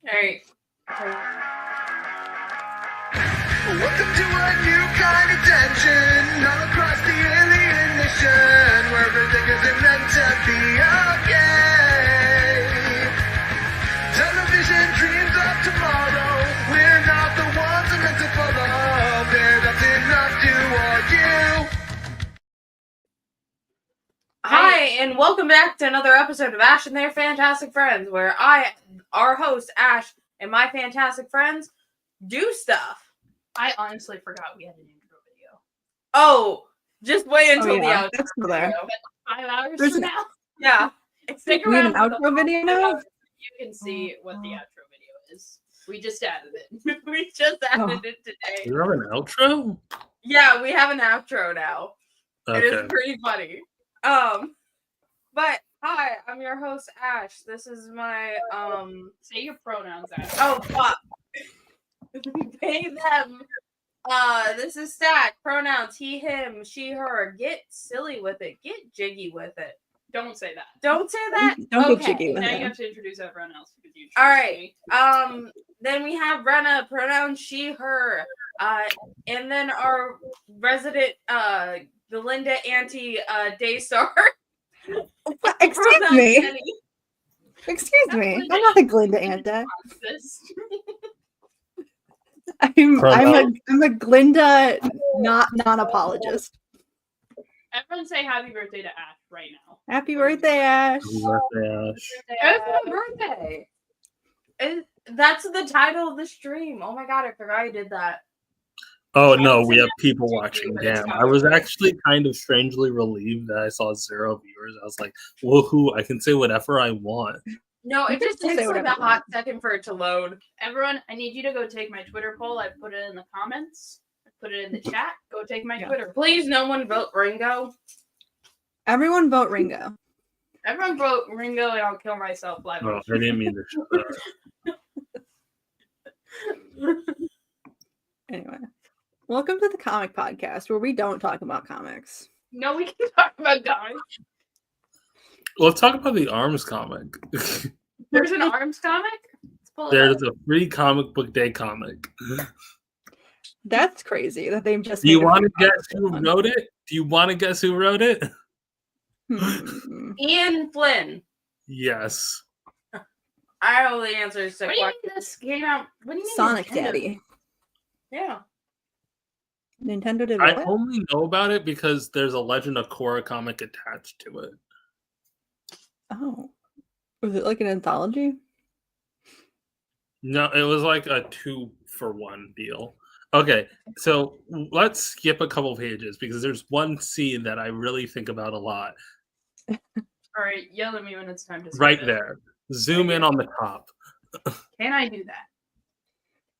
Alright. Welcome to a new kind of tension all across the alien nation where everything isn't meant to be okay. Television dreams of tomorrow. We're not the ones they're meant to follow. They're not enough to argue. Hi, and welcome back to another episode of Ash and Their Fantastic Friends, where our host, Ash, and my fantastic friends do stuff. I honestly forgot we had an intro video. Oh, just wait until the outro. That's still there. 5 hours There's from an- now. Yeah. Stick We have around an for the outro video now? You can see what the outro video is. We just added it. We just added Oh. it today. You have an outro? Yeah, we have an outro now. It is Okay. pretty funny. But hi, I'm your host, Ash. This is my Say your pronouns, Ash. oh fuck. Pay them. This is Stack. Pronouns he, him, she, her. Get silly with it. Get jiggy with it. Don't say that. Don't say that. Don't okay. get jiggy with Now you it. have to introduce everyone else because you. All right. me. Then we have Rena. Pronouns she, her. And then our resident Belinda Auntie Daystar. Excuse Pronouns me. Jenny. Excuse me. I'm not a Glinda Anta. This. I'm a Glinda non-apologist. Everyone say happy birthday to Ash right now. Happy birthday, Ash. It's my birthday. That's the title of the stream. Oh my god, I forgot I did that. Oh no, we have people watching. Damn, I was actually kind of strangely relieved that I saw 0 viewers. I was like, woohoo, I can say whatever I want. No, it just Say takes like whatever a you hot want. second for it to load. Everyone, I need you to go take my Twitter poll. I put it in the comments. I put it in the chat. Go take my Yeah. Twitter poll. Please, no one vote Ringo. Everyone vote Ringo. Everyone vote Ringo and I'll kill myself live. No, I didn't mean to shut that. Anyway, welcome to the comic podcast where we don't talk about comics. No, we can talk about comics. Let's talk about the Arms comic. There's an Arms comic? Let's pull it There's up. a free comic book day comic. That's crazy that they've just. Do you made a want to free guess who comic wrote it? Do you want to guess who wrote it? one. Ian Flynn. Yes. I know the answer is to What do you mean this came out? What do you mean? Sonic Nintendo? Daddy. Yeah. Nintendo did I what? only know about it because there's a Legend of Korra comic attached to it. Oh, was it like an anthology? No, it was like a 2-for-1 deal. Okay, so let's skip a couple pages because there's one scene that I really think about a lot. All right, yell at me when it's time to. Right skip it. there. Zoom in on the top. Can I do that?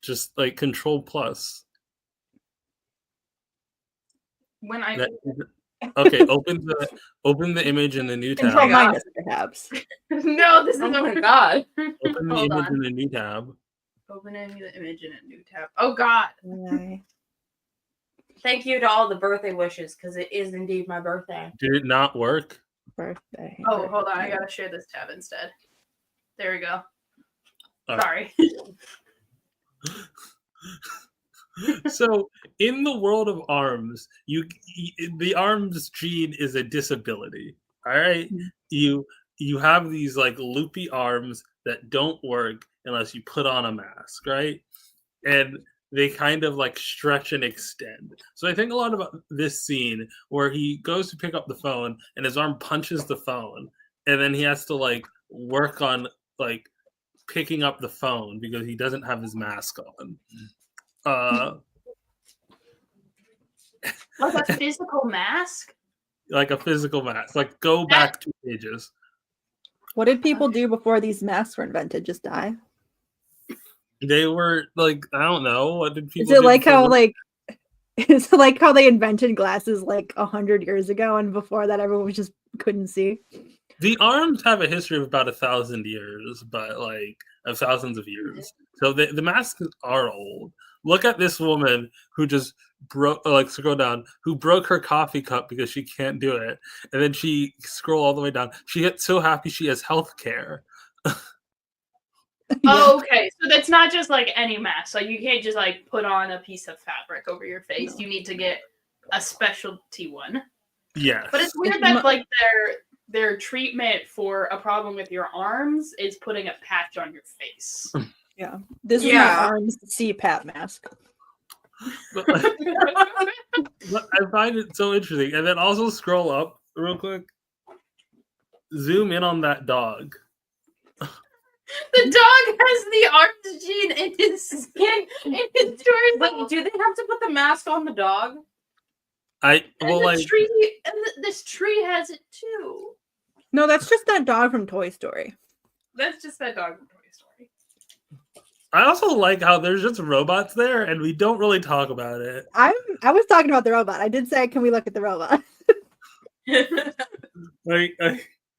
Just like Control Plus. When I. That- okay, open the image in the new tab. Control God. minus perhaps. No, this is Oh not my god. Open the Hold image on. in the new tab. Opening the image in a new tab. Oh God. Thank you to all the birthday wishes, because it is indeed my birthday. Did it not work? Birthday. Oh, hold on. I gotta share this tab instead. There we go. All right. Sorry. So in the world of arms, the arms gene is a disability. All right, you have these like loopy arms that don't work unless you put on a mask, right? And they kind of like stretch and extend. So I think a lot about this scene where he goes to pick up the phone and his arm punches the phone, and then he has to like work on like picking up the phone because he doesn't have his mask on. Like a physical mask? Like a physical mask. Like go back 2 pages. What did people do before these masks were invented? Just die? They were like, I don't know. What did people Is it do like how before- like is it like how they invented glasses like 100 years ago, and before that everyone was just couldn't see? The arms have a history of about 1,000 years, but like of thousands of years. So the masks are old. Look at this woman who just broke, like scroll down, who broke her coffee cup because she can't do it. And then she scroll all the way down. She gets so happy she has health care. Oh, okay. it's not just like any mask. Like you can't just like put on a piece of fabric over your face. You need to get a specialty one. Yes. But it's weird that like their treatment for a problem with your arms is putting a patch on your face. Yeah. This is Yeah. my arms CPAP mask. But I find it so interesting. And then also scroll up real quick. Zoom in on that dog. The dog has the arms gene in his skin. In his Wait, do they have to put the mask on the dog? This tree has it too. No, that's just that dog from Toy Story. That's just that dog from Toy Story. I also like how there's just robots there and we don't really talk about it. I was talking about the robot. I did say, can we look at the robot? There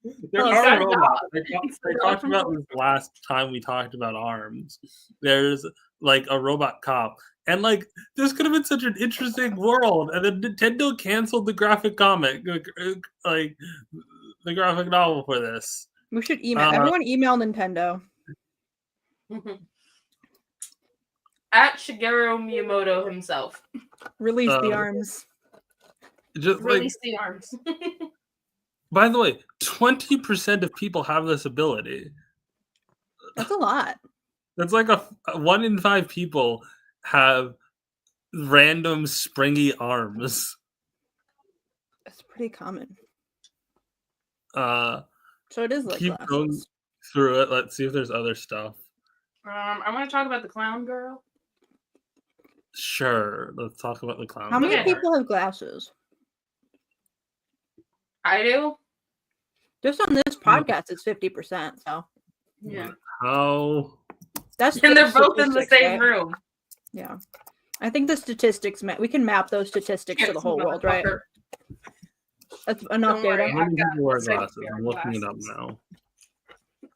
He's are got a robots. dog. I talked about this last time we talked about arms. There's like a robot cop. And like this could have been such an interesting world. And then Nintendo canceled the graphic comic, like the graphic novel for this. We should email everyone. Email Nintendo. At Shigeru Miyamoto himself. Release the arms. Just Release the arms. By the way, 20% of people have this ability. That's a lot. That's like a 1 in 5 people have random springy arms. That's pretty common. So it is like keep glasses. going through it. Let's see if there's other stuff. I want to talk about the clown girl. Sure, let's talk about the clown. How many Okay. people have glasses? I do. Just on this podcast, it's 50%. So Yeah. How? that's And they're the both in the statistics, same right? room. Yeah, I think the statistics. We can map those statistics to the whole world, right? Motherfucker. That's enough Don't worry. data. How many got people wear second glasses? pair of I'm looking it up glasses. now.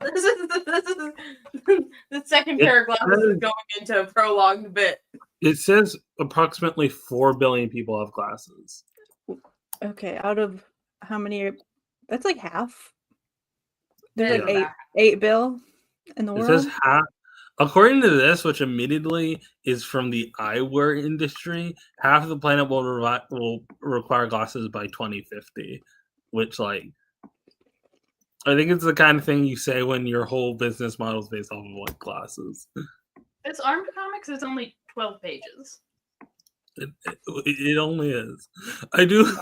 This is the second pair of glasses is going into a prolonged bit. It says approximately 4 billion people have glasses. Okay, out of how many? That's like half. There's Yeah. like 8 bill in the It world. says half. According to this, which admittedly is from the eyewear industry, half of the planet will require glasses by 2050. Which, like, I think it's the kind of thing you say when your whole business model is based off of like glasses. This Armed Comics is only 12 pages. It only is. I do.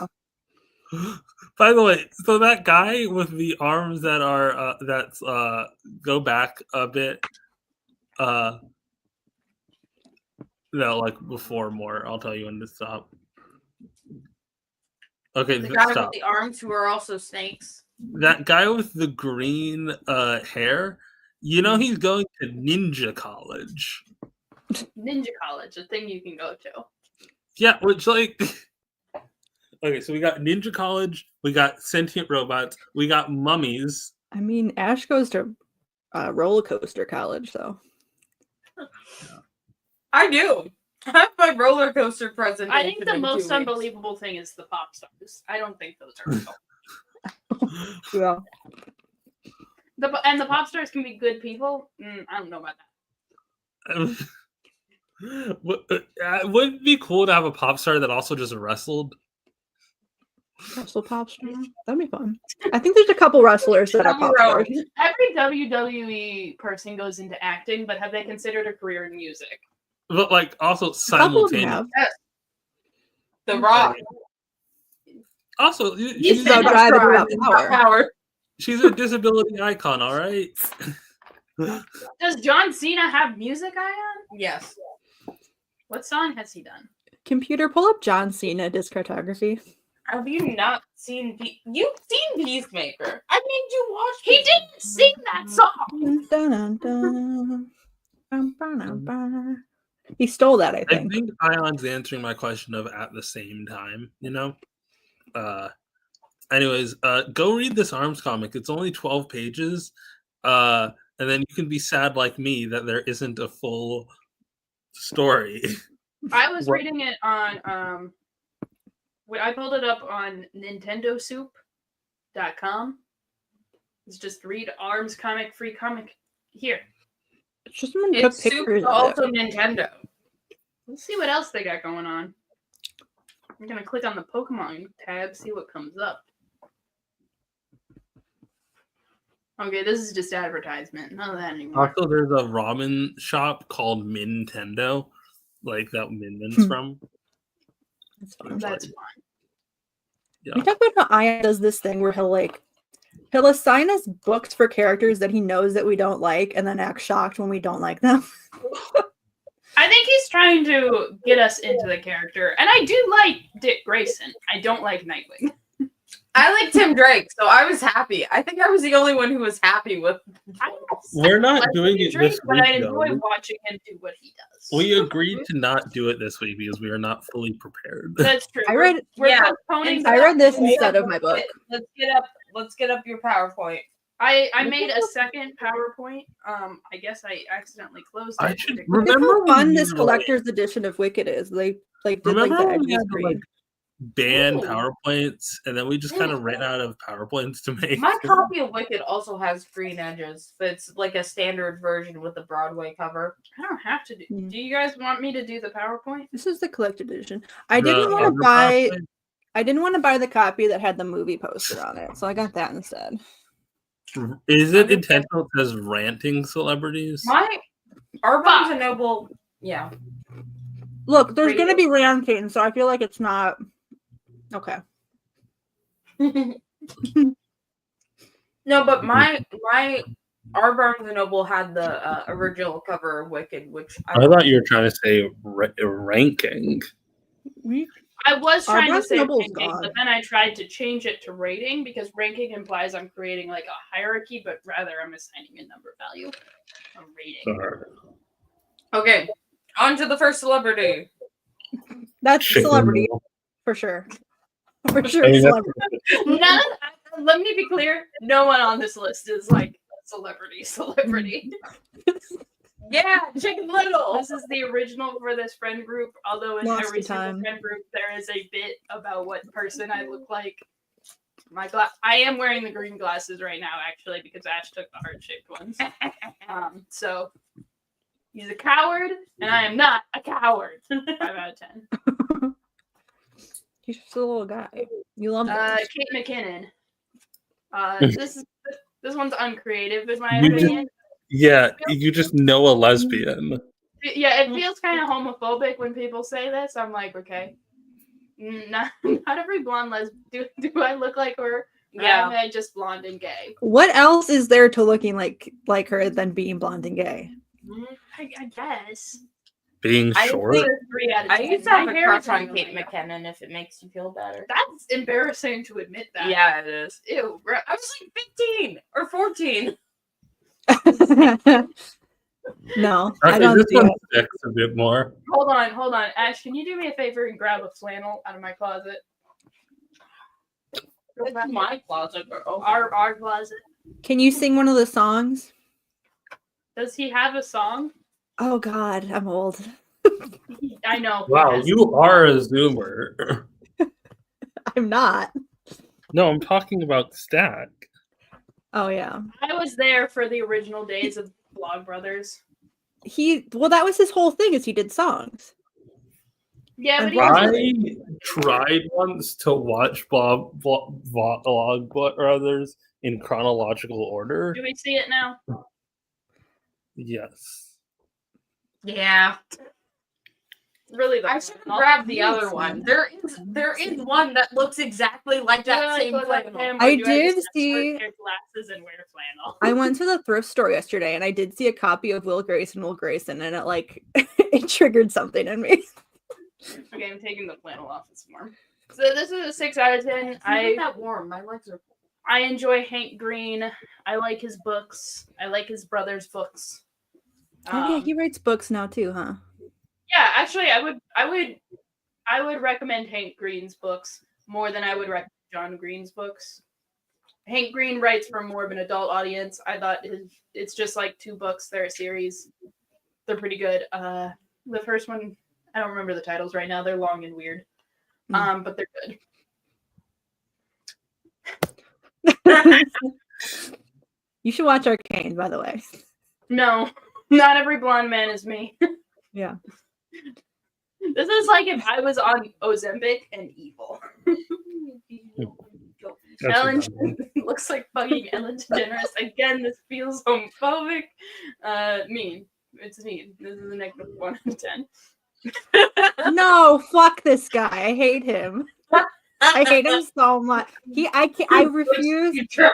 By the way, so that guy with the arms that are go back a bit. No, like before more. I'll tell you when to stop. Okay, The guy stop. with the arms who are also snakes. That guy with the green hair, you know he's going to ninja college. Ninja College, a thing you can go to. Yeah, which like okay, so we got ninja college, we got sentient robots, we got mummies. I mean, Ash goes to roller coaster college, so I do. I have my roller coaster presentation. I think the in 2 most weeks. unbelievable thing is the pop stars. I don't think those are real. yeah. The pop stars can be good people. I don't know about that. Would it be cool to have a pop star that also just wrestled? Wrestle pop star. That'd be fun. I think there's a couple wrestlers that are pop stars. Every WWE person goes into acting, but have they considered a career in music? But like also A couple of them simultaneously. have. The Rock. Also, He's she's, so drive it without power. Power. she's a disability icon, all right? Does John Cena have music, Ayaan? Yes. What song has he done? Computer, pull up John Cena discography. Have you not seen? You've seen Peacemaker. I made you watch. He didn't sing that song. Dun, dun, dun. Bum, bum, bum, bum. He stole that, I I think. think Ion's answering my question of at the same time, you know? Anyways, go read this Arms comic. It's only 12 pages. And then you can be sad like me that there isn't a full story. I was reading it on I pulled it up on nintendosoup.com. It's just read Arms comic, free comic here. Just someone took It's pictures super of it. also Nintendo. Let's see what else they got going on. I'm gonna click on the Pokemon tab, see what comes up. Okay, this is just advertisement. None of that anymore. Also, there's a ramen shop called Nintendo, like that Min Min's from. That's fun. That's fine. fine. Yeah. We talk about how Ayaan does this thing where he'll assign us books for characters that he knows that we don't like, and then act shocked when we don't like them. I think he's trying to get us into the character, and I do like Dick Grayson. I don't like Nightwing. I like Tim Drake, so I was happy. I think I was the only one who was happy with. We're not like doing Tim it Drake, this but I week, enjoy though. watching him do what he does. We agreed to not do it this week because we are not fully prepared. That's true. I read- We're Yeah. postponing. I read this Let's instead of my book. Let's get up your PowerPoint. I made a second PowerPoint. I guess I accidentally closed I it. should Look remember how when fun we this were, collector's edition of Wicked is. They did remember the when we edges had to green. ban Ooh. PowerPoints and then we just kind of ran out of PowerPoints to make. My copy of Wicked also has green edges, but it's like a standard version with the Broadway cover. I don't have to do. Yeah. Do you guys want me to do the PowerPoint? This is the collector's edition. I The didn't want to other buy. PowerPoint? I didn't want to buy the copy that had the movie poster on it, so I got that instead. Is it intentional? It says ranting celebrities. Our Barnes and Noble, yeah. Look, there's Radio. gonna be ranting, so I feel like it's not okay. No, but our Barnes and Noble had the original cover of Wicked, which I thought you were trying to say ranking. I was Our trying to Barnes say Noble's ranking, gone. but then I tried to change it to rating because ranking implies I'm creating like a hierarchy, but rather I'm assigning a number value. A rating. Sorry. Okay, on to the first celebrity. That's Chicken celebrity noodle. for sure. For sure, I mean, that's- None. Let me be clear. No one on this list is like a celebrity. Yeah, Chicken Little. This is the original for this friend group. Although in Lost every to single time. friend group there is a bit about what person I look like. I am wearing the green glasses right now, actually, because Ash took the heart-shaped ones. So he's a coward, and I am not a coward. 5 out of 10. He's just a little guy. You love him. Kate McKinnon. This one's uncreative, in my You just- opinion. Yeah, you just know a lesbian. Yeah, it feels kind of homophobic when people say this. I'm like, okay, not every blonde lesbian. Do I look like her? Yeah. Am I just blonde and gay? What else is there to looking like her than being blonde and gay? I guess. Being I short. think- 3 out of 10. I used to have My a hair crush is on anyway. Kate McKinnon, if it makes you feel better. That's embarrassing to admit that. Yeah, it is. Ew. Gross. I was like 15 or 14. No, I Okay, don't this see one it. sticks a bit more. Hold on. Ash, can you do me a favor and grab a flannel out of my closet? That's my closet, girl. Our closet. Can you sing one of the songs? Does he have a song? Oh God, I'm old. I know. Wow, because- you are a zoomer. I'm not. No, I'm talking about Stack. Oh yeah. I was there for the original days of Vlogbrothers. That was his whole thing, is he did songs. Yeah, but And he was I tried once to watch Vlog Brothers in chronological order. Do we see it now? Yes. Yeah. Really, though. I should have grabbed the other one. There is one that looks exactly like Do I, that like, same look like flannel. him, or I do did just see- wear glasses and wear flannel. I went to the thrift store yesterday and I did see a copy of Will Grayson and it it triggered something in me. Okay, I'm taking the flannel off. It's warm. So this is a 6 out of 10. It's not that warm. My legs are. I enjoy Hank Green. I like his books. I like his brother's books. Oh yeah, he writes books now too, huh? Yeah, actually, I would recommend Hank Green's books more than I would recommend John Green's books. Hank Green writes for more of an adult audience. I thought it's just like 2 books. They're a series. They're pretty good. The first one, I don't remember the titles right now. They're long and weird. But they're good. You should watch Arcane, by the way. No. Not every blonde man is me. Yeah. This is like if I was on Ozempic and evil. That's Ellen redundant. looks like fucking Ellen DeGeneres. Again, this feels homophobic. Mean. It's mean. This is a negative 1 out of 10. No, fuck this guy. I hate him. I hate him so much. I refuse. Future.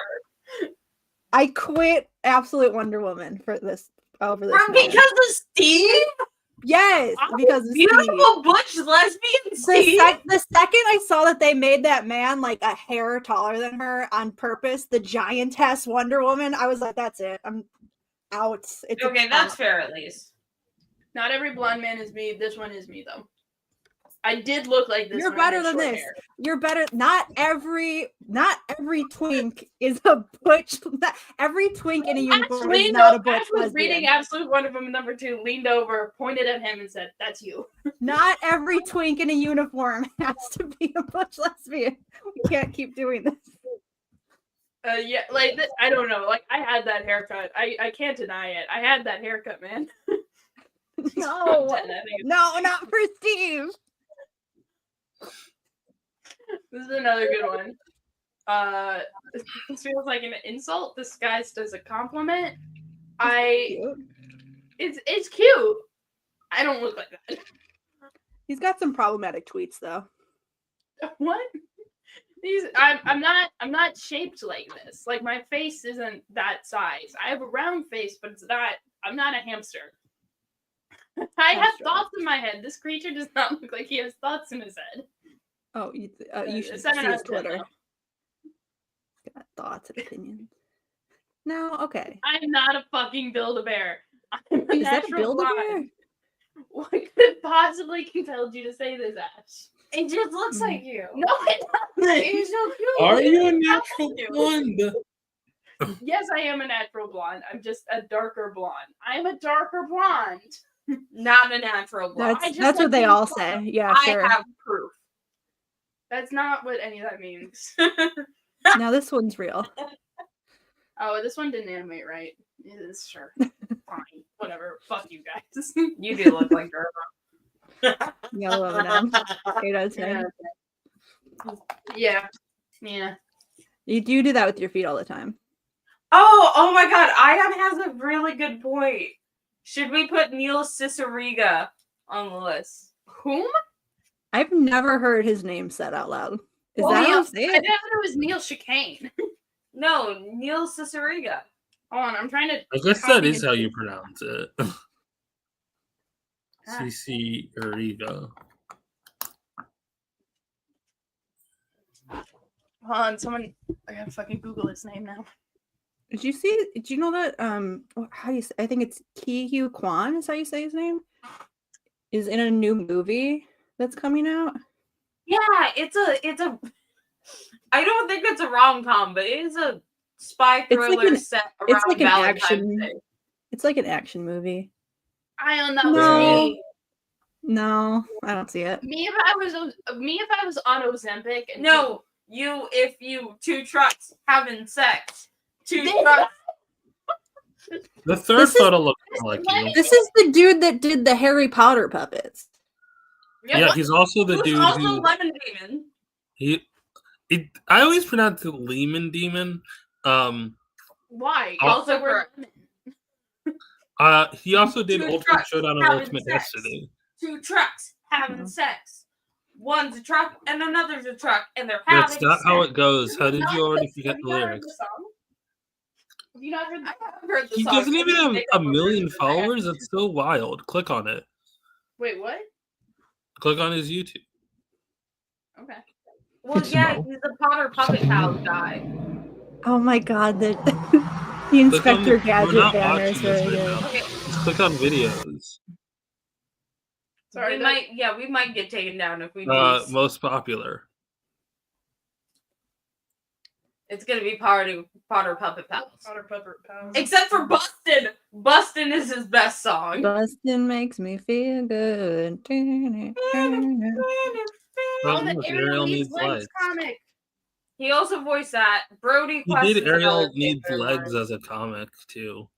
I quit Absolute Wonder Woman for this over this. man. Because of Steve? Yes, because of Steve. Beautiful butch lesbian Steve? The second I saw that they made that man like a hair taller than her on purpose, the giantess Wonder Woman, I was like, that's it. I'm out. It's Okay, that's fair at least. Not every blonde man is me. This one is me, though. I did look like this. You're when I better had than short this. hair. You're better. Not every twink is a butch. Every twink in a uniform is not a butch Ash was reading lesbian. Absolute Wonder Woman #2, leaned over, pointed at him, and said, "That's you." Not every twink in a uniform has to be a butch lesbian. We can't keep doing this. Yeah, like I don't know. Like I had that haircut. I can't deny it. I had that haircut, man. No, 10, I think. no, not for Steve. This is another good one. This feels like an insult disguised as a compliment. It's cute. I don't look like that. He's got some problematic tweets though. What? I'm not shaped like this. Like my face isn't that size. I have a round face, but it's not. I'm not a hamster. I have thoughts in my head. This creature does not look like he has thoughts in his head. Oh, you should see 7 out his of 10, Twitter. though. He's got thoughts and opinions. No, okay. I'm not a fucking Build-A-Bear. I'm a Is that a natural Build-A-Bear? blonde. What could possibly compelled you to say this, Ash? It just looks like you. No, it doesn't. You're so cute. Are you a natural blonde? Yes, I am a natural blonde. I'm just a darker blonde. I'm a darker blonde. Not a natural blonde. That's what they all say. Yeah, I sure. have proof. That's not what any of that means. Now this one's real. Oh, this one didn't animate right. It is sure. Fine. Whatever. Fuck you guys. You do look like her. Yellow M&M. 8 out of 10. Yeah. Yeah. You do that with your feet all the time. Oh my god, Ayaan has a really good point. Should we put Neil Ciceriga on the list? Whom? I've never heard his name said out loud. Is Well, that how Neil, you say I it? thought it was Neil Chicane. No, Neil Ciceriga. Hold on, I'm trying to. I guess that copy is his- how you pronounce it. Ah. CC Uriga. Hold on, someone. I gotta fucking Google his name now. Did you see? Did you know that? How do you say? I think it's Ki Hugh Kwan. Is how you say his name? Is in a new movie that's coming out. Yeah, it's a. I don't think it's a rom-com, but it is a spy It's like thriller an- set around it's like an Valentine's action- Day. It's like an action movie. Ion, that No. was me. No, I don't see it. Me if I was on Ozempic. And No, if you 2 trucks having sex. 2 This- trucks. The third This is- photo looks like you. This is the dude that did the Harry Potter puppets. Yeah, he's also the Who's dude also who Lemon Demon. I always pronounce it Lehman Demon. Why? Oh. Also Also, we're He also did 2 Ultimate trucks Showdown and having Ultimate sex. yesterday. 2 trucks having Mhm. sex. One's a truck and another's a truck, and they're having That's not how sex. it goes. How did you already forget the lyrics? Have you not heard the I haven't heard the He song. doesn't even have Make a up million version of that. followers. That's so wild. Click on it. Wait, what? Click on his YouTube. Okay. Well, yeah, No. he's the Potter Puppet Pals guy. Oh my god, the the Inspector we're Gadget not banner is watching this very right good. now. Okay, Just click on videos. Sorry. we might get taken down if we do. Most popular. It's gonna be Potter Puppet Pals. Potter Pepper Pals. Except for Bustin'. Bustin' is his best song. Bustin' makes me feel good. Oh, Look, the Ariel Needs Legs legs. comic. He also voiced that. Brody He Quest did is another Ariel Needs favorite Legs one. as a comic too.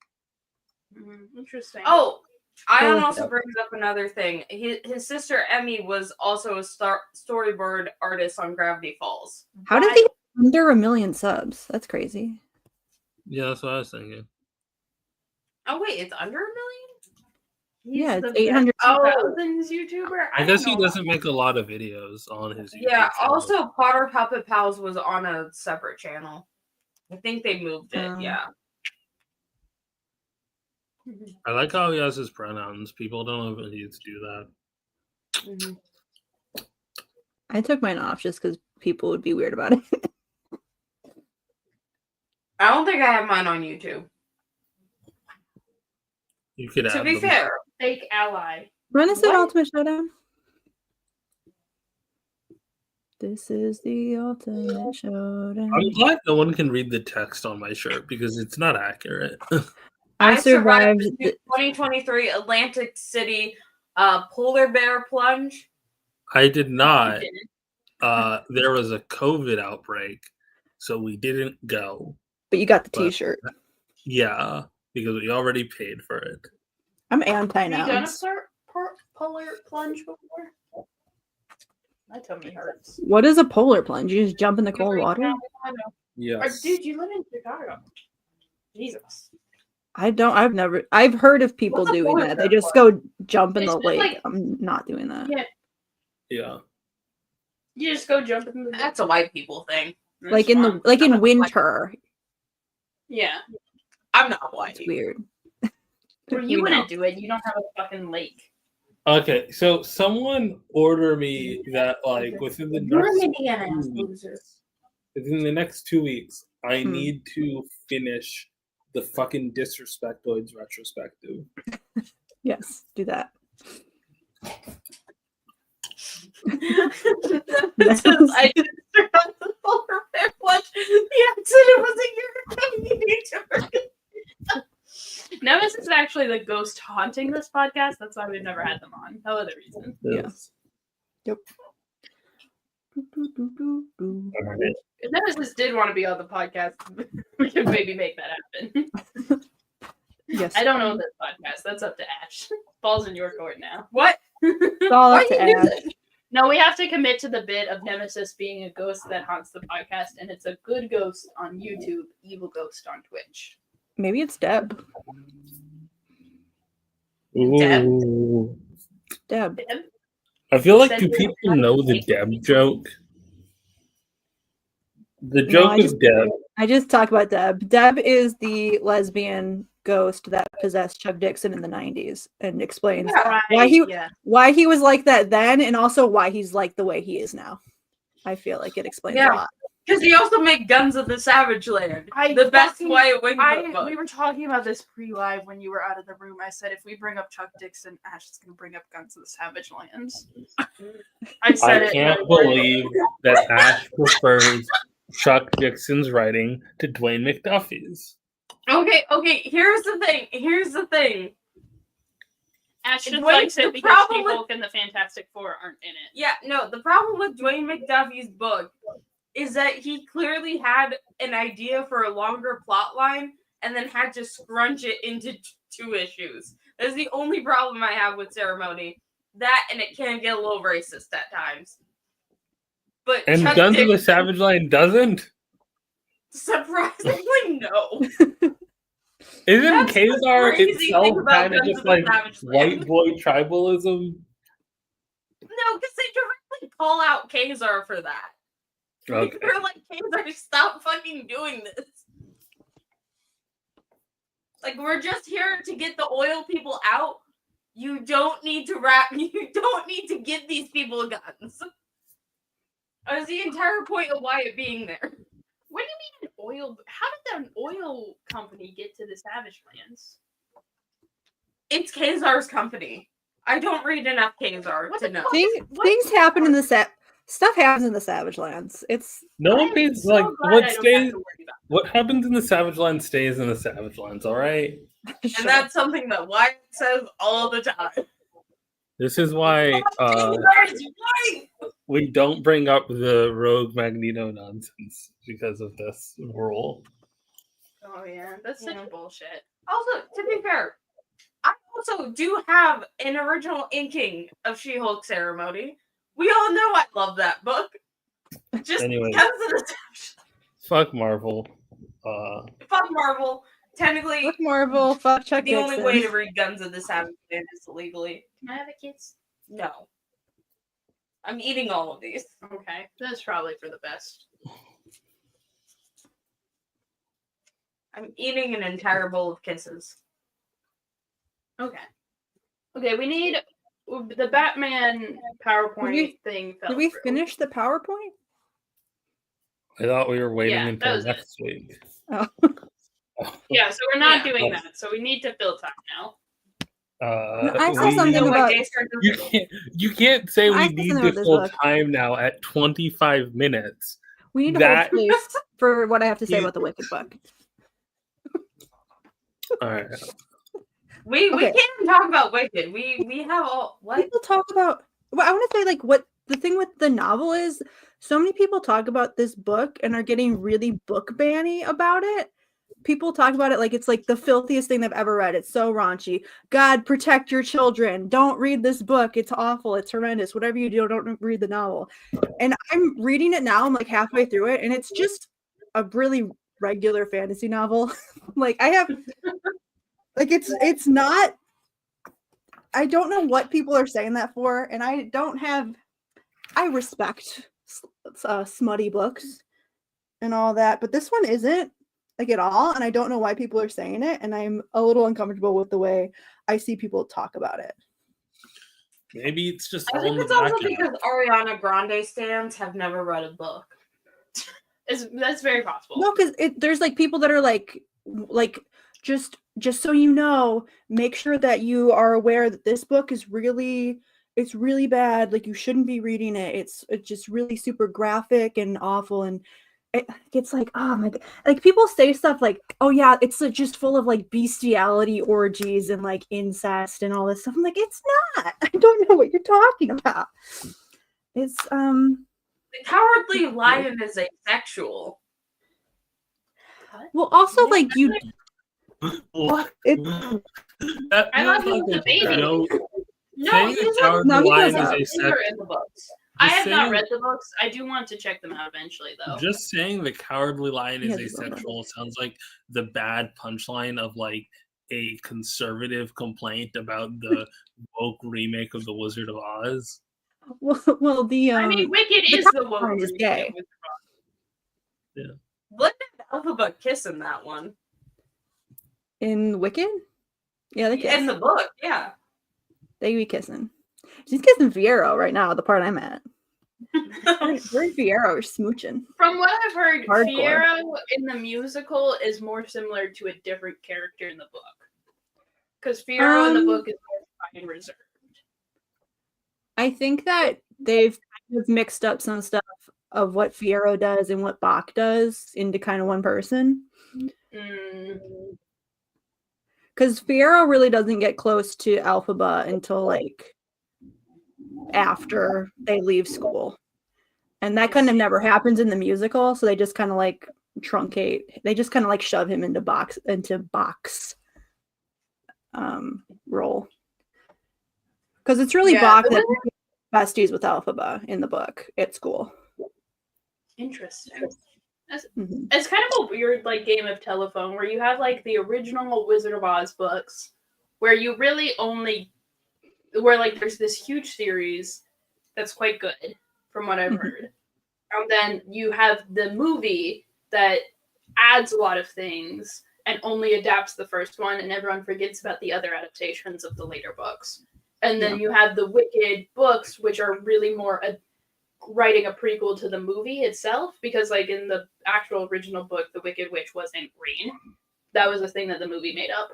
Interesting. Oh, Ayaan look also it up. brings up another thing. His sister Emmy was also a storyboard artist on Gravity Falls. How did Why- they get under 1 million subs? That's crazy. Yeah, that's what I was thinking. Oh wait, it's under 1 million? He's Yeah, the it's 800. best 2000s YouTuber. I guess he don't know doesn't make a lot of videos on his YouTube Yeah. channel. Also, Potter Puppet Pals was on a separate channel. I think they moved it. Yeah. I like how he has his pronouns. People don't even need to do that. Mhm. I took mine off just because people would be weird about it. I don't think I have mine on YouTube. You could To add be them. fair, Fake ally. When is it What? Ultimate Showdown? This is the Ultimate Showdown. I'm glad no one can read the text on my shirt because it's not accurate. I survived. the 2023 Atlantic City polar bear plunge. I did not. Didn't. There was a COVID outbreak, so we didn't go. But you got the But- T-shirt. Yeah, because we already paid for it. I'm Have you done a anti-nouns. polar plunge before? My tummy hurts. What is a polar plunge? You just jump in the cold water? Yes. Dude, you live in Chicago. Jesus. I've heard of people What's a doing polar that. They bear just go jump in It's the just lake. like- I'm not doing that. Yeah. Yeah. You just go jump in the That's a white people thing. Like in fun. in winter. Yeah. I'm not white. It's weird. Well, We you know. wouldn't do it. You don't have a fucking lake. Okay, so someone order me that like within the next 2 weeks, I Hmm. need to finish the fucking Disrespectoids retrospective. Yes, do that. This is, I didn't survive the polar bear plunge. The accident was a year ago. You need to forget. Nemesis is actually the ghost haunting this podcast. That's why we've never had them on. No other reason. Yes. Yep. If Nemesis did want to be on the podcast, we could maybe make that happen. Yes. I don't own this podcast. That's up to Ash. Ball's in your court now. What? It's all Why up to you do Ash. this? No, we have to commit to the bit of Nemesis being a ghost that haunts the podcast, and it's a good ghost on YouTube, evil ghost on Twitch. Maybe it's Deb. Ooh. Deb. I feel like Send do me a people message. know the Deb joke? The No, joke I is just- Deb. I just talked about Deb. Deb is the lesbian ghost that possessed Chuck Dixon in the 90s and explains why he was like that then and also why he's like the way he is now. I feel like it explains Yeah. a lot. Because he also made Guns of the Savage Land. The best Wyatt Wingfoot book. We were talking about this pre-live when you were out of the room. I said if we bring up Chuck Dixon, Ash is going to bring up Guns of the Savage Lands. I said I it. can't believe that Ash prefers Chuck Dixon's writing to Dwayne McDuffie's. Okay, here's the thing. Ash just Dwayne- likes the it because problem with- She-Hulk and the Fantastic Four aren't in it. Yeah, no, the problem with Dwayne McDuffie's book is that he clearly had an idea for a longer plot line and then had to scrunch it into 2 issues. That's the only problem I have with Ceremony. That and it can get a little racist at times. But And Chuck Guns of the Dixon, Savage Line doesn't? surprisingly, no. Isn't That's the Kazar crazy itself thing about kind of Guns just of the like Savage white Land. boy tribalism? No, because they directly call out Kazar for that. Okay. They're like, Kazar, stop fucking doing this. Like, we're just here to get the oil people out. You don't need to you don't need to give these people guns. That was the entire point of Wyatt being there. What do you mean an oil? How did an oil company get to the Savage Lands? It's Kazar's company. I don't read enough Kazar What to the know. fuck? Things happen in the stuff happens in the Savage Lands. It's No one I'm pays so like glad what I don't have stays to worry about what happens in the Savage Land stays in the Savage Lands, alright? And that's something that Wyatt says all the time. This is why Kazar is white! we don't bring up the Rogue Magneto nonsense because of this rule. Oh yeah, that's such Yeah. bullshit. Also, to be fair, also do have an original inking of She-Hulk Ceremony. We all know I love that book. Just Anyway. because of the Fuck Marvel. fuck Marvel. Technically, Fuck Marvel. Fuck Chuck the only Dixon. way to read Guns of the Savage Land is illegally. Can I have a kiss? No. I'm eating all of these. Okay, that's probably for the best. I'm eating an entire bowl of kisses. Okay. Okay, we need the Batman PowerPoint thing. Did we finish the PowerPoint? I thought we were waiting Yeah, until that was next week. Oh. Yeah, so we're not Yeah. doing that. So we need to fill time now. I saw we- something about. You can't say I we said need something to about this fill book. time now at 25 minutes. We need to That- hold space for what I have to say You- about the Wicked book. All right. We Okay. can't even talk about Wicked. We have all what? People talk about. Well, I want to say like what the thing with the novel is. So many people talk about this book and are getting really book banny about it. People talk about it like it's like the filthiest thing they've ever read. It's so raunchy. God, protect your children. Don't read this book. It's awful. It's horrendous. Whatever you do, don't read the novel. And I'm reading it now. I'm like halfway through it, and it's just a really regular fantasy novel. Like I have, like it's not. I don't know what people are saying that for, and I don't have. I respect smutty books and all that, but this one isn't. Like at all, and I don't know why people are saying it, and I'm a little uncomfortable with the way I see people talk about it. Maybe it's just I all in think the it's also back end. because Ariana Grande stands have never read a book. That's very possible. No, because there's like people that are like just so you know, make sure that you are aware that this book is really bad. Like you shouldn't be reading it. It's just really super graphic and awful and. It's like, oh my god, like people say stuff like, oh yeah, it's just full of like bestiality orgies and like incest and all this stuff. I'm like, it's not. I don't know what you're talking about. It's The Cowardly Lion is asexual. well, also like you. What? I thought he was a baby. No, saying he's the Cowardly no, he Lion doesn't. is They're asexual. in the books. I have not saying- read the books. I do want to check them out eventually, though. Just saying the Cowardly Lion He is has his own asexual sounds like the bad punchline of like a conservative complaint about the woke remake of The Wizard of Oz. Well, the I mean, Wicked the is the Cowardly Lion is woke gay. Look at Alphabet kissing that one. in Wicked, yeah, they kiss. In the book, yeah. They be kissing. She's kissing Fiero right now. The part I'm at. Her and Fiero are smooching. From what I've heard, Hardcore. Fiero in the musical is more similar to a different character in the book. Because Fiero in the book is more shy and reserved. I think that they've kind of mixed up some stuff of what Fiero does and what Bach does into kind of one person. Because Fiero really doesn't get close to Alphaba until like after they leave school. And that kind of never happens in the musical, so they just kind of like truncate. They just kind of like shove him into Bach's role. Because it's really Bach that besties with Alphaba in the book at school. Interesting. Mhm. It's kind of a weird like game of telephone where you have like the original Wizard of Oz books where you really only where like there's this huge series that's quite good from what I've heard. And then you have the movie that adds a lot of things and only adapts the first one and everyone forgets about the other adaptations of the later books. And then you have the Wicked books, which are really more writing a prequel to the movie itself, because like in the actual original book, the Wicked Witch wasn't green. That was a thing that the movie made up.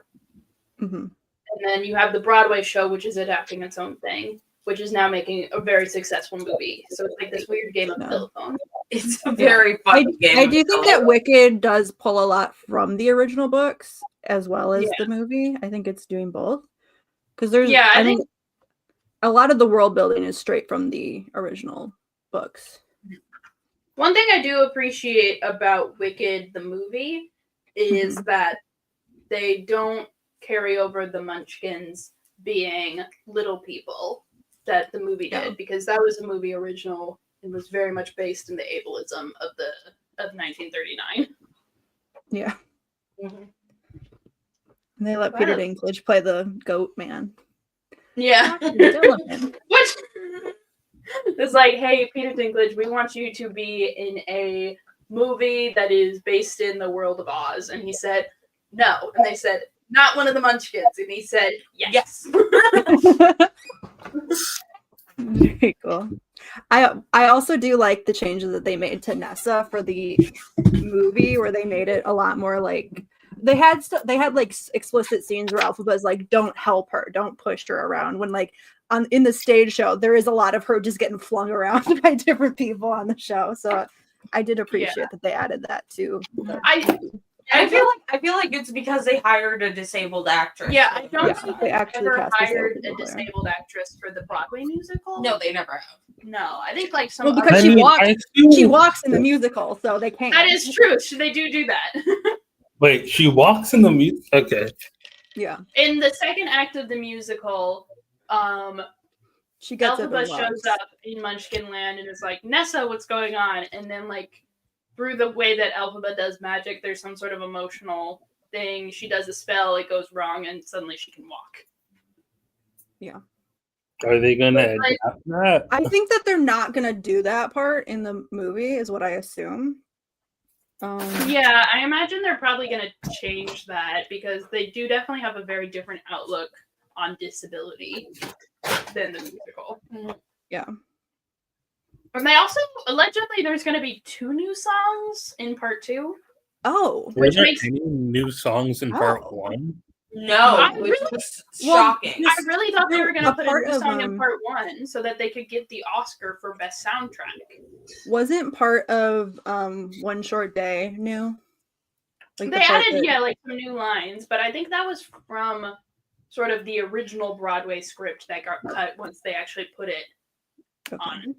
Mm-hmm. And then you have the Broadway show, which is adapting its own thing, which is now making a very successful movie. So it's like this weird game of telephone. It's a very fun game. I do think that Wicked does pull a lot from the original books as well as the movie. I think it's doing both. Because there's I think a lot of the world building is straight from the original books. One thing I do appreciate about Wicked the movie is that they don't carry over the Munchkins being little people that the movie did, because that was a movie original and was very much based in the ableism of 1939. Yeah. Mm-hmm. And they let Peter Dinklage play the goat man. Yeah. Which it's like, hey, Peter Dinklage, we want you to be in a movie that is based in the world of Oz. And he said, no. And they said, not one of the Munchkins. And he said, yes. Very cool. I also do like the changes that they made to Nessa for the movie, where they made it a lot more like they had like explicit scenes where Elphaba's like, don't help her, don't push her around, when like in the stage show there is a lot of her just getting flung around by different people on the show. So I did appreciate that they added that too. I feel like it's because they hired a disabled actress. Yeah, I don't think they actually ever hired a disabled actress for the Broadway musical. No, they never have. No, I think like some because she walks in the musical, so they can't. That is true. They do that. Wait, she walks in the music? Okay. Yeah. In the second act of the musical, she gets Elphaba shows up in Munchkin Land and is like, Nessa, what's going on? And then like through the way that Elphaba does magic, there's some sort of emotional thing. She does a spell, it goes wrong, and suddenly she can walk. Yeah. Are they gonna adapt that? I think that they're not gonna do that part in the movie, is what I assume. Yeah, I imagine they're probably gonna change that, because they do definitely have a very different outlook on disability than the musical. Yeah. And they also, allegedly, there's going to be 2 new songs in part 2. Oh. Were there any new songs in part 1? No, which was shocking. I really thought they were going to put a new song in part 1 so that they could get the Oscar for Best Soundtrack. Wasn't part of One Short Day new? Like they added, like some new lines, but I think that was from sort of the original Broadway script that got cut once they actually put it on.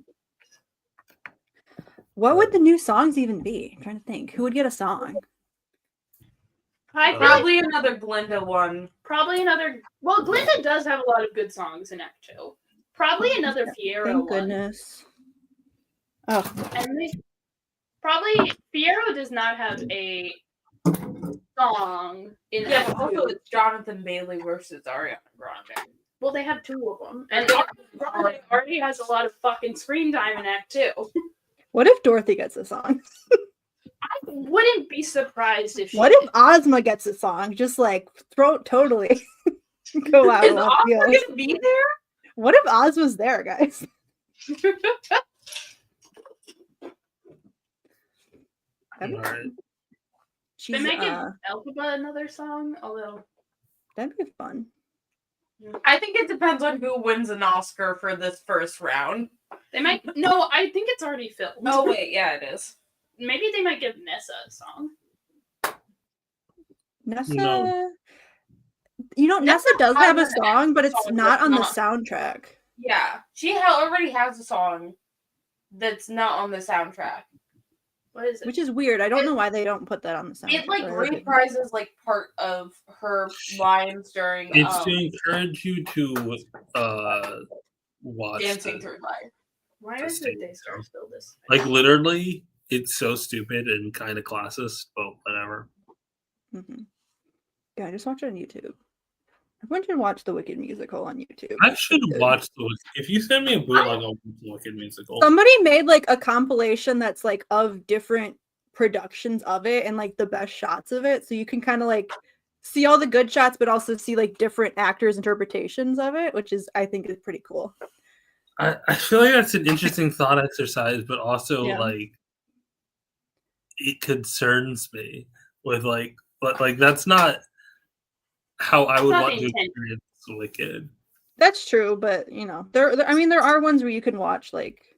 What would the new songs even be? I'm trying to think. Who would get a song? Probably another Glinda one. Probably another. Well, Glinda does have a lot of good songs in Act 2. Probably another Fiyero Thank one. goodness. Oh. And probably Fiyero does not have a song in Act 2. Also it's Jonathan Bailey versus Ariana Grande. Well, they have 2 of them. And Grande already has a lot of fucking screen time in Act 2. What if Dorothy gets a song? I wouldn't be surprised if. What if Ozma gets a song? Just like totally go out. Is Ozma gonna be there? What if Oz was there, guys? They might give Elphaba another song, although that'd be fun. I think it depends on who wins an Oscar for this first round. They might. No, I think it's already filmed. Oh wait, yeah, it is. Maybe they might give Nessa a song. Nessa, Nessa does have a song, but it's not on the soundtrack. Yeah, she already has a song that's not on the soundtrack. What is it? Which is weird. I don't know why they don't put that on the soundtrack. It like reprises like part of her lines during. It's to encourage you to watch Dancing Through Life. Why is the Daystar still this? Like literally, it's so stupid and kind of classist, but whatever. Mm-hmm. Yeah, I just watch it on YouTube. Everyone should watch the Wicked musical on YouTube. I should watch the. If you send me a bootleg, I'll watch the Wicked musical. Somebody made like a compilation that's like of different productions of it and like the best shots of it, so you can kind of like see all the good shots, but also see like different actors' interpretations of it, which is I think is pretty cool. I feel like that's an interesting thought exercise, but also like it concerns me with but that's not how I would want to experience Wicked. That's true, but there are ones where you can watch like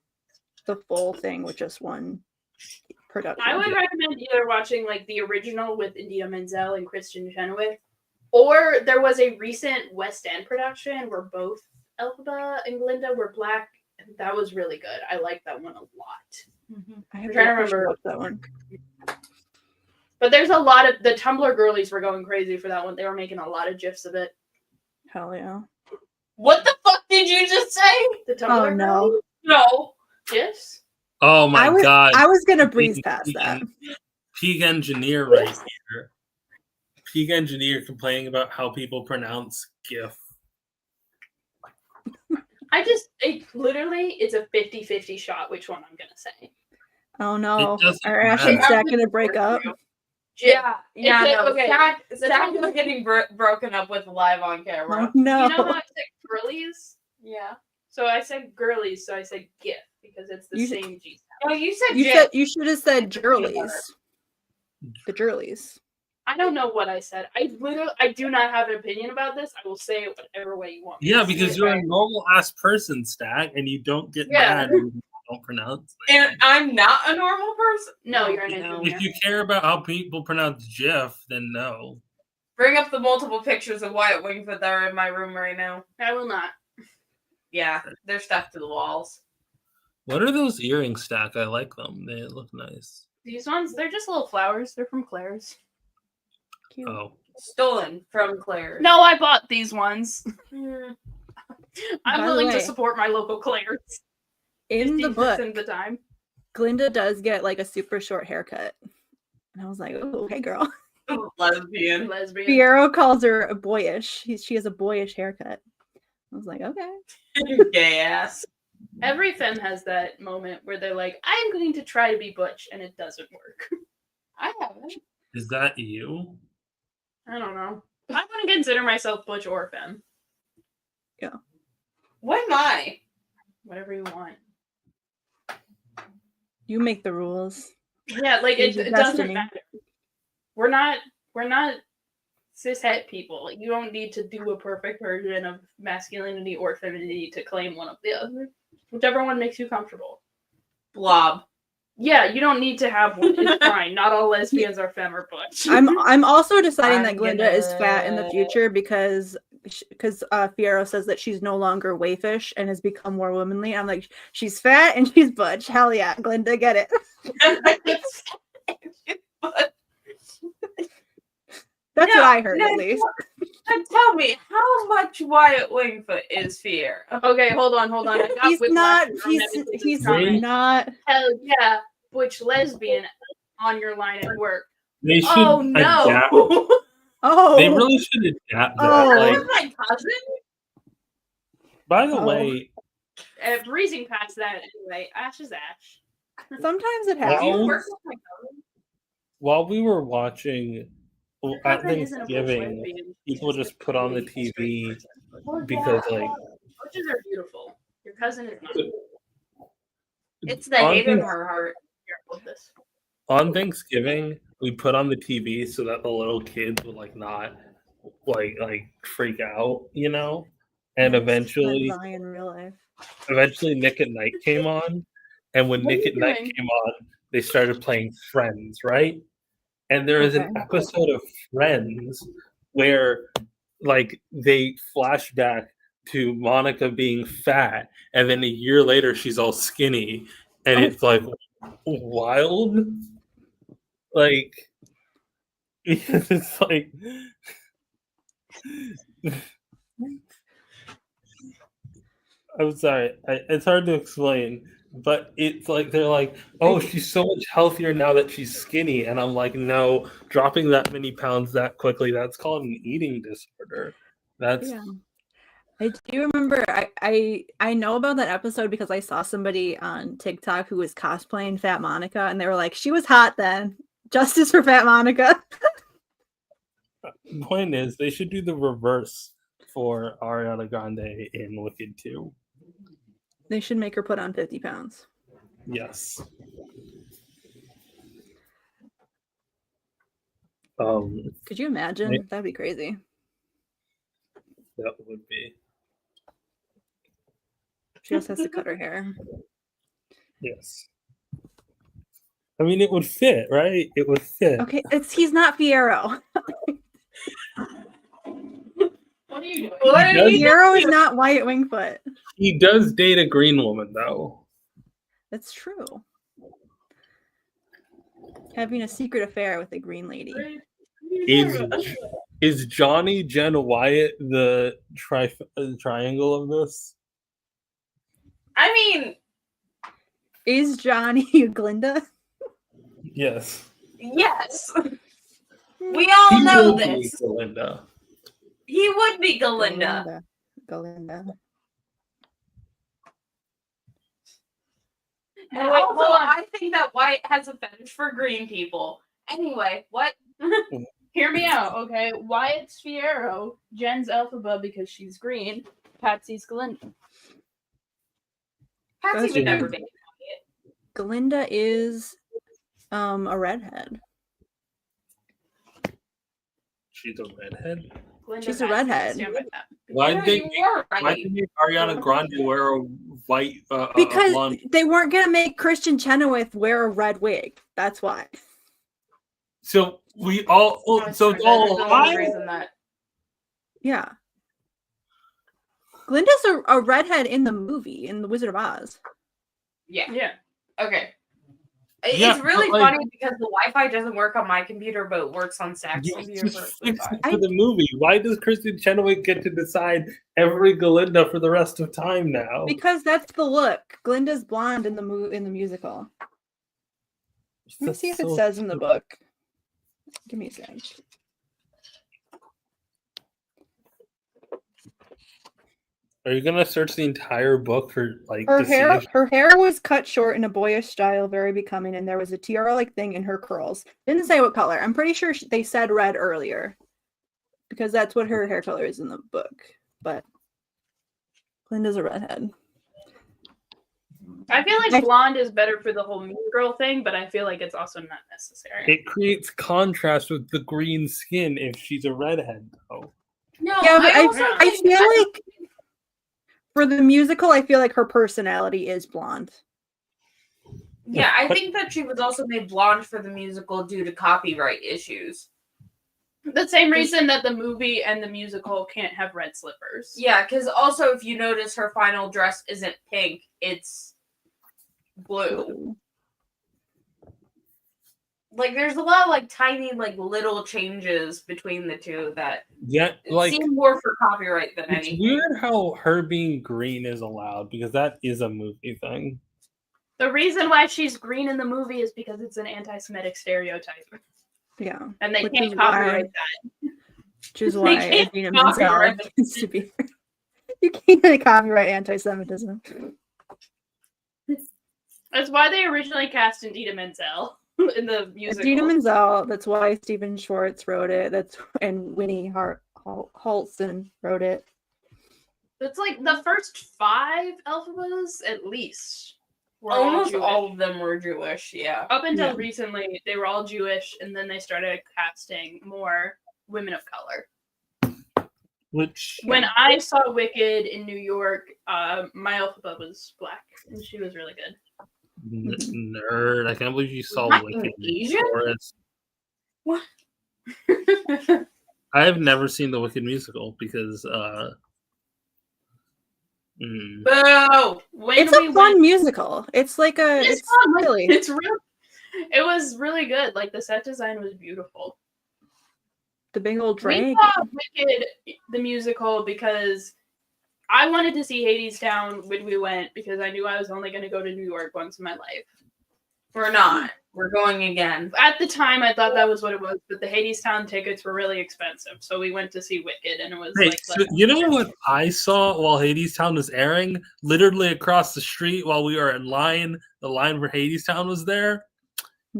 the full thing with just one production. I would recommend either watching like the original with Idina Menzel and Kristen Chenoweth, or there was a recent West End production where both Elphaba and Glinda were black, and that was really good. I like that one a lot. I'm trying to remember that one. But there's a lot of the Tumblr girlies were going crazy for that one. They were making a lot of gifs of it. Hell yeah. What the fuck did you just say? The Tumblr Oh no. girlies? No. Gifs? Oh my god. I was gonna breeze past that. Peak engineer right here. Peak engineer complaining about how people pronounce GIF. It's a 50-50 shot which one I'm gonna say. Oh no. It doesn't Are Ash and matter. Zach gonna break up? Yeah. No. Okay. Zach was getting broken up with live on camera. Oh no. You know how I said girlies? Yeah. So I said girlies, so I said GIF because it's the same G sound. No, you said You should have said Jurlies. The Jurlies. I don't know what I said. I do not have an opinion about this. I will say it whatever way you want. Yeah, because you're a normal ass person, Stack, and you don't get mad when you don't pronounce it. And I'm not a normal person. No, you're an engineer. If you care about how people pronounce GIF, then no. Bring up the multiple pictures of Wyatt Wingfoot that are in my room right now. I will not. Yeah, they're stuck to the walls. What are those earrings, Stack? I like them. They look nice. These ones, they're just little flowers. They're from Claire's. Cute. Oh. Stolen from Claire. No, I bought these ones. Mm. I'm By the willing way, to support my local Claire's. In the book, 50% of the time. Glinda does get like a super short haircut. And I was like, oh, okay, girl. Lesbian. Fiyero calls her a boyish. She has a boyish haircut. I was like, okay. Gay ass. Every femme has that moment where they're like, I'm going to try to be butch, and it doesn't work. I haven't. Is that you? I don't know. I wouldn't consider myself butch or femme. Yeah. What am I? Whatever you want. You make the rules. Yeah, like it Choose your doesn't destiny. matter. We're not cishet people. You don't need to do a perfect version of masculinity or femininity to claim one of the other. Whichever one makes you comfortable. Blob. Yeah, you don't need to have one. It's fine. Not all lesbians are femme or butch. I'm also deciding that I'm Glinda is fat in the gonna- future because Fiyero says that she's no longer wayfish and has become more womanly. I'm like, she's fat and she's butch. Hell yeah, Glinda, get it. That's what I heard at least. Tell me, how much Wyatt Wingfoot is Fear? Okay, hold on. I got He's not. whiplash from He's comment. not. Hell yeah, butch lesbian on your line at work. They should Oh no! adapt. Oh, They really should adapt that. Oh. Like, That's my cousin. by the Oh. way, Breezing past that anyway. Ash is Ash. sometimes it Well, Do you happens. work with my cousin? while we were watching at Cousin isn't a butch Thanksgiving, lesbian. people She's just put on the really TV straight. because, like, Butches are beautiful. Your cousin is not. It's the on hate in Thanks- her heart. Careful with this. on Thanksgiving, we put on the TV so that the little kids would like not like freak out, you know. And eventually, That's in real life. Nick at Night came on, and when What are Nick you at Night doing? came on, they started playing Friends, right? And there is an Okay. episode of Friends where like they flash back to Monica being fat, and then a year later she's all skinny, and Oh. it's like wild. Like it's like I'm sorry, it's hard to explain, but it's like they're like, oh, she's so much healthier now that she's skinny, and I'm like, no, dropping that many pounds that quickly, that's called an eating disorder. That's Yeah. I do remember I know about that episode because I saw somebody on TikTok who was cosplaying Fat Monica and they were like, she was hot then. Justice for Fat Monica. the point is they should do the reverse for Ariana Grande in Wicked 2. They should make her put on 50 pounds. Yes. Could you imagine? Right. That'd be crazy. That would be. She just has to cut her hair. Yes. I mean, it would fit, right? It would fit. Okay, he's not Fiyero. What are you doing? What are you Fiyero is not Wyatt Wingfoot. He does date a green woman, though. That's true. having a secret affair with a green lady. Is Johnny, Jen, Wyatt the triangle of this? I mean, is Johnny Glinda? Yes. Hmm. We all He know would be this. Galinda. He would be Galinda. Galinda. And wait, also, hold on. I think that Wyatt has a fetish for green people. Anyway, what? Hear me out, okay? Wyatt's Fiero, Jen's Elphaba because she's green, Patsy's Glinda. Patsy That's would never true. be. Galinda is a redhead. She's a redhead. Glinda She's a Patsy, redhead. stand by that. Why did they You were right. Why did they make Ariana Grande wear a white a Because blonde? they weren't gonna make Kristen Chenoweth wear a red wig. That's why. So we all so it's all That's the only lie? reason that. Yeah. Glinda's a redhead in the movie, in The Wizard of Oz. Yeah. Yeah. Okay. Yeah, It's really but, like- funny because the Wi-Fi doesn't work on my computer, but it works on Zach's Yeah, computer. just perfectly fix fine. it for the movie. Why does Kristen Chenoweth get to decide every Galinda for the rest of time now? Because that's the look. Glinda's blonde in the musical. Let me see if it So says in the book. Give me a sec. Are you gonna search the entire book for like Her to see hair, if her hair was cut short in a boyish style, very becoming, and there was a tiara-like thing in her curls. Didn't say what color. I'm pretty sure they said red earlier, because that's what her hair color is in the book. But Glinda's a redhead. I feel like blonde is better for the whole mean girl thing, but I feel like it's also not necessary. it creates contrast with the green skin if she's a redhead though. No, Yeah, but I also I think feel that- like for the musical, I feel like her personality is blonde. Yeah, I think that she was also made blonde for the musical due to copyright issues. The same reason that the movie and the musical can't have red slippers. Yeah, because also if you notice her final dress isn't pink, it's blue. Like there's a lot of like tiny like little changes between the two that Yeah, like seem more for copyright than it's anything. weird how her being green is allowed because that is a movie thing. The reason why she's green in the movie is because it's an anti-Semitic stereotype, Yeah, and they Which can't is why- copyright that. which is They why can't Idina Menzel copyright it. needs to be. You can't copyright anti-Semitism. That's why they originally cast Idina Menzel in the musical. Idina Menzel. That's why Stephen Schwartz wrote it. That's and Winnie Halston wrote it. It's like the first 5 Elphabas, at least, were Almost Jewish. all of them were Jewish, yeah. Up until Yeah. recently, they were all Jewish, and then they started casting more women of color. Which When I saw Wicked in New York, my Elphaba was black, and she was really good. nerd. I can't believe you saw Not Wicked Asian? Forest. What? I have never seen the Wicked musical because Boo! When It's we a fun went, musical. It's like a. it's It's fun. Like, silly. it's real. It was really good. Like the set design was beautiful. The big old We dragon. saw Wicked the musical because I wanted to see Hadestown when we went because I knew I was only going to go to New York once in my life. We're not. We're going again. At the time, I thought that was what it was, but the Hadestown tickets were really expensive, so we went to see Wicked, and it was Hey, like, so you know what I saw while Hadestown was airing? Literally across the street while we were in line, the line for Hadestown was there.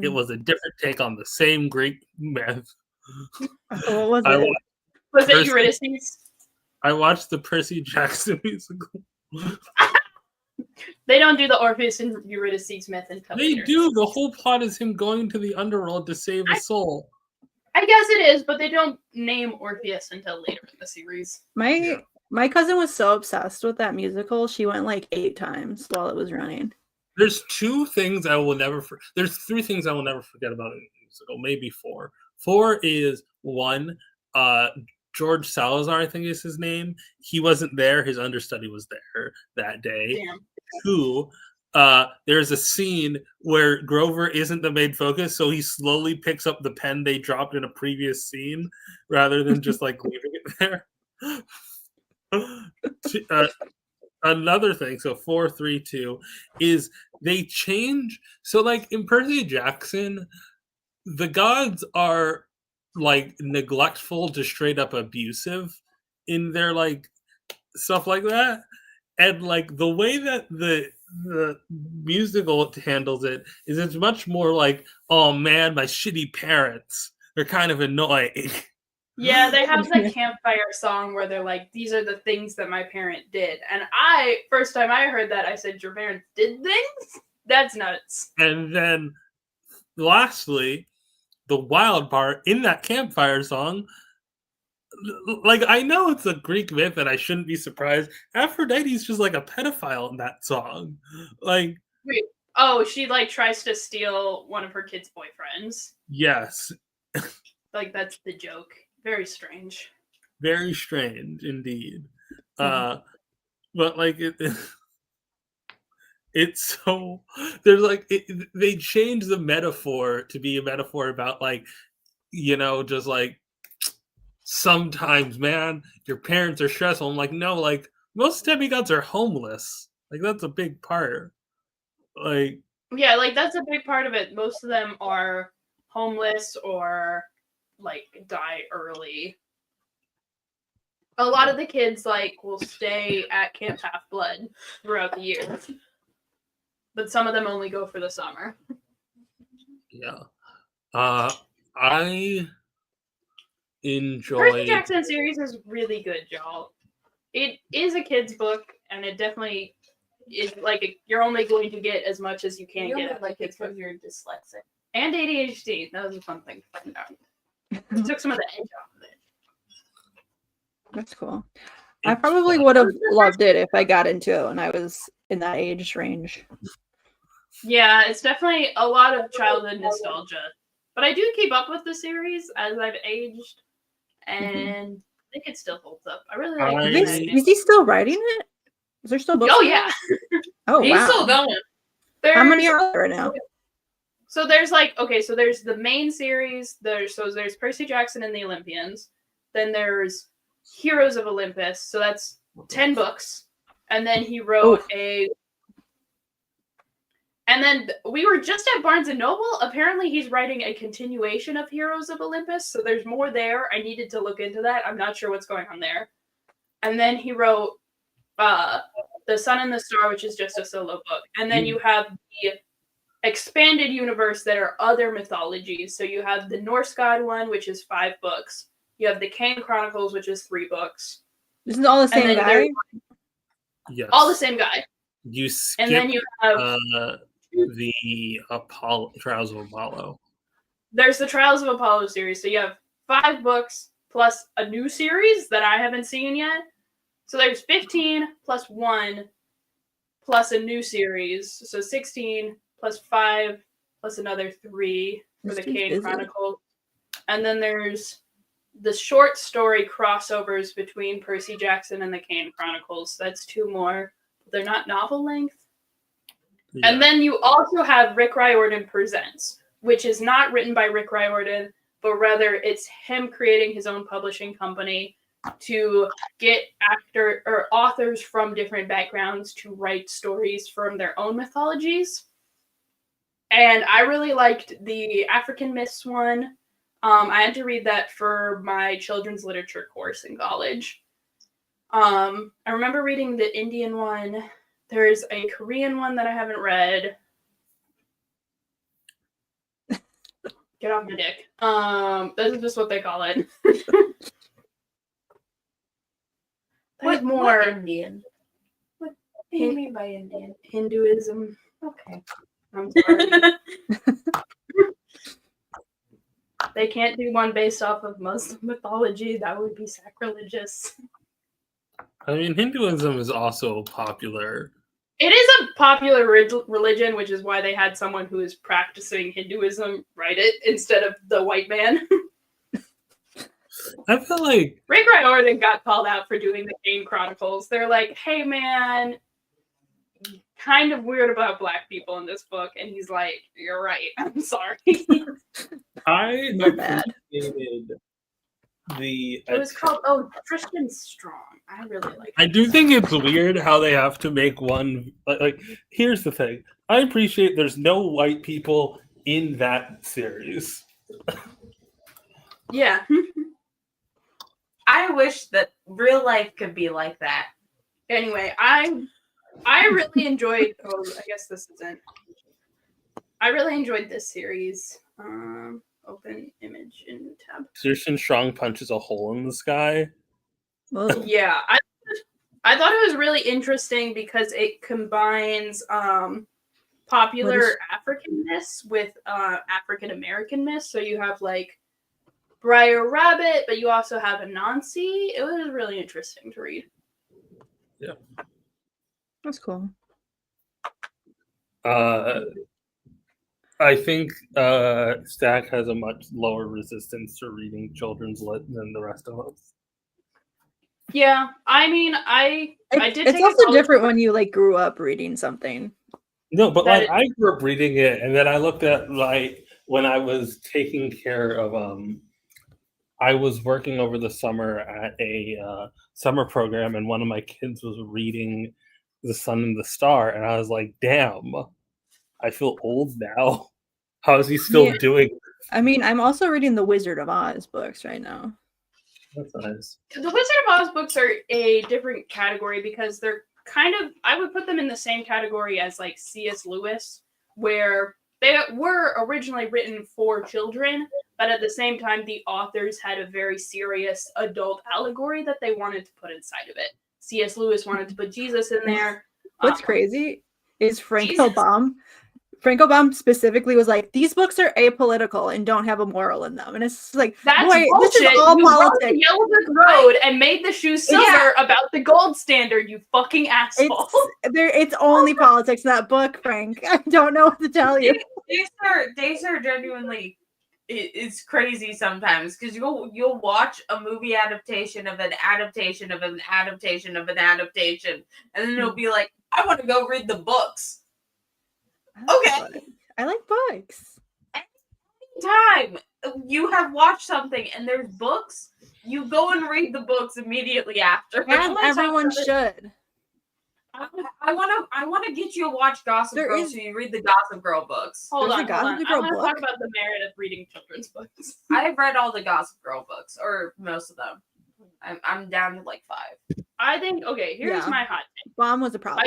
It was a different take on the same Greek myth. What was I it? wa- was it Percy- Eurydice? I watched the Percy Jackson musical. They don't do the Orpheus and Eurydice myth until They later. do. The whole plot is him going to the underworld to save a soul. I guess it is, but they don't name Orpheus until later in the series. My cousin was so obsessed with that musical. She went like 8 times while it was running. There's 2 things I will never. There's 3 things I will never forget about a musical. Maybe 4. 4 is 1. George Salazar, I think is his name. He wasn't there. His understudy was there that day. Damn. 2. there's a scene where Grover isn't the main focus, so he slowly picks up the pen they dropped in a previous scene rather than just like leaving it there. Another thing, so 432 is they change. So like in Percy Jackson, the gods are like neglectful to straight up abusive in their like stuff like that, and like the way that the musical handles it is it's much more like, oh man, my shitty parents, they're kind of annoying. Yeah, they have the campfire song where they're like, these are the things that my parent did. And first time I heard that, I said, your parents did things? That's nuts. And then lastly, the wild part in that campfire song, like I know it's a Greek myth and I shouldn't be surprised. Aphrodite's just like a pedophile in that song. Like, wait, oh, she like tries to steal one of her kids' boyfriends. Yes. Like that's the joke. Very strange. Very strange indeed. But like it's so there's like they change the metaphor to be a metaphor about like, you know, just like sometimes, man, your parents are stressful. I'm like, no, like most demigods are homeless. Like that's a big part. Like, yeah, like that's a big part of it. Most of them are homeless or like die early. A lot of the kids like will stay at Camp Half-Blood throughout the year, but some of them only go for the summer. Yeah, I enjoy. Percy Jackson series is really good, y'all. It is a kid's book, and it definitely is like you're only going to get as much as you can get. Only like it because you're dyslexic and ADHD. That was a fun thing to find out. It took some of the edge off of it. That's cool. I probably would have loved it if I got into it when I was in that age range. Yeah, it's definitely a lot of childhood nostalgia. But I do keep up with the series as I've aged, and I think it still holds up. I really like it. Is he still writing it? Is there still books? Oh, yeah. Oh, He's wow. still going. How many are there right now? So there's like, okay, so there's the main series. There's Percy Jackson and the Olympians. Then there's Heroes of Olympus. So that's 10 books. And then he wrote and then we were just at Barnes & Noble. Apparently he's writing a continuation of Heroes of Olympus. So there's more there. I needed to look into that. I'm not sure what's going on there. And then he wrote The Sun and the Star, which is just a solo book. And then you have the expanded universe that are other mythologies. So you have the Norse god one, which is 5 books. You have the Kane Chronicles, which is 3 books. This is all the same guy? Yes. All the same guy. You skip and then you have the Trials of Apollo. There's the Trials of Apollo series. So you have 5 books plus a new series that I haven't seen yet. So there's 15 plus 1 plus a new series. So 16 plus 5 plus another 3 for the Kane Chronicles. And then there's the short story crossovers between Percy Jackson and the Kane Chronicles. That's 2 more. They're not novel length. Yeah. And then you also have Rick Riordan Presents, which is not written by Rick Riordan, but rather it's him creating his own publishing company to get authors from different backgrounds to write stories from their own mythologies. And I really liked the African Myths one. I had to read that for my children's literature course in college. I remember reading the Indian one. There's a Korean one that I haven't read. Get off my dick. This is just what they call it. There's more. What Indian? What do you mean by Indian? Hinduism. Okay. I'm sorry. They can't do one based off of Muslim mythology. That would be sacrilegious. I mean, Hinduism is also popular. It is a popular religion, which is why they had someone who is practicing Hinduism write it instead of the white man. I feel like Rick Riordan got called out for doing the Kane Chronicles. They're like, hey, man, kind of weird about Black people in this book, and he's like, "You're right. I'm sorry." I Not bad. appreciated the. It was called Tristan Strong. I really like. I do think it's weird how they have to make one. Like, here's the thing. I appreciate there's no white people in that series. Yeah. I wish that real life could be like that. Anyway, I really enjoyed. Oh, I guess this isn't. I really enjoyed this series. Open image in new tab. Tristan Strong punches a hole in the sky. Whoa. Yeah, I thought it was really interesting because it combines popular African-ness with African American-ness. So you have like Briar Rabbit, but you also have Anansi. It was really interesting to read. Yeah, That's cool. I think Stack has a much lower resistance to reading children's lit than the rest of us. Yeah, I mean, I did. It's also different when you like grew up reading something. No, but like I grew up reading it, and then I looked at like when I was taking care of I was working over the summer at a summer program, and one of my kids was reading The Sun and the Star, and I was like, damn, I feel old now. How is he still doing this? I mean, I'm also reading the Wizard of Oz books right now. That's nice. The Wizard of Oz books are a different category because they're kind of, I would put them in the same category as like C.S. Lewis, where they were originally written for children, but at the same time, the authors had a very serious adult allegory that they wanted to put inside of it. C.S. Lewis wanted to put Jesus in there. What's crazy is Franco Baum specifically was like, these books are apolitical and don't have a moral in them. And it's like, that's boy, bullshit. This is all you politics. Wrote the Yellow Brick Road and made the shoes silver about the gold standard, you fucking asshole. It's only politics in that book, Frank. I don't know what to tell you. Daystar genuinely is crazy sometimes because you'll watch a movie adaptation of an adaptation of an adaptation of an adaptation, and then it'll be like, I want to go read the books. Okay. I like books. Anytime you have watched something and there's books, you go and read the books immediately after. As everyone should. I want to get you to watch Gossip Girl so you read the Gossip Girl books. Hold on. I want to talk about the merit of reading children's books. I've read all the Gossip Girl books, or most of them. I'm down to like 5. I think, okay, here's my hot take. Bomb was a problem.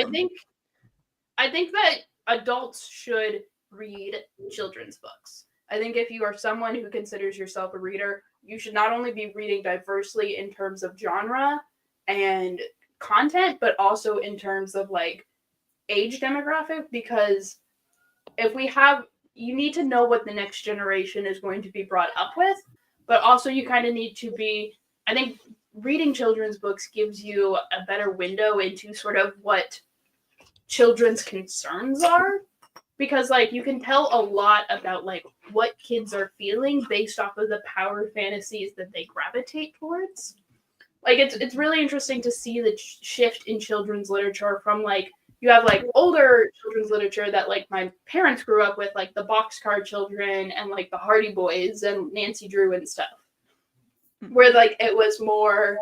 I think that adults should read children's books. I think if you are someone who considers yourself a reader, you should not only be reading diversely in terms of genre and content, but also in terms of like age demographic, because you need to know what the next generation is going to be brought up with, but also you kind of need to be, I think reading children's books gives you a better window into sort of what children's concerns are, because like you can tell a lot about like what kids are feeling based off of the power fantasies that they gravitate towards. Like it's really interesting to see the shift in children's literature from like, you have like older children's literature that like my parents grew up with, like the Boxcar Children and like the Hardy Boys and Nancy Drew and stuff, where like it was more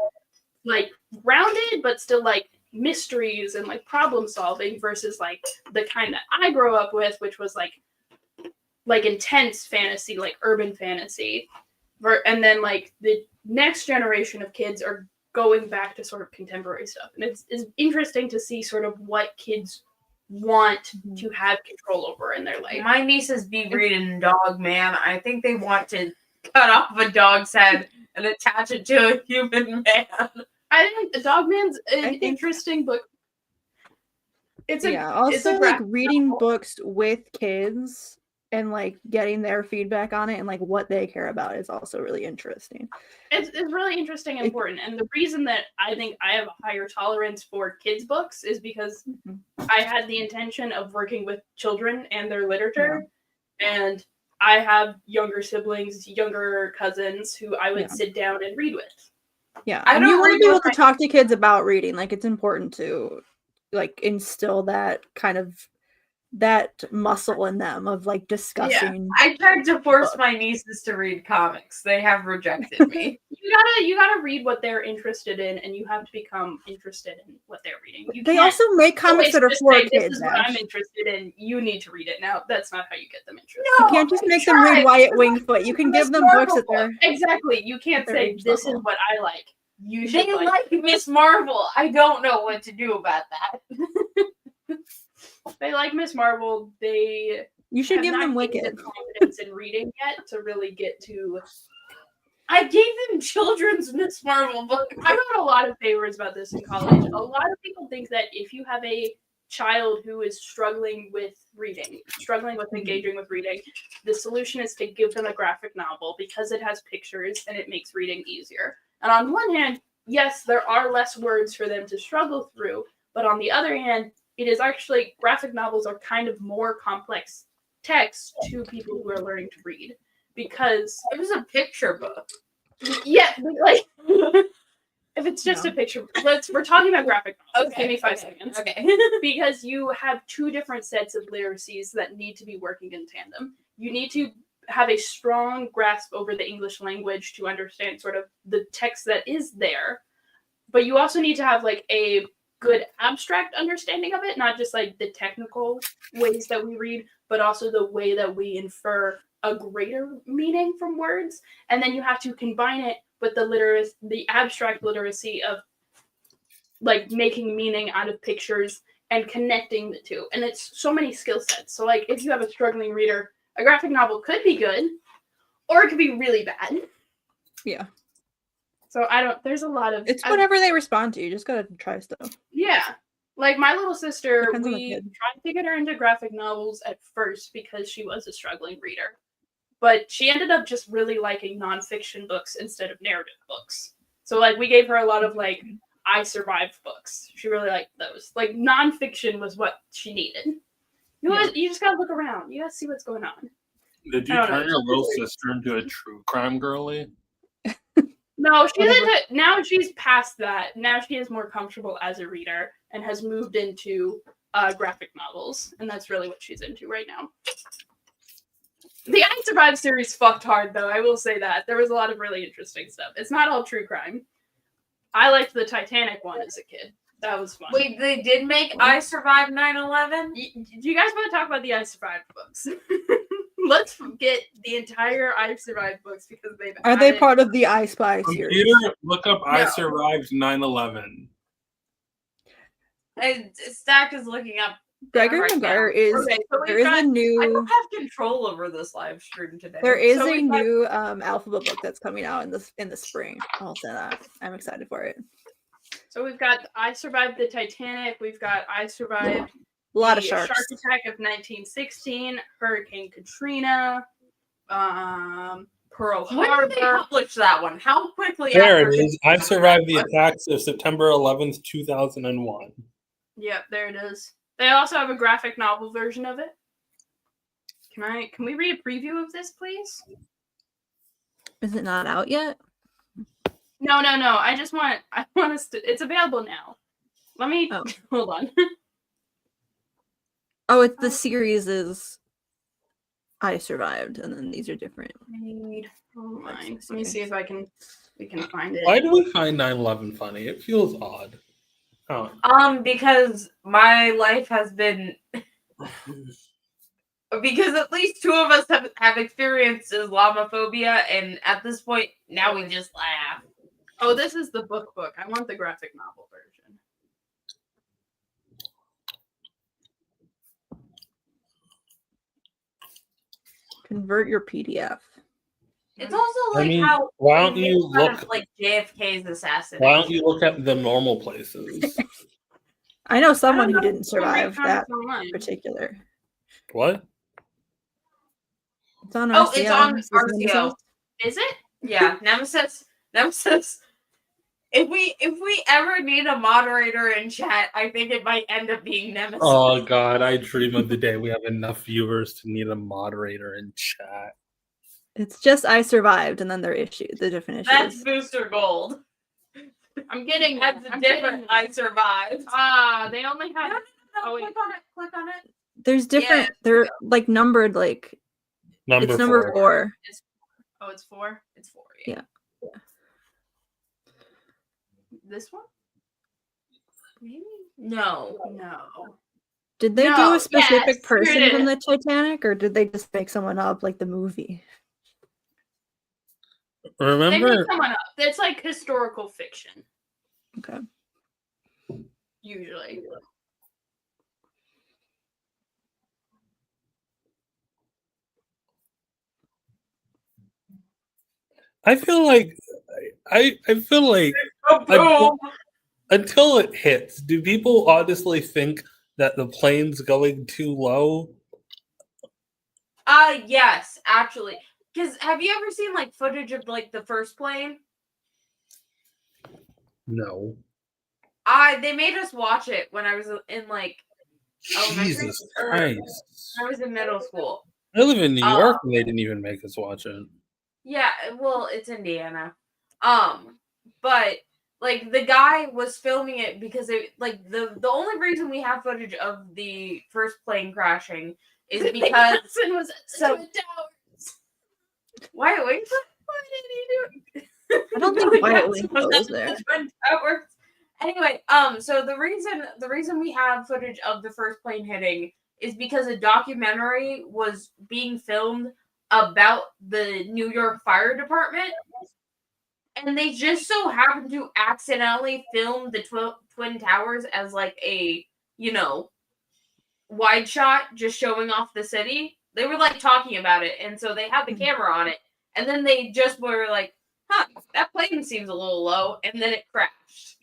like rounded but still like mysteries and like problem solving, versus like the kind that I grew up with, which was like intense fantasy, like urban fantasy. And then like the next generation of kids are going back to sort of contemporary stuff, and it's interesting to see sort of what kids want to have control over in their life. My nieces be reading Dog Man. I think they want to cut off a dog's head and attach it to a human man. I think the Dog Man's an interesting book. Also like reading books with kids and like getting their feedback on it and like what they care about is also really interesting. It's really interesting and important. And the reason that I think I have a higher tolerance for kids' books is because I had the intention of working with children and their literature. Yeah. And I have younger siblings, younger cousins who I would sit down and read with. Yeah. And you want to be able to talk to kids about reading. Like it's important to like instill that kind of that muscle in them of like discussing. I tried to force my nieces to read comics. They have rejected me. You gotta read what they're interested in, and you have to become interested in what they're reading. They also make comics that are for kids. This is what I'm interested in. You need to read it now. That's not how you get them interested. No, you can't just make them read Wyatt Wingfoot. You can give them books that they're exactly. You can't say this is what I like. You should they like Miss Marvel. I don't know what to do about that. They like Miss Marvel. You should give them Wicked. The confidence in reading yet to really get to. I gave them children's Miss Marvel books. I wrote a lot of papers about this in college. A lot of people think that if you have a child who is struggling with reading, struggling with engaging with reading, the solution is to give them a graphic novel because it has pictures and it makes reading easier. And on one hand, yes, there are less words for them to struggle through, but on the other hand, it is actually graphic novels are kind of more complex text to people who are learning to read because it was a picture book. Yeah, like if it's just a picture, we're talking about graphic novels. Okay, give me 5 seconds. Okay. Because you have two different sets of literacies that need to be working in tandem. You need to have a strong grasp over the English language to understand sort of the text that is there, but you also need to have like a good abstract understanding of it, not just like the technical ways that we read, but also the way that we infer a greater meaning from words. And then you have to combine it with the abstract literacy of like making meaning out of pictures and connecting the two. And it's so many skill sets. So like if you have a struggling reader, a graphic novel could be good, or it could be really bad. Yeah. So there's a lot of... It's whatever they respond to. You just gotta try stuff. Yeah. Like my little sister, Depends on the we kid. tried to get her into graphic novels at first because she was a struggling reader. But she ended up just really liking nonfiction books instead of narrative books. So like we gave her a lot of like I Survived books. She really liked those. Like nonfiction was what she needed. You just gotta look around. You gotta see what's going on. Did you turn your little sister into a true crime girly? No, now she's past that. Now she is more comfortable as a reader and has moved into graphic novels. And that's really what she's into right now. The I Survived series fucked hard, though. I will say that. There was a lot of really interesting stuff. It's not all true crime. I liked the Titanic one as a kid. That was fun. Wait, they did make I Survived 9/11? Do you guys want to talk about the I Survived books? Let's get the entire I Survived books because Are they part of the I Spy series? Computer, look up I Survived 9/11. Stack is looking up. Gregor McGuire is there is a new. I don't have control over this live stream today. There is a new alphabet book that's coming out in the spring. I'll say that. I'm excited for it. So we've got I Survived the Titanic. We've got I Survived a lot of the sharks. Shark Attack of 1916, Hurricane Katrina, Pearl Harbor. When did they publish that one? How quickly? There it is. I Survived the Attacks of September 11th, 2001. Yep, there it is. They also have a graphic novel version of it. Can we read a preview of this, please? Is it not out yet? No. I want us to. It's available now. Let me hold on. Oh, it's the series is I Survived, and then these are different. Hold on. Let me see if we can find it. Why do we find 9/11 funny? It feels odd. Oh. Because my life has been because at least two of us have experienced Islamophobia, and at this point now we just laugh. Oh, this is the book. I want the graphic novel version. Convert your PDF. It's also like why don't you look at, like JFK's assassination? Why don't you look at the normal places? I know someone who didn't survive that in particular. What? It's on RCO. It's on RCO. Is it? Yeah, Nemesis. If we ever need a moderator in chat, I think it might end up being Nemesis. Oh God, I dream of the day we have enough viewers to need a moderator in chat. It's just I Survived, and then their issue, the different issues. That's booster gold. I'm getting That's there. I'm different. getting I there. survived. They only have. No, Oh, wait. click on it. Click on it. There's different. They're like numbered. Like it's number 4. It's 4. It's 4. Yeah. This one? Maybe. No. Did they do No, a specific yes, here person it from is. the Titanic, or did they just make someone up like the movie? They Remember? make someone up. It's like historical fiction, Okay. usually. I feel like Boom. until it hits, do people honestly think that the plane's going too low? Yes, actually. Because have you ever seen like footage of like the first plane? No. They made us watch it when I was in like elementary Jesus school. Christ. I was in middle school. I live in New York and they didn't even make us watch it. Yeah, well, it's Indiana. But like the guy was filming it because it like the only reason we have footage of the first plane crashing is because was so Twin Towers. Wyatt Wingfoot? Why did he do it? I don't think Wyatt Wingfoot was there. The Twin Towers. Anyway, so the reason we have footage of the first plane hitting is because a documentary was being filmed about the New York Fire Department, and they just so happened to accidentally film the Twin Towers as like a, wide shot just showing off the city. They were like talking about it, and so they had the camera on it, and then they just were like, that plane seems a little low, and then it crashed.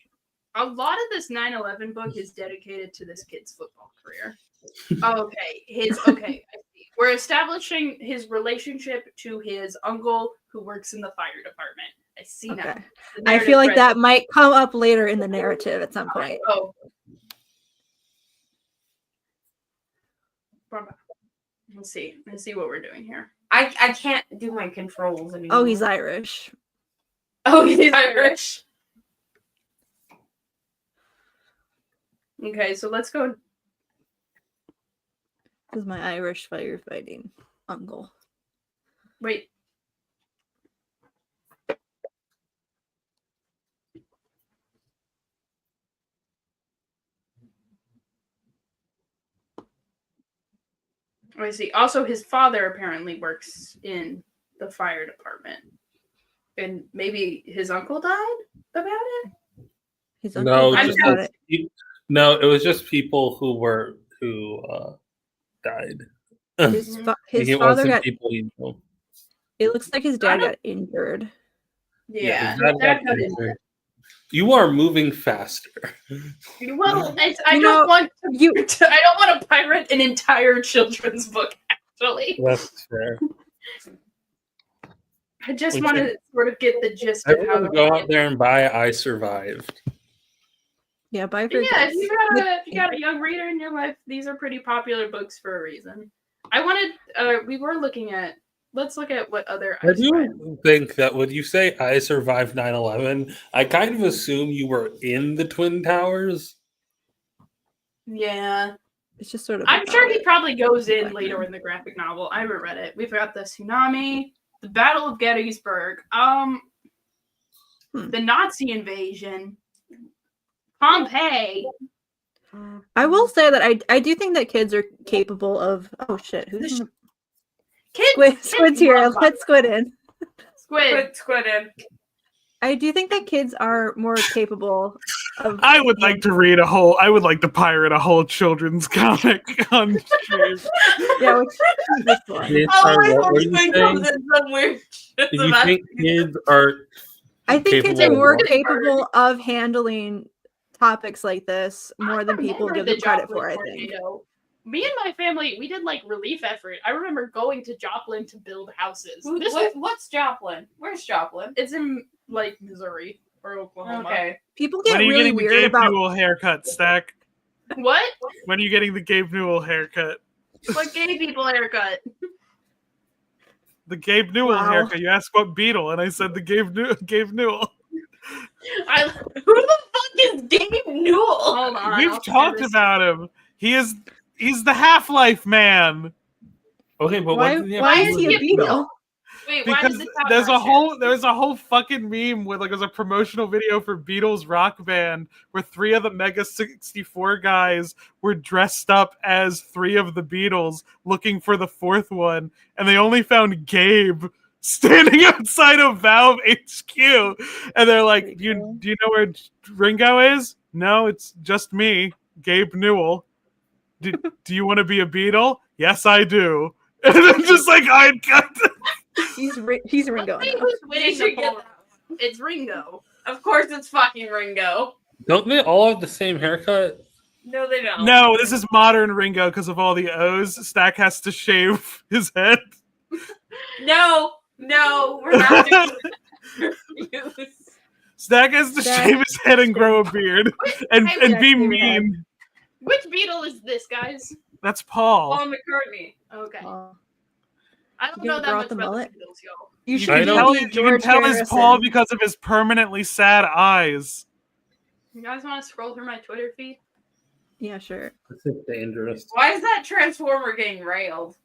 A lot of this 9/11 book is dedicated to this kid's football career. Okay. We're establishing his relationship to his uncle who works in the fire department. I see now. Okay. I feel like that might come up later in the narrative at some point. Oh. Let's see what we're doing here. I can't do my controls anymore. Oh, he's Irish. Oh, he's Irish. Okay, so let's go. This is my Irish firefighting uncle. Wait. I see. Also, his father apparently works in the fire department. And maybe his uncle died about it? His uncle No, it was just people who died. His father got. People he knew. It looks like his dad got injured. Yeah, his dad got injured. You are moving faster. Well, I don't want to pirate an entire children's book. Actually, that's fair. I just want to sort of get the gist of how to go out there and buy I Survived. Yeah, buy for if you got a young reader in your life, these are pretty popular books for a reason. We were looking at. Let's look at what other. I do think that when you say I survived 9/11, I kind of assume you were in the Twin Towers. Yeah. It's just sort of. I'm sure he probably goes in later in the graphic novel. I haven't read it. We've got the tsunami, the Battle of Gettysburg, the Nazi invasion, Pompeii. I will say that I do think that kids are capable of. Oh shit! Who's Squid's here. Let Squid in. Squid in. I do think that kids are more capable of. I would like to pirate a whole children's comic on stream. Yeah, which this one. You think kids are? I think kids are more capable of handling topics like this more than people give them credit for. I think. Me and my family, we did like relief effort. I remember going to Joplin to build houses. What's Joplin? Where's Joplin? It's in like Missouri or Oklahoma. Okay. People get really weird about Gabe Newell haircut, Stack. What? When are you getting the Gabe Newell haircut? What gay people haircut? The Gabe Newell haircut. You asked what Beetle, and I said the Gabe Newell. Who the fuck is Gabe Newell? Hold on. We've talked about him. He's the Half-Life man. Okay, but Why is he a beetle? Wait, why Because does it sound there's a whole fucking meme with there's a promotional video for Beatles Rock Band where 3 of the Mega 64 guys were dressed up as 3 of the Beatles looking for the 4th one, and they only found Gabe standing outside of Valve HQ, and they're like, do you know where Ringo is? No, it's just me, Gabe Newell. Do you want to be a Beatle? Yes, I do. And then just like I got. He's Ringo now. Who's winning the poll? It's Ringo. Of course, it's fucking Ringo. Don't they all have the same haircut? No, they don't. No, this is modern Ringo because of all the O's. Stack has to shave his head. No, we're not doing that. Stack has to shave his head and grow a beard and be mean. Which Beatle is this, guys? That's Paul. Paul McCartney. Okay. I don't know that much about the Beatles, y'all. You can tell it's Paul because of his permanently sad eyes. You guys want to scroll through my Twitter feed? Yeah, sure. This is dangerous. Why is that Transformer getting railed?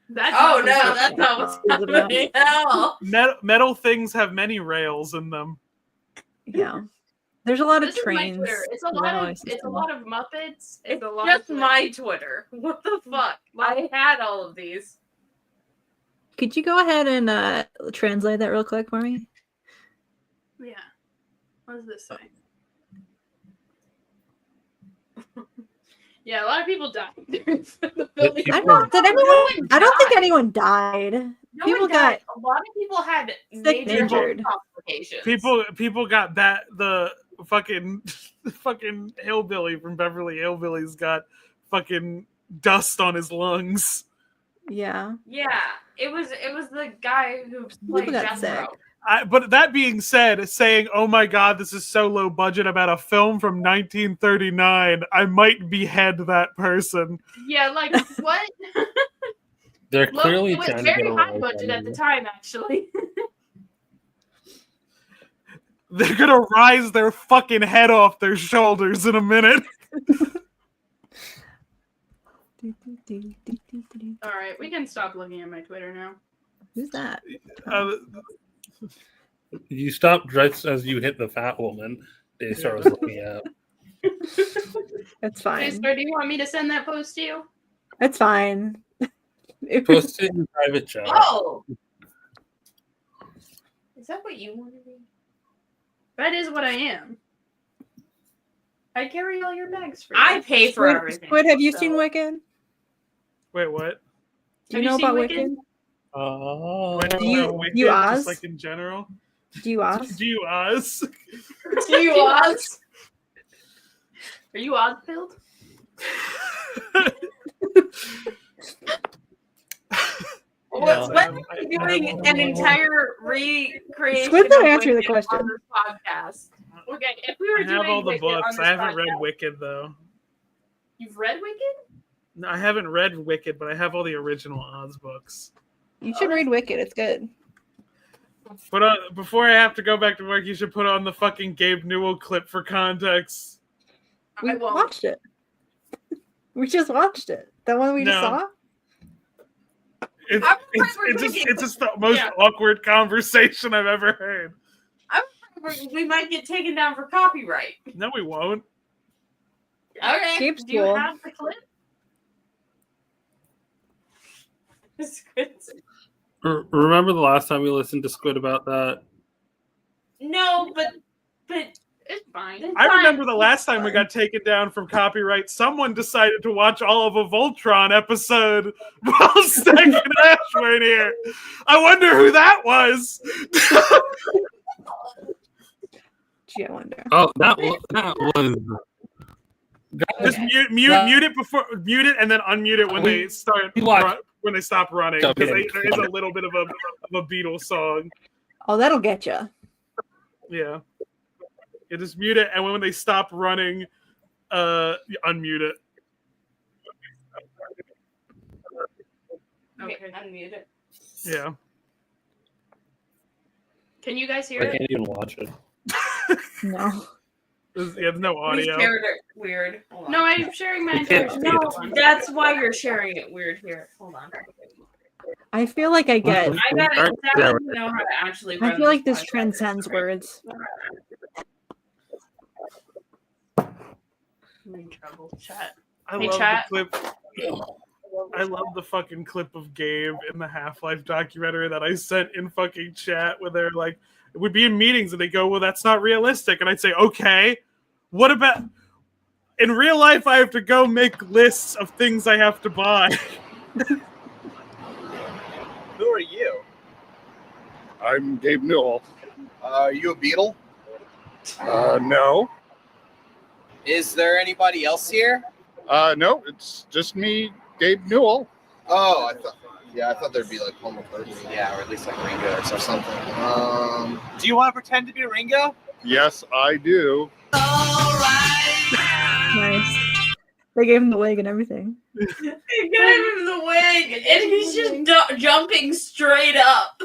That's that's not what's happening at all. Metal things have many rails in them. Yeah. There's a lot of This is trains. my Twitter. It's a lot of Muppets. It's a lot just of my Twitter. What the fuck? I had all of these. Could you go ahead and translate that real quick for me? Yeah. What does this say? Yeah, a lot of people died. I don't think anyone died. A lot of people had major health complications. People got the fucking hillbilly from Beverly Hillbillies got fucking dust on his lungs. Yeah. Yeah. It was the guy who played Jethro. But that being said, saying, oh my god, this is so low budget about a film from 1939, I might behead that person. Yeah, like, what? They're clearly it was very high budget at the time, actually. They're gonna rise their fucking head off their shoulders in a minute. Alright, we can stop looking at my Twitter now. Who's that? You stopped just as you hit the fat woman. Daystar was looking at. That's fine. Daystar, do you want me to send that post to you? That's fine. Post it in private chat. Oh! Is that what you want to be? That is what I am. I carry all your bags for you. I pay for everything. Squid, have you seen Wicked? Wait, what? Do you know about Wicked? You Oz? Just like in general? Do you Oz? Do you Oz? Do you Oz? Are you Oz filled? What are you doing an entire recreation? Squid's not answering the question. On this podcast. Okay, if we were I doing have all the Wicked books. on I this haven't read podcast- Wicked though. You've read Wicked? No, I haven't read Wicked, but I have all the original Oz books. You should read Wicked. It's good. But before I have to go back to work, you should put on the fucking Gabe Newell clip for context. We watched it. We just watched it. That one we just saw? It's just the most awkward conversation I've ever heard. We might get taken down for copyright. No, we won't. Okay. Gabe's Do you cool. have the clip? Remember the last time we listened to Squid about that? No, but it's fine. I remember the last time we got taken down from copyright, someone decided to watch all of a Voltron episode while Stack and Ash weren't here. I wonder who that was. Gee, I wonder. Oh, that was. Just mute it, and then unmute it when they start when they stop running, because there is a little bit of a Beatles song. Oh, that'll get you. Yeah. You just mute it, and when they stop running, you unmute it. okay, unmute it. Yeah. Can you guys hear I it? can't even watch it. No. There's no We audio. shared it weird. Hold on. No, I'm sharing my I entire can't screen. No, that's why you're sharing it weird here. Hold on. I feel like I get. I gotta know how to actually run I feel like this podcast. transcends words. I'm in trouble. Chat. I Hey, love chat. the clip. I love the fucking clip of Gabe in the Half-Life documentary that I sent in fucking chat where they're like, it would be in meetings and they go, well, that's not realistic. And I'd say, okay, what about in real life? I have to go make lists of things I have to buy. Who are you? I'm Gabe Newell. Are you a beetle? No. Is there anybody else here? No, it's just me, Gabe Newell. Oh, I thought there'd be like Homo person. Yeah, or at least like Ringo or something. Do you want to pretend to be Ringo? Yes, I do. Nice. They gave him the wig and everything. They gave him the wig, and he's just jumping straight up.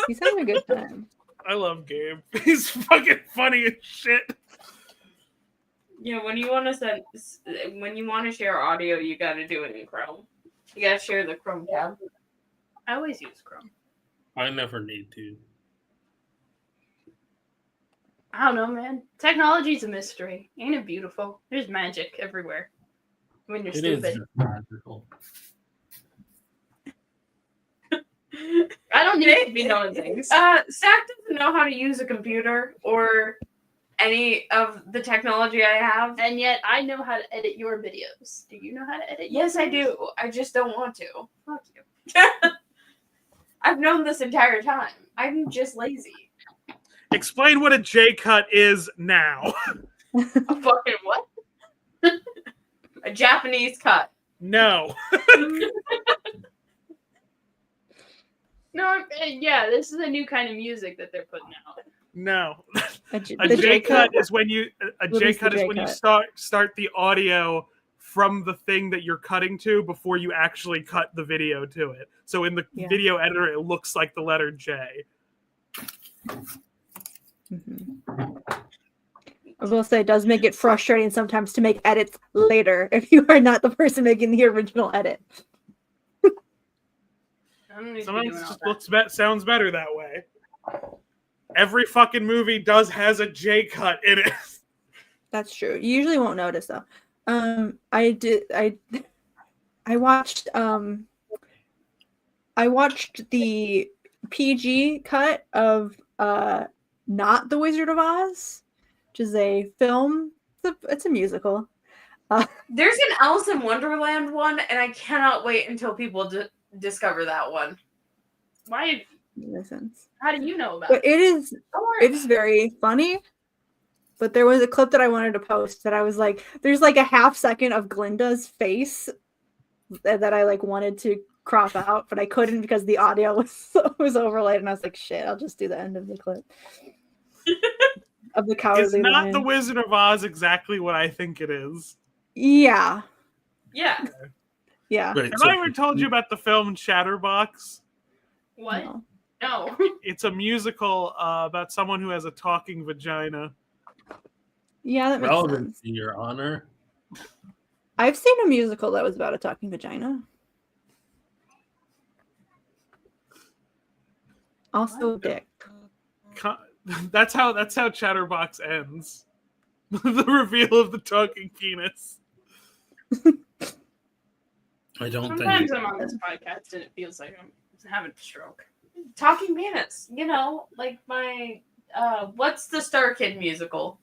He's having a good time. I love Gabe. He's fucking funny as shit. Yeah, when you want to share audio, you got to do it in Chrome. You got to share the Chrome tab. I always use Chrome. I never need to. I don't know, man. Technology's a mystery. Ain't it beautiful? There's magic everywhere. When you're It is stupid. just magical. I don't need to be knowing things. Zach doesn't know how to use a computer or any of the technology I have. And yet I know how to edit your videos. Do you know how to edit your Yes, I videos? do. I just don't want to. Fuck you. I've known this entire time. I'm just lazy. Explain what a J cut is now. A fucking what? A Japanese cut. No. No, yeah, this is a new kind of music that they're putting out. No. A A J cut is when you What is the J you cut? start the audio from the thing that you're cutting to before you actually cut the video to it. So in the Yeah. video editor, it looks like the letter J. I will say it does make it frustrating sometimes to make edits later if you are not the person making the original edit. I don't need to be Sometimes doing it all just that. sounds better that way. Every fucking movie has a J cut in it. That's true. You usually won't notice though. I watched the PG cut of not The Wizard of Oz, which is a film. It's a musical. There's an Alice in Wonderland one, and I cannot wait until people discover that one. Why? Listens. How do you know about But it? it is very funny. But there was a clip that I wanted to post that I was like, there's like a half second of Glinda's face that I like wanted to crop out, but I couldn't because the audio was overlaid, and I was like, shit, I'll just do the end of the clip. Of the Is cowardly not lion. the Wizard of Oz exactly what I think it is? Yeah. Yeah. Yeah. Wait, Have so- I ever told you about the film Chatterbox? What? No. No. It's a musical about someone who has a talking vagina. Yeah, that makes relevant sense. to your honor? I've seen a musical that was about a talking vagina. Also dick. That's how Chatterbox ends. The reveal of the talking penis. I don't Sometimes think. I'm on this podcast and it feels like I'm having a stroke. Talking Penis. You know, like my what's the Star Kid musical?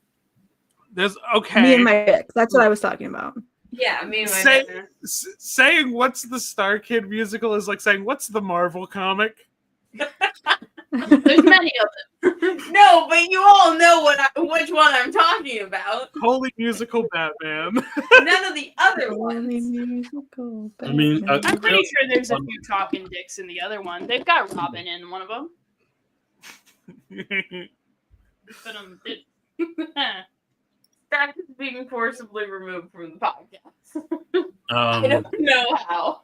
There's okay. Me and my dick. That's what I was talking about. Yeah, me and my Say- partner. Saying what's the Star Kid musical is like saying what's the Marvel comic. There's many of them. No, but you all know which one I'm talking about. Holy musical Batman. None of the other Only ones. musical I mean, Batman. I'm pretty sure there's a few talking dicks in the other one. They've got Robin in one of them. But That is being forcibly removed from the podcast. I um, don't know how.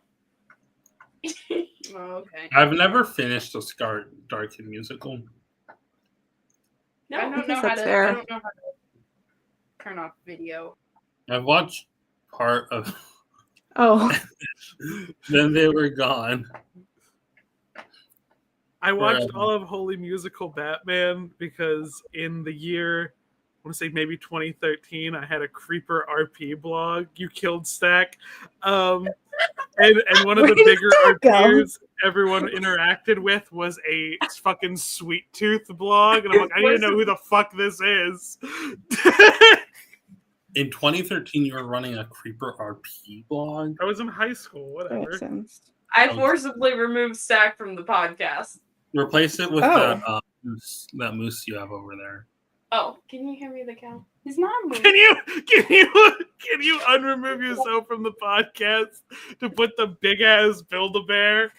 Oh, okay. I've never finished a Darkin musical. No, I don't know how to. I don't know how to turn off video. I've watched part of. Oh. Then they were gone. I watched all of Holy Musical Batman because in the year, I want to say maybe 2013, I had a Creeper RP blog. You killed Stack. And one of the bigger RPers everyone interacted with was a fucking Sweet Tooth blog. And I'm like, I need to know who the fuck this is. In 2013, you were running a Creeper RP blog? I was in high school, whatever. I forcibly removed Stack from the podcast. Replace it with that moose you have over there. Oh, can you hear me, the cow? He's not moving. Can you unremove yourself from the podcast to put the big ass Build-A-Bear?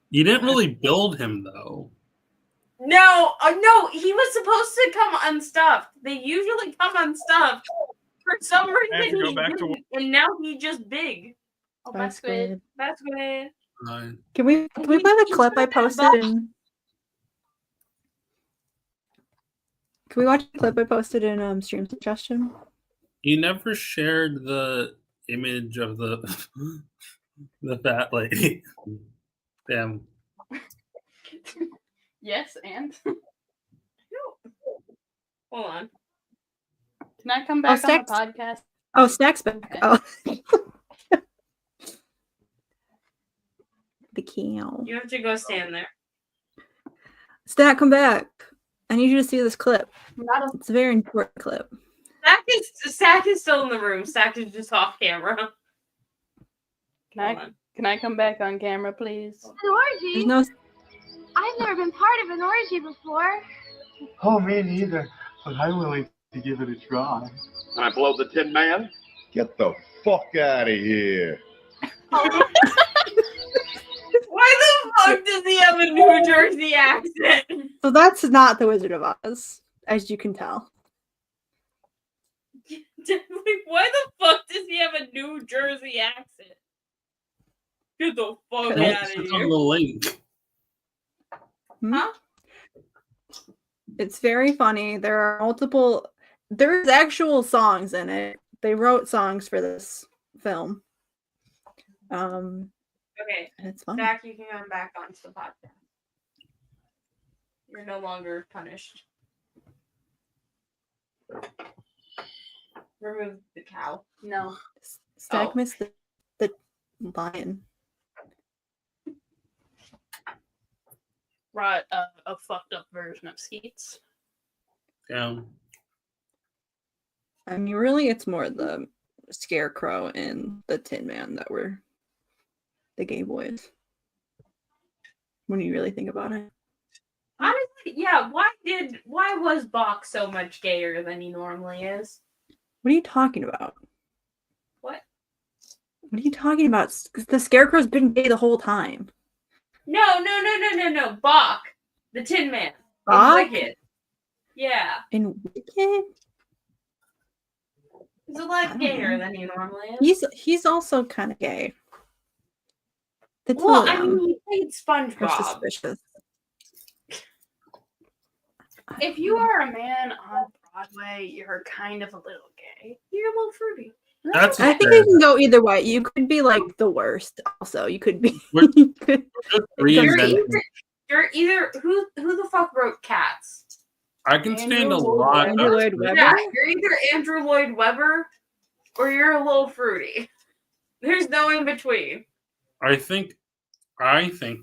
You didn't really build him though. No, no, he was supposed to come unstuffed. They usually come unstuffed. For some reason, he didn't, and now he's just big. Oh, that's good. That's good. Can we play the clip I posted? Can we watch the clip I posted in stream suggestion? You never shared the image of the fat lady. Damn. Yes, and hold on. Can I come back on the podcast? Oh, Stack's back. Okay. Oh. The cow. You have to go stand there. Stack, come back. I need you to see this clip. It's a very important clip. Stack is still in the room. Stack is just off camera. Can I come back on camera, please? An orgy? I've never been part of an orgy before. Oh, me neither. But I'm willing to give it a try. Can I blow the Tin Man? Get the fuck out of here. Why the fuck does he have a New Jersey accent? So that's not the Wizard of Oz, as you can tell. Why the fuck does he have a New Jersey accent? Get the fuck out of here. On the link. Huh? It's very funny. There are multiple. There's actual songs in it. They wrote songs for this film. Okay. And it's fun. Zach, you can come back onto the podcast. You're no longer punished. Remove the cow. No. Stack missed the lion. Brought a fucked up version of Skeets. Yeah. I mean, really, it's more the Scarecrow and the Tin Man that were the gay boys. When you really think about it. Honestly, yeah. Why was Bach so much gayer than he normally is? What are you talking about? What? What are you talking about? The Scarecrow's been gay the whole time. No. Bach, the Tin Man. Bach? In Wicked. Yeah. In Wicked? He's a lot gayer than he normally is. He's also kind of gay. That's well, I mean, he played SpongeBob. Suspicious. If you are a man on Broadway, you're kind of a little gay. You're a little fruity. I think it can go either way. You could be like the worst. Also, you could be. You're either who the fuck wrote Cats? I can stand a lot. Andrew Lloyd Webber. Yeah, you're either Andrew Lloyd Webber or you're a little fruity. There's no in between. I think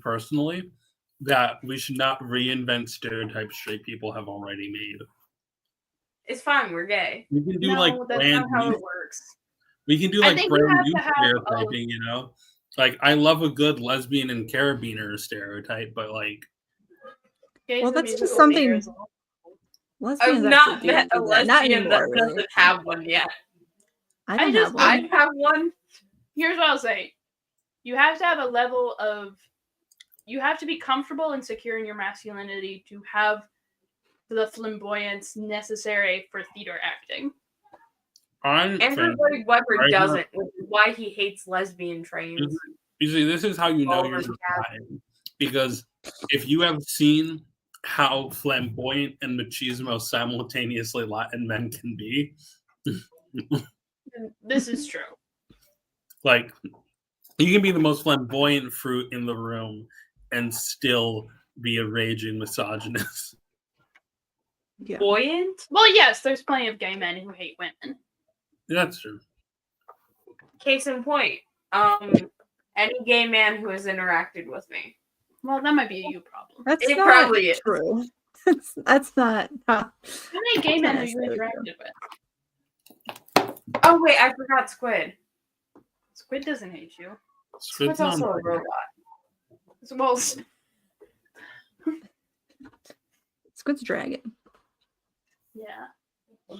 personally that we should not reinvent stereotypes straight people have already made. It's fine. We're gay. We can do like that's brand not how new. it works. We can do like brand new stereotyping, you know. Like I love a good lesbian and carabiner stereotype, but like. Well, that's just something. I've not met a lesbian that doesn't have one yet. I have one. Here's what I'll say. You have to have a level of. You have to be comfortable and secure in your masculinity to have the flamboyance necessary for theater acting. Andrew Lloyd Webber doesn't, which is why he hates lesbian trains. You see, this is how you know All you're the not lying. Because if you have seen how flamboyant and machismo simultaneously Latin men can be, This is true. like, you can be the most flamboyant fruit in the room and still be a raging misogynist. Yeah. Buoyant? Well, yes, there's plenty of gay men who hate women. That's true. Case in point, any gay man who has interacted with me. Well, that might be a you problem. That's It not probably is. true. That's not. How many gay men have you necessarily interacted with? Oh wait, I forgot Squid. Squid doesn't hate you. Squid's also a robot. Well, Squid's a dragon. yeah.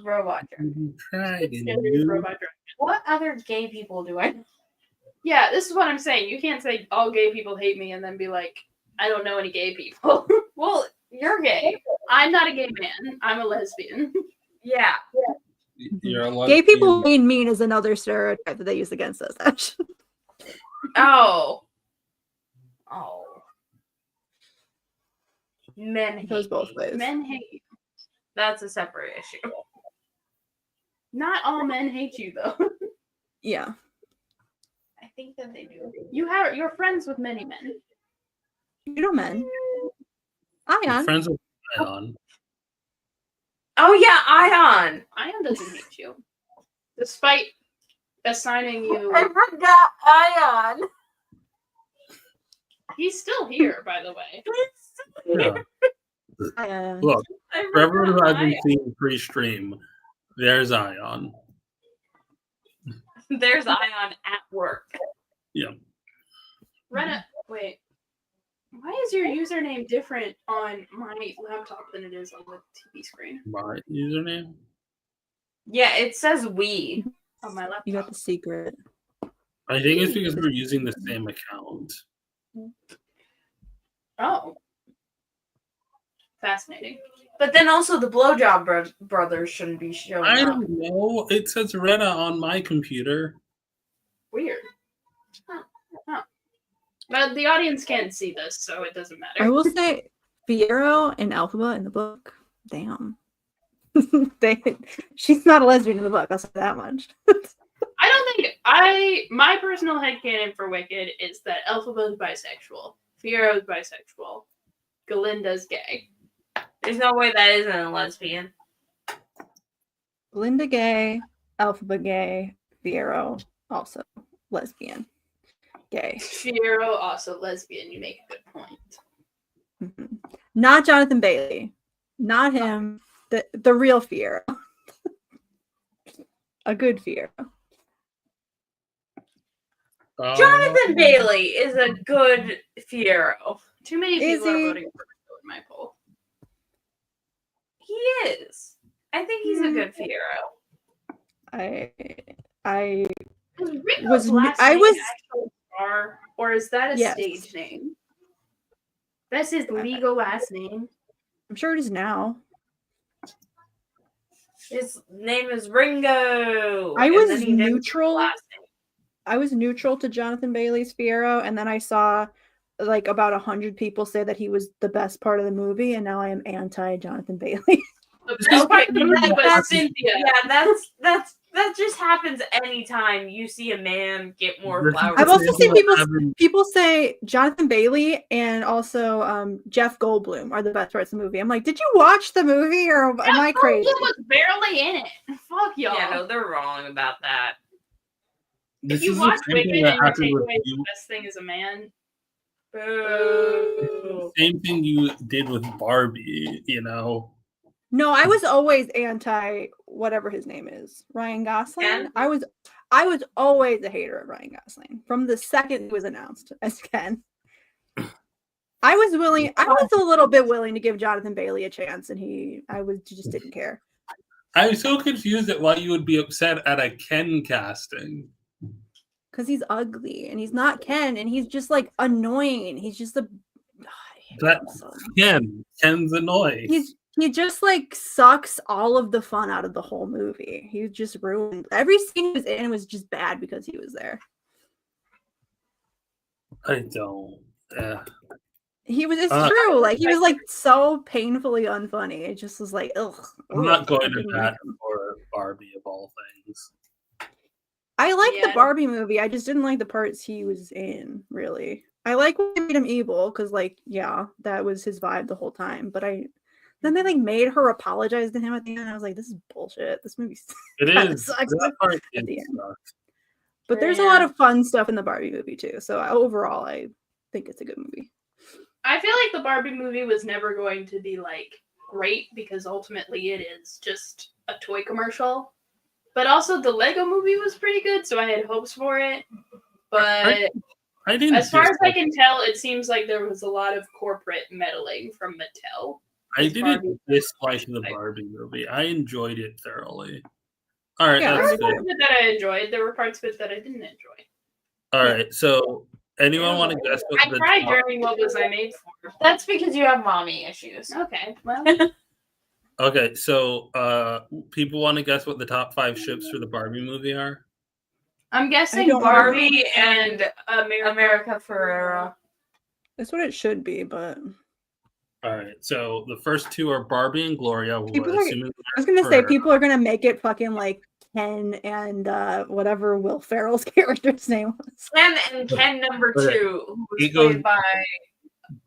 Robot dragon. Robot dragon. What other gay people do I know? Yeah, this is what I'm saying. You can't say all gay people hate me and then be like, I don't know any gay people. Well, you're gay. I'm not a gay man. I'm a lesbian. Yeah. You're a Gay people being mean is another stereotype that they use against us, actually. Oh. Oh. Men It goes hate both me. ways. Men hate you. That's a separate issue. Not all men hate you, though. Yeah. I think that they do. You're friends with many men. You know men. Ayaan. Friends with Ayaan. Oh yeah, Ayaan. Ayaan doesn't hate you. Despite assigning you... I forgot Ayaan. He's still here, by the way. Yeah. Look, for everyone who hasn't seen pre-stream, there's Ayaan. There's Ayaan at work. Yeah. Rena, wait. Why is your username different on my laptop than it is on the TV screen? My username? Yeah, it says we. On my laptop. You got the secret. I think it's because we're using the same account. Oh. Fascinating. But then also the blowjob brothers shouldn't be showing I up. don't know. It says Rena on my computer. Weird. Huh. But the audience can't see this, so it doesn't matter. I will say, Fiero and Alphaba in the book, damn. She's not a lesbian in the book, I'll say that much. I don't think my personal headcanon for Wicked is that Elphaba is bisexual, Fiero is bisexual, Galinda's gay. There's no way that isn't a lesbian. Linda gay, Alphaba gay, Fiero also lesbian. Gay. Fiero also lesbian, you make a good point. Mm-hmm. Not Jonathan Bailey. Not him. The real Fiero. A good Fiero. Jonathan Bailey is a good Fiero. Too many people are voting for Fiero in my poll. He is. I think he's a good Fiero. I was actual star, or is that a stage name? That's his legal last name. I'm sure it is now. His name is Ringo. I was neutral. I was neutral to Jonathan Bailey's Fiero, and then I saw like about 100 people say that he was the best part of the movie, and now I am anti Jonathan Bailey. That's Cynthia. Yeah, that just happens anytime you see a man get more flowers. I've also seen people say Jonathan Bailey and also Jeff Goldblum are the best parts of the movie. I'm like, did you watch the movie or am I crazy? Goldblum was barely in it. Fuck y'all. Yeah, no, they're wrong about that. If you watch Wicked and you take away the best thing as a man, boo. Same thing you did with Barbie, you know. No, I was always anti whatever his name is, Ryan Gosling. Ken? I was always a hater of Ryan Gosling from the second he was announced as Ken. I was a little bit willing to give Jonathan Bailey a chance, and just didn't care. I'm so confused at why you would be upset at a Ken casting. Because he's ugly, and he's not Ken, and he's just like annoying. He's just That's Ken. Ken's annoying. he just like sucks all of the fun out of the whole movie. He just ruined every scene he was in was just bad because he was there. I don't. He was. It's true. Like he was like so painfully unfunny. It just was like, ugh. I'm not going to that for Barbie of all things. I like the Barbie movie. I just didn't like the parts he was in. Really, I like when they made him evil because, like, yeah, that was his vibe the whole time. But then they like made her apologize to him at the end. I was like, this is bullshit. This movie it is sucks that part at the end. But there's a lot of fun stuff in the Barbie movie too. So overall, I think it's a good movie. I feel like the Barbie movie was never going to be like great because ultimately it is just a toy commercial. But also the Lego movie was pretty good, so I had hopes for it. But I didn't. As far as I can tell, it seems like there was a lot of corporate meddling from Mattel. I didn't dislike the Barbie movie. I enjoyed it thoroughly. All right, there that's were parts good. of it that I enjoyed. There were parts of it that I didn't enjoy. All right, so anyone want to guess what I cried during What Was I Made For? That's because you have mommy issues. Okay, well. Okay, so people want to guess what the top 5 ships for the Barbie movie are? I'm guessing Barbie and America Ferrera. That's what it should be, but all right. So the first 2 are Barbie and Gloria. I was gonna say people are gonna make it fucking like Ken and whatever Will Ferrell's character's name was. Ken and Ken number 2, who was played by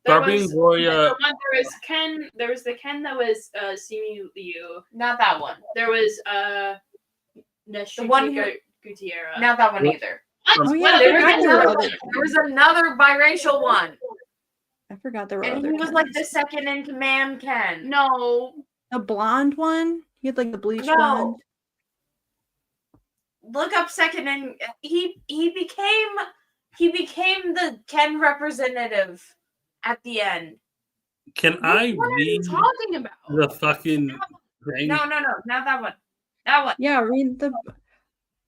Barbie and Gloria. There was the Ken that was Simu Liu. Not that one. There was the one who Gutierrez. Not that one either. Oh yeah, there was another biracial one. I forgot there were and other. He was like the second in command Ken. No, the blonde one. He had like the bleach blonde. Look up second in. He became the Ken representative at the end. Can I what read are you talking about? the fucking thing? No, not that one. That one. Yeah, read the.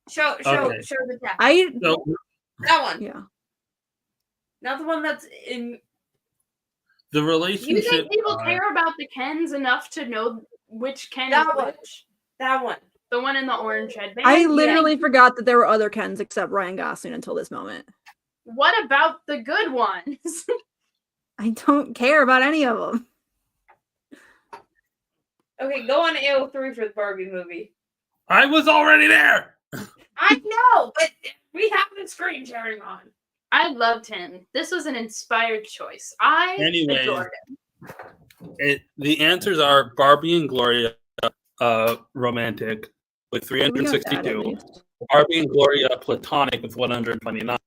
Show the chat. That one. Yeah. Not the one that's in. The relationship. You think people care about the Kens enough to know which Ken that is one. which? That one. The one in the orange headband? I literally forgot that there were other Kens except Ryan Gosling until this moment. What about the good ones? I don't care about any of them. Okay, go on AO3 for the Barbie movie. I was already there. I know, but we have the screen sharing on. I loved him. This was an inspired choice. I adored him. The answers are Barbie and Gloria, romantic with 362. Barbie and Gloria, platonic with 129.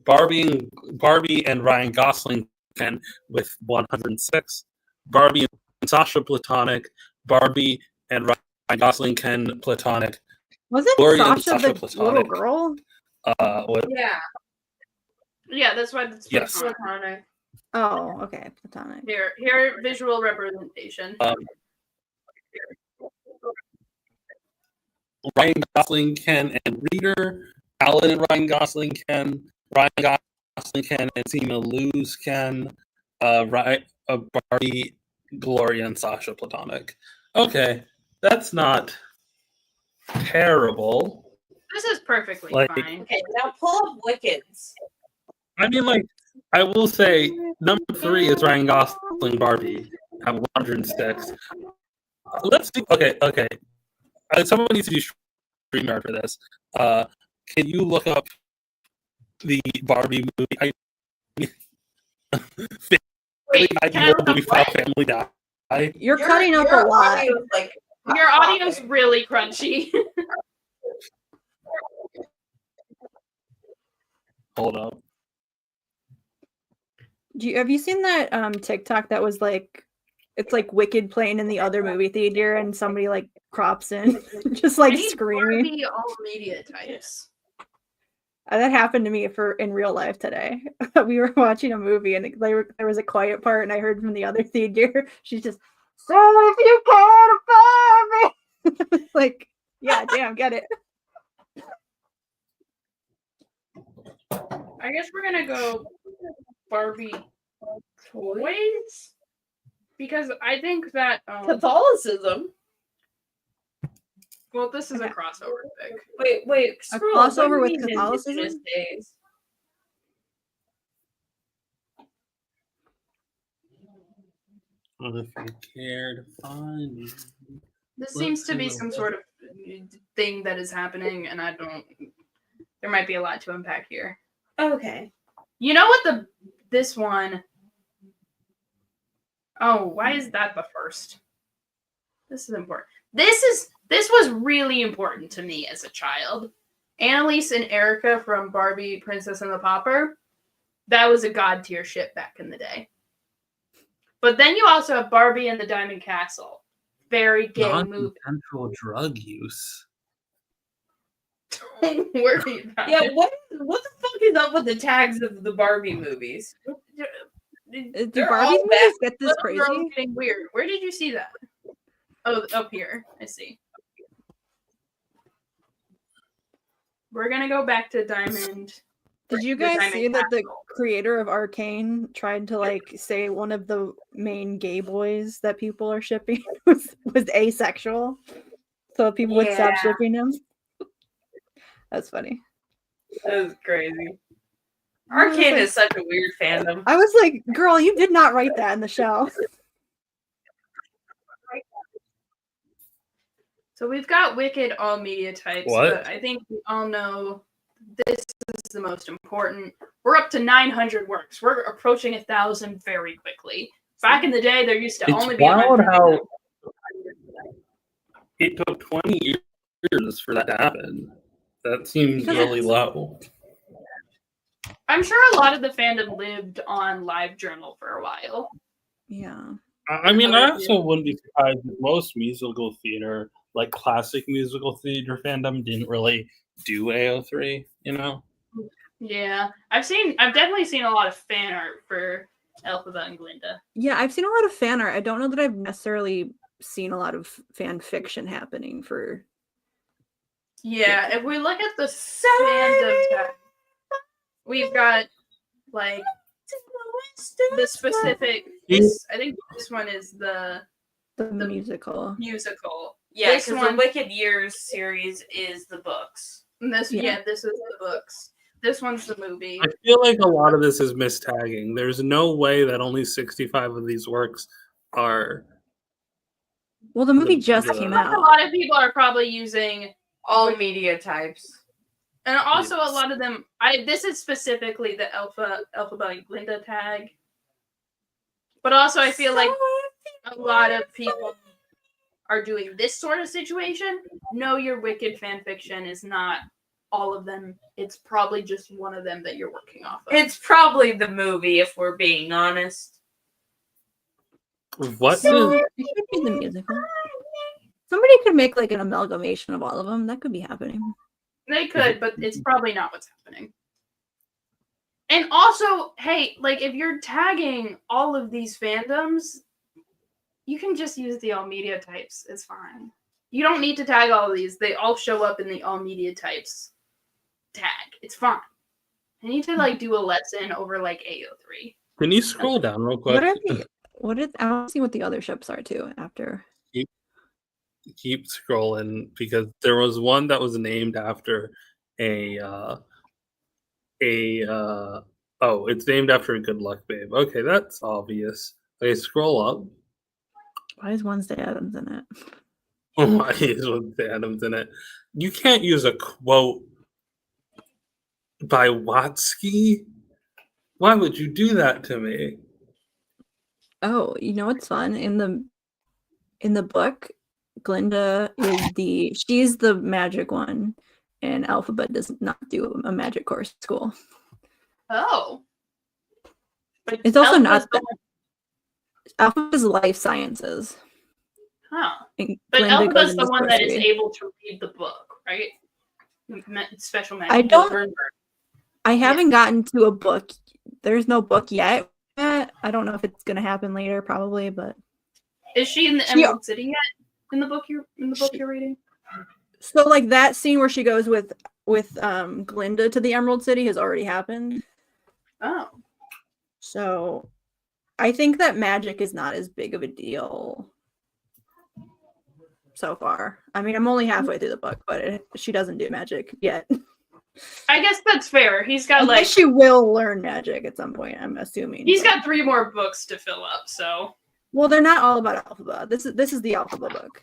Barbie and Ryan Gosling Ken with 106. Barbie and Sasha, platonic. Barbie and Ryan Gosling Ken, platonic. Was it Gloria Sasha, and Sasha, the platonic. little girl? Yeah. Yeah, that's why it's yes. platonic. Oh, okay, platonic. Here, visual representation. Ryan Gosling Ken and Reader, Alan and Ryan Gosling Ken, Ryan Gosling Ken and Simu Liu's Ken, Barbie, Gloria, and Sasha, platonic. Okay, that's not terrible. This is perfectly fine. Okay, now pull up Wickeds. I mean, like, I will say number 3 is Ryan Gosling Barbie at 106. Let's see. Okay. Someone needs to do StreamYard for this. Can you look up the Barbie movie? Family Die. You're cutting up a lot. Your audio's really crunchy. Hold up. Have you seen that TikTok that was like, it's like Wicked playing in the other movie theater and somebody like crops in just like screaming? All media types. That happened to me in real life today. We were watching a movie and there was a quiet part and I heard from the other theater, she's just, so if you care about me. Like, yeah, damn, get it. I guess we're gonna go Barbie toys. Because I think that Catholicism. Well, this is a crossover thing. Wait. A Scroll. What crossover do you with mean Catholicism? Indigenous days? Well, if you care to find me. This seems to be some sort of thing that is happening, and I don't. There might be a lot to unpack here. Okay. You know what this one? Oh, why is that the first? This is important. This was really important to me as a child. Annalise and Erica from Barbie Princess and the Pauper. That was a god tier ship back in the day. But then you also have Barbie and the Diamond Castle. Very gay movie. Non-consensual drug use. Don't worry about Yeah, it. what the fuck is up with the tags of the Barbie movies? Do Barbie movies get this Little crazy? girl's getting weird. Where did you see that? Oh, up here. I see. We're gonna go back to Diamond. Did you guys see that the creator of Arcane tried to like say one of the main gay boys that people are shipping was asexual, so people would stop shipping him? That's funny. That was crazy. Arcane is such a weird fandom. I was like, girl, you did not write that in the show. So we've got Wicked all media types, but I think we all know this is the most important. We're up to 900 works. We're approaching 1,000 very quickly. Back in the day, there used to only be 100. How it took 20 years for that to happen. That seems really low. I'm sure a lot of the fandom lived on LiveJournal for a while. Yeah. I mean, I also wouldn't be surprised if most musical theater, like classic musical theater fandom, didn't really do AO3, you know? Yeah. I've definitely seen a lot of fan art for Elphaba and Glinda. Yeah, I've seen a lot of fan art. I don't know that I've necessarily seen a lot of fan fiction happening for. Yeah, if we look at the fandom tab, we've got like the specific. I think this one is the musical. Musical. Yeah, because the Wicked Years series is the books. And this is the books. This one's the movie. I feel like a lot of this is mistagging. There's no way that only 65 of these works are. Well, the movie just came out. A lot of people are probably using all media types. And also a lot of them, this is specifically the Elphaba and Glinda tag. But also I feel like a lot of people are doing this sort of situation. No, your Wicked fanfiction is not all of them. It's probably just one of them that you're working off of. It's probably the movie, if we're being honest. What? It could be the musical. Somebody could make like an amalgamation of all of them. That could be happening. They could, but it's probably not what's happening. And also, hey, like if you're tagging all of these fandoms, you can just use the all media types. It's fine. You don't need to tag all of these. They all show up in the all media types tag. It's fine. I need to like do a lesson over like AO3. Can you scroll down real quick? I want to see what the other ships are too after. Keep scrolling because there was one that was named after it's named after a Good Luck Babe. Okay, that's obvious. Okay, scroll up. Why is Wednesday Addams in it? Why is Wednesday Addams in it? You can't use a quote by Watsky. Why would you do that to me? Oh, you know what's fun? In the book, Glinda is she's the magic one, and Elphaba does not do a magic course at school. Oh. But it's also not Elphaba's life sciences. Huh. And but Glinda Elphaba's the one that is able to read the book, right? Special magic. I haven't gotten to a book. There's no book yet. I don't know if it's gonna happen later, probably, but is she in the Emerald City yet? In the book you're reading? So like that scene where she goes with Glinda to the Emerald City has already happened. Oh. So I think that magic is not as big of a deal so far. I mean, I'm only halfway through the book, but she doesn't do magic yet. I guess that's fair. He's got I guess she will learn magic at some point, I'm assuming. He's got 3 more books to fill up, so. Well, they're not all about Alphaba. This is the Alphaba book.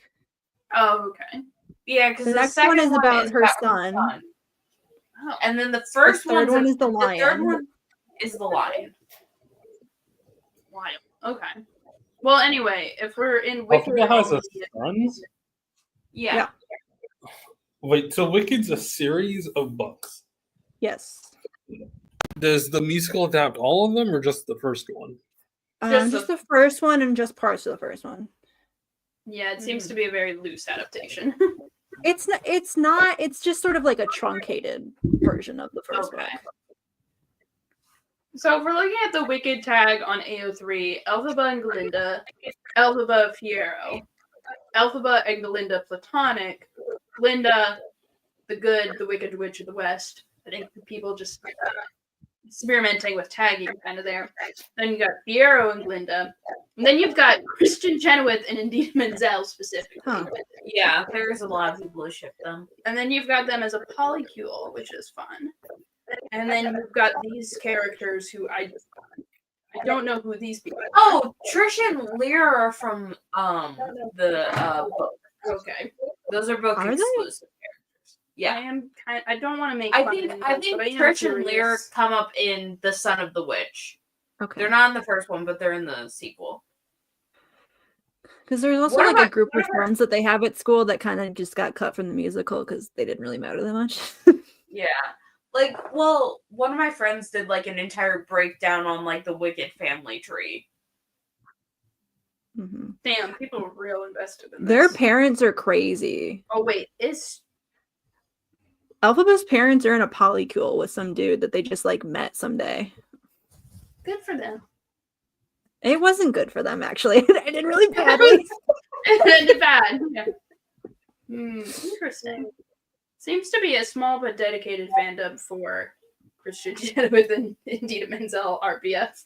Oh, okay. Yeah, because the next one is about her son. Oh. And then the first third one is the lion. The third one is the lion. Wild. Okay. Well, anyway, if we're in Wicked, Alphaba has a son? Yeah. Wait, so Wicked's a series of books? Yes. Does the musical adapt all of them, or just the first one? Just the first one and just parts of the first one. Yeah, it seems to be a very loose adaptation. It's not. It's just sort of like a truncated version of the first book. So if we're looking at the Wicked tag on AO3, Elphaba and Glinda, Elphaba Fiero, Elphaba and Glinda Platonic, Glinda the Good, the Wicked Witch of the West. I think the people just experimenting with tagging kind of there. Then you got Fiero and Glinda. And then you've got Christian Chenoweth and Indeed Menzel specifically. Huh. Yeah, there's a lot of people who ship them. And then you've got them as a polycule, which is fun. And then you've got these characters who I don't know who these people are. Oh, Trish and Lear are from the book. Okay. Those are book exclusive characters. Yeah. I don't want to make I fun think of anyone, but Trish and curious. Lear come up in The Son of the Witch. Okay. They're not in the first one, but they're in the sequel. Because there's also What like about- a group of friends that they have at school that kind of just got cut from the musical because they didn't really matter that much. Yeah. Like, well, one of my friends did like an entire breakdown on like the Wicked family tree. Mm-hmm. Damn, people were real invested in Their this. parents are crazy. Oh wait, is Elphaba's parents are in a polycule with some dude that they just like met someday. good for them. It wasn't good for them actually. It ended really badly. It ended bad. Yeah. Interesting. Seems to be a small but dedicated fandom for Christian Chenoweth and Indeed Menzel RPF.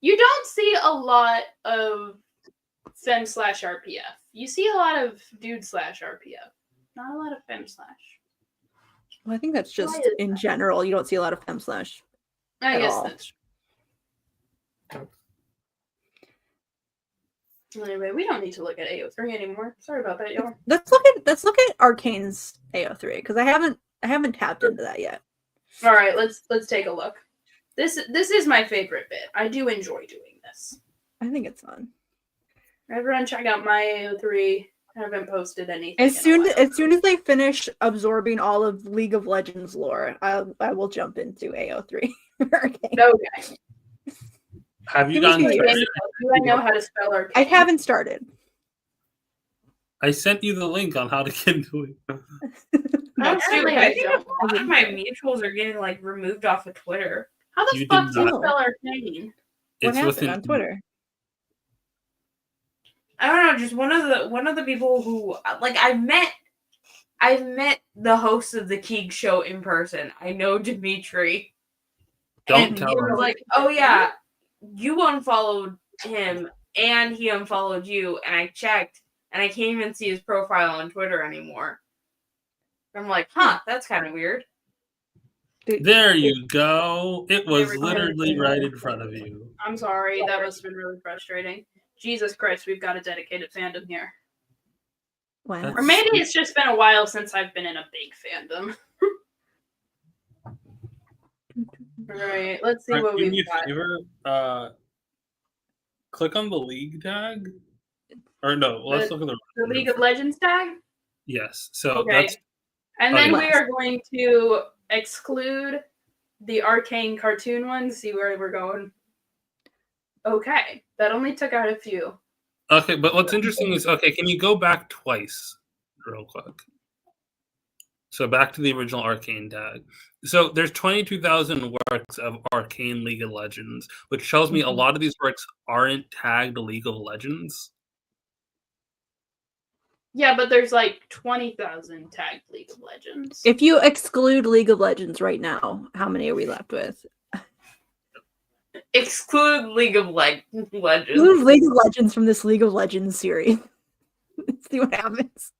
You don't see a lot of fem/RPF. You see a lot of dude/RPF. Not a lot of fem/. Well, I think that's just Why is in that? general. You don't see a lot of fem/. I at guess all. that's true. Anyway, we don't need to look at AO3 anymore. Sorry about that, y'all. Let's look at Arcane's AO3 because I haven't tapped into that yet. All right, let's take a look. This is my favorite bit. I do enjoy doing this. I think it's fun. Everyone, check out my AO3. I haven't posted anything. As soon as they finish absorbing all of League of Legends lore, I will jump into AO3. Arcane. Okay. Have you Give me gotten a started? Do I know how to spell Arcane? I haven't started. I sent you the link on how to get into it. Apparently I I think don't. a lot of my mutuals are getting like removed off of Twitter. How the You fuck did do you not. spell Arcane? What It's happened within on Twitter? I don't know, just one of the people who like I've met the host of the Keeg show in person. I know Dimitri. Don't and tell he was him. like, oh yeah, you unfollowed him and he unfollowed you, and I checked and I can't even see his profile on Twitter anymore. I'm like, huh, that's kind of weird. There you go. It was There we go. literally right in front of you. I'm sorry, that must have been really frustrating. Jesus Christ, we've got a dedicated fandom here. Wow. Or maybe it's just been a while since I've been in a big fandom. Alright, let's see what Do me we've a got. favor. Click on the league tag. Or no, let's look at The League of Legends tag? Yes. So Okay. that's And then Okay. we are going to exclude the Arcane cartoon one, see where we're going. Okay, that only took out a few. okay. But what's interesting is can you go back twice, real quick? So back to the original Arcane tag. So there's 22,000 works of Arcane League of Legends, which tells me a lot of these works aren't tagged League of Legends. Yeah, but there's like 20,000 tagged League of Legends. If you exclude League of Legends right now, how many are we left with? Exclude League of Legends. Exclude League of Legends from this League of Legends series. Let's see what happens.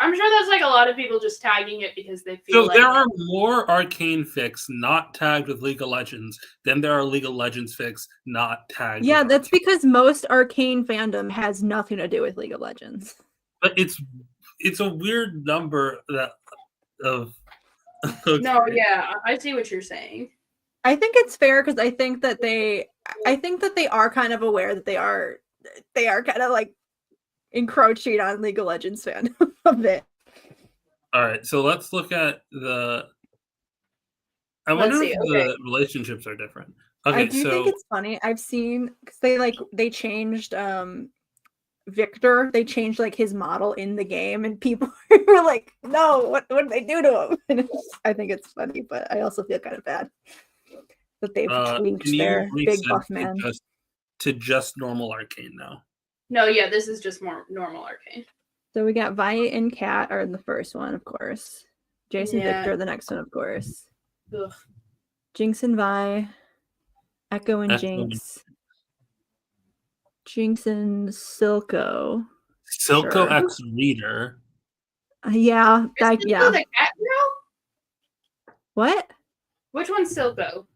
I'm sure that's like a lot of people just tagging it because they feel So like there are more Arcane fics not tagged with League of Legends than there are League of Legends fics not tagged. Yeah, with that's Arcane. because most Arcane fandom has nothing to do with League of Legends. But it's a weird number that of. No, yeah, I see what you're saying. I think it's fair because I think that they are kind of aware that they are kind of like encroaching on League of Legends fandom a bit. All right, so let's look at the. I wonder if the relationships are different. Okay, I do think it's funny. I've seen because they changed Victor. They changed like his model in the game, and people were like, "No, what did they do to him?" And I think it's funny, but I also feel kind of bad that they've tweaked their big buff man to just normal Arcane now. No, yeah, this is just more normal Arcane. So we got Wyatt and Kat are in the first one, of course. Jason Victor, the next one, of course. Ugh. Jinx and Vi. Echo and Jinx. Jinx and Silco. Silco X Reader. Yeah. Is Silco the cat girl? What? Which one's Silco?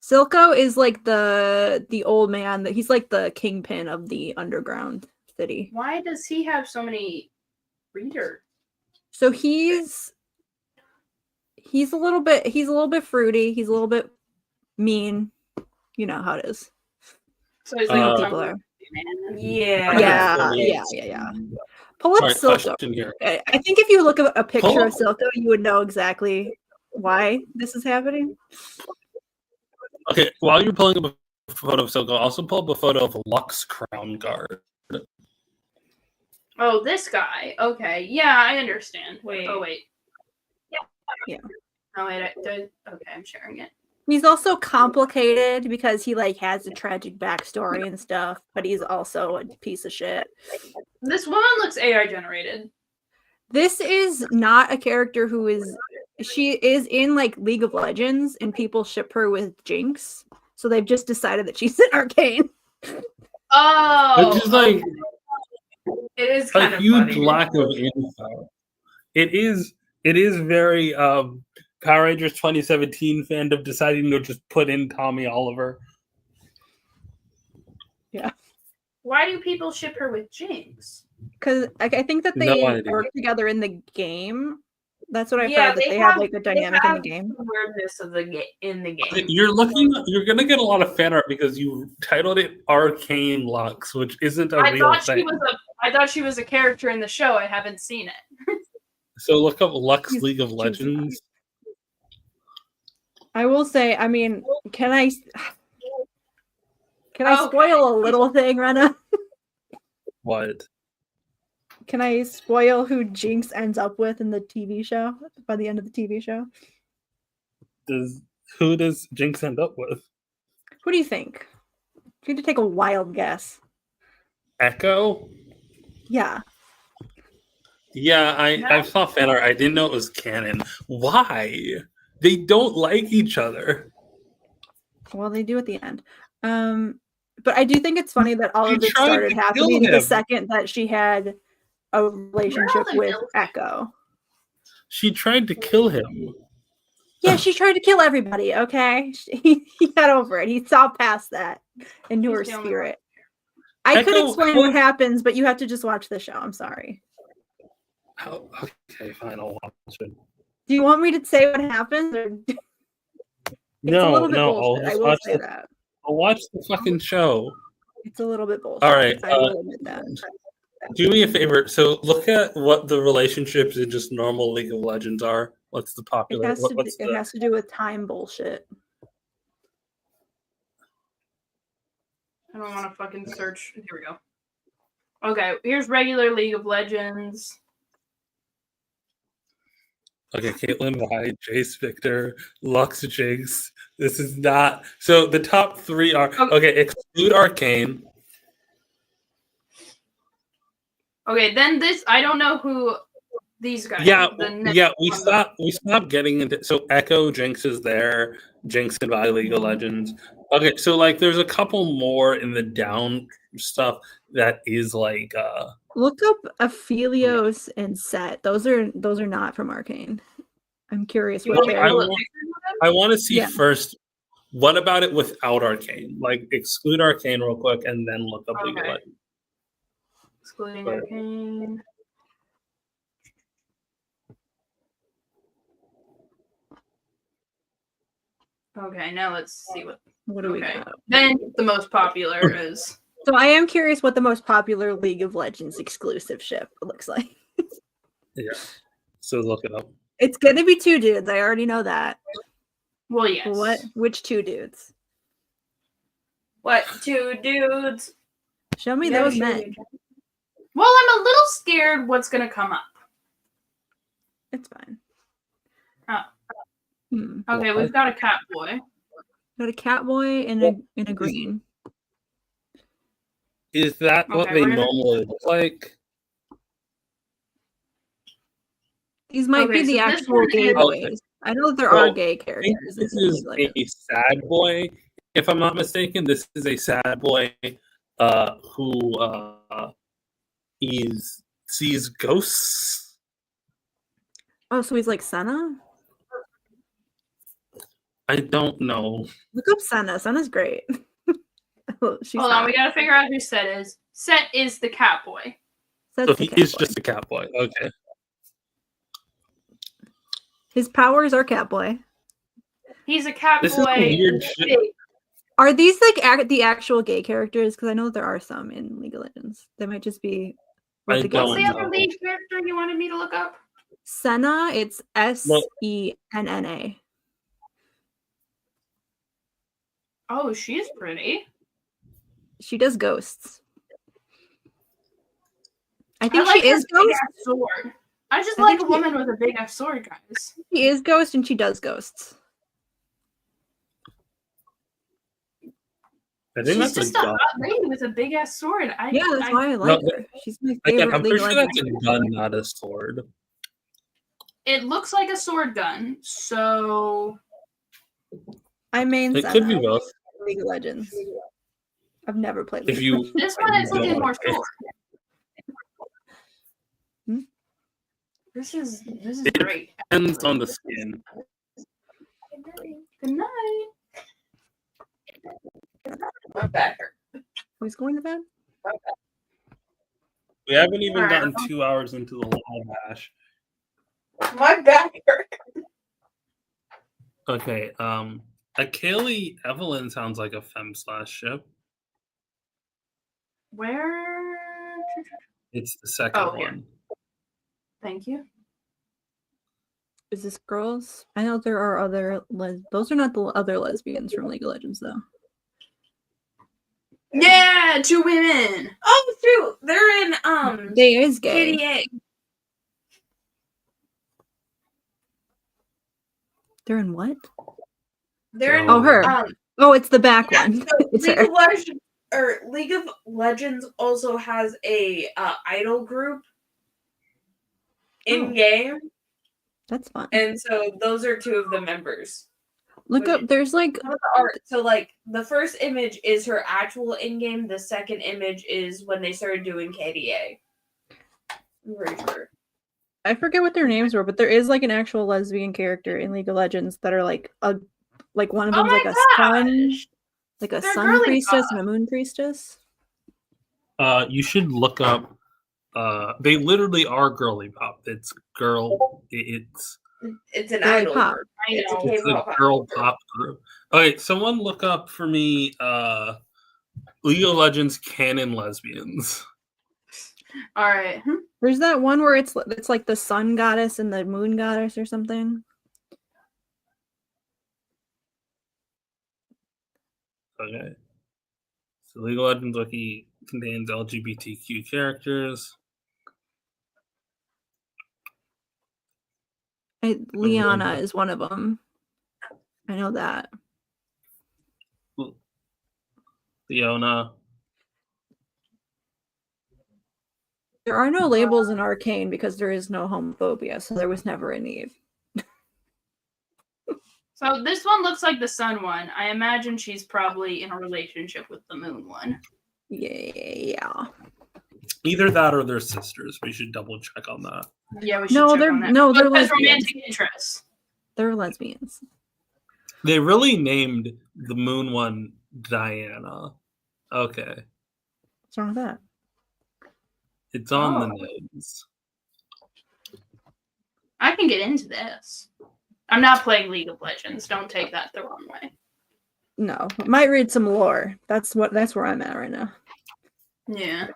Silco is like the old man that he's like the kingpin of the underground city. Why does he have so many readers? So he's a little bit fruity, he's a little bit mean. You know how it is. So he's like people are. Yeah. Pull up Silco. I think if you look at a picture of Silco, you would know exactly why this is happening. Okay, while you're pulling up a photo of Silco, also pull up a photo of Lux Crown Guard. Oh, this guy. Okay, yeah, I understand. Wait. Oh, wait. Yeah. Oh, wait. Okay, I'm sharing it. He's also complicated because he like has a tragic backstory and stuff, but he's also a piece of shit. This woman looks AI generated. This is not a character who is. She is in like League of Legends, and people ship her with Jinx, so they've just decided that she's in Arcane. Oh, which is like it is a kind of huge funny. lack of info. It is very Power Rangers 2017 fandom deciding to just put in Tommy Oliver. Yeah. Why do people ship her with Jinx? Because I think that they work together in the game. That's what I've heard, that they have like a dynamic in the game. Weirdness of in the game. You're gonna get a lot of fan art because you titled it Arcane Lux, which isn't a real thing. I thought she was a character in the show. I haven't seen it. So look up Lux League of Legends. I will say, I mean, can I spoil a little thing, Rena? What? Can I spoil who Jinx ends up with in the TV show by the end of the TV show? Who does Jinx end up with? Who do you think? You need to take a wild guess. Echo? Yeah. Yeah, I saw fan art. I didn't know it was canon. Why? They don't like each other. Well, they do at the end. But I do think it's funny that all of this started happening the second that she had a relationship with Echo. She tried to kill him. Yeah, she tried to kill everybody, okay? He got over it. He saw past that into her spirit. I could explain what happens, but you have to just watch the show. I'm sorry. Oh, okay, fine. I'll watch it. Do you want me to say what happens? Or... No. I'll watch the fucking show. It's a little bit bullshit. All right. I will admit that. Do me a favor. So look at what the relationships in just normal League of Legends are. What's the popular? It has to do with time bullshit. I don't want to fucking search. Here we go. Okay, here's regular League of Legends. Okay, Caitlyn, Vi, Jace, Victor, Lux, Jinx. This is not... So the top three are... Okay, exclude Arcane. Okay, then this... I don't know who these guys Yeah, are. we stopped getting into... So Echo, Jinx is there. Jinx and Vi, League of Legends. Okay, so like there's a couple more in the down stuff that is like Look up Aphelios and Set. Those are not from Arcane. I'm curious what they're. I want to see Yeah. first what about it without Arcane? Like exclude Arcane real quick and then look up League of Legends. Excluding Arcane. Okay, now let's see what do we got. Then the most popular is. So I am curious what the most popular League of Legends exclusive ship looks like. Yeah. So look it up. It's gonna be 2 dudes. I already know that. Well, yes. What? Which 2 dudes? What 2 dudes? Show me those men. Well, I'm a little scared what's gonna come up. It's fine. Oh. Okay, we've got a cat boy. Got a cat boy in a green. Is that what they normally look like? These might be the actual gay boys. I know that there are gay characters. This is a sad boy. If I'm not mistaken, this is a sad boy who sees ghosts. Oh, so he's like Senna? I don't know. Look up Senna. Senna's great. Hold on, we gotta figure out who Set is. Set is the cat boy. So he is just a cat boy. Okay. His powers are cat boy. He's a cat This boy. is a weird shit. Are these like the actual gay characters? Because I know there are some in League of Legends. They might just be. What's the other lead character you wanted me to look up? Senna. It's Senna. Oh, she's pretty. She does ghosts. I think like she is her big ghost. ass sword. I just like a woman with a big ass sword, guys. She is ghost and she does ghosts. I think She's that's just a hot lady with a big ass sword. Yeah, that's why I like her. She's my favorite. Again, I'm pretty League sure of that's a Legends. gun, not a sword. It looks like a sword gun, so I main It Senna. could be both. League of Legends. I've never played If League you- of Legends. this one is looking more sword. This is It great. depends on the skin. Good night. My back hurt. Who's going to bed? We haven't even Alright. gotten 2 hours into the live hash. My back hurt. Okay, Akali Evelyn sounds like a femme/ship. Where? It's the second Oh, here. one. Thank you. Is this girls? I know there are other those are not the other lesbians from League of Legends though. Yeah, 2 women. Oh shoot, they're in They is gay. KDA. They're in what? They're in Oh, her. Oh, it's the back one. So It's League her. of Legends or League of Legends also has a idol group in game, That's fun. and so those are 2 of the members. Look up. There's like Some of the art. So like the first image is her actual in game. The second image is when they started doing KDA. I'm pretty sure. I forget what their names were, but there is like an actual lesbian character in League of Legends that are like one of them's like a sun, like a They're sun girly priestess pop. and a moon priestess. You should look up. They literally are girly pop. It's girl. It's an Girly idol pop. group. I It's a know. It's K-pop a girl idol group. pop group. Okay, someone look up for me. League of Legends canon lesbians. All right. There's that one where it's like the sun goddess and the moon goddess or something. Okay. So League of Legends wiki contains LGBTQ characters. Liana is one of them. I know that. Leona. There are no labels in Arcane because there is no homophobia, so there was never a need. So this one looks like the sun one. I imagine she's probably in a relationship with the moon one. Yeah. Either that or they're sisters. We should double check on that. Yeah, we should check on that. they're But has lesbians. romantic interests. They're lesbians. They really named the moon one Diana. Okay. What's wrong with that? It's on the nose. I can get into this. I'm not playing League of Legends. Don't take that the wrong way. No, might read some lore. That's where I'm at right now. Yeah,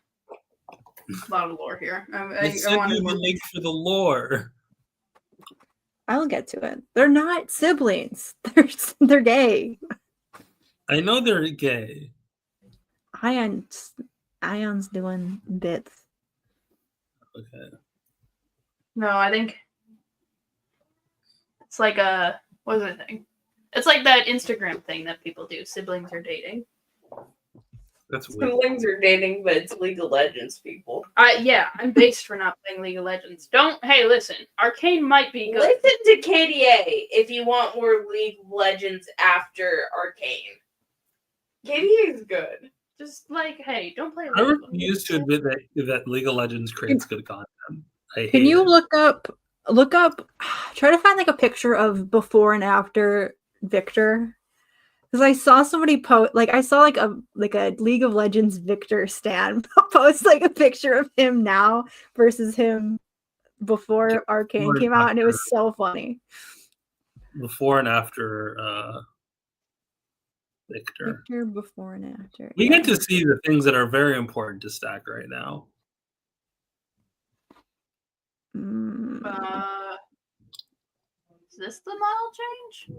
a lot of lore here. I sent you the link for the lore. I'll get to it. They're not siblings. They're gay. I know they're gay. Ayyaan's doing bits. Okay. No, I think it's like a what is the thing? It's like that Instagram thing that people do. Siblings are dating. That's weird. Siblings are dating, but it's League of Legends people. Yeah, I'm based for not playing League of Legends. Hey, listen, Arcane might be good. Listen to KDA if you want more League of Legends after Arcane. KDA is good. Just like, hey, don't play. I refuse to admit that League of Legends creates good content. Can you look up? Try to find like a picture of before and after Victor, because I saw somebody post, like I saw like a League of Legends Victor stan post like a picture of him now versus him before Arcane came out, and it was so funny. Before and after Victor. Victor before and after. We get to see the things that are very important to Stack right now. Is this the model change?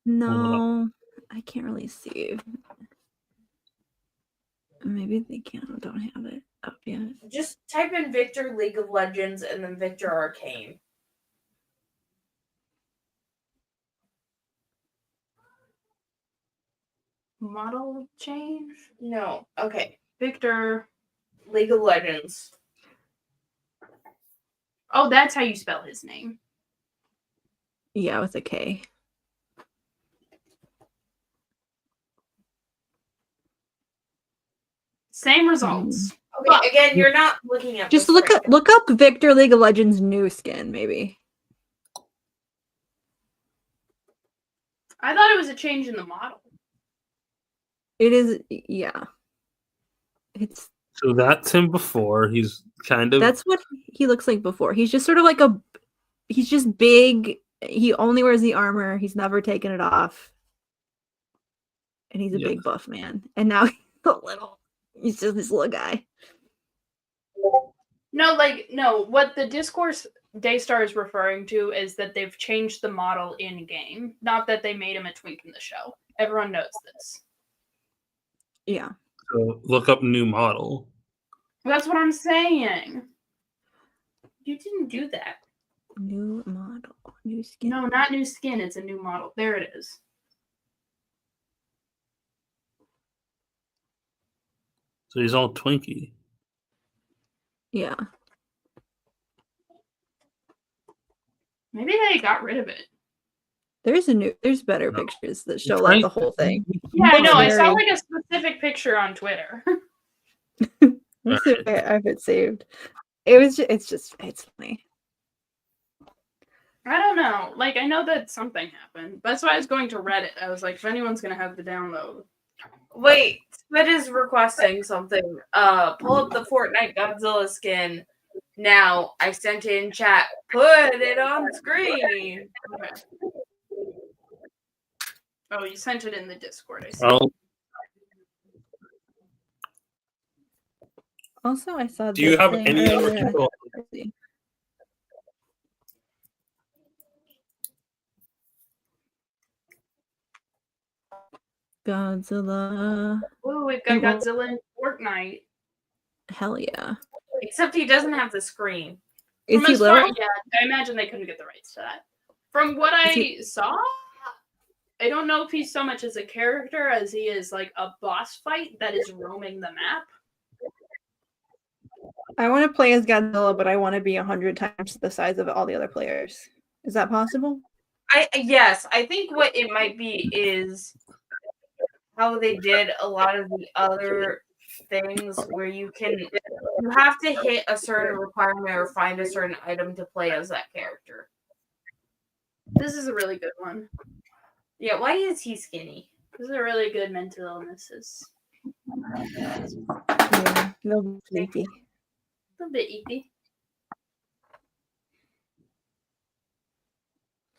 No, I can't really see. Maybe they don't have it up yet. Just type in Victor League of Legends and then Victor Arcane. Model change? No. Okay. Victor League of Legends. Oh, that's how you spell his name. Yeah, with a K. Same results. Okay, again, you're not looking at. Just look up Victor League of Legends new skin, maybe. I thought it was a change in the model. It is, yeah. It's so that's him before. He's kind of. That's what he looks like before. He's just sort of like he's just big. He only wears the armor. He's never taken it off. And he's a big buff man. And now he's just this little guy. No, what the discourse Daystar is referring to is that they've changed the model in game, not that they made him a twink in the show. Everyone knows this. Yeah. So look up new model. That's what I'm saying. You didn't do that. New model. New skin. No, not new skin. It's a new model. There it is. So he's all Twinkie. Yeah. Maybe they got rid of it. There's better pictures that show like the whole thing. Yeah, I know. I saw like a specific picture on Twitter. I have it saved. It's funny. I don't know. Like, I know that something happened. That's why I was going to Reddit. I was like, if anyone's going to have the download. Wait, Squid is requesting something. Pull up the Fortnite Godzilla skin now. I sent it in chat. Put it on screen. Okay. Oh, you sent it in the Discord, I see. Also, I saw. Do you have any other people? Godzilla. Oh, we've got Godzilla in Fortnite. Hell yeah. Except he doesn't have the screen. Is he little? Yeah, I imagine they couldn't get the rights to that. From what I saw, I don't know if he's so much as a character as he is like a boss fight that is roaming the map. I want to play as Godzilla, but I want to be 100 times the size of all the other players. Is that possible? I think what it might be is how they did a lot of the other things where you have to hit a certain requirement or find a certain item to play as that character. This is a really good one. Yeah, why is he skinny? This is a really good mental illnesses. Yeah, a little sleepy. A little bit eepy.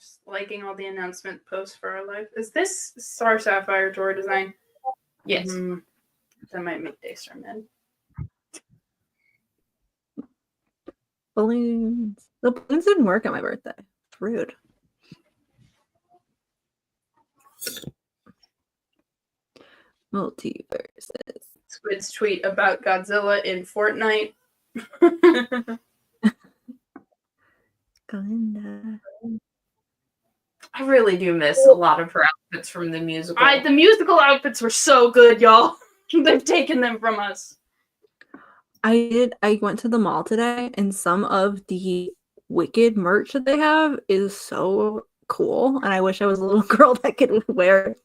Just liking all the announcement posts for our life. Is this Star Sapphire door design? Yes. That might make Daystar mad. Balloons. The balloons didn't work on my birthday. Rude. Multiverses. Squid's tweet about Godzilla in Fortnite. Glinda. I really do miss a lot of her outfits from the musical. The musical outfits were so good, y'all. They've taken them from us. I went to the mall today, and some of the Wicked merch that they have is so cool. And I wish I was a little girl that could wear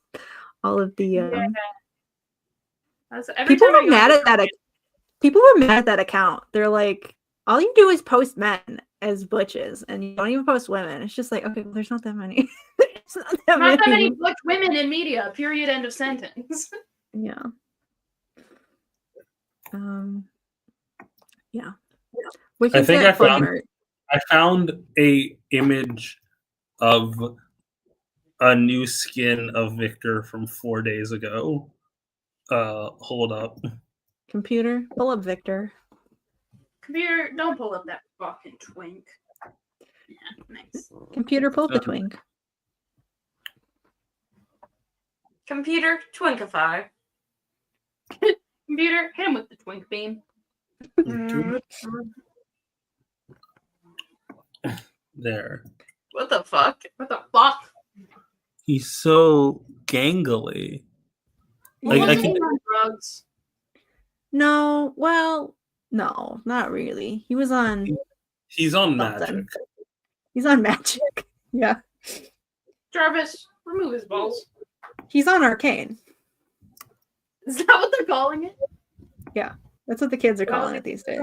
all of the. People were mad at that. People were mad at that account. They're like, all you do is post men as butches, and you don't even post women. It's just like, okay, well, there's not that many. Not that many butch women in media. Period. End of sentence. Yeah. Yeah. I think I found a image of a new skin of Victor from 4 days ago. Hold up. Computer, pull up Victor. Computer, don't pull up that fucking twink. Yeah, nice. Computer, pull up the twink. Computer, twinkify. Computer, hit him with the twink beam. There. What the fuck? What the fuck? He's so gangly. Like, I can. Drugs. No, well, no, not really. He was on. He's on something. magic. He's on magic. Yeah. Jarvis, remove his balls. He's on Arcane. Is that what they're calling it? Yeah, that's what the kids are calling it these days.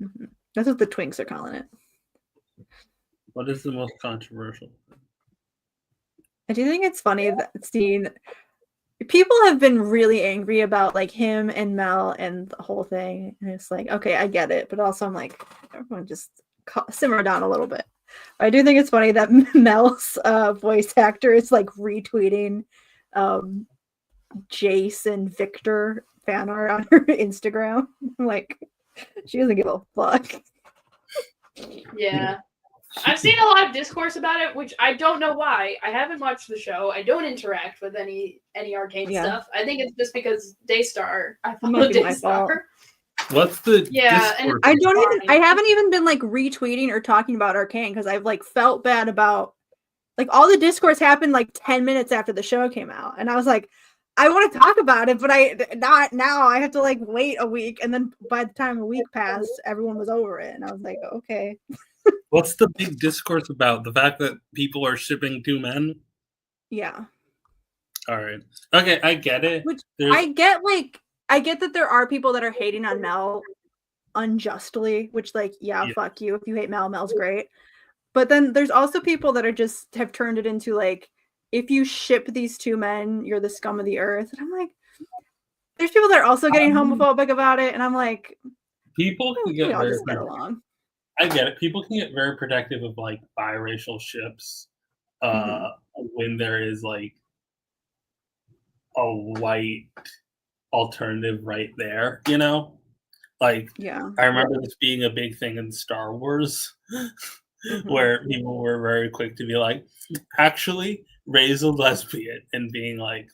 Mm-hmm. That's what the twinks are calling it. What is the most controversial? I do think it's funny that seeing people have been really angry about like him and Mel and the whole thing, and it's like, okay, I get it, but also I'm like, everyone just simmer down a little bit. I do think it's funny that Mel's voice actor is like retweeting Jace and Victor fan art on her Instagram. Like, she doesn't give a fuck. Yeah. I've seen a lot of discourse about it, which I don't know why. I haven't watched the show. I don't interact with any Arcane stuff. I think it's just because Daystar. I follow Daystar. What's the and I haven't even been like retweeting or talking about Arcane because I've like felt bad about like all the discourse happened like 10 minutes after the show came out, and I was like, I want to talk about it, but not now. I have to like wait a week, and then by the time a week passed, everyone was over it, and I was like, okay. What's the big discourse about? The fact that people are shipping two men? Yeah. All right. Okay, I get it. Which I get that there are people that are hating on Mel unjustly, which like, yeah, fuck you. If you hate Mel, Mel's great. But then there's also people that are just have turned it into like, if you ship these two men, you're the scum of the earth. And I'm like, there's people that are also getting homophobic about it, and I'm like, people can get I'll very just get along. I get it. People can get very protective of like biracial ships when there is like a white alternative right there, you know? Like, yeah. I remember this being a big thing in Star Wars where people were very quick to be like, actually, Rey's a lesbian, and being like,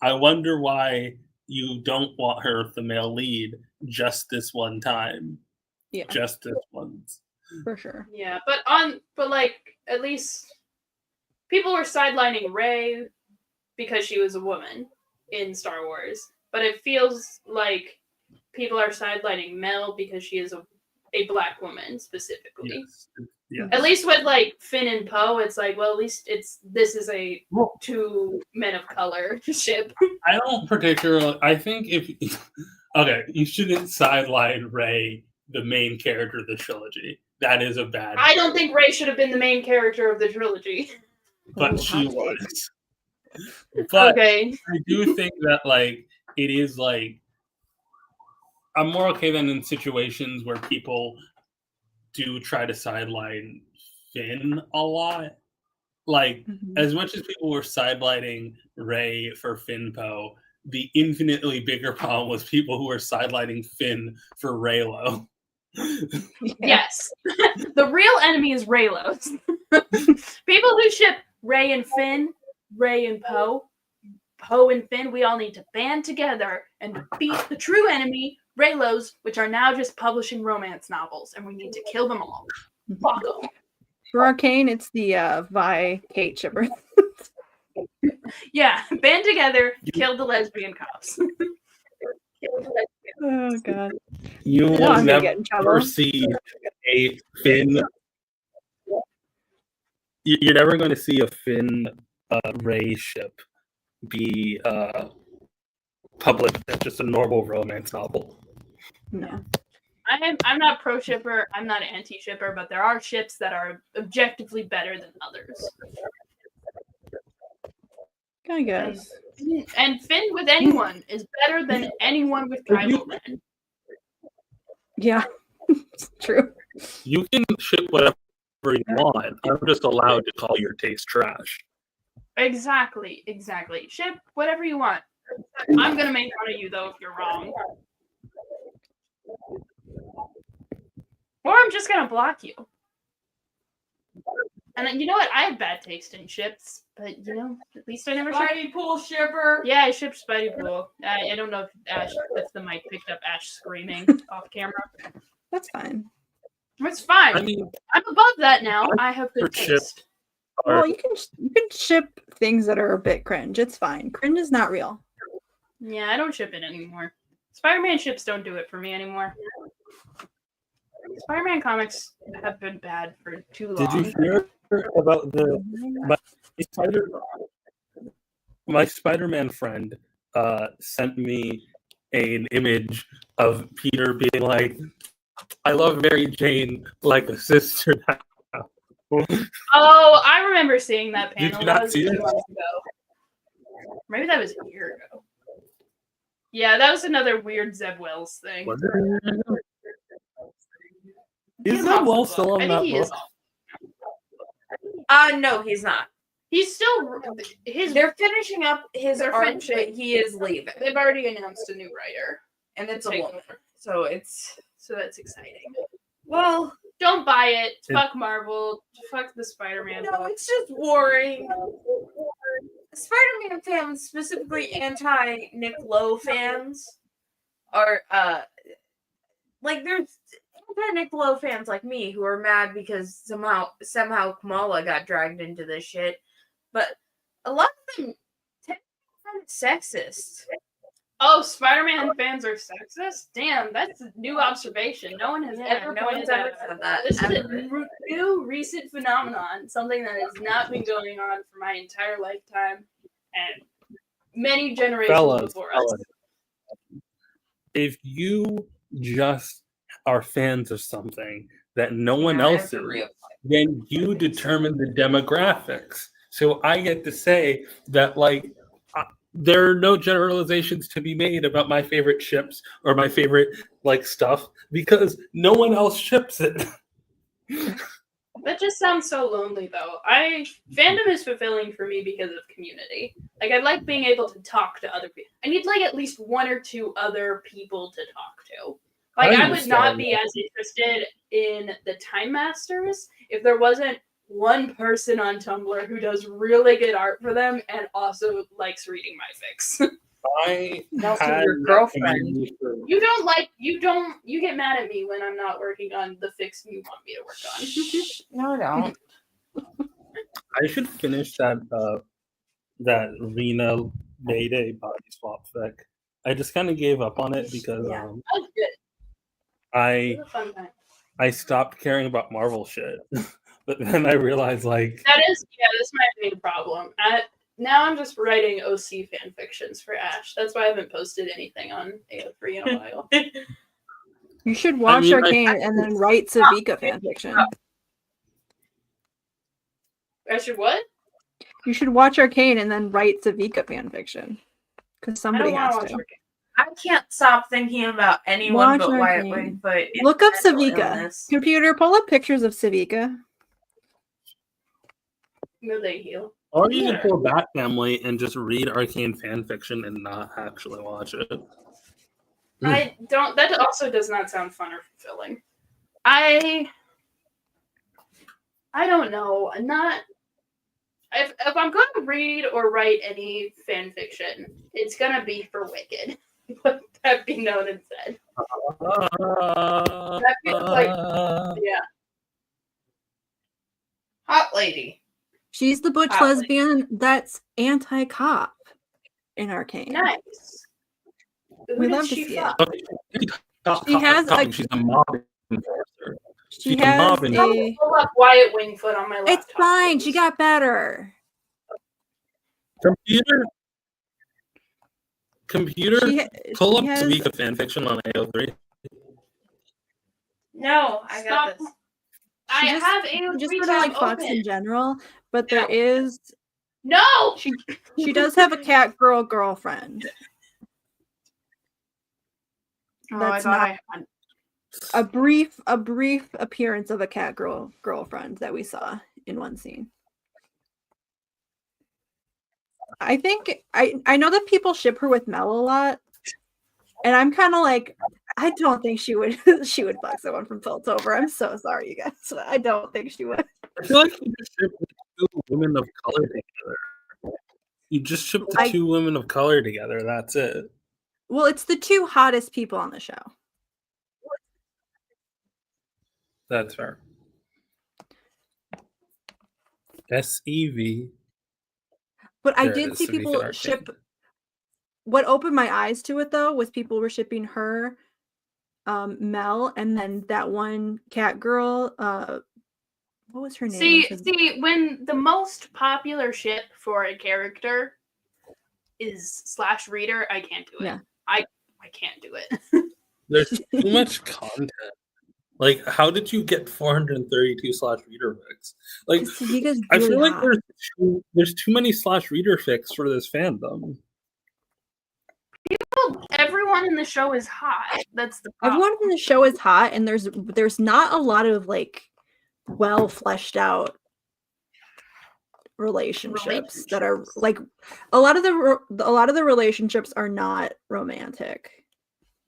I wonder why you don't want her as the male lead just this one time. Yeah. Just this once. For sure. Yeah, but like at least people were sidelining Rey because she was a woman in Star Wars. But it feels like people are sidelining Mel because she is a a black woman specifically. Yes. Yes. At least with like Finn and Poe, it's like, well, at least this is a two men of color ship. I don't particularly. I think okay, you shouldn't sideline Rey, the main character of the trilogy. That is a bad. I don't think Rey should have been the main character of the trilogy. But she was. But okay. I do think that like it is like I'm more okay than in situations where people do try to sideline Finn a lot. Like as much as people were sidelining Rey for Finn Poe, the infinitely bigger problem was people who were sidelining Finn for Reylo. Yes. The real enemy is Reylos. People who ship Rey and Finn, Rey and Poe, Poe and Finn, we all need to band together and defeat the true enemy, Reylos, which are now just publishing romance novels, and we need to kill them all. Fuck them. For Arcane, it's the Vi Kate shipper. Yeah, band together, kill the lesbian cops. Oh god. You will never see a Finn. You're never going to see a Finn Rey ship be published as just a normal romance novel. No. I'm not pro shipper, I'm not anti shipper, but there are ships that are objectively better than others. I guess. And Finn with anyone is better than anyone with Kylo Ren. Yeah, it's true. You can ship whatever you want. I'm just allowed to call your taste trash. Exactly. Ship whatever you want. I'm gonna make fun of you though if you're wrong. Or I'm just gonna block you. And you know what? I have bad taste in ships, but at least I never Spidey Pool shipper. Yeah, I shipped Spidey Pool. I don't know if the mic picked up Ash screaming off camera. That's fine. It's fine. I mean, I'm above that now. I have good taste. Well, you can ship things that are a bit cringe. It's fine. Cringe is not real. Yeah, I don't ship it anymore. Spider-Man ships don't do it for me anymore. Spider-Man comics have been bad for too long. Did you hear about my Spider-Man friend sent me an image of Peter being like, I love Mary Jane like a sister now. Oh, I remember seeing that panel. Did you not see it? Maybe that was a year ago. Yeah, that was another weird Zeb Wells thing. Is Zeb Wells still on that book? No, he's not. He's still They're finishing up his art, but he is leaving. They've already announced a new writer, and it's a woman. So that's exciting. Well, don't buy it. Fuck Marvel. Fuck the Spider-Man. No, it's just warring. Spider-Man fans, specifically anti-Nick Lowe fans, are like there's anti-Nick Lowe fans like me who are mad because somehow Kamala got dragged into this shit, but a lot of them tend to be sexist. Oh, Spider-Man fans are sexist? Damn, that's a new observation. No one has ever pointed that out. This is a new recent phenomenon, something that has not been going on for my entire lifetime and many generations before us. If you just are fans of something that no one else is, then you determine the demographics. So I get to say that, like, there are no generalizations to be made about my favorite ships or my favorite stuff because no one else ships it. That just sounds so lonely, though. Fandom is fulfilling for me because of community. Like, I like being able to talk to other people. I need at least one or two other people to talk to. I would not be as interested in the Time Masters if there wasn't one person on Tumblr who does really good art for them and also likes reading my fics. Also your girlfriend. You get mad at me when I'm not working on the fics you want me to work on. No, I don't. I should finish that Rena Mayday body swap fic. I just kind of gave up on it because that was good. It was a fun time. I stopped caring about Marvel shit. But then I realized, like, this might be a problem. Now I'm just writing OC fan fictions for Ash. That's why I haven't posted anything on AO3 in a while. You should watch Arcane and then write Savika fanfiction. I should what? You should watch Arcane and then write Savika fanfiction. Because somebody has to. I can't stop thinking about anyone but Wyatt Wingfoot. Look up Savika. Computer, pull up pictures of Savika. Will they heal? Or you can pull Bat Family and just read Arcane fanfiction and not actually watch it. That also does not sound fun or fulfilling. I don't know. I'm not. If I'm going to read or write any fan fiction, it's going to be for Wicked. Let that be known and said. That feels like, yeah. Hot lady. She's the butch lesbian that's anti-cop in Arcane. Nice. We love to see it. She has she's a mob enforcer. She has a... pull up Wyatt Wingfoot on my laptop. It's fine. She got better. Computer, pull up Savika fanfiction on AO3. No, I got this. I have AO3 just sort of like Fox in general, but there is she does have a cat girlfriend. That's not a brief appearance of a cat girlfriend that we saw in one scene. I think I know that people ship her with Mel a lot, and I'm kind of like, I don't think she would fuck someone from Piltover. I'm so sorry, you guys. I don't think she would. I feel like you just ship the two women of color together. You just ship the two women of color together. That's it. Well, it's the two hottest people on the show. That's fair. SEV. But I did see people ship. What opened my eyes to it though was people were shipping her, Mel, and then that one cat girl. What was her name? See, when the most popular ship for a character is /reader, I can't do it. Yeah. I can't do it. There's too much content. Like, how did you get 432 /reader fics? Like, really I feel like hot. there's too many /reader fics for this fandom. Everyone in the show is hot. That's the problem. Everyone in the show is hot, and there's not a lot of like well fleshed out relationships that are like a lot of the relationships are not romantic.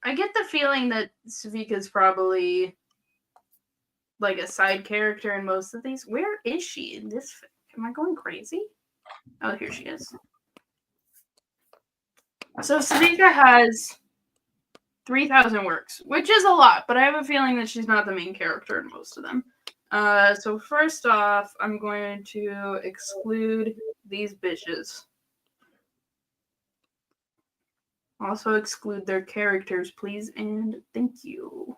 I get the feeling that Savika's probably like a side character in most of these. Where is she in this? Am I going crazy? Oh, here she is. So Savika has 3,000 works, which is a lot, but I have a feeling that she's not the main character in most of them. So first off, I'm going to exclude these bitches. Also exclude their characters, please, and thank you.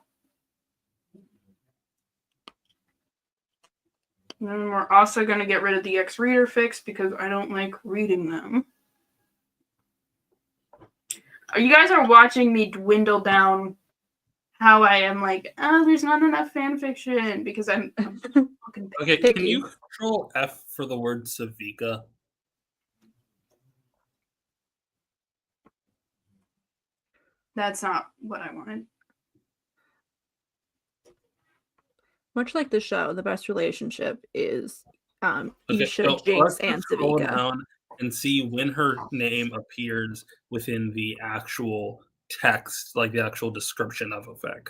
And then we're also going to get rid of the X-Reader fics because I don't like reading them. You guys are watching me dwindle down how I am like, oh, there's not enough fan fiction because I'm fucking Okay, picky. can you control F for the word Savika? That's not what I wanted. Much like the show, the best relationship is Okay, Isha, so Jinx, let's and scroll Savika. down and see when her name appears within the actual text, like the actual description of a fic.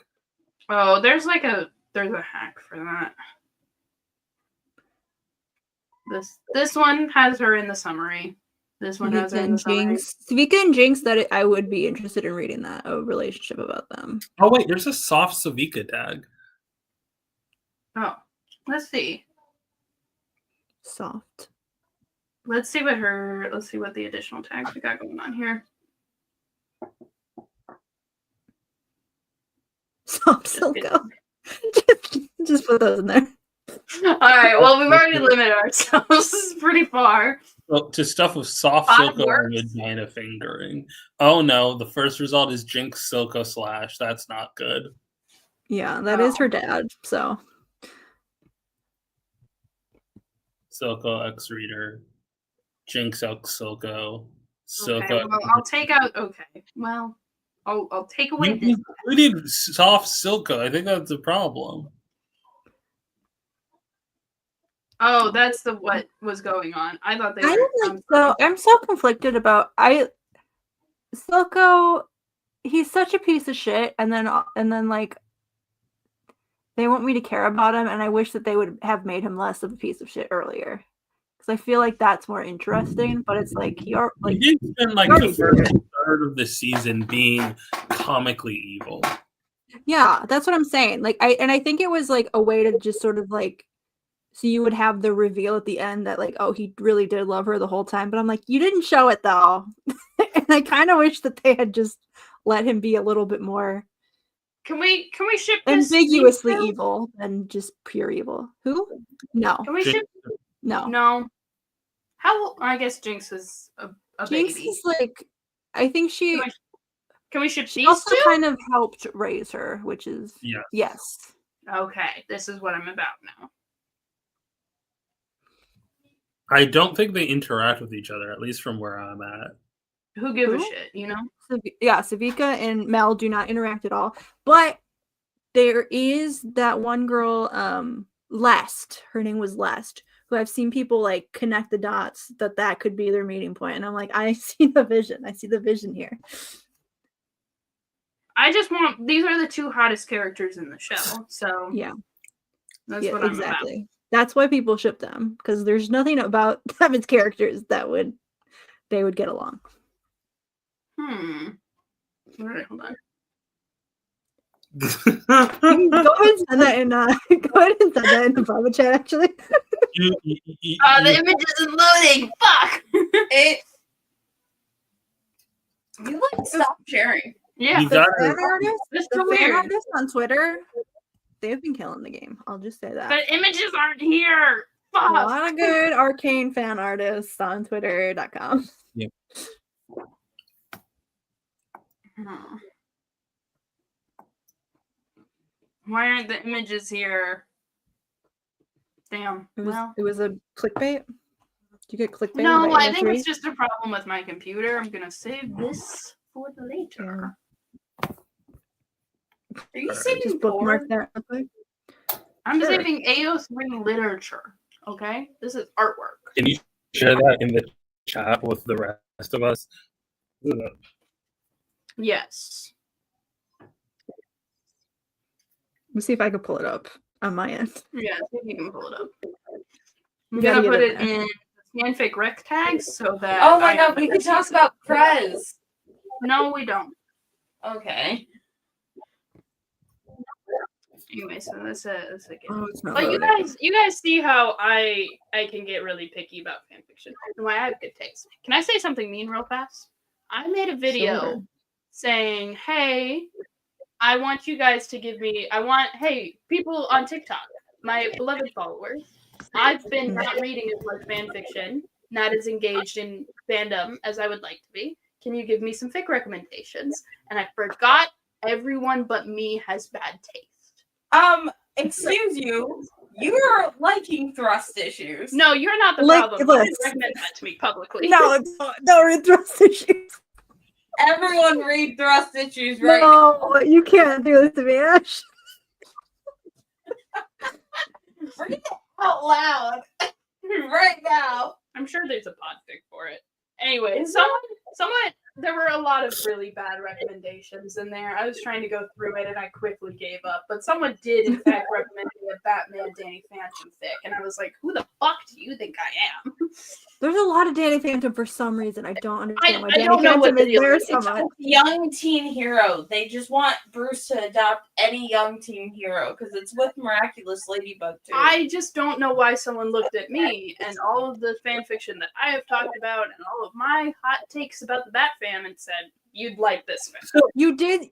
Oh, there's a hack for that. This one has her in the summary. This one has her in the summary. Savika and Jinx, I would be interested in reading that, a relationship about them. Oh wait, there's a soft Savika tag. Oh, let's see. Soft. Let's see what the additional tags we got going on here. Soft Silco. just put those in there. All right. Well, we've already limited ourselves pretty far. Well, to stuff with soft Five Silco words? and vagina fingering. Oh no, the first result is Jinx Silco slash. That's not good. Yeah, that is her dad. So Silco X Reader, Jinx X Silco, Silco. Okay. Well, I'll take out. Okay. Well, I'll take away this. We need soft Silco. I think that's the problem. Oh, that's what was going on. I thought they were. I'm so conflicted about Silco. He's such a piece of shit, and then like they want me to care about him, and I wish that they would have made him less of a piece of shit earlier, because I feel like that's more interesting. But it's like you're like you did spend like the first third of the season being comically evil. Yeah, that's what I'm saying. Like I think it was like a way to just sort of like. So you would have the reveal at the end that like, oh, he really did love her the whole time. But I'm like, you didn't show it though. And I kind of wish that they had just let him be a little bit more Can we ship this ambiguously evil than just pure evil? Who? No. Can we ship? No. No. How? I guess Jinx is a Jinx baby. is like, I think she. Can we ship She these also two? kind of helped raise her, which is yes. Okay, this is what I'm about now. I don't think they interact with each other, at least from where I'm at. Who gives a shit, you know? Yeah, Savika and Mel do not interact at all. But there is that one girl, Lest. Her name was Lest, who I've seen people like connect the dots that could be their meeting point. And I'm like, I see the vision. I see the vision here. I just want these are the two hottest characters in the show. So yeah. That's what I'm about. That's why people ship them, because there's nothing about Devin's characters that they would get along. All right, hold on. Go ahead and send that in. Go ahead and send that in the private chat. Actually, the image isn't loading. Fuck it. You like stop sharing. Yeah, the fan artists on Twitter, they've been killing the game. I'll just say that. The images aren't here. Fuck. A lot of good arcane fan artists on Twitter.com. Yep. Why aren't the images here? Damn. It was a clickbait. Did you get clickbait? No, I think it's just a problem with my computer. I'm gonna save this for later. Are you saving just bookmark that real quick? I'm saving AO3 literature. Okay, this is artwork. Can you share that in the chat with the rest of us? Yes. Let me see if I can pull it up on my end. Yeah, see if you can pull it up. I'm gonna put it in fanfic rec tags so that. Oh my god, we can talk about Prez. No, we don't. Okay. Anyway, so that's a game. Oh, it's not But loading. you guys see how I can get really picky about fanfiction and why I have good taste. Can I say something mean real fast? I made a video saying, hey, I want you guys to give me hey, people on TikTok, my beloved followers, I've been not reading as much fanfiction, not as engaged in fandom as I would like to be. Can you give me some fic recommendations? And I forgot everyone but me has bad taste. Excuse you. You're liking thrust issues. No, you're not the problem. Please recommend that to me publicly. No, don't read thrust issues. Everyone read thrust issues right now. You can't do this to me, Ash. Read it out loud right now. I'm sure there's a podfic for it. Anyway, someone there were a lot of really bad recommendations in there. I was trying to go through it and I quickly gave up. But someone did in fact recommend me a Batman Danny Phantom fic, and I was like, who the fuck do you think I am? There's a lot of Danny Phantom for some reason. I don't understand why I Danny don't know Phantom what is there so It's much. a young teen hero. They just want Bruce to adopt any young teen hero because it's with Miraculous Ladybug too. I just don't know why someone looked at me and all of the fan fiction that I have talked about and all of my hot takes about the Bat Fam and said, you'd like this. You did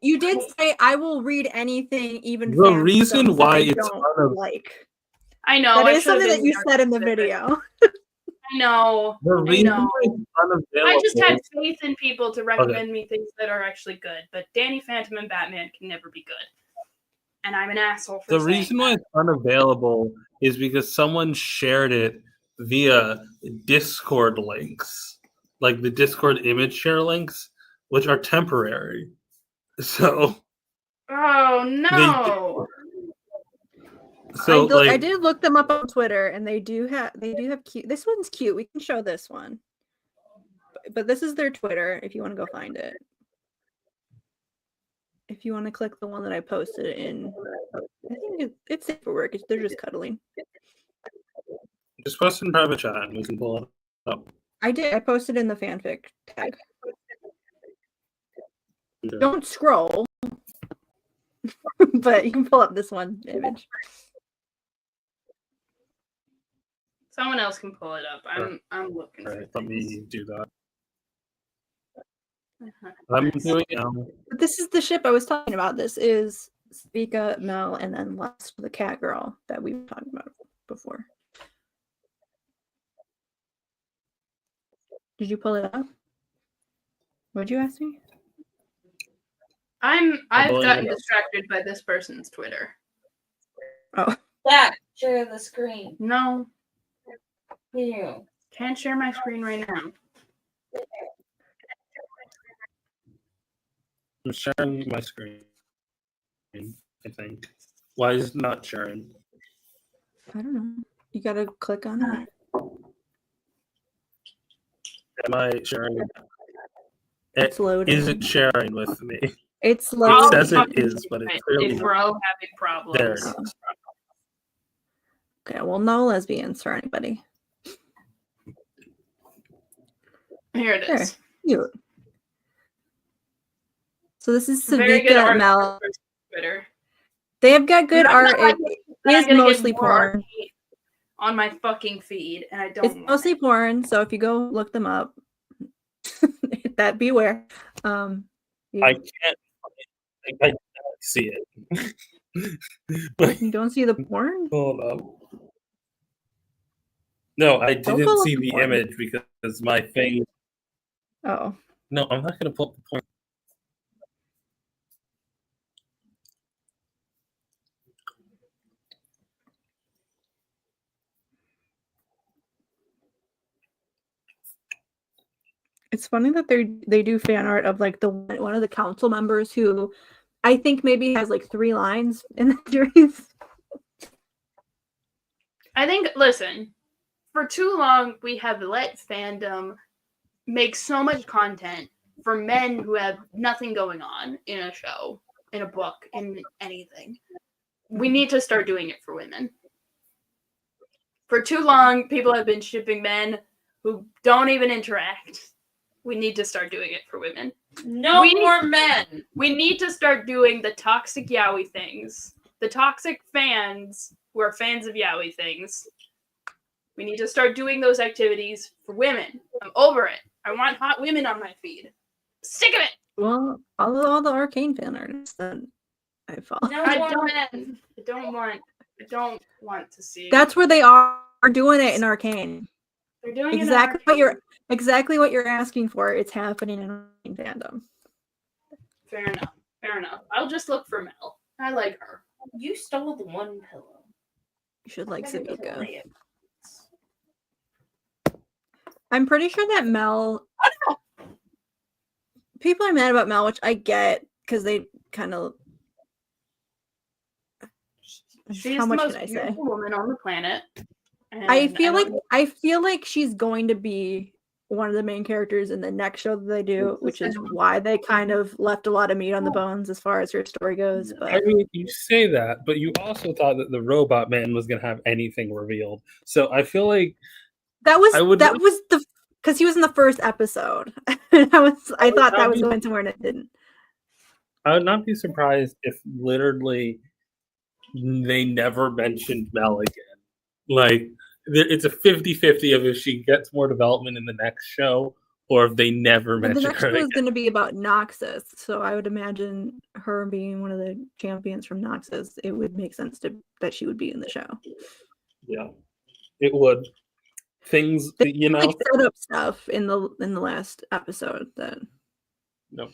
say I will read anything, even The fan reason stuff why that I it's don't like. I know. That I is should've something that been you more said in the specific. video. I know. The I reason know. why it's unavailable. I just had faith in people to recommend me things that are actually good, but Danny Phantom and Batman can never be good. And I'm an asshole for The saying reason why it's unavailable is because someone shared it via Discord links, like the Discord image share links, which are temporary. So, oh no! I did look them up on Twitter, and they do have cute. This one's cute. We can show this one, but this is their Twitter. If you want to go find it, if you want to click the one that I posted in, I think it's safe for work. They're just cuddling. Just post in private chat, and we can pull it up. I did. I posted in the fanfic tag. Don't scroll, but you can pull up this one image. Someone else can pull it up. I'm looking. All right, let me do that. I'm doing it now. But this is the ship I was talking about. This is Spica, Mel, and then last the cat girl that we were talking about before. Did you pull it up? What'd you ask me? I've gotten distracted by this person's Twitter. Oh. That share the screen. No. You can't share my screen right now. I'm sharing my screen, I think. Why is it not sharing? I don't know. You gotta click on it. Am I sharing? It's loading. Is it sharing with me? It's loading. It says it is, but it's clearly if we're all having problems. There it is. Okay, well, no lesbians for anybody. Here it is. Cute. So this is Very good Savika art Mel. Twitter. They have got good art. It is gonna get mostly more porn. On my fucking feed, and I don't. It's mostly porn, so if you go look them up, that beware. Yeah. I can't see it. You don't see the porn? Hold up. No, I Don't didn't pull up see the the porn. image because my thing. Oh. No, I'm not going to pull up the porn. It's funny that they do fan art of like one of the council members who I think maybe has like 3 lines in the series. I think, listen, for too long we have let fandom make so much content for men who have nothing going on in a show, in a book, in anything. We need to start doing it for women. For too long, people have been shipping men who don't even interact. We need to start doing it for women. No more men. We need to start doing the toxic yaoi things. The toxic fans who are fans of yaoi things. We need to start doing those activities for women. I'm over it. I want hot women on my feed. Sick of it. Well, all the Arcane fan artists that I follow. No more men. I don't want to see. That's where they are doing it in Arcane. They're doing exactly what you're asking for. It's happening in Arcane fandom. Fair enough. I'll just look for Mel. I like her. You stole the one pillow. You should like Savika. I'm pretty sure that Mel. People are mad about Mel, which I get because they kind of. She's How much the most can I say? beautiful woman on the planet. I feel like she's going to be one of the main characters in the next show that they do, which is why they kind of left a lot of meat on the bones as far as her story goes. But I mean, you say that, but you also thought that the robot man was going to have anything revealed. So I feel like that was the because he was in the first episode. I thought that was going somewhere and it didn't. I would not be surprised if literally they never mentioned Mel again. Like, it's a 50-50 of if she gets more development in the next show or if they never But the mention next her show is again. going to be about Noxus, so I would imagine her being one of the champions from Noxus. It would make sense that she would be in the show. Yeah, it would. Things, They you know. like set up stuff in the last episode that. No.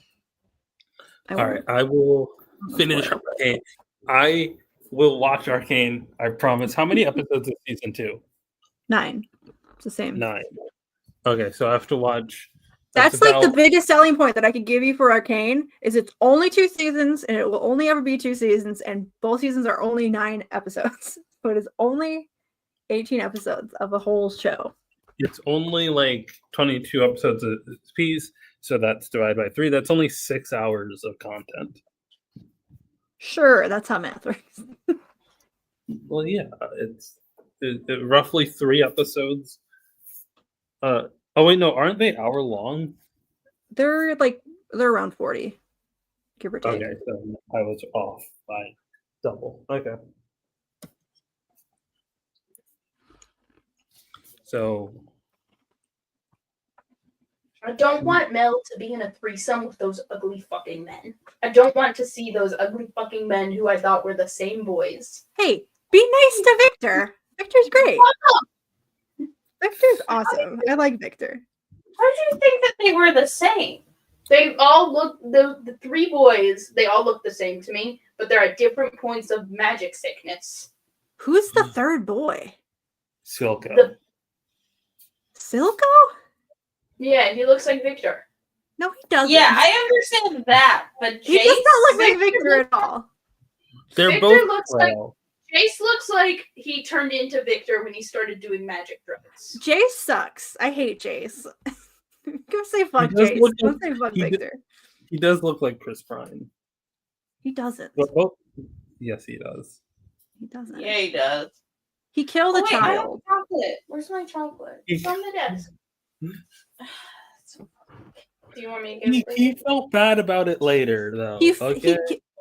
I All right, I will finish Arcane. I will watch Arcane. I promise. How many episodes is season 2? 9. It's the same. 9. Okay, so I have to watch. That's like the biggest selling point that I could give you for Arcane is it's only 2 seasons and it will only ever be 2 seasons and both seasons are only 9 episodes. So it is only 18 episodes of a whole show. It's only like 22 episodes a piece, so that's divided by 3. That's only 6 hours of content. Sure, that's how math works. Well, yeah, it's roughly 3 episodes. Oh wait, no, aren't they hour long? They're around 40, give or take. Okay, so I was off by double. Okay. So I don't want Mel to be in a threesome with those ugly fucking men. I don't want to see those ugly fucking men who I thought were the same boys. Hey, be nice to Victor. Victor's great. Victor's awesome. I like Victor. How did you think that they were the same? They all look, the 3 boys, they all look the same to me, but they're at different points of magic sickness. Who's the 3rd boy? Silco. Silco? Yeah, he looks like Victor. No, he doesn't. Yeah, I understand that, but he does not look like Victor at all. They're Victor both looks frail. Jace looks like he turned into Victor when he started doing magic drugs. Jace sucks. I hate Jace. Go say fuck He does Jace. look Don't like- say fuck he d- Victor. He does look like Chris Pine. He doesn't. Oh, yes, he does. He doesn't. Yeah, he does. He killed a Wait, I have child. chocolate. Where's my chocolate? It's on the desk. Do you want me to give it? He felt bad about it later, though.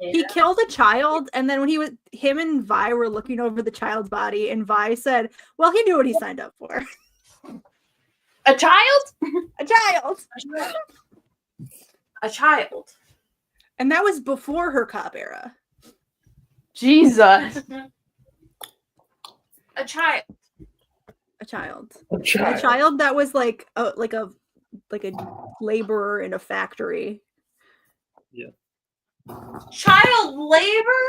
He killed a child, and then when him and Vi were looking over the child's body, and Vi said, "Well, he knew what he signed up for." A child? A child. A child. And that was before her cop era. Jesus. A child. A child. A child. A child that was like a laborer in a factory. Yeah. Child labor?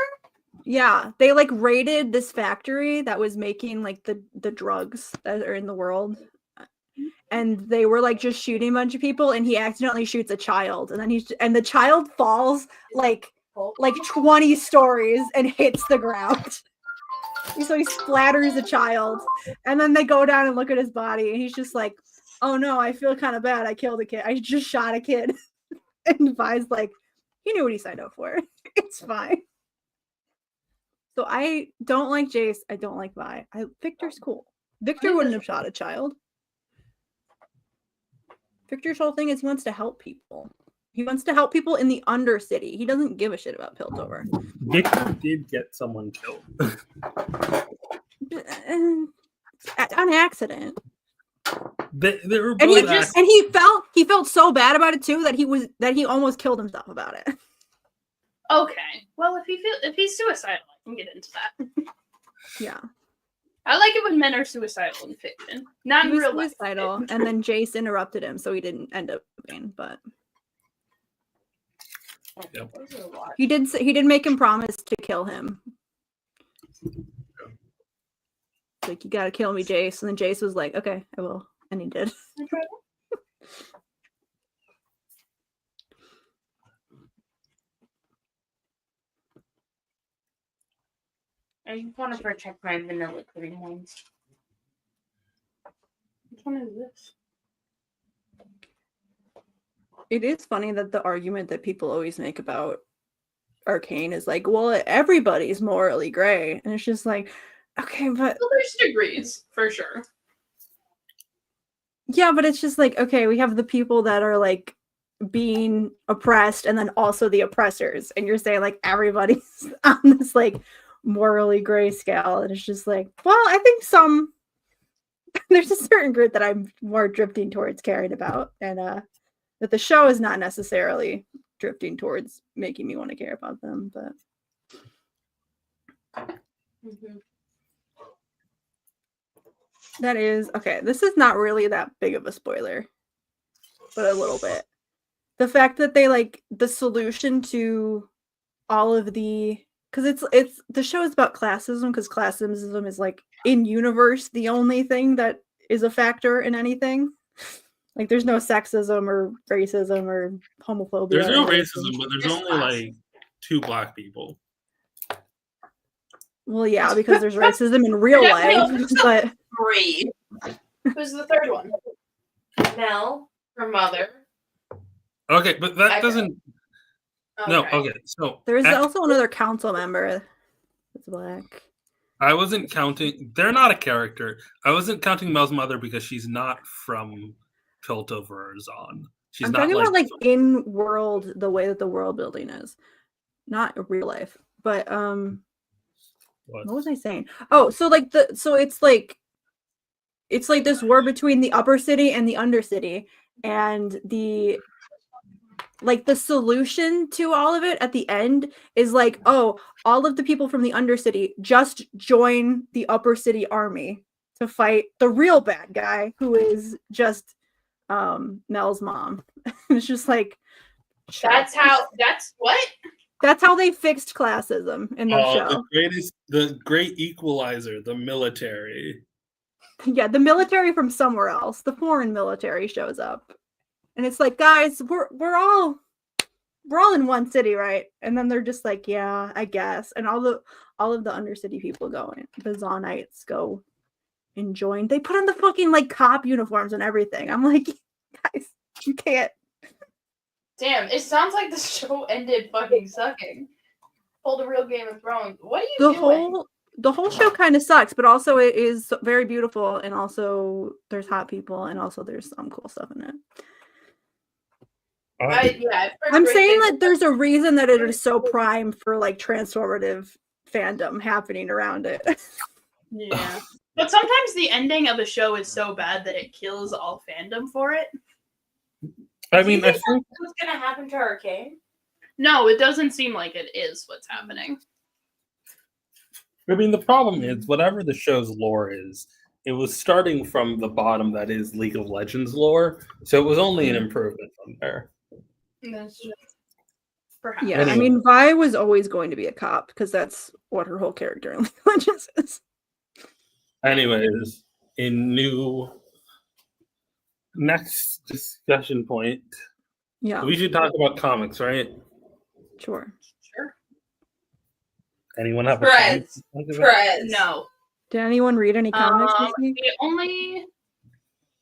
Yeah, they like raided this factory that was making like the drugs that are in the world. And they were like just shooting a bunch of people, and he accidentally shoots a child, and then the child falls like 20 stories and hits the ground. So he splatters a child, and then they go down and look at his body, and he's just like, "Oh no, I feel kind of bad. I killed a kid. I just shot a kid." And Vi's like, "He knew what he signed up for. It's fine." So I don't like Jace. I don't like Vi. Victor's cool. Victor wouldn't have shot a child. Victor's whole thing is he wants to help people. He wants to help people in the Undercity. He doesn't give a shit about Piltover. Victor did get someone killed. On accident. They were And both he felt so bad about it too that he almost killed himself about it. Okay. Well, if he's suicidal, I can get into that. Yeah. I like it when men are suicidal in fiction. Not He in was real life. suicidal, and then Jace interrupted him, so he didn't end up moving. But he did make him promise to kill him. Like, you gotta kill me, Jace. And then Jace was like, "Okay, I will," and he did. I just want to protect my vanilla cream ones. Which one is this? It is funny that the argument that people always make about Arcane is like, well, everybody's morally gray. And it's just like, okay, but... Well, there's degrees, for sure. Yeah, but it's just like, okay, we have the people that are like being oppressed and then also the oppressors. And you're saying like everybody's on this like morally gray scale. And it's just like, well, I think some there's a certain group that I'm more drifting towards caring about, and that the show is not necessarily drifting towards making me want to care about them, but that is okay. This is not really that big of a spoiler, but a little bit. The fact that they like the solution to all of the because it's the show is about classism because classism is like in universe the only thing that is a factor in anything. Like there's no sexism or racism or homophobia. There's no racism, but there's only like 2 black people. Well, yeah, because there's racism in real life, but 3. Who's the third one? Mel, her mother. Okay, but that doesn't. Okay. No, okay. So there's also another council member that's black. I wasn't counting. They're not a character. I wasn't counting Mel's mother because she's not from Piltover or Zon. She's I'm not talking about like in world, the way that the world building is, not real life. But what was I saying? Oh, so like it's like this war between the upper city and the undercity, and the solution to all of it at the end is like, oh, all of the people from the undercity just join the upper city army to fight the real bad guy, who is just Mel's mom. It's just like that's how they fixed classism in the show. The great equalizer, the military. Yeah, the military from somewhere else, the foreign military shows up. And it's like, guys, we're all in one city, right? And then they're just like, yeah, I guess. And all of the undercity people go in. The Zonites go and join. They put on the fucking like cop uniforms and everything. I'm like, guys, you can't. Damn, it sounds like the show ended fucking sucking. Pulled a real Game of Thrones. What are you doing? The whole show kind of sucks, but also it is very beautiful, and also there's hot people, and also there's some cool stuff in it. I'm saying that there's a reason that it is so prime for like transformative fandom happening around it. Yeah. But sometimes the ending of a show is so bad that it kills all fandom for it. I mean, I think what's going to happen to Arcane? No, it doesn't seem like it is what's happening. I mean, the problem is, whatever the show's lore is, it was starting from the bottom that is League of Legends lore, so it was only an improvement from there. That's true. Perhaps. Yeah, anyway. I mean, Vi was always going to be a cop, because that's what her whole character in League of Legends is. Anyways, next discussion point. Yeah. We should talk about comics, right? Sure. Anyone have Prez. No. Did anyone read any comics this week?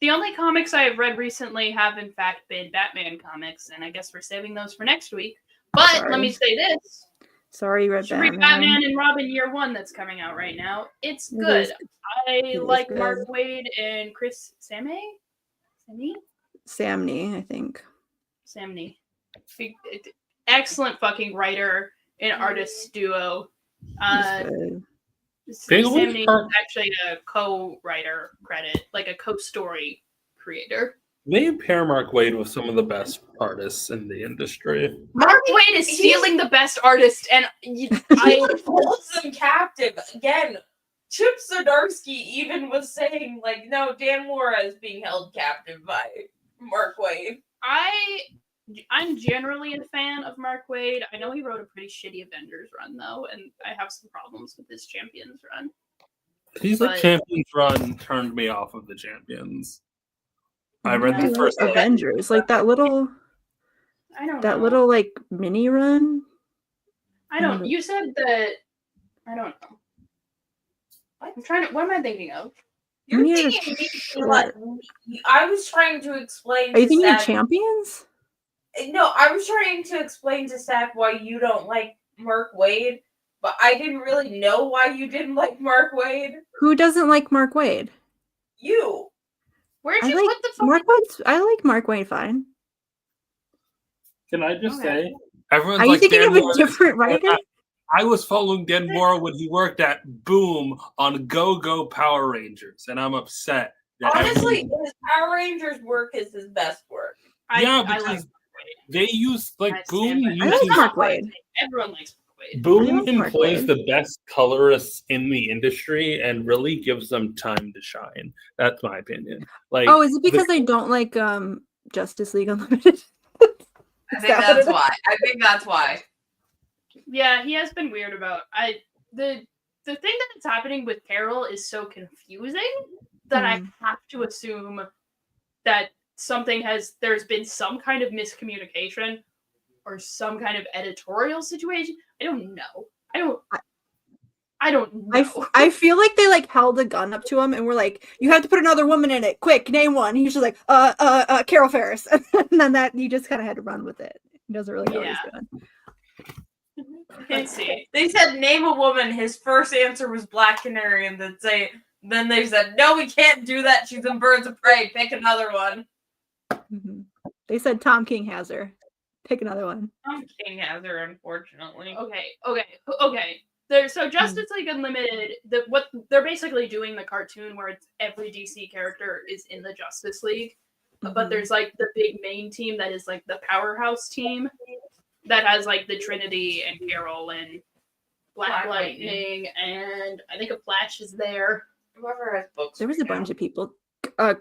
The only comics I have read recently have in fact been Batman comics, and I guess we're saving those for next week. But let me say this. Sorry, you read Batman. Batman and Robin Year One that's coming out right now. It's good. I like good. Mark Waid and Chris Samney, I think. Samney. Excellent fucking writer and artist duo. Samney is actually a co-writer credit, like a co-story creator. They pair Mark Waid with some of the best artists in the industry. Mark Waid is stealing the best artist, and I holds them captive. Again, Chip Zdarsky even was saying, like, no, Dan Mora is being held captive by Mark Waid. I'm generally a fan of Mark Waid. I know he wrote a pretty shitty Avengers run, though, and I have some problems with his Champions run. The Champions run turned me off of the Champions. I read the first Avengers, like that little, little like mini run. You said that. I don't know. I'm trying to. What am I thinking of? You're thinking what? I was trying to explain. Are you thinking of Champions? No, I was trying to explain to Stack why you don't like Mark Waid, but I didn't really know why you didn't like Mark Waid. Who doesn't like Mark Waid? You. Where'd you put the fucking... Mark Waid? I like Mark Waid fine. Can I just say, everyone's Are like, you thinking of a different writer? I was following Dan Mora when he worked at Boom on Go Go Power Rangers, and I'm upset Honestly, his Power Rangers work is his best work. Because they use Boom. Everyone likes Boom plays the best colorists in the industry and really gives them time to shine. That's my opinion. Is it because they don't like Justice League Unlimited? I think that's why. Yeah, he has been weird about the thing that's happening with Carol is so confusing that I have to assume that there's been some kind of miscommunication or some kind of editorial situation. I don't know. I don't know. I feel like they held a gun up to him and were like, "You have to put another woman in it. Quick, name one." He's just like, Carol Ferris," and then that you just kind of had to run with it. He doesn't really know what he's doing. Let's see. They said name a woman. His first answer was Black Canary, and then they said, "No, we can't do that. She's in Birds of Prey. Pick another one." Mm-hmm. They said Tom King has her. Pick another one. Tom King has her, unfortunately. Okay. So Justice League Unlimited, what they're basically doing the cartoon where it's every DC character is in the Justice League, but there's the big main team that is the powerhouse team that has the Trinity and Carol and Black Lightning, and I think a Flash is there. Whoever has books. There was a bunch of people.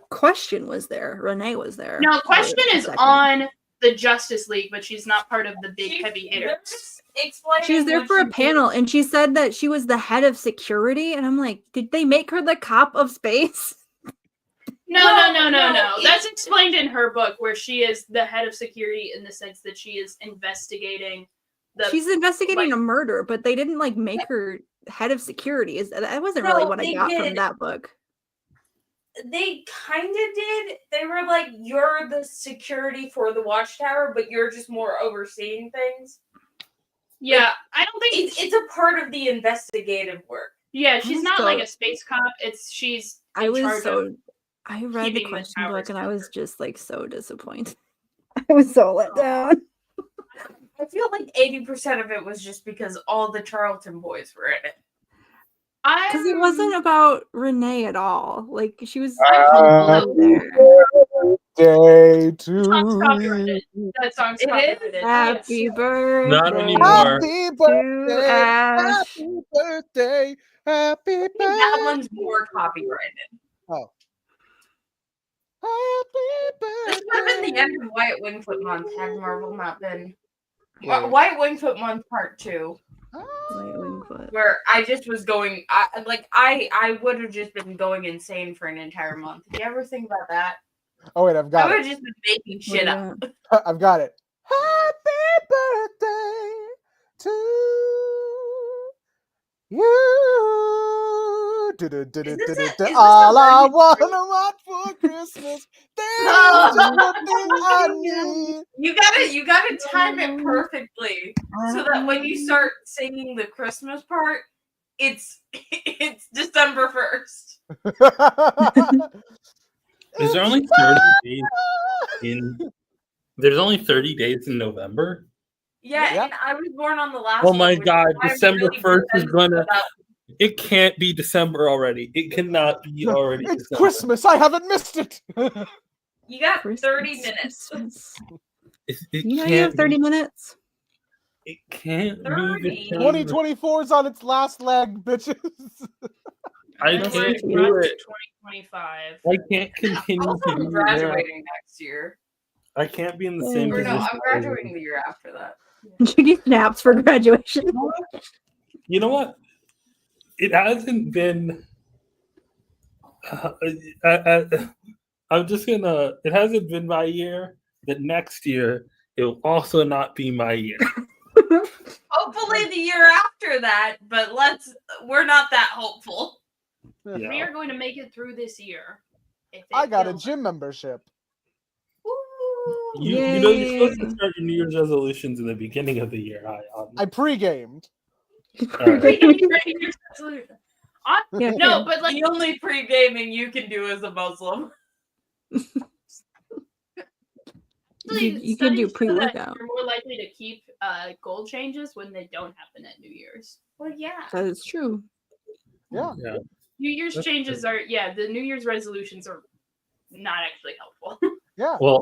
Question was there. Renee was there. No, Question is on the Justice League, but she's not part of the big heavy hitters. She was there for a panel, and she said that she was the head of security, and I'm like, did they make her the cop of space? No. That's explained in her book, where she is the head of security in the sense that she is investigating. She's investigating a murder, but they didn't make her head of security. That wasn't really what I got from that book. They kind of did. They were like, you're the security for the Watchtower, but you're just more overseeing things. Yeah, I don't think it's a part of the investigative work. Yeah, she's not like a space cop. She's. I read the question book and I was just so disappointed. I was so let down. I feel like 80% of it was just because all the Charlton boys were in it. Because it wasn't about Renee at all. She was Day to that song's copyrighted. Happy birthday. Not anymore. Happy birthday. Happy birthday. Happy birthday. That one's more copyrighted. Oh. Happy birthday. This would have been the end of Wyatt Wingfoot month had Marvel not been. Wyatt Wingfoot month part 2. Where I just was going, I would have just been going insane for an entire month. Did you ever think about that? Oh wait, I've got it. I would have just been making shit up. I've got it. Happy birthday to you. All I want for Christmas. There's nothing I need. You gotta time it perfectly so that when you start singing the Christmas part, it's December 1st. Is there only 30 days in? There's only 30 days in November. Yeah, and I was born on the last. Oh my God! December 1st is gonna. It can't be December already. It cannot be already. It's December. Christmas. I haven't missed it. You got 30 minutes. You have 30 minutes. It can't 30. be. 2024 is on its last leg, bitches. I can't do it. 2025. I can't continue. I'm graduating next year. I can't be in the same position. No, I'm graduating the year after that. You get naps for graduation. You know what? It hasn't been. I'm just gonna. It hasn't been my year. That next year it will also not be my year. Hopefully the year after that, but we're not that hopeful. Yeah. We are going to make it through this year. I got a gym membership. You know you're supposed to start your New Year's resolutions in the beginning of the year. I pre-gamed. No, but the only pre-gaming you can do as a Muslim. You can do pre-workout. You're more likely to keep goal changes when they don't happen at New Year's. Well, yeah, that is true. Yeah. New Year's changes are the New Year's resolutions are not actually helpful. Yeah. Well,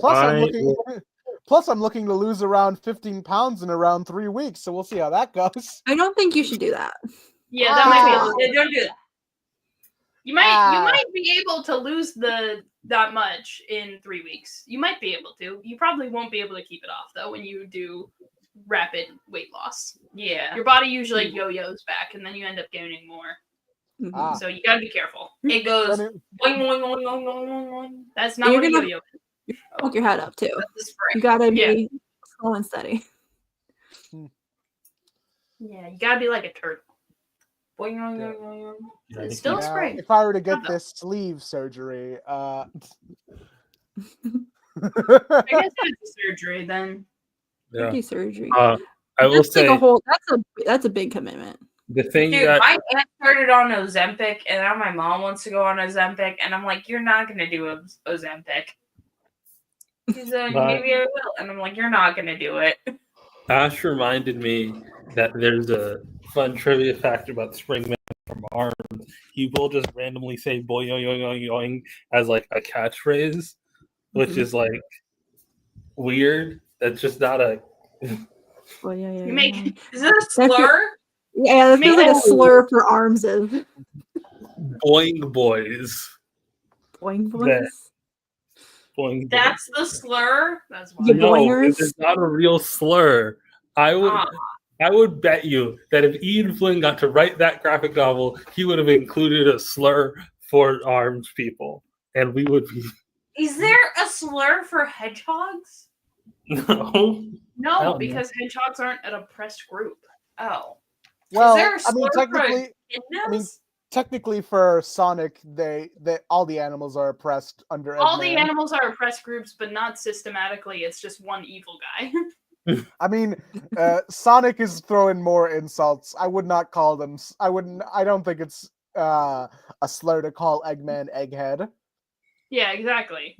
Plus, I'm looking to lose around 15 pounds in around 3 weeks, so we'll see how that goes. I don't think you should do that. Yeah, that might be. Don't do that. You might be able to lose that much in 3 weeks. You might be able to. You probably won't be able to keep it off though when you do rapid weight loss. Yeah. Your body usually yo-yos back, and then you end up gaining more. Mhm. So you gotta be careful. It goes boing, boing, boing, boing, boing, boing. That's not what a yo-yo is. Fuck your head up too. That's the spray. You gotta be slow and steady. Yeah, you gotta be like a turtle. Boing, boing, boing, boing. It's still a spray. If I were to get this sleeve surgery, I guess that's a surgery then. Surgery. Surgery. I will That's say like that's a big commitment. the thing Dude, that my aunt started on Ozempic, and now my mom wants to go on Ozempic, and I'm like, you're not gonna do Ozempic. She's like, maybe I will, and I'm like, you're not gonna do it. Ash reminded me that there's a fun trivia fact about Springman from Arms. He will just randomly say boing yoing yoing yoing as like a catchphrase, which is like weird. That's just not a. Well, yeah. Is it a slur? Yeah, that feels like a slur for arms of Boing boys. boing boys. Boing. That's the slur? That's You No, boingers. it's not a real slur. I would bet you that if Ian Flynn got to write that graphic novel, he would have included a slur for armed people, and we would be. Is there a slur for hedgehogs? No. No, because hedgehogs aren't an oppressed group. Oh. well, there a I mean, slur for technically, technically for Sonic, they all the animals are oppressed under. All the Eggman. animals are oppressed groups, but not systematically. It's just one evil guy. I mean, Sonic is throwing more insults. I would not call them. I don't think it's a slur to call Eggman Egghead. Yeah, exactly.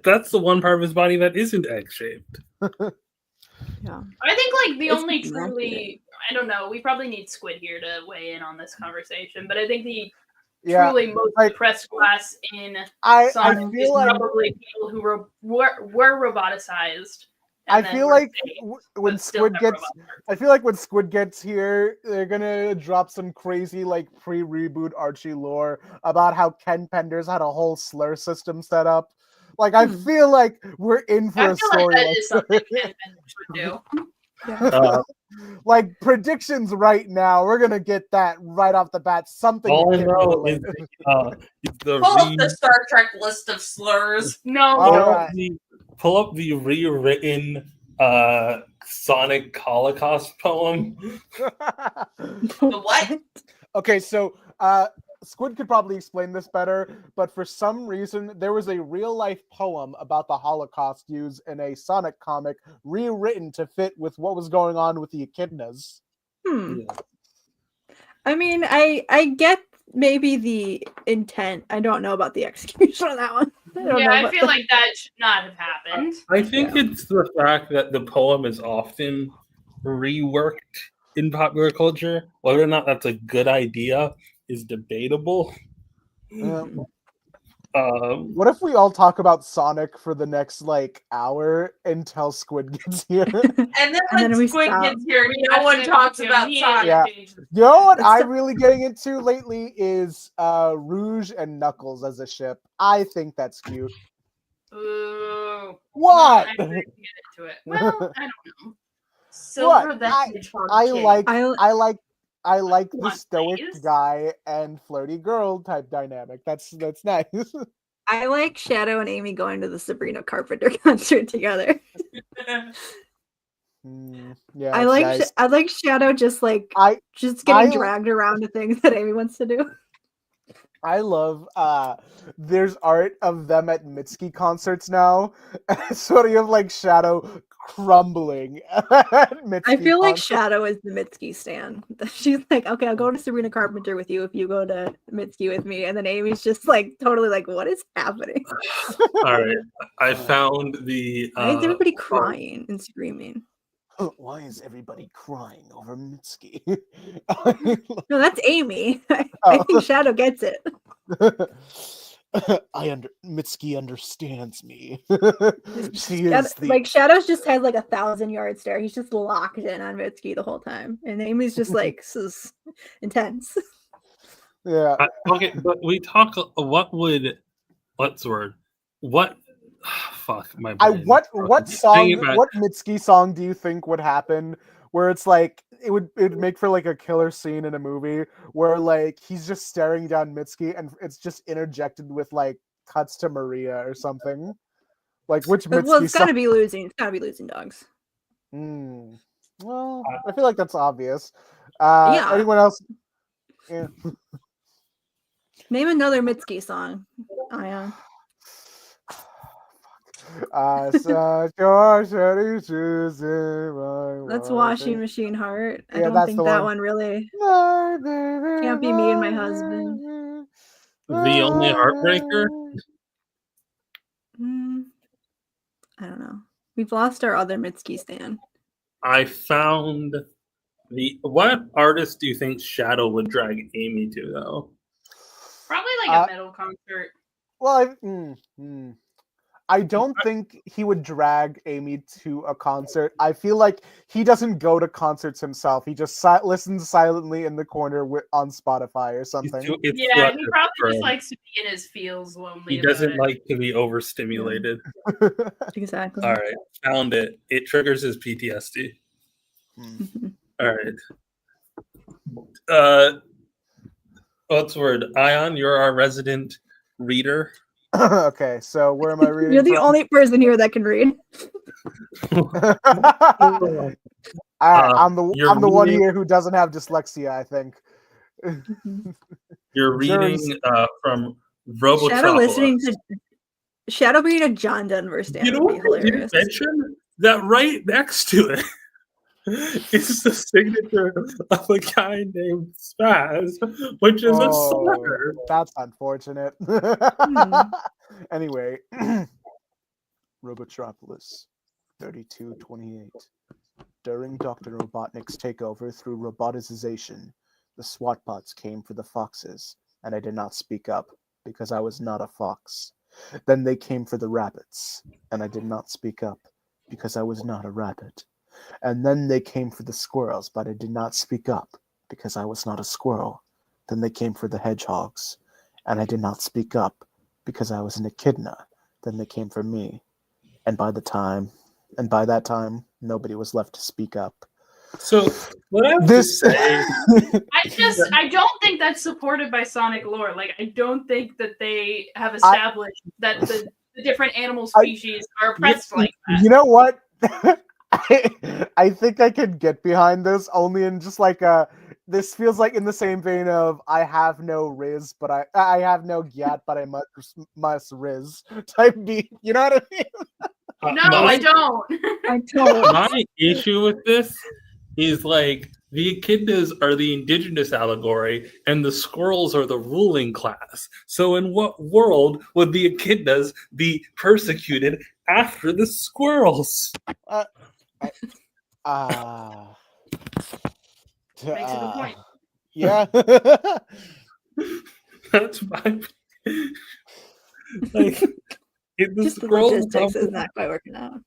That's the one part of his body that isn't egg shaped. Yeah. I think like the It's only not truly, I don't know. We probably need Squid here to weigh in on this conversation, but I think the Yeah, truly most like, oppressed class in I Sonic feel is like probably people who were roboticized. I and then feel were like fake, when but still Squid have gets, robot parts. I feel like when Squid gets here, they're gonna drop some crazy like pre-reboot Archie lore about how Ken Penders had a whole slur system set up. Like I feel like we're in for I a feel story like that is something Ken Penders would do. like predictions right now. We're gonna get that right off the bat. Something. All I that know can is the Pull up the Star Trek list of slurs. No. pull up the rewritten Sonic Holocaust poem. The what? Okay, so Squid could probably explain this better, but for some reason there was a real life poem about the Holocaust used in a Sonic comic, rewritten to fit with what was going on with the echidnas. I mean, I get maybe the intent. I don't know about the execution on that one. I feel like that should not have happened. I think it's the fact that the poem is often reworked in popular culture. Whether or not that's a good idea is debatable. What if we all talk about Sonic for the next like hour until Squid gets here? And then when Squid gets here, no one talks about Sonic. Yeah. You know what I'm really getting into lately is Rouge and Knuckles as a ship. I think that's cute. Ooh. What? I'm not gonna get into it. Well, I don't know. Silver What? the Hedgehog I Kid. like the stoic guy and flirty girl type dynamic. That's nice. I like Shadow and Amy going to the Sabrina Carpenter concert together. Yeah, I like Shadow just getting dragged around to things that Amy wants to do. I love there's art of them at Mitski concerts now. Sort of like Shadow crumbling at Mitski I feel like concerts. Shadow is the Mitski stan. She's like, okay, I'll go to Sabrina Carpenter with you if you go to Mitski with me. And then Amy's just like totally like, what is happening? All right. I found the Why is everybody crying and screaming? Why is everybody crying over Mitski? No, that's Amy. I think Shadow gets it. Mitsuki understands me. Shadows just has like 1,000-yard stare. He's just locked in on Mitsuki the whole time, and Amy's just like, this is intense. Yeah. Okay, but we talk. What's the word? What? Fuck my brain. What Mitsuki song do you think would happen where it's like it would make for like a killer scene in a movie where like he's just staring down Mitsuki and it's just interjected with like cuts to Maria or something? Like which Mitsuki Well, it's gotta song? be losing. It's gotta be Losing Dogs. Well, I feel like that's obvious. Yeah. Anyone else? Yeah. Name another Mitsuki song, Ayaan. That's Washing Machine Heart. I don't think that one really. Can't be me and my husband. The Only Heartbreaker? I don't know. We've lost our other Mitsuki stan. I found what artist do you think Shadow would drag Amy to though? Probably like a metal concert. Well, I don't think he would drag Amy to a concert. I feel like he doesn't go to concerts himself. He just listens silently in the corner on Spotify or something. He probably just likes to be in his feels lonely. He doesn't like to be overstimulated. Exactly. All right, found it. It triggers his PTSD. All right. What's the word? Ayaan, you're our resident reader. Okay, so where am I reading? You're the only person here that can read. I'm the one here who doesn't have dyslexia, I think. You're reading from Robotropolis. Shadow being a John Denver stand would be hilarious. Mention that right next to it is the signature of a guy named Spaz, which is a slur. That's unfortunate. Anyway, Robotropolis 3228. During Dr. Robotnik's takeover through roboticization, the SWAT bots came for the foxes, and I did not speak up because I was not a fox. Then they came for the rabbits, and I did not speak up because I was not a rabbit. And then they came for the squirrels, but I did not speak up because I was not a squirrel. Then they came for the hedgehogs, and I did not speak up because I was an echidna. Then they came for me. And by that time, nobody was left to speak up. So what I have to say, I don't think that's supported by Sonic lore. Like, I don't think that they have established that the different animal species are oppressed like that. You know what? I think I could get behind this only in just like this feels like in the same vein of I have no riz, but I have no gyat, but I must riz type beat. You know what I mean? No, I don't. I don't. My issue with this is like the echidnas are the indigenous allegory and the squirrels are the ruling class. So in what world would the echidnas be persecuted after the squirrels? Makes a good point. Yeah. That's my like if the Just the squirrels logistics is not quite working out.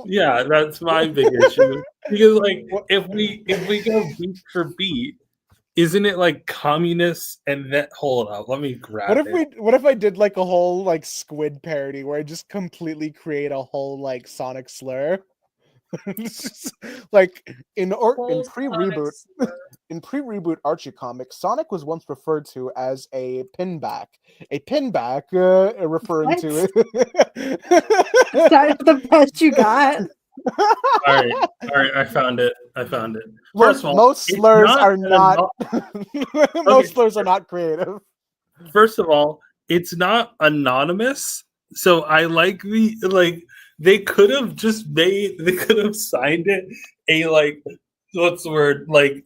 Yeah, that's my big issue. Because like if we go beat for beat, isn't it like communists and that hold up, let me grab What if I did like a whole like Squid parody where I just completely create a whole like Sonic slur? Like in pre-reboot Archie comics, Sonic was once referred to as a pinback. Referring What? to it. Is that the best you got? All right, I found it. First of all, most slurs are not most slurs are not creative. First of all, it's not anonymous, so I like they could have signed it a like what's the word like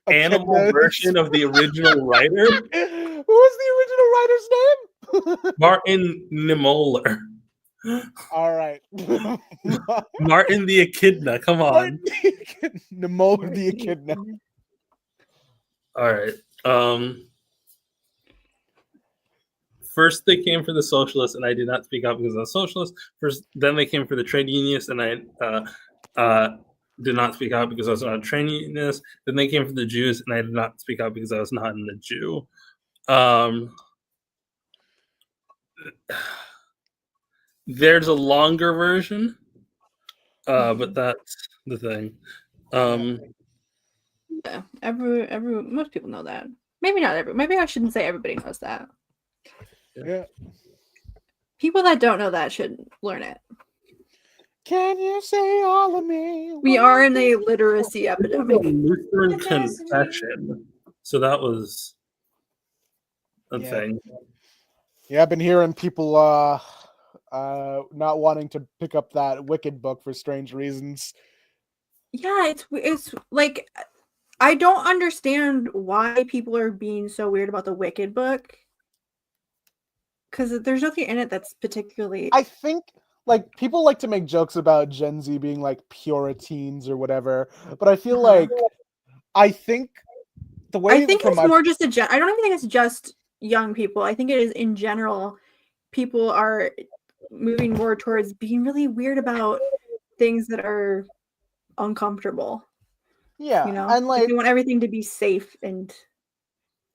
animal version of the original writer. Who was the original writer's name? Martin Niemöller. All right. Martin the Echidna, come on. Niemöller the Echidna. All right. First, they came for the socialists, and I did not speak out because I was a socialist. First, then they came for the trade unionists, and I did not speak out because I was not a trade unionist. Then they came for the Jews, and I did not speak out because I was not a Jew. There's a longer version, but that's the thing. Yeah, most people know that. Maybe not every. Maybe I shouldn't say everybody knows that. Yeah. People that don't know that should learn it. Can you say all of me? We are in a literacy epidemic. Lutheran confession. So that was a thing. Yeah, I've been hearing people not wanting to pick up that Wicked book for strange reasons. Yeah, it's like I don't understand why people are being so weird about the Wicked book. Because there's nothing in it that's particularly. I think like people like to make jokes about Gen Z being like Puritans or whatever, but I feel like I think the way I think it's more just I don't even think it's just young people. I think it is in general. People are moving more towards being really weird about things that are uncomfortable. Yeah, you know, and like they want everything to be safe and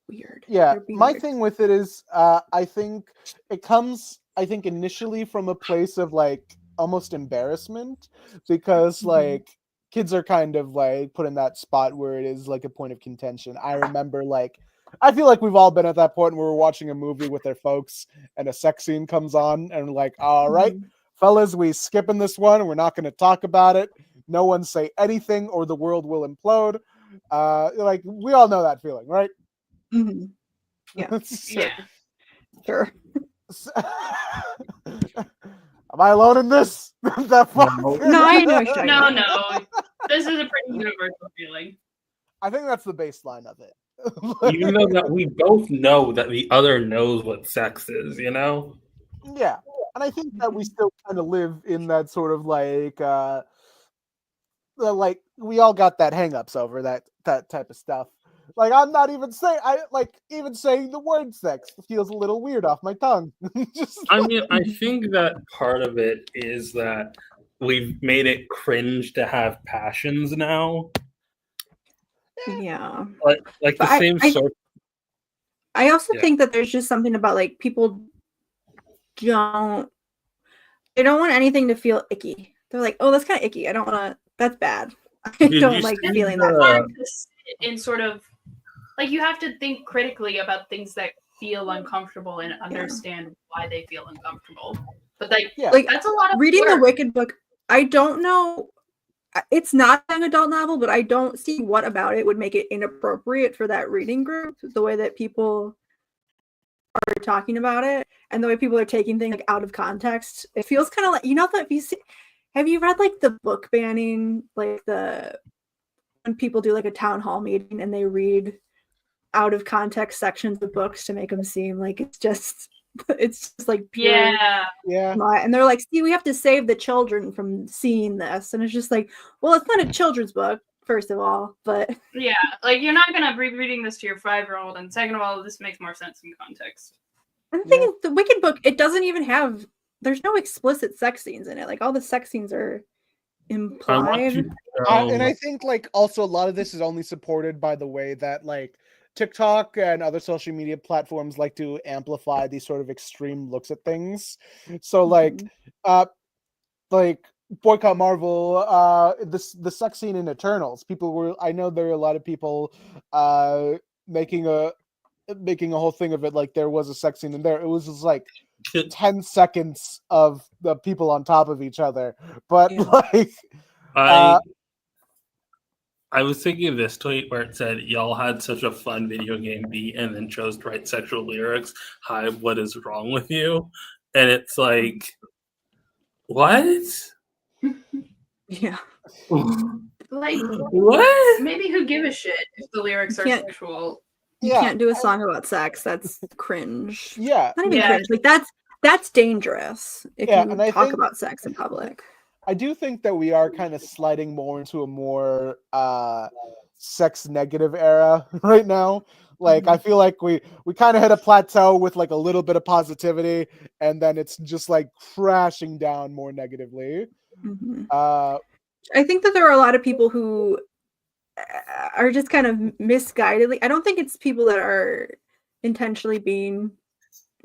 weird. Yeah, my weird. thing with it is I think it comes initially from a place of like almost embarrassment because like kids are kind of like put in that spot where it is like a point of contention. I remember like I feel like we've all been at that point where we're watching a movie with their folks and a sex scene comes on and like, all right, fellas, we skipping this one. We're not going to talk about it. No one say anything or the world will implode. Like we all know that feeling, right? Mm-hmm. Yeah. Yeah. Sure. Am I alone in this? No, I know. No. This is a pretty universal feeling. I think that's the baseline of it. Even though that we both know that the other knows what sex is, you know? Yeah. And I think that we still kind of live in that sort of like we all got that hang-ups over that type of stuff. Like I'm not even saying even saying the word sex feels a little weird off my tongue. I mean, I think that part of it is that we've made it cringe to have passions now. Yeah. Like the same sort. I also think that there's just something about like people don't want anything to feel icky. They're like, oh, that's kind of icky. I don't want to. That's bad. I don't like feeling that. Hard to sit in sort of like you have to think critically about things that feel uncomfortable and understand why they feel uncomfortable. But like that's a lot of reading work. the Wicked book. I don't know. It's not an adult novel, but I don't see what about it would make it inappropriate for that reading group. The way that people are talking about it and the way people are taking things like out of context, it feels kind of like that. Have you read like the book banning, like when people do like a town hall meeting and they read out of context sections of books to make them seem like it's just like pure, and they're like, see, we have to save the children from seeing this, and it's just like, well, it's not a children's book, first of all, but like you're not gonna be reading this to your 5-year-old, and second of all, this makes more sense in context. And the thing is, the Wicked book, it doesn't even have, there's no explicit sex scenes in it. Like all the sex scenes are implied. And I think like also a lot of this is only supported by the way that like TikTok and other social media platforms like to amplify these sort of extreme looks at things. So like Boycott Marvel, the sex scene in Eternals. I know there are a lot of people making a whole thing of it like there was a sex scene in there. It was just like 10 seconds of the people on top of each other. But like I was thinking of this tweet where it said, y'all had such a fun video game beat and then chose to write sexual lyrics. Hi, what is wrong with you? And it's like, what? Yeah. Like, what? Maybe who give a shit if the lyrics are sexual? You can't do a song about sex. That's cringe. Yeah. Not even cringe. Like that's dangerous if you talk about sex in public. I do think that we are kind of sliding more into a more sex negative era right now. Like I feel like we kind of hit a plateau with like a little bit of positivity, and then it's just like crashing down more negatively. I think that there are a lot of people who are just kind of misguidedly. I don't think it's people that are intentionally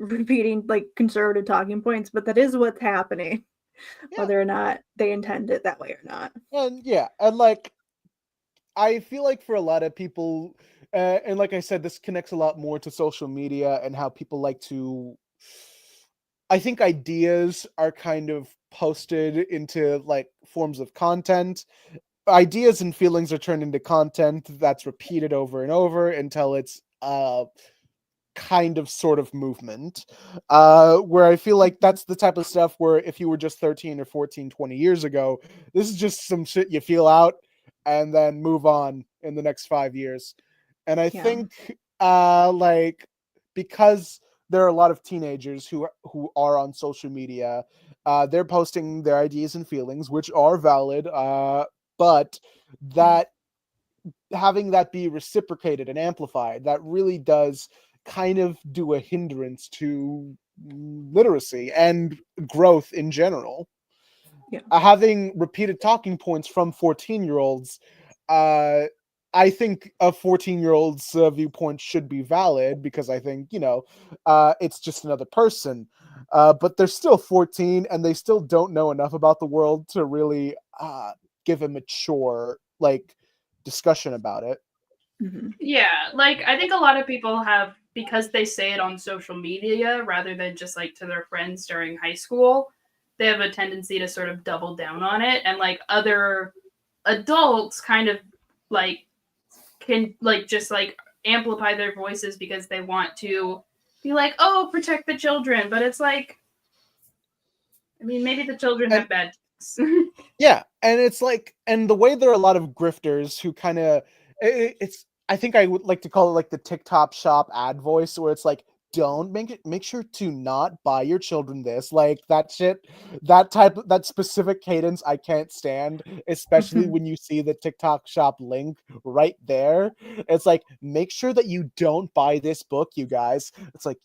repeating like conservative talking points, but that is what's happening, whether or not they intend it that way or not. And like I feel like for a lot of people, and like I said, this connects a lot more to social media and how people like to. I think ideas are kind of posted into like forms of content. Ideas and feelings are turned into content that's repeated over and over until it's kind of sort of movement, where I feel like that's the type of stuff where if you were just 13 or 14, 20 years ago, this is just some shit you feel out and then move on in the next 5 years. And I think like because there are a lot of teenagers who are on social media, they're posting their ideas and feelings, which are valid, but that having that be reciprocated and amplified, that really does kind of do a hindrance to literacy and growth in general. Having repeated talking points from 14-year-olds, I think a 14-year-old's viewpoint should be valid because I think, it's just another person. But they're still 14 and they still don't know enough about the world to really give a mature like discussion about it. Yeah, like I think a lot of people have, because they say it on social media rather than just like to their friends during high school, they have a tendency to sort of double down on it, and like other adults kind of like can like just like amplify their voices because they want to be like, oh, protect the children, but it's like, I mean, maybe the children have bad taste. Yeah, and it's like, and the way there are a lot of grifters who kind of, it's, I think I would like to call it like the TikTok shop ad voice, where it's like, don't make sure to not buy your children this, like that shit, that specific cadence I can't stand, especially when you see the TikTok shop link right there. It's like, make sure that you don't buy this book, you guys. It's like,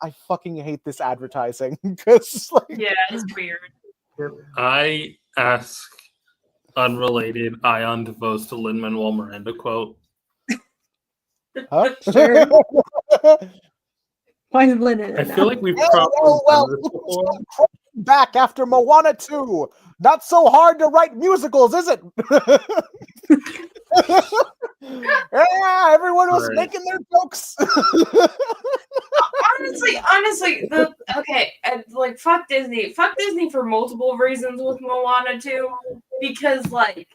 I fucking hate this advertising because like, yeah, it's weird. I ask unrelated Ayaan DeVos to Lin-Manuel Miranda quote. Huh? Sure. Why is Lin in it I now? feel like we've probably done this before. Back after Moana 2. Not so hard to write musicals, is it? Yeah, everyone was making their jokes. honestly, like fuck Disney for multiple reasons with Moana 2, because like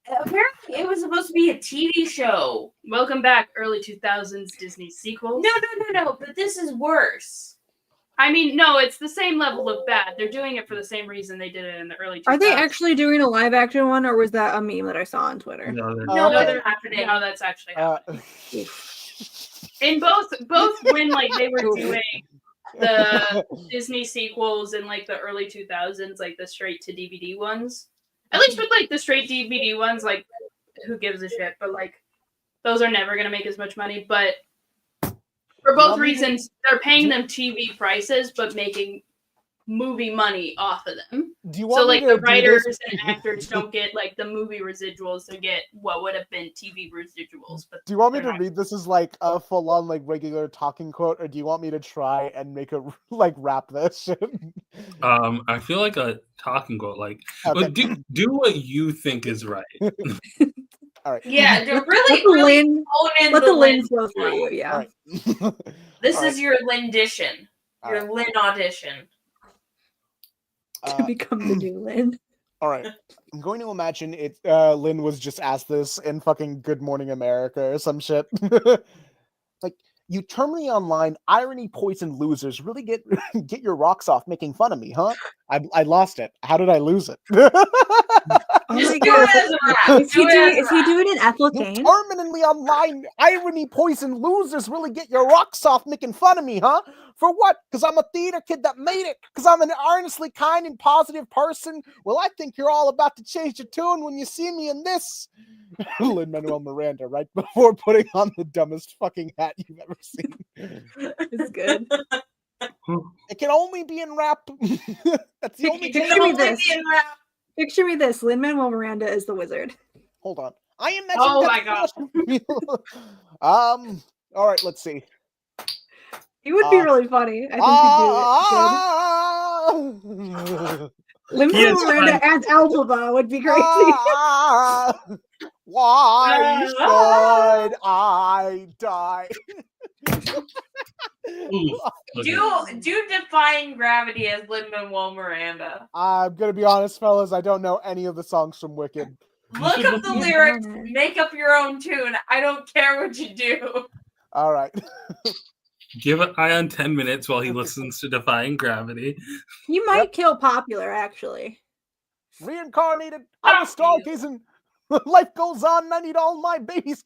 apparently it was supposed to be a TV show. Welcome back, early 2000s Disney sequels. No, but this is worse. I mean, no, it's the same level of bad. They're doing it for the same reason they did it in the early 2000s. Are they actually doing a live action one, or was that a meme that I saw on Twitter? No, they're happening. No, that's actually happening. In both when like they were doing the Disney sequels in like the early 2000s, like the straight to DVD ones. At least with like the straight DVD ones, like who gives a shit? But like those are never gonna make as much money. But for both reasons, they're paying them TV prices, but making movie money off of them. Do you want so like me to the writers do this? and actors don't get like the movie residuals; they get what would have been TV residuals. But do you want me to read this as like a full-on like regular talking quote, or do you want me to try and make a like rap this shit? I feel like a talking quote, like do what you think is right. All right. Yeah, really let the Lin flow through you. Yeah. Right. This is your Lindition. Your Lin audition. To become the new Lin. All right. I'm going to imagine it. Lin was just asked this in fucking Good Morning America or some shit. Like, you terminally online irony poison losers really get your rocks off making fun of me, huh? I lost it. How did I lose it? Oh my Do god. it as a rap. Is he doing an Ethel Kane? Permanently online irony poison losers really get your rocks off making fun of me, huh? For what? Because I'm a theater kid that made it? Because I'm an earnestly kind and positive person? Well, I think you're all about to change your tune when you see me in this. Lin-Manuel Miranda, right before putting on the dumbest fucking hat you've ever seen. It's good. It can only be in rap. That's the only Picture me this. Picture me this. Lin-Manuel Miranda is the wizard. Hold on. I imagine. Oh my god. All right. Let's see. He would be really funny. I think he'd do it. Lin-Manuel Miranda as Elphaba would be great. Why should I die? Do Defying Gravity as Lin-Manuel Miranda. I'm gonna be honest, fellas. I don't know any of the songs from Wicked. Look up the lyrics. Make up your own tune. I don't care what you do. All right. Give Ayaan 10 minutes while he listens to Defying Gravity. You might kill Popular, actually. Reincarnated. I was stargazing. Life goes on. I need all my babies.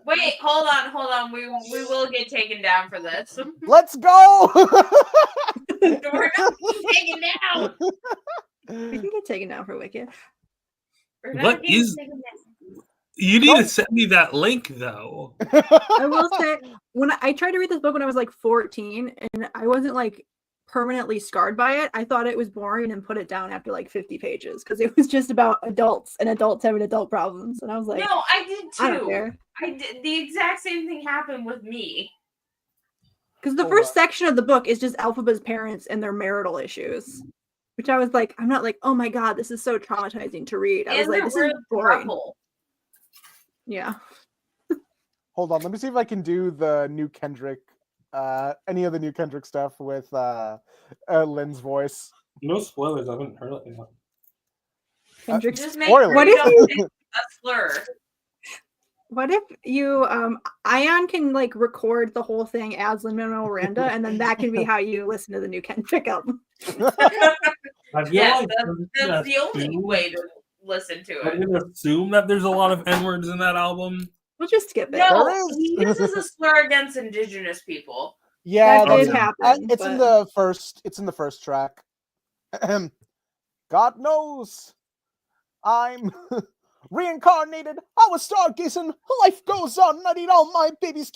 Wait, hold on. We will get taken down for this. Let's go. We're not taken down. We can get taken down for Wicked. What is? You need to send me that link, though. I will say, when I tried to read this book when I was like 14, and I wasn't like permanently scarred by it. I thought it was boring and put it down after like 50 pages because it was just about adults and adults having adult problems. And I was like, no, I did too. I don't care. I did. The exact same thing happened with me. Because the first section of the book is just Elphaba's parents and their marital issues. Which I was like, I'm not like, oh my god, this is so traumatizing to read. I was like, this is boring. Yeah. Hold on, let me see if I can do the new Kendrick, any of the new Kendrick stuff with Lynn's voice. No spoilers, I haven't heard it yet. Kendrick, just make what if you a slur? What if you Ayaan can like record the whole thing as Lin-Manuel Miranda, and then that can be how you listen to the new Kendrick album? Yes, that's the only way to listen to it. I'm gonna assume that there's a lot of N-words in that album. We'll just skip it. No, he uses a slur against indigenous people. Yeah, that did happen. It's in the first. It's in the first track. God knows, I'm reincarnated. I was stargazing. Life goes on. I need all my babies.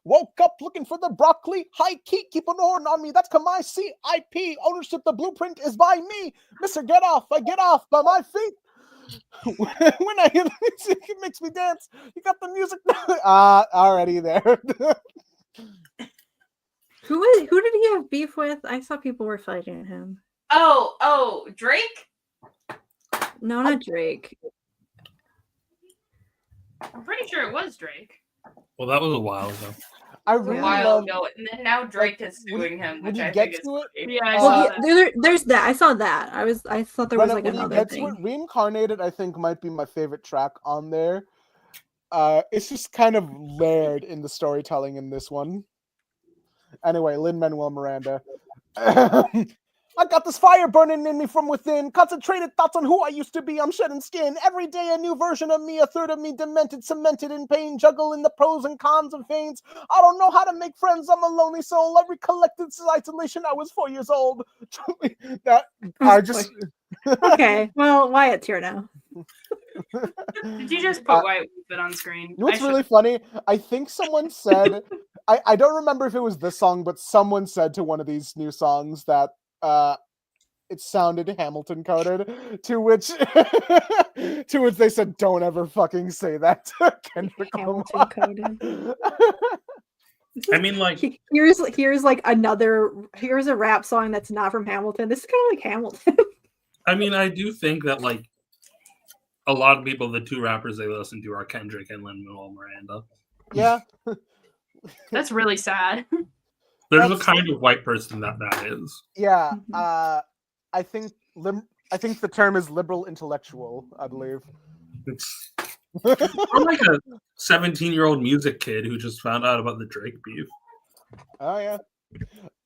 Woke up looking for the broccoli. High key, keep an eye on me. That's my CIP. Ownership, the blueprint is by me. Mister, get off. I get off by my feet. When I hear the music, it makes me dance. You got the music already there. Who did he have beef with? I saw people were fighting him. Oh, Drake? No, not Drake. I'm pretty sure it was Drake. Well, that was a while ago. I really a while ago, and then now Drake is suing him. When Which you I get think to it, is yeah, I saw that. There's that. I saw that. I thought there was like another thing. Reincarnated, I think, might be my favorite track on there. It's just kind of layered in the storytelling in this one. Anyway, Lin-Manuel Miranda. I got this fire burning in me from within. Concentrated thoughts on who I used to be. I'm shedding skin. Every day a new version of me. A third of me demented, cemented in pain. Juggling the pros and cons of veins. I don't know how to make friends. I'm a lonely soul. I recollected since isolation. I was 4 years old. Okay, well, Wyatt's here now. Did you just put Wyatt Wingfoot on screen? You know what's really funny? I think someone said, I don't remember if it was this song, but someone said to one of these new songs that it sounded Hamilton coded, to which they said, don't ever fucking say that to Kendrick Lamar. Hamilton coded. I mean, like, here's a rap song that's not from Hamilton. This is kind of like Hamilton. I mean, I do think that like a lot of people, the two rappers they listen to are Kendrick and Lin-Manuel Miranda. Yeah, that's really sad. There's a kind of white person that is. Yeah, I think the term is liberal intellectual, I believe. I'm like a 17-year-old music kid who just found out about the Drake beef. Oh yeah,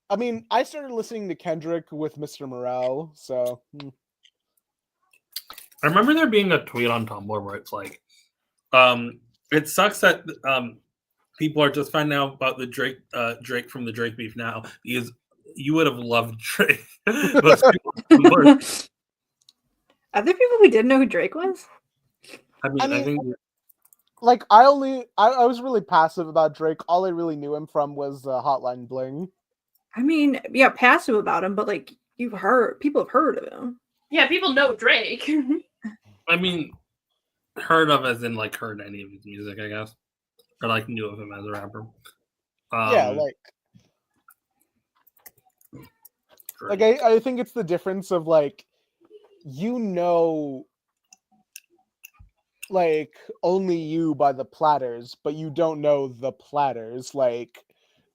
I mean, I started listening to Kendrick with Mr. Morale, so. I remember there being a tweet on Tumblr where it's like, it sucks that people are just finding out about the Drake from the Drake beef now because you would have loved Drake. Most people on Tumblr- Are there people who didn't know who Drake was? I think Like I was really passive about Drake. All I really knew him from was Hotline Bling. I mean, yeah, passive about him, but like people have heard of him. Yeah, people know Drake. I mean, heard of as in like heard any of his music, I guess, or like knew of him as a rapper. Yeah, like I think it's the difference of like, you know, like Only You by the Platters, but you don't know the Platters, like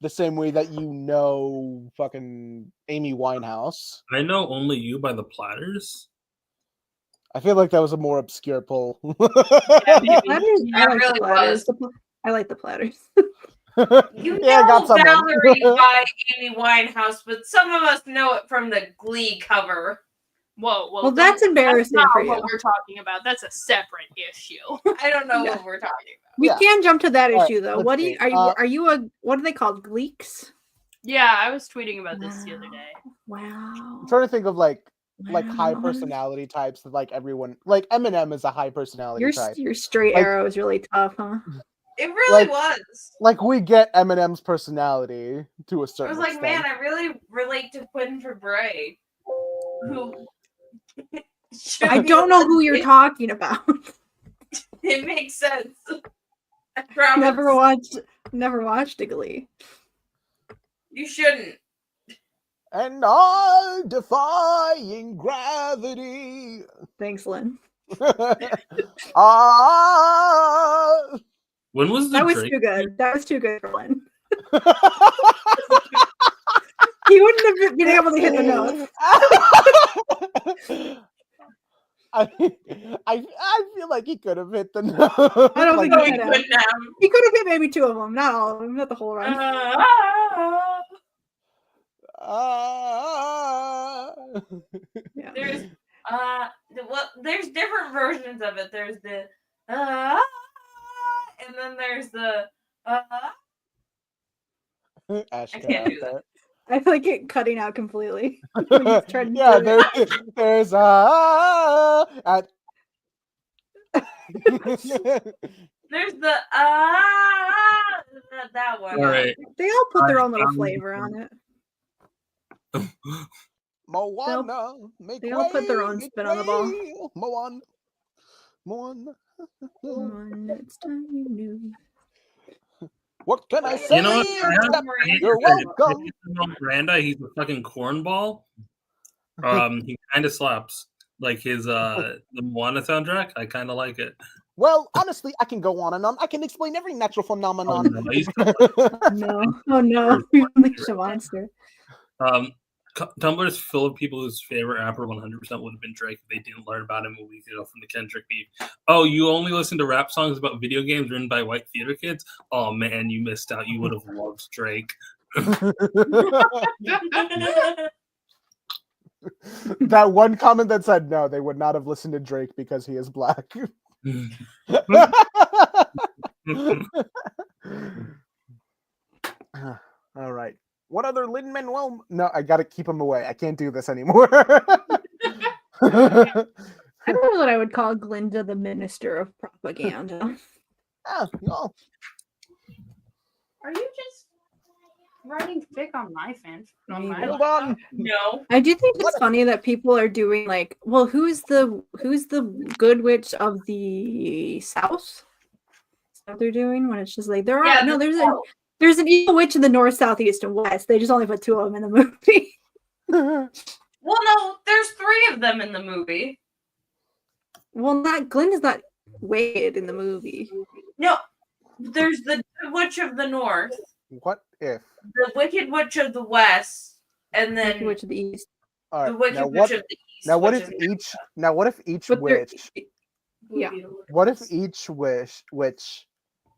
the same way that you know fucking Amy Winehouse. I know Only You by the Platters. I feel like that was a more obscure poll. I like the Platters. You Yeah, I know got someone. Valerie by Amy Winehouse, but some of us know it from the Glee cover. Whoa, Well, that's embarrassing not for you. what we're talking about. That's a separate issue. I don't know what we're talking about. We can jump to that All right, issue though. let's What do see. you are you a what are they called? Gleeks? Yeah, I was tweeting about this the other day. Wow. I'm trying to think of like high personality types that like everyone, like Eminem is a high personality type. Your straight Like- arrow is really tough, huh? It really Like- was. Like we get Eminem's personality to a I certain was like, extent. man, I really relate to Quentin Fabray, who. I don't know who you're talking about. It makes sense. I promise. Never watched a Glee. You shouldn't. And I defying gravity. Thanks, Lynn. Ah. When was the That was Drake? too good. That was too good for Lynn. He wouldn't have been able to hit the notes. I feel like he could have hit the note. I don't Like, think he could have. He could have hit maybe two of them, not all of them, not the whole run. There's there's different versions of it. There's the and then there's the Ash, I can't do that. I feel like it cutting out completely. Yeah, there's at there's the that one. All right. They all put their own little flavor on it. Moana, make They all put their way, own make spin on the ball. way. Moana. It's time you knew. What can I say? You know what? You're welcome. Miranda, he's a fucking cornball. He kind of slaps. Like his the Moana soundtrack. I kind of like it. Well, honestly, I can go on and on. I can explain every natural phenomenon. Oh, no, he's No. Oh no. You unleashed a monster. Tumblr's full of people whose favorite rapper 100% would have been Drake if they didn't learn about him a week ago from the Kendrick beef. Oh, you only listen to rap songs about video games written by white theater kids? Oh man, you missed out. You would have loved Drake. That one comment that said no, they would not have listened to Drake because he is black. All right. What other Lin-Manuel? No, I gotta keep him away. I can't do this anymore. I don't know what I would call Glinda the minister of propaganda. No. Are you just writing fic on my fan? On my Hold on. No. I do think it's funny that people are doing like, well, who's the good witch of the South? Is that what they're doing? When it's just like there's an evil witch in the north, south, east, and west. They just only put two of them in the movie. Well, no, there's three of them in the movie. Well, Glinda's not weighted in the movie. No, there's the Witch of the North, What if? the Wicked Witch of the West, and then Wicked Witch of the East. All the right. Wicked Now Witch what? of the East. Now what which if is- each? Now what if each But they're- witch? Yeah. What if each witch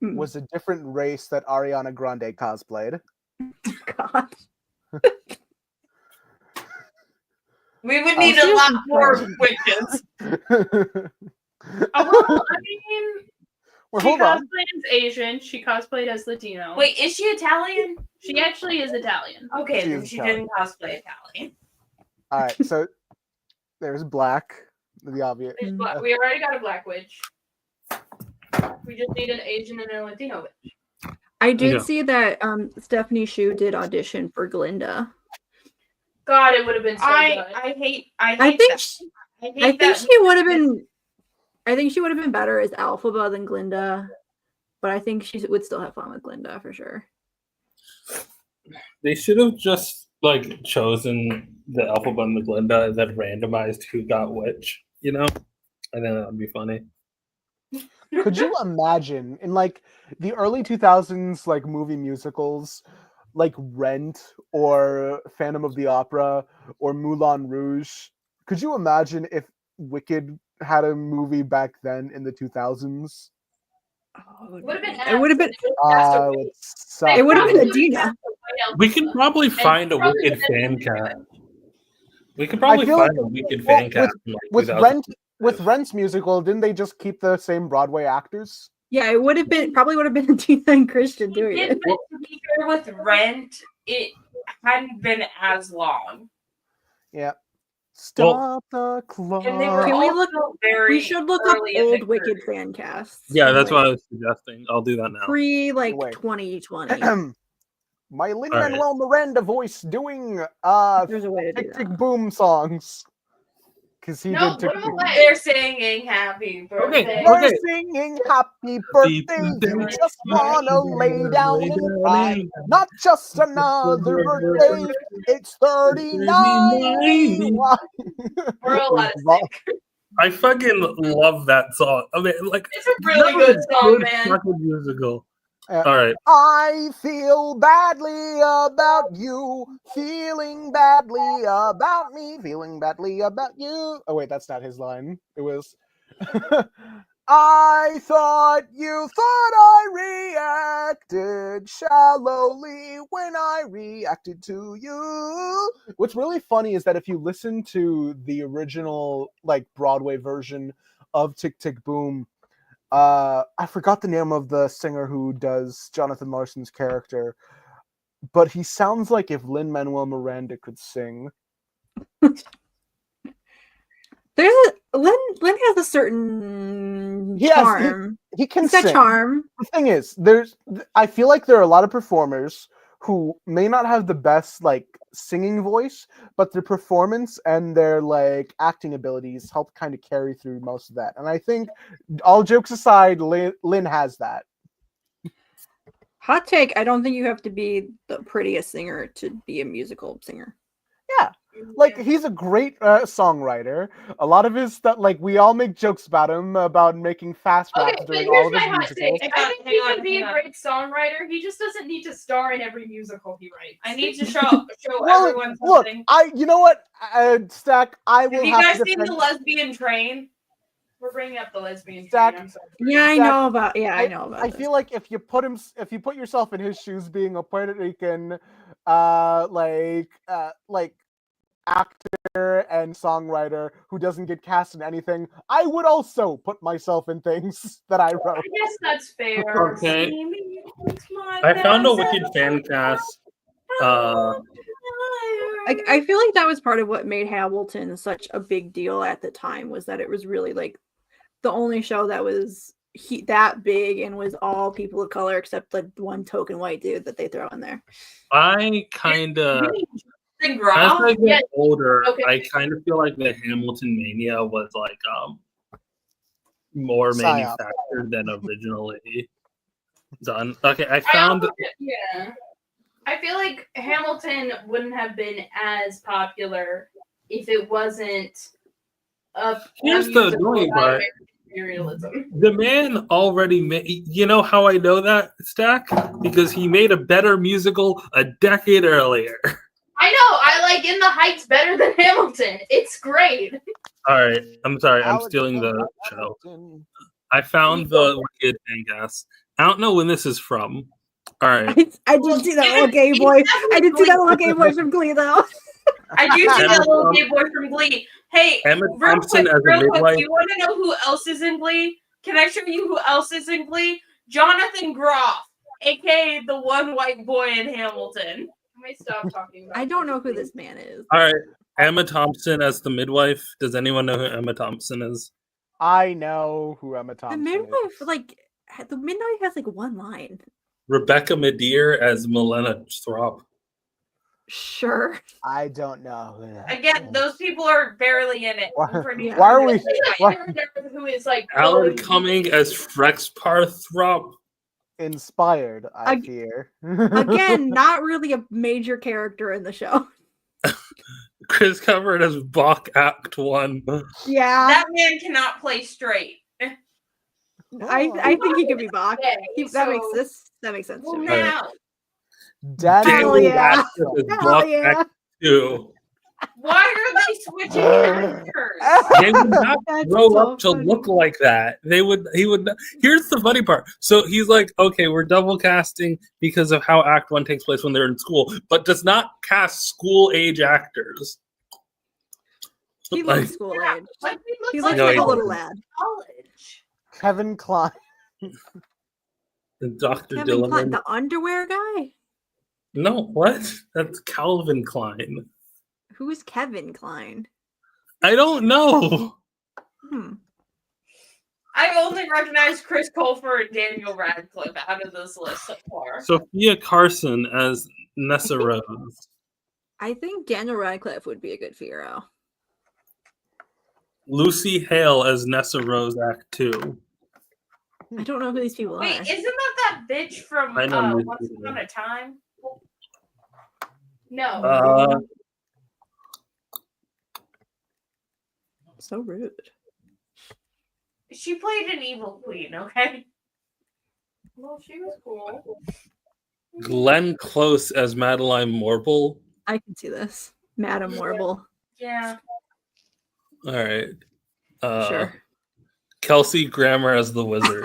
Hmm. was a different race that Ariana Grande cosplayed? God. We would need a lot more witches. Well, I mean, Well, she hold on. cosplayed as Asian. She cosplayed as Latino. Wait, is she Italian? She actually is Italian. Okay, She then is she Italian. didn't cosplay Italian. All right, so there's black, the obvious. We already got a black witch. We just need an Asian and a Latino witch. I did see that Stephanie Shu did audition for Glinda. God, it would have been so good. I hate I think she would have been. I think she would have been better as Alphaba than Glinda, but I think she would still have fun with Glinda for sure. They should have just like chosen the Alphaba and the Glinda and then randomized who got which. You know, I think that would be funny. Could you imagine in like the early 2000s, like movie musicals, like Rent or Phantom of the Opera or Moulin Rouge? Could you imagine if Wicked had a movie back then in the 2000s? It would have been. It would have been. It would have been Adina. We can probably find a Wicked fan cast. We could probably find a Wicked fan cast with Rent's musical. Didn't they just keep the same Broadway actors? Yeah, it would have been probably would have been Adina and Christian doing it. But to be fair, with Rent, it hadn't been as long. Yeah. Stop the clock. And they were Can we also look? very We should look up early in old their Wicked career. fan casts. Yeah, that's what I was suggesting. I'll do that now. Pre like Wait. 2020. My Lin-Manuel Miranda voice doing There's a way to do Tick that. Tick Boom songs. Because he did Tick Tick Boom. They're singing happy birthday. They're singing happy birthday. You just wanna lay down and cry. Not just another birthday. It's 39. We're a lot of sick. I fucking love that song. I mean, like It's a really good song, man. Fucking musical. All right. I feel badly about you, feeling badly about me, feeling badly about you. Oh wait, that's not his line. It was I thought you thought I reacted shallowly when I reacted to you. What's really funny is that if you listen to the original like Broadway version of Tick Tick Boom, I forgot the name of the singer who does Jonathan Larson's character, but he sounds like if Lin-Manuel Miranda could sing. There's Lin has a certain charm. He can He's got sing. charm. The thing is, I feel like there are a lot of performers who may not have the best like singing voice, but their performance and their like acting abilities help kind of carry through most of that. And I think, all jokes aside, Lin has that. Hot take, I don't think you have to be the prettiest singer to be a musical singer. Yeah. Like, he's a great songwriter. A lot of his stuff, like, we all make jokes about him, about making fast raps But during here's all of my his hot musicals. take. I think he could be a great songwriter. He just doesn't need to star in every musical he writes. I need to show Well, everyone look, something. you know what, Stack, I will Have you have guys to seen defend- the lesbian train? We're bringing up the lesbian Stack, train. I'm sorry. Yeah, I Stack, know about. Yeah, I know about. I this. feel like if you put yourself in his shoes, being a Puerto Rican, actor and songwriter who doesn't get cast in anything, I would also put myself in things that I wrote. I guess that's fair. Okay. I found a Wicked fan cast. I feel like that was part of what made Hamilton such a big deal at the time, was that it was really like the only show that was that big and was all people of color except like one token white dude that they throw in there. I kind of, as I get older, I kind of feel like the Hamilton mania was like more Psyop. manufactured than originally done. Okay, I found. I feel like Hamilton wouldn't have been as popular if it wasn't a Here's the annoying part. Imperialism. The man already made. You know how I know that, Stack? Because he made a better musical a decade earlier. I know. I like In the Heights better than Hamilton. It's great. All right, I'm sorry. I'm stealing the show. I found the Wicked Fangas. I don't know when this is from. All right. I did see that little gay boy. I did see that little gay boy from Glee though. I do see Emma that little Thompson- gay boy from Glee. Hey, Emma real Thompson quick, as a do midwife. you want to know who else is in Glee? Can I show you who else is in Glee? Jonathan Groff, aka the one white boy in Hamilton. Can we stop talking about I don't know who this man is. All right, Emma Thompson as the midwife. Does anyone know who Emma Thompson is? I know who Emma The Thompson midwife, is. like the midwife has like one line. Rebecca Madeir as Milena Throp. Sure. I don't know who that Again, is. those people are barely in it. Why- I'm pretty why are sure we- that- why- who is like Alan Cumming as Frex Parthrop. Inspired, I Ag- fear. Again, not really a major character in the show. Chris Covered as Bach Act 1. Yeah, that man cannot play straight. I think he could be Bach. Okay, That makes sense to me. Alright. Now, Daniel Hell yeah. Radcliffe as Hell Bach yeah. Act 2. why are they switching actors? They would not That's grow so up to funny. look like that. He would not. Here's the funny part. So he's like, okay, we're double casting because of how Act 1 takes place when they're in school, but does not cast school age actors. He Like- looks school age. Like, He like looks No, like he a little doesn't. lad. college. Kevin Klein. Dr. Kevin Klein, Dillerman. the underwear guy. No, what? That's Calvin Klein. Who is Kevin Klein? I don't know. I only recognize Chris Colfer and Daniel Radcliffe out of this list so far. Sophia Carson as Nessa Rose. I think Daniel Radcliffe would be a good Firo. Lucy Hale as Nessa Rose Act 2. I don't know who these people Wait, are. isn't that bitch from I know Once Lucy Upon a Time? No. So rude. She played an evil queen, okay? Well, she was cool. Glenn Close as Madeline Morble. I can see this. Madam Warble. Yeah. All right. Sure. Kelsey Grammer as the wizard.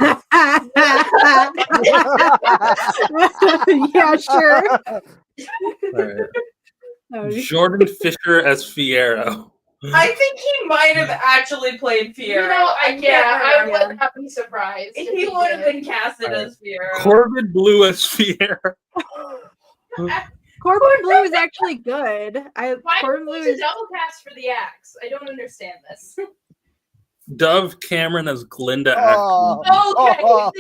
Yeah, sure. All right. That would be- Jordan Fisher as Fiero. I think he might have actually played Fiero. You know, I remember. would not be surprised. if He would have did. been casted as Fiero. Corbin Blue as Fiero. Corbin Blue is actually good. Why Corbin did Blue you is double cast for the axe? I don't understand this. Dove Cameron as Glinda Oh. Okay,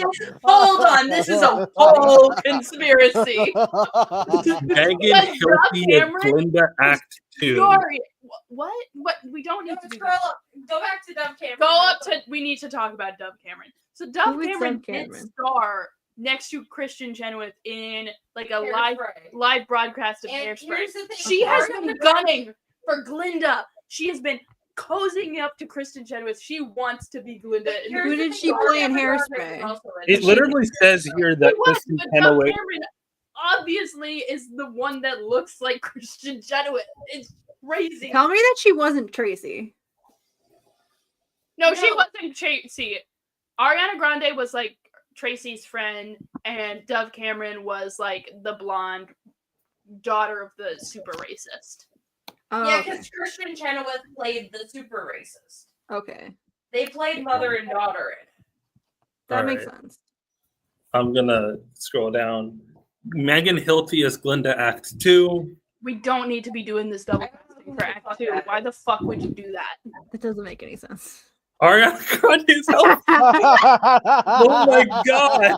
hold on. This is a whole conspiracy. Acting. Megan Does Dove Hilty as Cameron- Glinda Act 2. Sorry. What? What? We don't need to do Scroll that. up. Go back to Dove Cameron. Go up to. We need to talk about Dove Cameron. So Dove Who is Cameron Dove did Cameron? star next to Christian Chenoweth in like a Hairspray. live broadcast of And Hairspray. here's the thing, She has Ariana been Grande- gunning for Glinda. She has been cozying up to Kristen Chenoweth. She wants to be Glinda. in Here's Who the did thing, she play in Ariana Grande Hairspray? is also in It literally says here that She was, Kristen but Dove Chenoweth. Cameron obviously is the one that looks like Christian Chenoweth. It's crazy. Tell me that she wasn't Tracy. No, she wasn't Tracy. Ariana Grande was like Tracy's friend, and Dove Cameron was like the blonde daughter of the super racist. Oh, Yeah, okay. because Christian Chenoweth played the super racist. Okay. They played mother and daughter in it. That All makes right. sense. I'm gonna scroll down. Megan Hilty as Glinda Act 2. We don't need to be doing this double casting for Act 2. Why the fuck would you do that? That doesn't make any sense. Ariana Grande's Elf. Oh my god.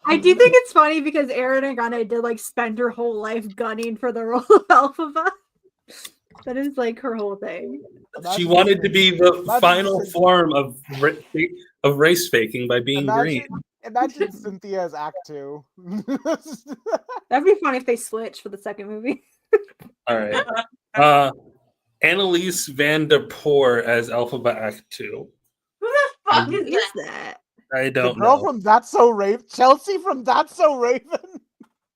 I do think it's funny because Ariana Grande did like spend her whole life gunning for the role of Elphaba. That is like her whole thing. She wanted to be the Imagine final Cynthia- form of race faking by being green. Imagine Cynthia as Act 2. That'd be funny if they switched for the second movie. All right. Annalise Van Der Poor as Elphaba Act 2. Who the fuck Who is is that? that? I The don't girl know. from That's So Raven. Chelsea from That's So Raven.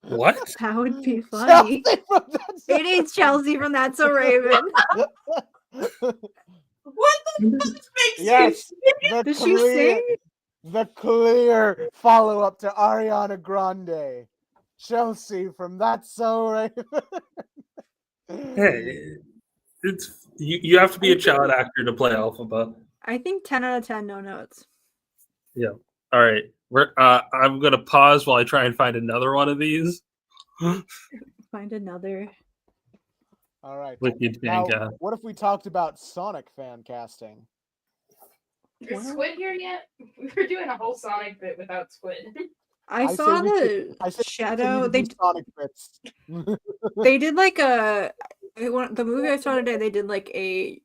What? That would be funny. Chelsea from That's So It is Chelsea from That's So Raven. What the fuck makes Yes. you The Did she sing? The clear follow-up to Ariana Grande. Chelsea from That's So Raven. Hey, It's you have to be a child actor to play Alphaba. I think 10 out of 10, no notes. Yeah. All right. I'm gonna pause while I try and find another one of these. Find another. All right. Wicked Now, fan cast. what if we talked about Sonic fan casting? Is Squid here yet? We were doing a whole Sonic bit without Squid. I saw the shadow. They Sonic bits. They did like the movie I saw today. They did like a,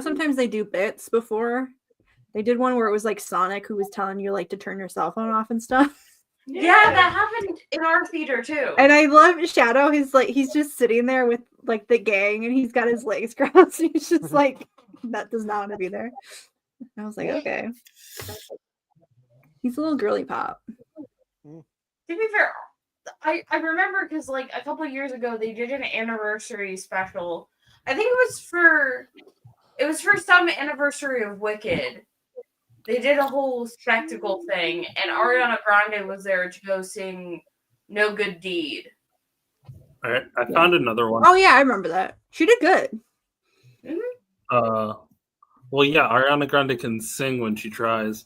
sometimes they do bits before. They did one where it was like Sonic who was telling you like to turn your cell phone off and stuff. Yeah, that happened in our theater too. And I love Shadow. He's just sitting there with like the gang, and he's got his legs crossed. And he's just like, that does not want to be there. I was like, okay. He's a little girly pop. To be fair, I remember because like a couple of years ago they did an anniversary special. I think it was for some anniversary of Wicked. They did a whole spectacle thing, and Ariana Grande was there to go sing "No Good Deed." All right, I found another one. Oh yeah, I remember that. She did good. Well, yeah, Ariana Grande can sing when she tries.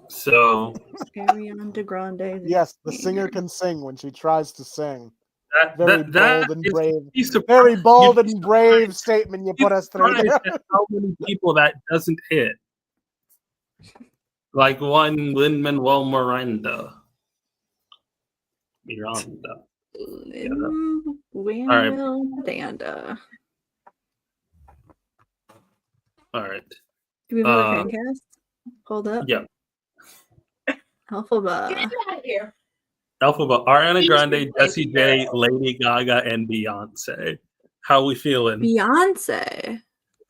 So Ariana Grande. Yes, the singer can sing when she tries to sing. That bold and is- brave. Very bold and brave statement you put us through. Surprised at how many people that doesn't hit. Like one Lin-Manuel Miranda. Miranda. All right. Do we have another fan cast? Hold up. Yeah. Alphaba. Get out of here. Alphaba, Ariana Grande, Jessie J, Lady Gaga, and Beyonce. How we feeling? Beyonce.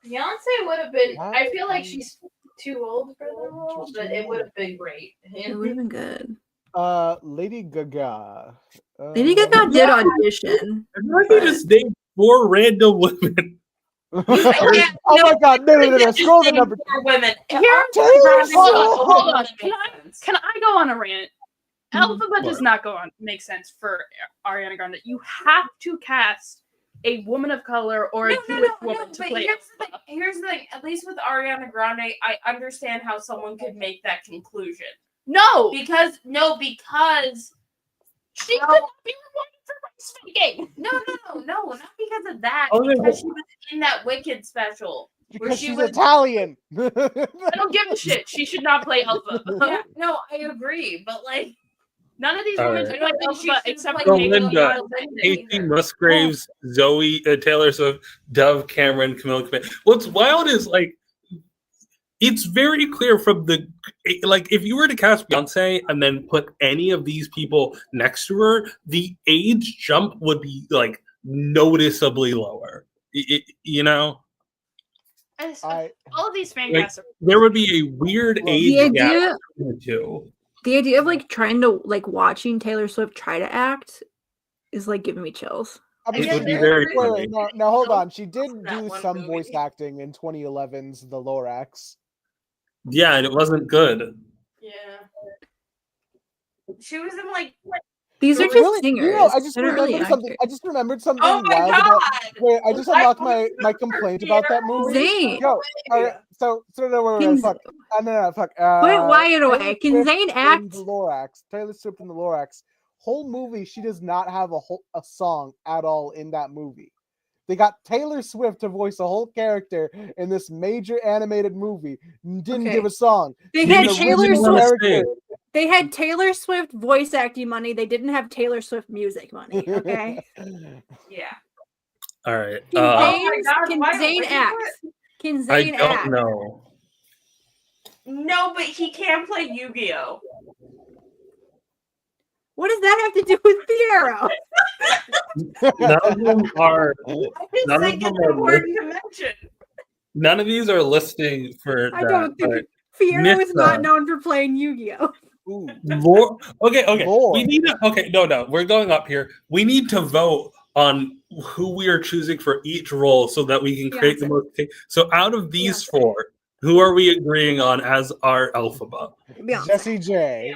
Beyonce would have been. I feel like she's too old for the role, but it would have been great. It would have been good. Lady Gaga. Lady Gaga did audition. I feel like they just named 4 random women. Oh my god, no. Scroll the number. For women. Here, hold on. Can I go on a rant? Alphaba does not make sense for Ariana Grande. You have to cast a woman of color or a Jewish woman to play. Here's the thing. At least with Ariana Grande, I understand how someone could make that conclusion. No, because she could not be rewarded for race faking. No, not because of that. Oh, because she was in that Wicked special. Because she's Italian. I don't give a shit. She should not play Alpha. Yeah, no, I agree, but like none of these All women right. should play Alpha except So for Linda, Casey Musgraves, Zoe, Taylor Swift, Dove Cameron, Camilla Cabello. What's wild is like it's very clear from the if you were to cast Beyonce and then put any of these people next to her, the age jump would be like noticeably lower. all of these fan Like, casts are there would be a weird age gap between the two. The idea of like trying to watching Taylor Swift try to act is like giving me chills. It would be very funny. Now hold on. She did do some voice acting in 2011's The Lorax. Yeah, and it wasn't good. Yeah. She was in like these are just Really? singers. I just They're not remembered really something. actors. I just remembered something Oh my wild God! about. Wait, I just unlocked my complaint about that movie. Zane. Yo, all right, so no, wait, fuck. No, fuck. Put Wyatt away. Can Swift Zane in act? The Lorax. Taylor Swift in The Lorax. Whole movie, she does not have a song at all in that movie. They got Taylor Swift to voice a whole character in this major animated movie. Didn't give a song. They had Taylor Swift. They had Taylor Swift voice acting money. They didn't have Taylor Swift music money. Okay. Yeah. All right. Can Zane act? Can I Zane don't act? know. No, but he can play Yu-Gi-Oh. What does that have to do with Piero? None of them are. None of them are important to mention. None of these are listing for. I don't think Piero is not known for playing Yu-Gi-Oh. Lore. Okay. Lore. We need to. Okay, no. We're going up here. We need to vote on who we are choosing for each role so that we can create the most. So out of these 4, who are we agreeing on as our Alphaba? Jessie J.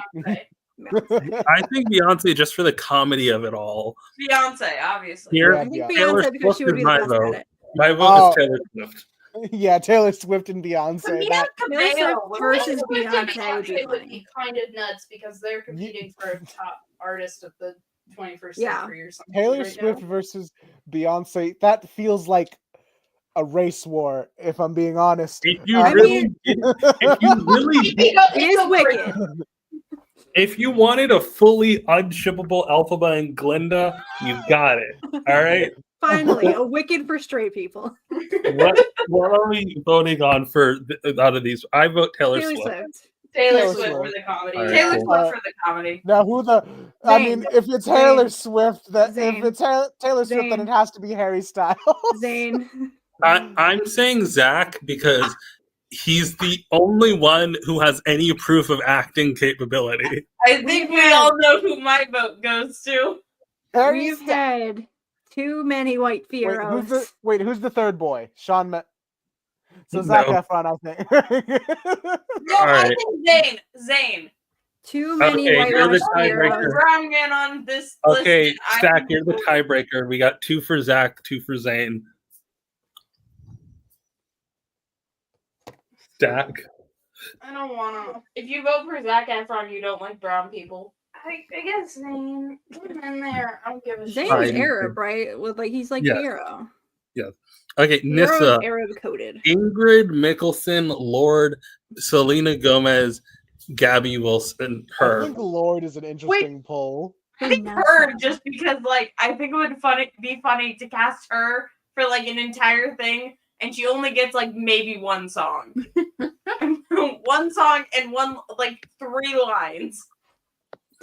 I think Beyonce just for the comedy of it all. Beyonce, obviously. Here, Yeah, I think Taylor Beyonce because she would Swift be is the my best vote. at it. My vote Oh. is Taylor Swift. Yeah, Taylor Swift and Beyonce. That Taylor Swift versus Swift and Beyonce would be Beyonce funny. kind of nuts because they're competing for a top artist of the 21st Yeah. century or something. Taylor right Swift now. versus Beyonce. That feels like a race war, if I'm being honest. If you I really, mean- if you really, It is wicked. if you wanted a fully unshippable Elphaba and Glinda, you got it. All right. Finally, a wicked for straight people. What are we voting on for out of these? I vote Taylor Taylor Swift. Swift. Taylor Taylor Swift Swift. for the comedy. All right, Taylor cool. Swift for the comedy. Now, I Zane. mean, if it's Taylor Swift, that Zane. if it's Taylor Swift, then Zane. it has to be Harry Styles. Zane. I'm saying Zach because he's the only one who has any proof of acting capability. I think we all know who my vote goes to. Harry We've had too many white Wait, Fieros. who's the third boy? So No. Zac Efron, I think. No, All I right. think Zane. Too many Okay, white you're the Fieros. tiebreaker. Brown man on this Okay, list. and Zach, you're the tiebreaker. We got 2 for Zach, 2 for Zane. Zach. I don't want to. If you vote for Zac Efron, you don't like brown people. I guess Zane. Put him in there. I don't give a shit. Zane's Fine. Arab, right? With he's like Yes. Firo. Yes. Okay, Firo's Nissa. Arab coded. Ingrid Mickleson, Lord, Selena Gomez, Gabby Wilson, I her. think Lord is an interesting poll. I think her just because I think it would be funny to cast her for an entire thing, and she only gets maybe one song, one song and 3 lines.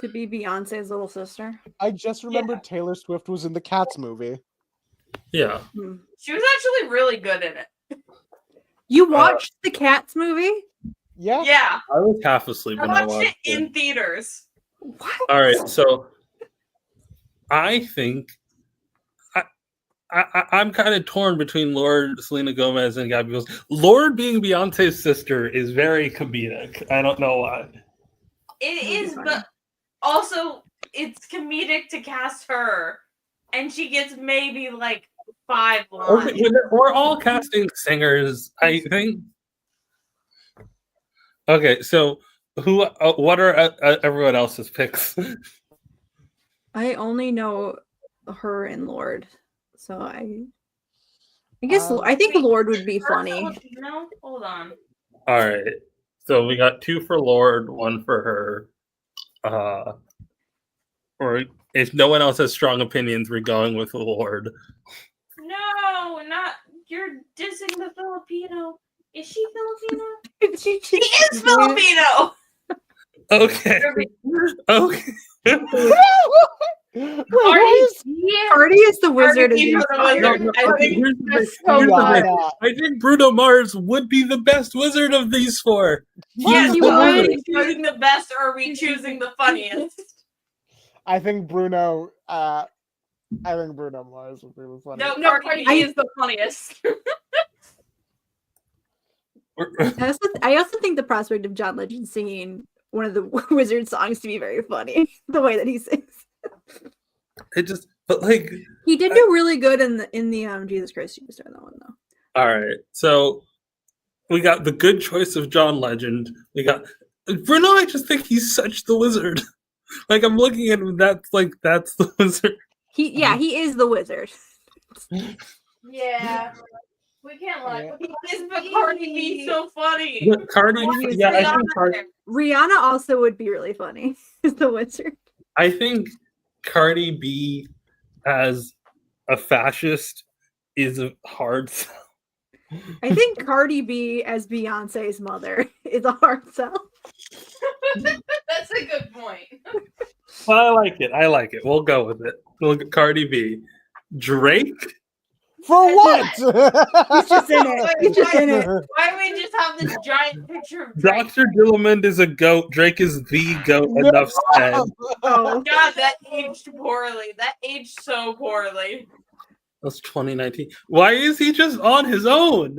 To be Beyonce's little sister. I just remembered Taylor Swift was in the Cats movie. Yeah. She was actually really good in it. You watched the Cats movie? Yeah. Yeah. I was half asleep I when I watched watched it in theaters. All right, so I think I'm kind of torn between Lord, Selena Gomez, and Gabby Wilson. Lord being Beyonce's sister is very comedic. I don't know why. It is, but also it's comedic to cast her, and she gets maybe 5 lines. Okay, we're all casting singers, I think. Okay, so what are everyone else's picks? I only know her and Lord. So I guess I think Lord would be funny. No, hold on. All right, so we got 2 for Lord, 1 for her. Or if no one else has strong opinions, we're going with Lord. No, not you're dissing the Filipino. Is she Filipino? She is Filipino. Okay. Okay. Cardi is the wizard. I think Bruno Mars would be the best wizard of these 4. Yes, He's but are the we choosing the best or are we choosing the funniest? I think Bruno. I think Bruno Mars would be the funniest. No, Cardi B is the funniest. I also think the prospect of John Legend singing one of the wizard songs to be very funny. The way that he sings. He did do really good in the Jesus Christ Superstar, that one though. All right, so we got the good choice of John Legend. We got Bruno. I just think he's such the wizard. I'm looking at him. That's the wizard. He is the wizard. Yeah. We can't lie. Isn't Cardi B so funny? Yeah, Cardi, yeah, I think Rihanna also would be really funny as the wizard. I think Cardi B as a fascist is a hard sell. I think Cardi B as Beyonce's mother is a hard sell. That's a good point. Well, I like it. We'll go with it. We'll get Cardi B. Drake? For what? He's just in it. He's just in it. Why don't we just have this giant picture of Drake? Dr. Dillamond is a goat. Drake is the goat. Enough said. Oh God, that aged poorly. That aged so poorly. That's 2019. Why is he just on his own?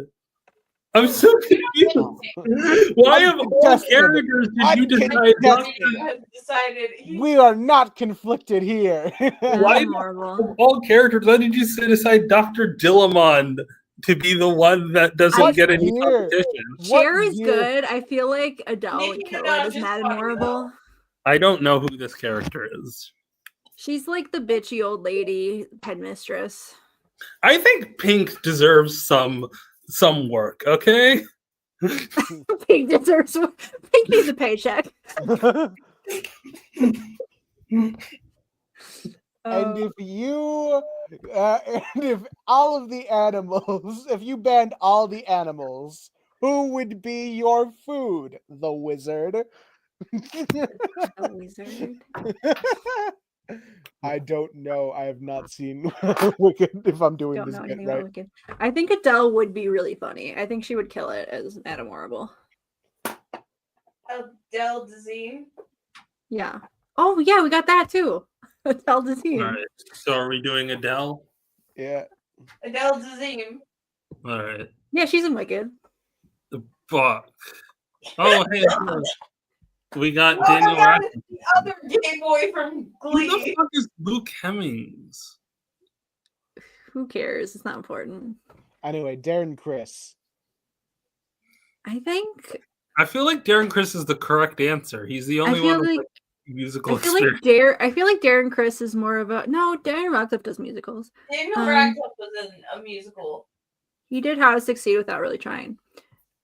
I'm so confused. Why of all characters did you decide not to? We are not conflicted here. Why of all characters, why did you decide Dr. Dillamond to be the one that doesn't get any competition? Cher is good. I feel like Adele would kill it as Madame Horrible. I don't know who this character is. She's like the bitchy old lady headmistress. I think Pink deserves some work, okay? Pink deserves. Pink needs a paycheck. And if you, and if all of the animals, if you banned all the animals, who would be your food? The wizard. The wizard. I don't know. I have not seen Wicked. If I'm doing this bit right, Wicked. I think Adele would be really funny. I think she would kill it as Madame Horrible. Adele Dazeem. Yeah. Oh yeah, we got that too. Adele Dazeem. All right. So are we doing Adele? Yeah. Adele Dazeem. All right. Yeah, she's in Wicked. Fuck. Oh hey. We got Daniel Radcliffe. The other gay boy from Glee. Who the fuck is Luke Hemmings? Who cares? It's not important. Anyway, Darren Criss. I think. I feel like Darren Criss is the correct answer. He's the only one with musical experience. I feel like Darren Criss is more of a Darren Radcliffe does musicals. Daniel Radcliffe was in a musical. He did How to Succeed Without Really Trying.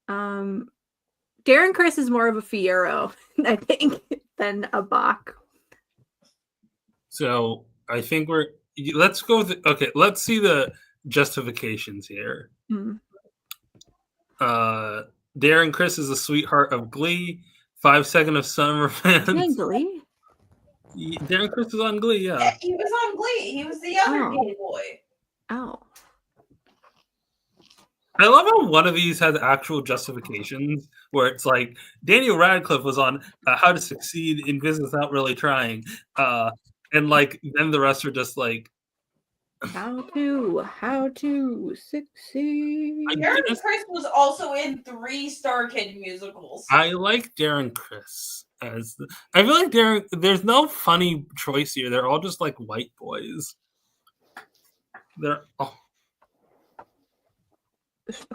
Darren Criss is more of a Fiyero, I think, than a Bach. So I think let's go with let's see the justifications here. Darren Criss is a sweetheart of Glee. 5 Seconds of Summer Fans. Glee? Darren Criss is on Glee, yeah. He was on Glee. He was the other gay boy. Oh. I love how one of these has actual justifications where it's like Daniel Radcliffe was on How to Succeed in Business Without Really Trying. And like then the rest are just like How to succeed. Darren Criss was also in 3 Star Kid musicals. I like Darren Criss as I feel like there's no funny choice here. They're all just like white boys.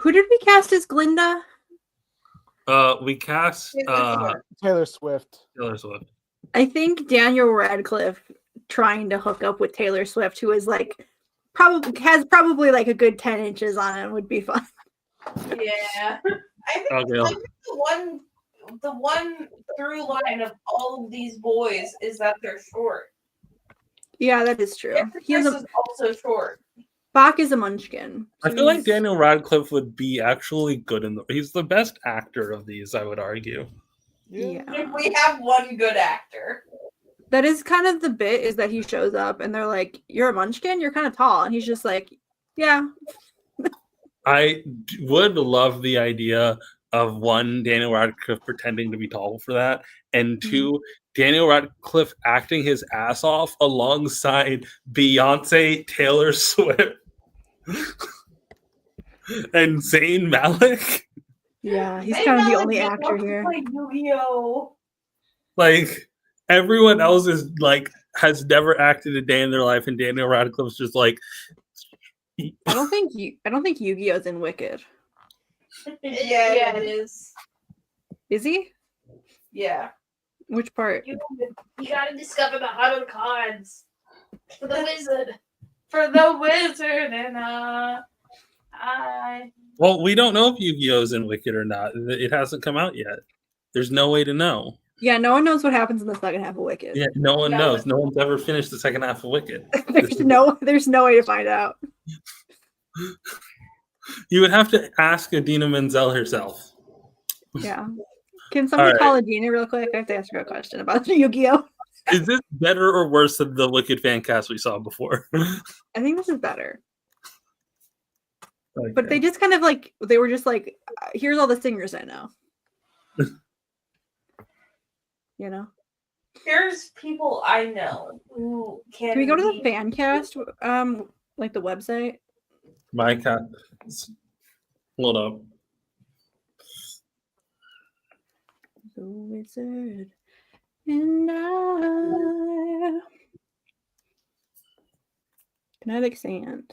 Who did we cast as Glinda? We cast Taylor Swift. I think Daniel Radcliffe trying to hook up with Taylor Swift, who is like probably like a good 10 inches on him, would be fun. Yeah. I think the one through line of all of these boys is that they're short. Yeah, that is true. Chris is also short. Bach is a munchkin. I feel like Daniel Radcliffe would be actually good he's the best actor of these, I would argue. Yeah. If we have one good actor. That is kind of the bit, is that he shows up and they're like, "You're a munchkin? You're kind of tall." And he's just like, "Yeah." I would love the idea of one, Daniel Radcliffe pretending to be tall for that, and two, Daniel Radcliffe acting his ass off alongside Beyonce, Taylor Swift, and Zayn Malik. Yeah, he's kind of the only actor here. Like Yu-Gi-Oh! Like everyone else is like has never acted a day in their life, and Daniel Radcliffe's just like. I don't think Yu-Gi-Oh's in Wicked. Yeah, it is. Is he? Yeah. Which part? You gotta discover the heart of the cards for the wizard. For the wizard and I. Well, we don't know if Yu-Gi-Oh's in Wicked or not. It hasn't come out yet. There's no way to know. Yeah, no one knows what happens in the second half of Wicked. Yeah, no one knows. No one's ever finished the second half of Wicked. There's no way to find out. You would have to ask Adina Menzel herself. Yeah. Can somebody call Adina real quick? I have to ask her a question about Yu-Gi-Oh! Is this better or worse than the Wicked fan cast we saw before? I think this is better. Okay. But they just kind of like, they were just like, here's all the singers I know. You know? Here's people I know who can we go to the fan cast? Like the website? My cat. Hold up. the wizard and I. Kinetic sand.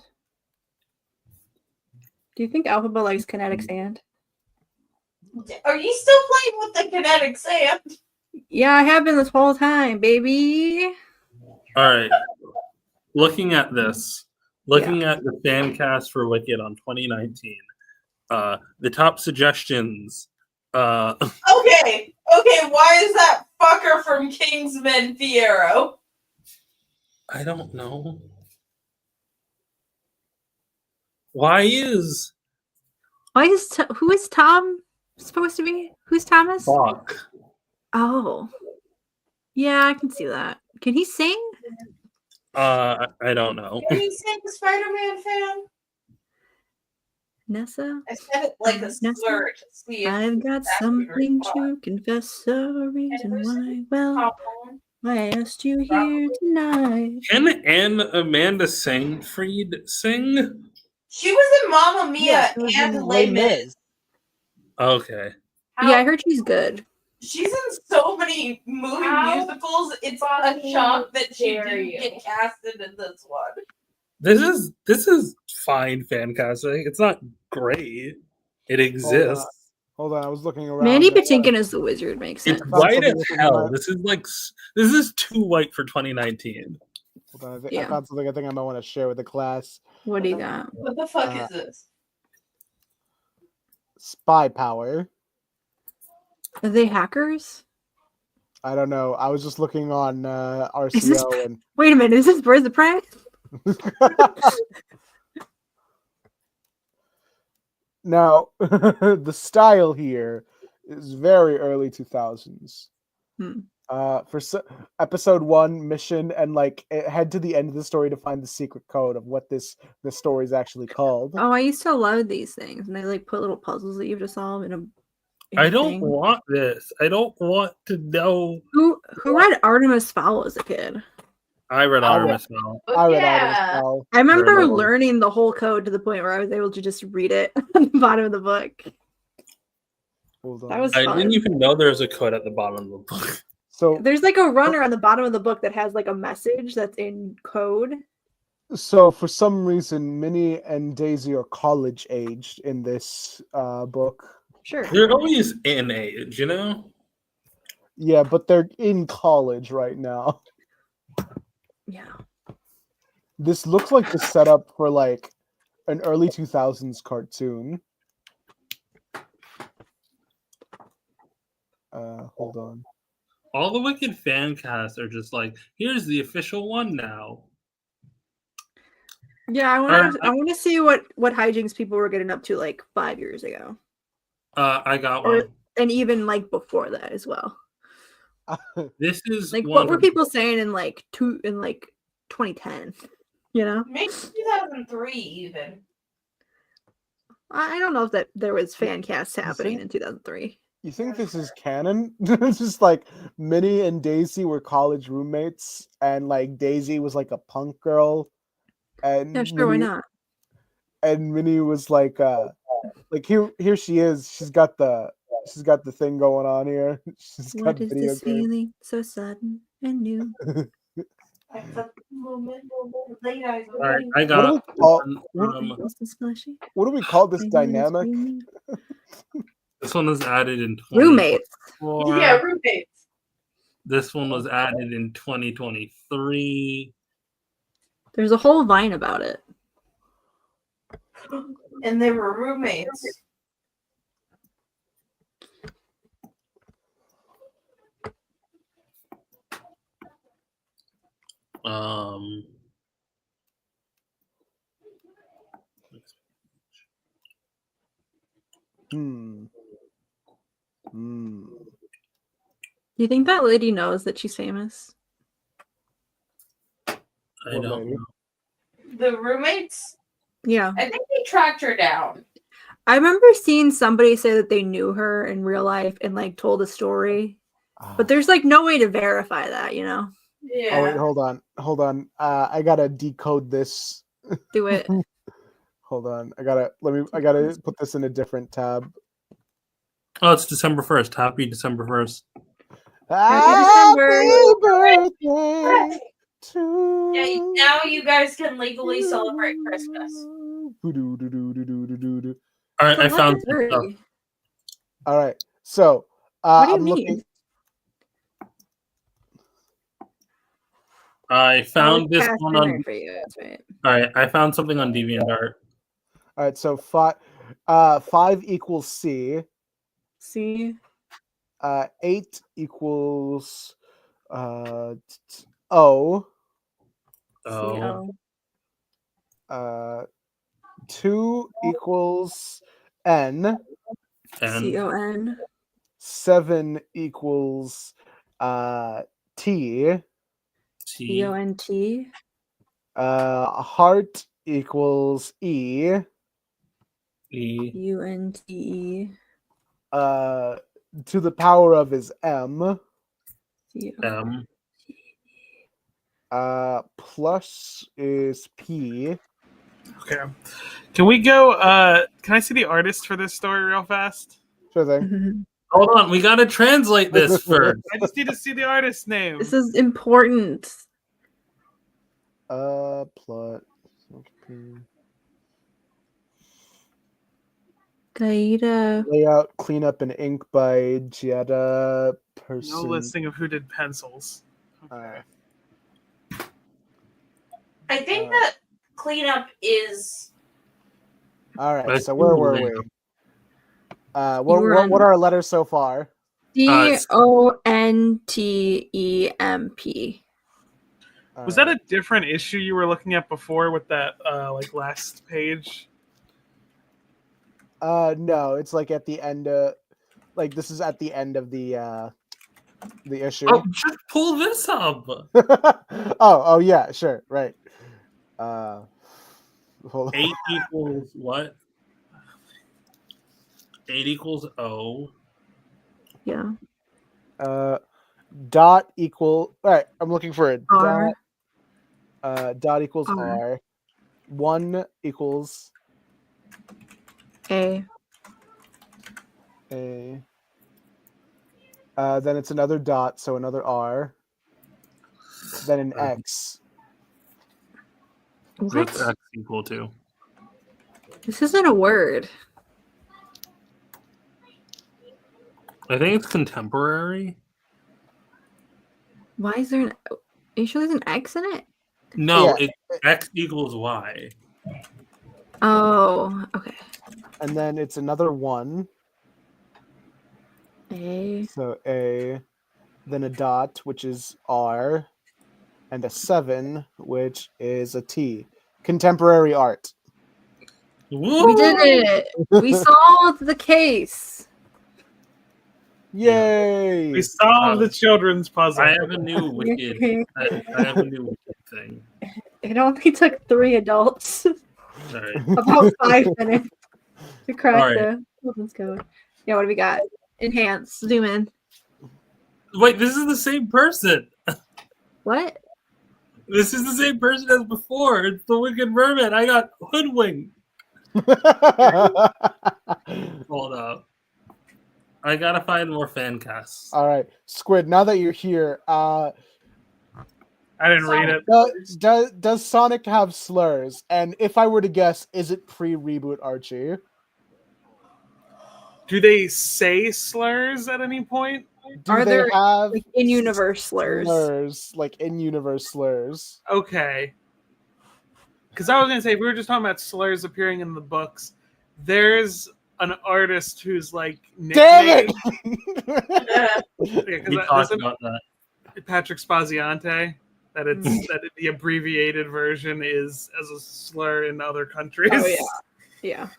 Do you think Alphaba likes kinetic sand? Are you still playing with the kinetic sand? Yeah, I have been this whole time, baby. All right. Looking at this, looking at the fan cast for Wicked on 2019, the top suggestions. Okay, why is that fucker from Kingsman Fiero? I don't know. Who is Tom supposed to be? Who's Thomas? Fuck. Oh. Yeah, I can see that. Can he sing? I don't know. Are you saying Spider-Man fan? Nessa? I said it like a slur to see if I've got something to confess, a reason why. Well, I asked you here tonight. Can Amanda Seyfried sing? She was in Mamma Mia and Les Mis. Mis. Okay. Yeah, I heard she's good. She's in so many musicals. It's a shock that she didn't get casted in this one. This is fine fan casting. It's not great. It exists. Hold on, I was looking around. Mandy Patinkin as the wizard makes sense. It's white as hell. This is too white for 2019. Hold on, I found something I think I might want to share with the class. What do you got? What the fuck is this? Spy power. Are they hackers? I don't know. I was just looking on RCO and wait a minute, is this Birds of Prey? Now, the style here is very early 2000s. For episode 1 mission, and head to the end of the story to find the secret code of what the story is actually called. Oh, I used to love these things, and they put little puzzles that you have to solve in a. I don't want this. I don't want to know. Who read Artemis Fowl as a kid? I read Artemis Fowl. I read Artemis Fowl. I remember learning the whole code to the point where I was able to just read it on the bottom of the book. That was fun. I didn't even know there was a code at the bottom of the book. So there's a runner on the bottom of the book that has a message that's in code. So for some reason, Minnie and Daisy are college aged in this book. Sure. They're always in age, you know? Yeah, but they're in college right now. Yeah. This looks like the setup for an early 2000s cartoon. Hold on. All the Wicked fan casts are just here's the official one now. Yeah, I want to see what hijinks people were getting up to 5 years ago. I got one. And even before that as well. This is what were people saying in 2010? You know? Maybe 2003 even. I don't know if there was fan casts happening in 2003. You think this is canon? It's just Minnie and Daisy were college roommates, and Daisy was a punk girl, and yeah, sure, why not? And Minnie was here she is. She's got the thing going on here. She's got what is this feeling so sudden and new? All right, I got. What do we call this dynamic? This one was added in roommates. Yeah, roommates. This one was added in 2023. There's a whole Vine about it. And they were roommates. Do you think that lady knows that she's famous? I don't know. The roommates? Yeah. I think they tracked her down. I remember seeing somebody say that they knew her in real life and told a story. But there's no way to verify that, you know? Yeah. Oh wait, hold on. I gotta decode this. Do it. Hold on. I gotta put this in a different tab. Oh, it's December 1st. Happy December 1st. Happy birthday to Yeah, now you guys can legally celebrate Christmas. All right, I But found what some stuff. All right, so What do you I'm mean? looking. I found this Cast one in on. there for you. That's right. All right, I found something on DeviantArt. All right, so 5 equals C. C. 8 equals O. C-O. 2 equals N. C-O-N. 7 equals T. C-O-N-T. Heart equals E. U-N-T-E. To the power of is M. M. Plus is P. Okay. Can we go? Can I see the artist for this story real fast? Sure thing. Hold on, we gotta translate this first. I just need to see the artist's name. This is important. Plus P. Gaida. Layout, cleanup, and ink by Giada Person. No listing of who did pencils. Okay. I think that cleanup is. All right. So where were we? What are our letters so far? D-O-N-T-E-M-P. Was that a different issue you were looking at before with that like last page? No, it's like at the end. Like this is at the end of the issue. Oh, just pull this up. oh yeah, sure, right. Hold on. 8 equals what? 8 equals O. Yeah. Dot equal. All right, I'm looking for a R. dot. Dot equals R. 1 equals A. A. Then it's another dot, so another R. Then an X. What's X equal to? This isn't a word. I think it's contemporary. Why is there an... Are you sure there's an X in it? No, X equals Y. Oh, okay. And then it's another 1. A. So A. Then a dot, which is R. And a 7, which is a T. Contemporary art. We did it. We solved the case. Yay! We solved the children's puzzle. I have a new wicked. I have a new wicked thing. It only took 3 adults Right. about 5 minutes to crack All right. the children's code. Yeah, what do we got? Enhance. Zoom in. Wait, this is the same person. What? This is the same person as before. It's the Wicked Merman. I got hoodwinked. Hold up. I gotta find more fan casts. All right, Squid. Now that you're here, I didn't read it. Does Sonic have slurs? And if I were to guess, is it pre-reboot Archie? Do they say slurs at any point? Are they there have like, in-universe slurs? Like in-universe slurs? Okay. Because I was going to say, if we were just talking about slurs appearing in the books, there's an artist who's like... Damn it! Yeah, we talked about that. Patrick Spaziante. That the abbreviated version is as a slur in other countries. Oh, yeah.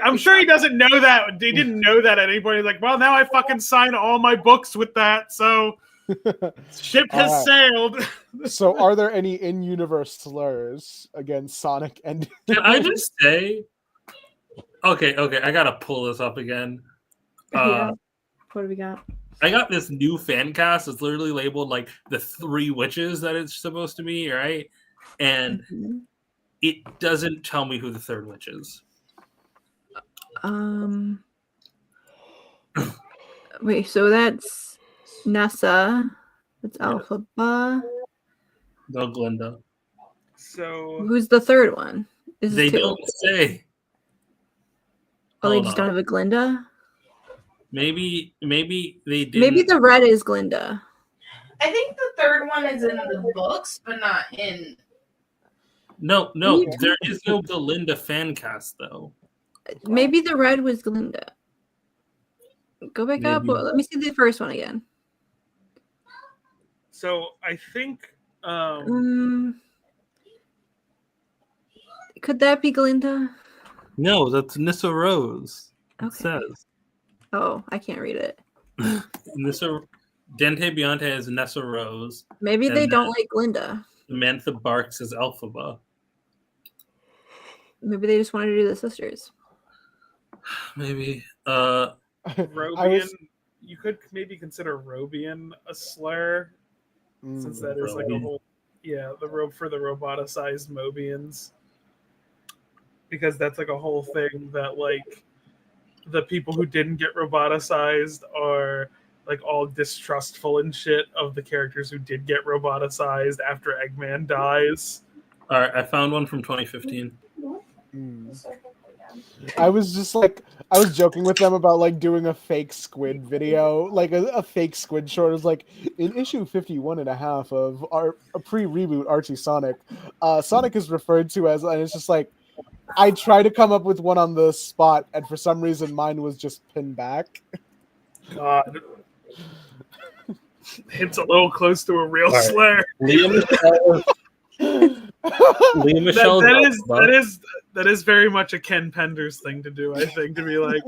I'm sure he doesn't know that. He didn't know that at any point. He's like, well, now I fucking sign all my books with that, so ship has sailed. So are there any in-universe slurs against Sonic and... Can I just say... Okay, I gotta pull this up again. Yeah. What do we got? I got this new fan cast. It's literally labeled like the 3 witches that it's supposed to be, right? And it doesn't tell me who the 3rd witch is. Wait, so that's Nessa. That's Alphaba. No, Glinda. So Who's the third one? This They is two. don't say. Oh, they Hold just on. don't have a Glinda? Maybe they didn't. Maybe the red is Glinda. I think the third one is in the books, but not in. No, there is no Glinda fan cast though. Maybe the red was Glinda. Go back up. Maybe. Let me see the first one again. So I think Could that be Glinda? No, that's Nissa Rose. It says. Oh, I can't read it. Nissa Dante Beyonce is Nessa Rose. Maybe and they don't then like Glinda. Samantha Barks is Elphaba. Maybe they just wanted to do the sisters. Maybe. Robian. You could maybe consider Robian a slur, since that is like a whole the robe for the roboticized Mobians. Because that's like a whole thing that like the people who didn't get roboticized are like all distrustful and shit of the characters who did get roboticized after Eggman dies. All right, I found one from 2015. I was joking with them about like doing a fake Squid video, like a fake Squid short. Is like in issue 51 and a half of a pre-reboot Archie Sonic. Sonic is referred to as, and it's just like I try to come up with one on the spot, and for some reason mine was just pinned back. God, it's a little close to a real slur. Liam Michelle. That is very much a Ken Penders thing to do, I think, to be like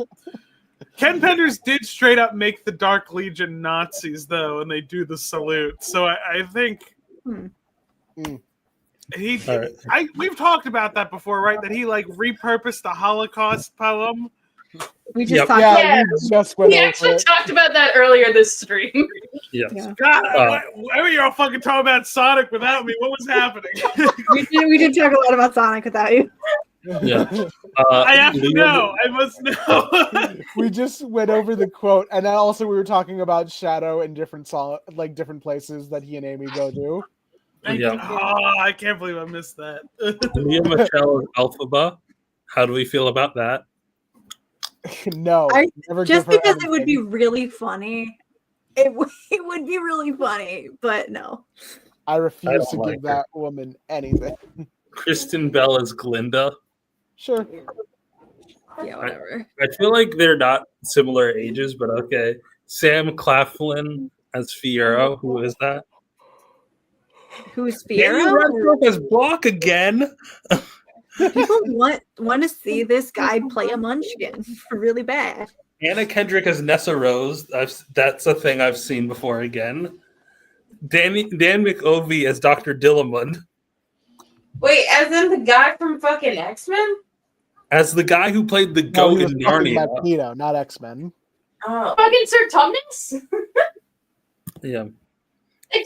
Ken Penders did straight up make the Dark Legion Nazis though, and they do the salute. So I think we've talked about that before, right? That he like repurposed the Holocaust poem. We just we actually talked about that earlier this stream. Yes. God, why were you all fucking talking about Sonic without me? What was happening? we did talk a lot about Sonic without you. Yeah. I have to know. I must know. We just went over the quote, and then also we were talking about Shadow and different different places that he and Amy go to. I can't believe I missed that. Liam Michelle is Elphaba. How do we feel about that? No, just because it would be really funny. It would be really funny, but no. I refuse to give that woman anything. Kristen Bell is Glinda. Sure. Yeah, whatever. I feel like they're not similar ages, but okay. Sam Claflin as Fiero. Who is that? Who's Danny Fiero? Radcliffe as Block again. People want to see this guy play a munchkin really bad. Anna Kendrick as Nessa Rose. That's a thing I've seen before again. Dan McOvey as Dr. Dillamond. Wait, as in the guy from fucking X-Men? As the guy who played the goat in Narnia. Magneto, not X-Men. Oh. Fucking Sir Tumnus? Yeah.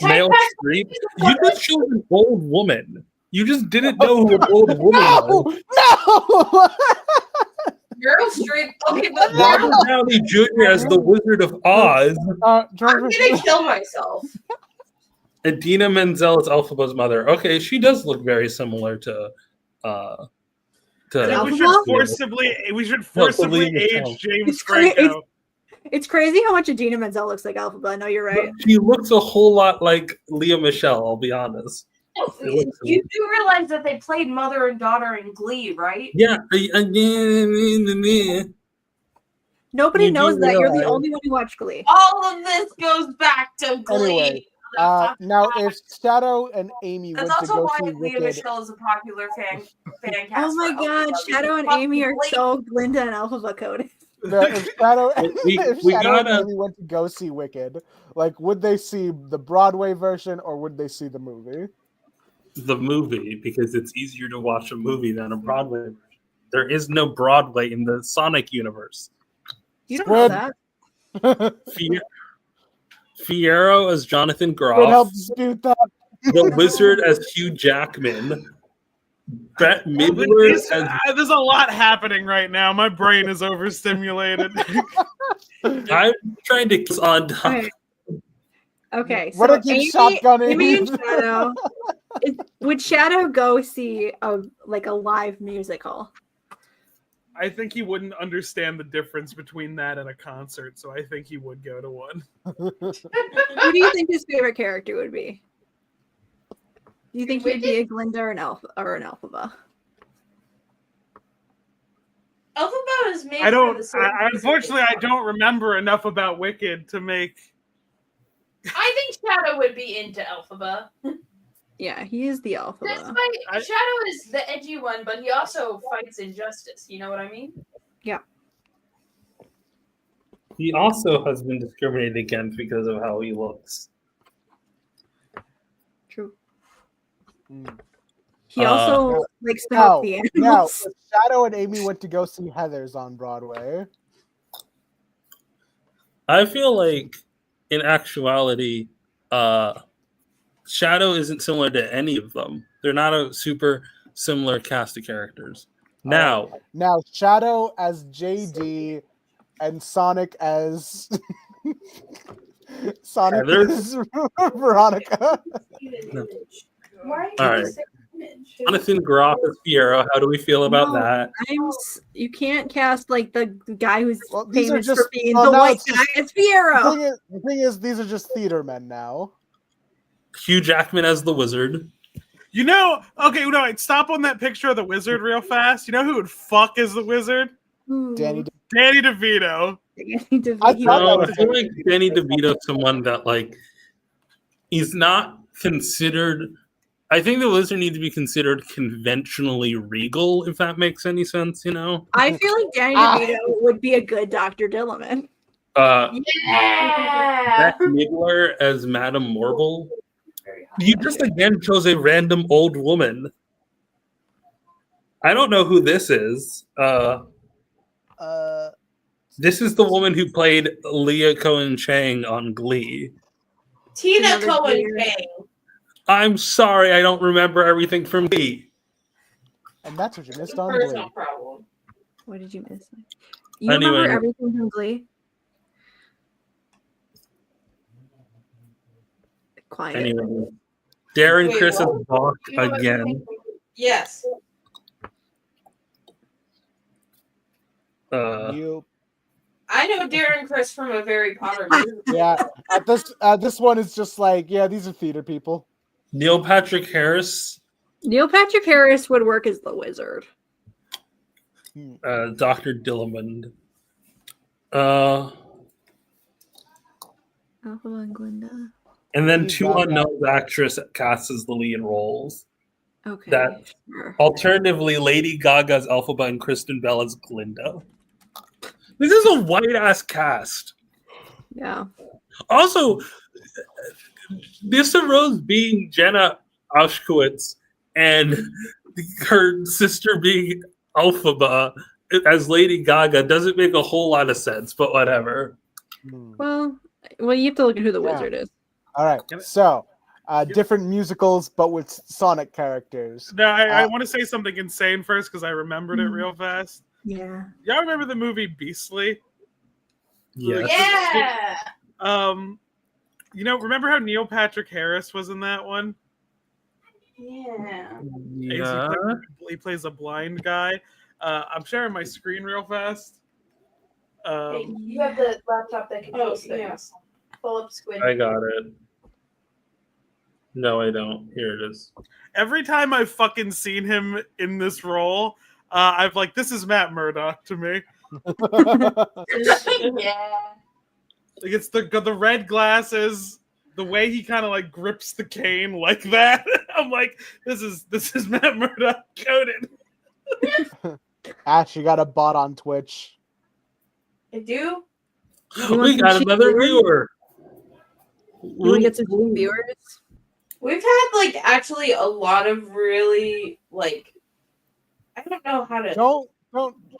Meryl Streep. You just showed an old woman. You just didn't know who an old woman was. No! Meryl Streep. Okay, but Robert Downey Jr. as the Wizard of Oz. I'm gonna kill myself. Idina Menzel is Elphaba's mother. Okay, she does look very similar to. We should forcibly age James Franco. It's crazy how much Idina Menzel looks like Elphaba. I know you're right. But she looks a whole lot like Leah Michelle. I'll be honest. You do realize that they played mother and daughter in Glee, right? Yeah. Nobody knows that. You're the only one who watched Glee. All of this goes back to Glee. Anyway, now if Shadow and Amy That's went to also go why see Leah Wicked, Michelle is a popular fan cast. Oh my god, Shadow and Amy are so Glinda and Elphaba coded. if Shadow, We and gotta. Amy went to go see Wicked, like would they see the Broadway version or would they see the movie? The movie, because it's easier to watch a movie than a Broadway version. There is no Broadway in the Sonic universe. You don't know that. Fiero as Jonathan It helps Groff. dispute that. The Wizard as Hugh Jackman. There's a lot happening right now. My brain is overstimulated. I'm trying to kiss on top. Okay, What so if keep shotgunning? Amy and Shadow. Would Shadow go see a live musical? I think he wouldn't understand the difference between that and a concert, so I think he would go to one. Who do you think his favorite character would be? Do you think he'd be a Glinda or an Elphaba? Elphaba is made. Unfortunately, I don't remember enough about Wicked to make. I think Shadow would be into Elphaba. Yeah, he is the Elphaba. Shadow is the edgy one, but he also fights injustice. You know what I mean? Yeah. He also has been discriminated against because of how he looks. True. He also likes to help the animals. Now, Shadow and Amy went to go see Heathers on Broadway. I feel like, in actuality, Shadow isn't similar to any of them. They're not a super similar cast of characters. Now Shadow as JD and Sonic as Veronica. No. All right. Jonathan Groff as Fiero. How do we feel about that? You can't cast like the guy who's famous just, for being the white guy as Fiero. The thing is, these are just theater men now. Hugh Jackman as the Wizard. You know, okay, no, wait, stop on that picture of the Wizard real fast. You know who would fuck as the Wizard? Danny DeVito. I feel like Danny DeVito is someone that he's not considered. I think the Wizard needs to be considered conventionally regal, if that makes any sense. You know. I feel like Danny DeVito would be a good Dr. Dilliman. Beth Midler as Madame Morble. You just again chose a random old woman. I don't know who this is. This is the woman who played Leah Cohen-Chang on Glee. Tina Cohen-Chang. I'm sorry, I don't remember everything from Glee. And that's what you missed on Glee. No problem. What did you miss? You remember everything from Glee? Quiet. Anyway, Darren Criss is Bach again. Yes. I know Darren Criss from a Harry Potter movie. Yeah, this one is just these are theater people. Neil Patrick Harris. Neil Patrick Harris would work as the Wizard. Dr. Dillamond. Alpha and Glinda. And then two unknown actress cast as the lead roles. Okay. That alternatively, Lady Gaga's Elphaba and Kristen Bell as Glinda. This is a white ass cast. Yeah. Also, Nissa Rose being Jenna Auschwitz and her sister being Elphaba as Lady Gaga doesn't make a whole lot of sense, but whatever. Well, you have to look at who the Wizard is. All right. So, different musicals, but with Sonic characters. No, I want to say something insane first because I remembered it real fast. Yeah. Y'all remember the movie Beastly? Yeah. Remember how Neil Patrick Harris was in that one? Yeah. He plays a blind guy. I'm sharing my screen real fast. Hey, you have the laptop that controls things. Yeah. Pull up Squid. I got it. No, I don't. Here it is. Every time I've fucking seen him in this role, I've this is Matt Murdock to me. Yeah. It's the red glasses, the way he kind of grips the cane like that. I'm this is Matt Murdock coded. Ash, you got a bot on Twitch. I do? We got another viewer. You want to get some viewers? We've had actually a lot of really I don't know how to Don't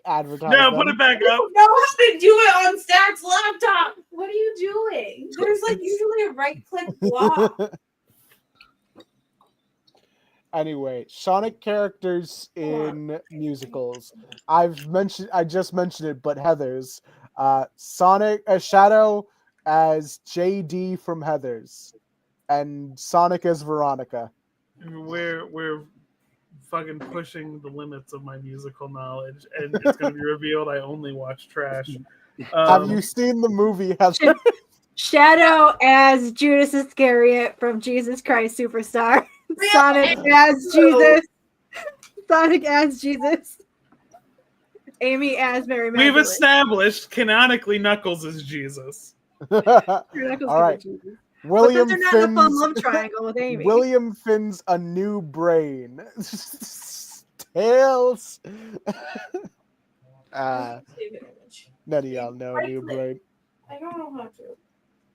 advertise. No, them. put it back I up. don't know how to do it on Stack's laptop. What are you doing? There's usually a right click block. Anyway, Sonic characters in musicals. I just mentioned it, but Heathers. Sonic Shadow as JD from Heathers, and Sonic as Veronica. We're fucking pushing the limits of my musical knowledge, and it's going to be revealed I only watch trash. Have you seen the movie Heather? Shadow as Judas Iscariot from Jesus Christ Superstar. Sonic as Jesus. Sonic as Jesus. Amy as Mary Magdalene. We've established canonically Knuckles is Jesus. All right. William they're not Finn's in a fun love triangle with Amy. William Finn's A New Brain. Tails. None of y'all know A New Brain. I don't know how to.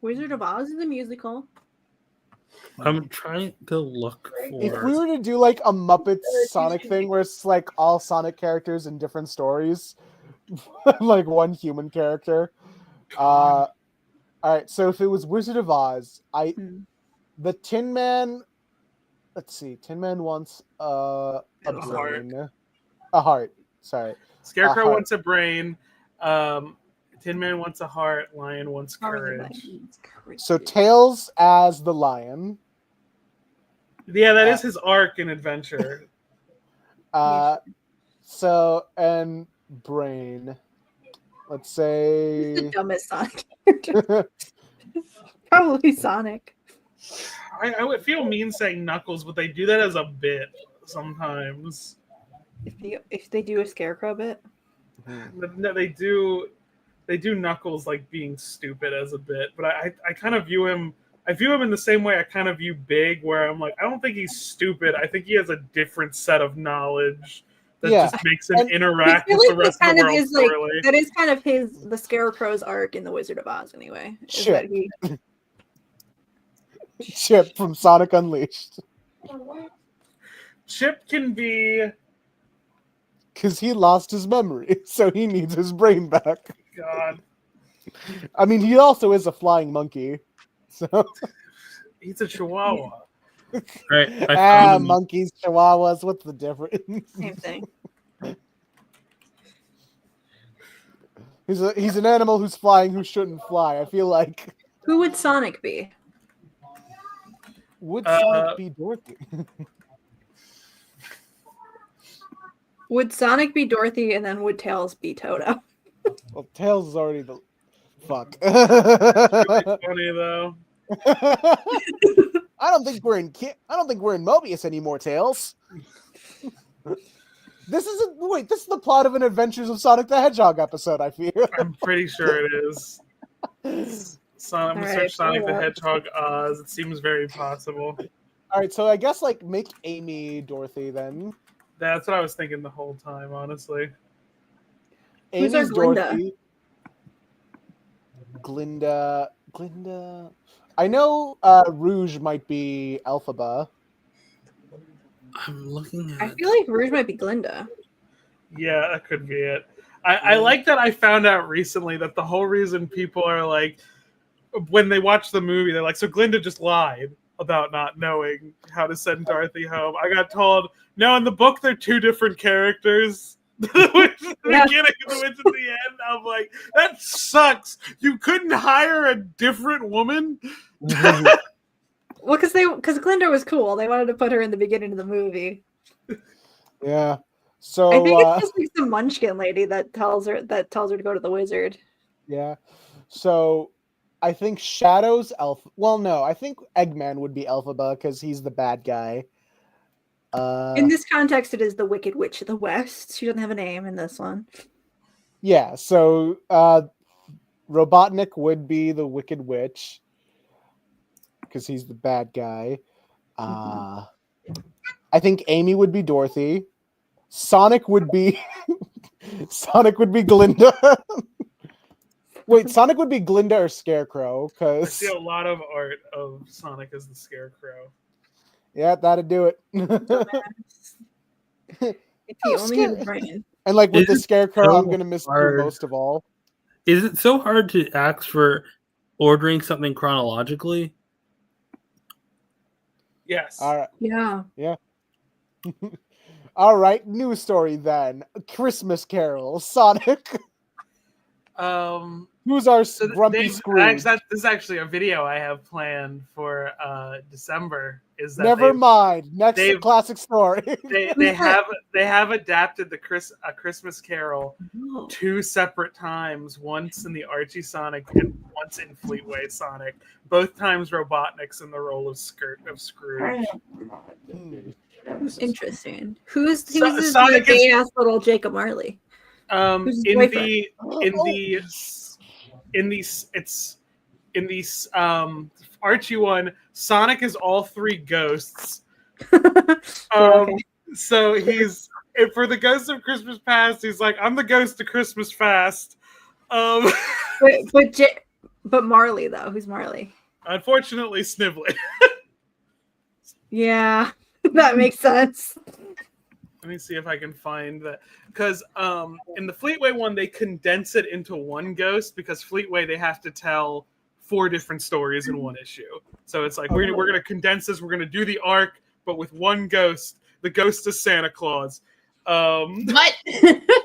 Wizard of Oz is a musical. I'm trying to look for. If we were to do like a Muppets Sonic thing where it's like all Sonic characters in different stories, like one human character. All right, so if it was Wizard of Oz, the Tin Man. Let's see, Tin Man wants a brain, a heart. Sorry, Scarecrow wants a brain. Tin Man wants a heart. Lion wants courage. So Tails as the lion. Yeah, that is his arc and adventure. So and brain. Let's say the dumbest Sonic character. Probably Sonic. I would feel mean saying Knuckles, but they do that as a bit sometimes. If they do a Scarecrow bit, no, they do Knuckles like being stupid as a bit, but I kind of view him. I view him in the same way I kind of view Big, where I'm like, I don't think he's stupid. I think he has a different set of knowledge that just makes him interact with the rest of the world poorly. That is kind of the Scarecrow's arc in the Wizard of Oz, anyway. Chip from Sonic Unleashed. Chip can be because he lost his memory, so he needs his brain back. God, I mean, he also is a flying monkey, so he's a chihuahua. Right, monkeys, chihuahuas. What's the difference? Same thing. He's an animal who's flying who shouldn't fly. I feel like. Who would Sonic be? Would Sonic be Dorothy? Would Sonic be Dorothy, and then would Tails be Toto? Well, Tails is already the fuck. Really funny though. I don't think we're in Mobius anymore, Tails. This is the plot of an Adventures of Sonic the Hedgehog episode, I fear. I'm pretty sure it is. Search Sonic the Hedgehog Oz. It seems very possible. All right, so I guess like make Amy Dorothy then. That's what I was thinking the whole time, honestly. Who's our Dorothy. Glinda. I know Rouge might be Elphaba. I'm looking at. I feel like Rouge might be Glinda. Yeah, that could be it. I like that I found out recently that the whole reason people are like, when they watch the movie, they're like, so Glinda just lied about not knowing how to send Dorothy home. I got told, no, in the book, they're two different characters. Which the beginning and which at the end, I'm like, that sucks. You couldn't hire a different woman? Well, because Glinda was cool. They wanted to put her in the beginning of the movie. Yeah. So I think it's just like some munchkin lady that tells her to go to the wizard. Yeah. So I think Shadow's Well, no, I think Eggman would be Elphaba because he's the bad guy. In this context, it is the Wicked Witch of the West. She doesn't have a name in this one. Yeah, so Robotnik would be the Wicked Witch because he's the bad guy. I think Amy would be Dorothy. Sonic would be Glinda. Wait, Sonic would be Glinda or Scarecrow? I see a lot of art of Sonic as the Scarecrow. Yeah, that'd do it. If he only had a brain. And like with the Scarecrow, I'm gonna miss you most of all. Is it so hard to ask for ordering something chronologically? Yes. All right. Yeah. Yeah. All right, new story then. Christmas Carol, Sonic. Who's our grumpy Scrooge? This is actually a video I have planned for December. Is that Never mind. Next classic story. they have adapted a Christmas Carol 2 separate times. Once in the Archie Sonic and once in Fleetway Sonic. Both times Robotnik's in the role of Scrooge. Interesting. Who's Sonic gay ass little Jacob Marley? In these Archie one, Sonic is all 3 ghosts. Okay. So he's for the Ghost of Christmas Past, he's like, I'm the ghost of Christmas Past. But Marley though, who's Marley? Unfortunately, Snivelly. Yeah, that makes sense. Let me see if I can find that. Because in the Fleetway one, they condense it into one ghost because Fleetway, they have to tell 4 different stories in one issue. So it's like, we're going to condense this. We're going to do the arc, but with one ghost. The ghost is Santa Claus. What?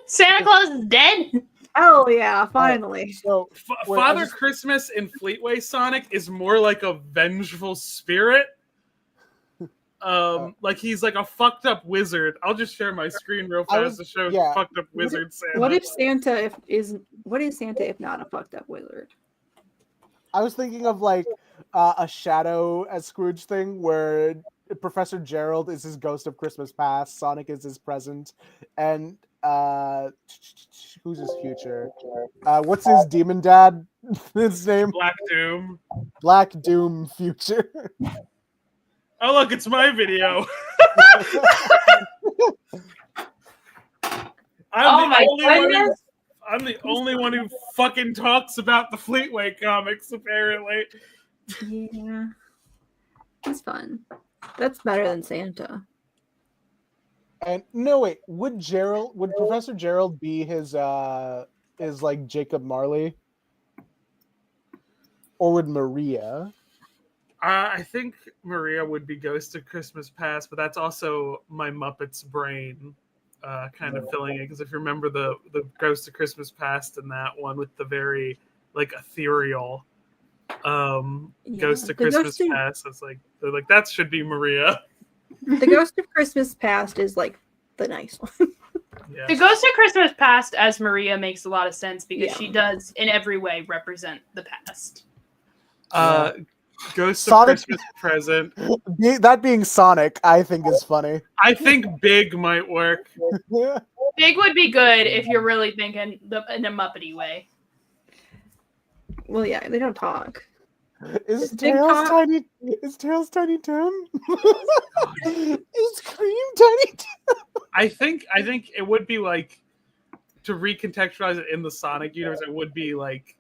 Santa Claus is dead? Oh, yeah, finally. So Father Christmas in Fleetway Sonic is more like a vengeful spirit. Like he's like a fucked up wizard. I'll just share my screen real fast to show fucked up wizard Santa. What is Santa if not a fucked up wizard? I was thinking of like a Shadow as Scrooge thing where Professor Gerald is his ghost of Christmas past, Sonic is his present, and who's his future? What's his demon dad? His name? Black Doom. Black Doom future. Oh look, it's my video. I'm the only one who fucking talks about the Fleetway comics, apparently. Yeah. That's fun. That's better than Santa. And no wait, would Professor Gerald be his like Jacob Marley? Or would Maria? I think Maria would be Ghost of Christmas Past, but that's also my Muppets brain kind of filling it. Because if you remember the Ghost of Christmas Past and that one with the very like ethereal Ghost of Christmas Past, it's like they're like that should be Maria. The Ghost of Christmas Past is like the nice one. The Ghost of Christmas Past as Maria makes a lot of sense because she does in every way represent the past. Ghost Sonic, of Christmas Present. That being Sonic, I think is funny. I think Big might work. Big would be good if you're really thinking in a Muppety way. Well, yeah, they don't talk. Is Tails Tiny? Is Tails Tiny Tim? Is Cream Tiny Tim? I think it would be like, to recontextualize it in the Sonic universe, it would be like,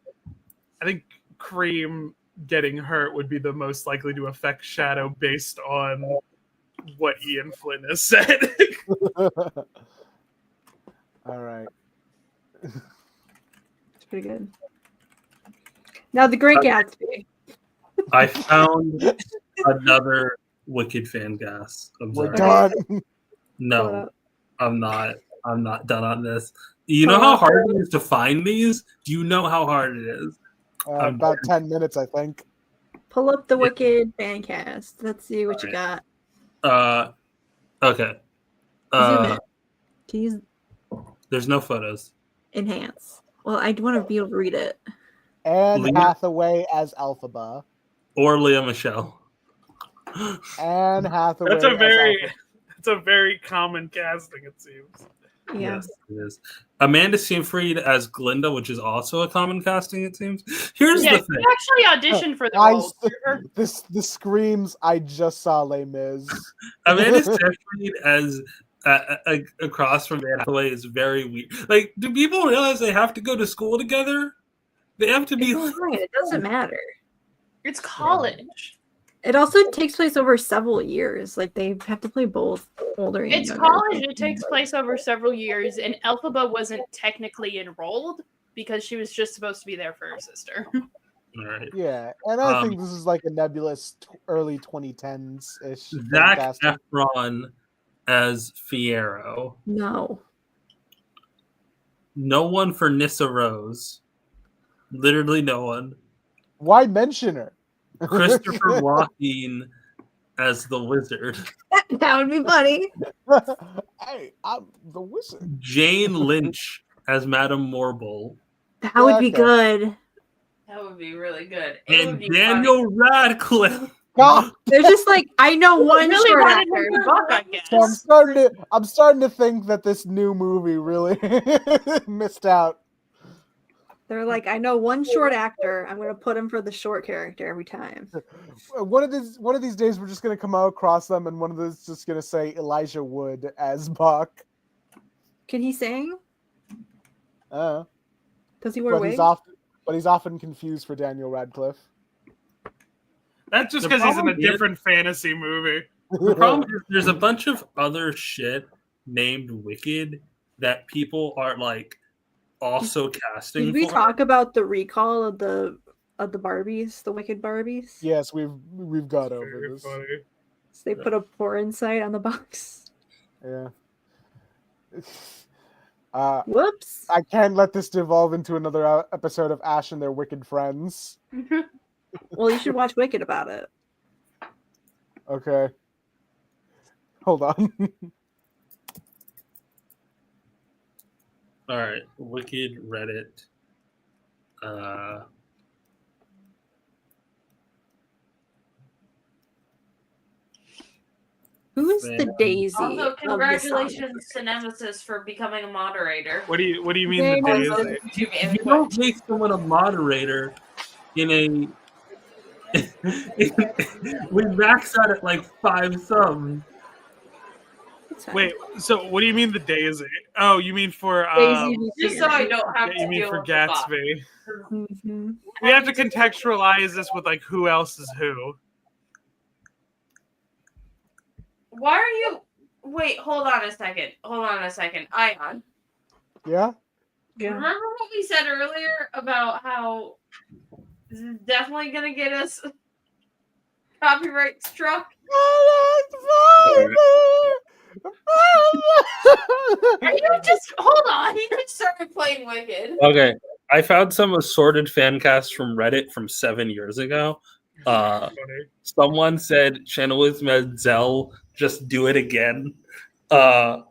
I think Cream getting hurt would be the most likely to affect Shadow based on what Ian Flynn has said. All right. It's pretty good. Now the Great Gatsby. I found another Wicked fan gas. I'm We're sorry. done. No, I'm not. I'm not done on this. You know how hard it is to find these? Do you know how hard it is? About 10 minutes, I think. Pull up the Wicked fan cast. Let's see what you got. Okay. Zoom in. There's no photos. Enhance. Well, I want to be able to read it. Anne Hathaway as Elphaba. Or Leah Michelle. Anne Hathaway. That's a very common casting, it seems. Yes, it is. Amanda Seyfried as Glinda, which is also a common casting, it seems. Here's the thing. You actually auditioned for the role. The screams, I just saw Les Mis. Amanda Seyfried as across from Anne Hathaway is very weird. Like, do people realize they have to go to school together? They have to be. It doesn't matter. It's college. It also takes place over several years. Like they have to play both older and It's younger. college. It takes place over several years, and Elphaba wasn't technically enrolled because she was just supposed to be there for her sister. All right. Yeah, and I think this is like a nebulous early 2010s ish. Zac Efron as Fiyero. No. No one for Nissa Rose. Literally no one. Why mention her? Christopher Walken as the wizard. That would be funny. Hey, I'm the wizard. Jane Lynch as Madame Morble. That would be okay. good. That would be really good. It would And be Daniel Radcliffe. God. There's just like I know one really short wanted actor. him to book, I guess. So I'm starting to think that this new movie really missed out. They're like, I know one short actor. I'm gonna put him for the short character every time. One of these days, we're just gonna come out across them, and one of them's just gonna say Elijah Wood as Buck. Can he sing? Does he wear but wigs? He's often confused for Daniel Radcliffe. That's just The because he's in a problem is- different fantasy movie. The problem is there's a bunch of other shit named Wicked that people are like also casting. Did we for. talk about the recall of the Barbies, the Wicked Barbies? Yes, we've got over Very this. funny. So they put a porn site on the box. Yeah. Whoops. I can't let this devolve into another episode of Ash and their wicked friends. Well, you should watch Wicked about it. Okay. Hold on. All right, Wicked Reddit. Who's the Daisy? Also, of the congratulations to Nemesis for becoming a moderator. What do you mean the Daisy? You don't make someone a moderator in a. We max out at like 5 subs. Wait, so what do you mean the Daisy? Oh, you mean for just so I don't have to you mean deal for with the box. Gatsby? Mm-hmm. We have to contextualize this with like who else is who. Why are you? Wait, hold on a second. Ayaan. Yeah? Remember what we said earlier about how this is definitely gonna get us copyright struck? Are you just hold on? He just started playing Wicked. Okay, I found some assorted fan casts from Reddit from 7 years ago. Someone said Channel Zell, just do it again. Yeah,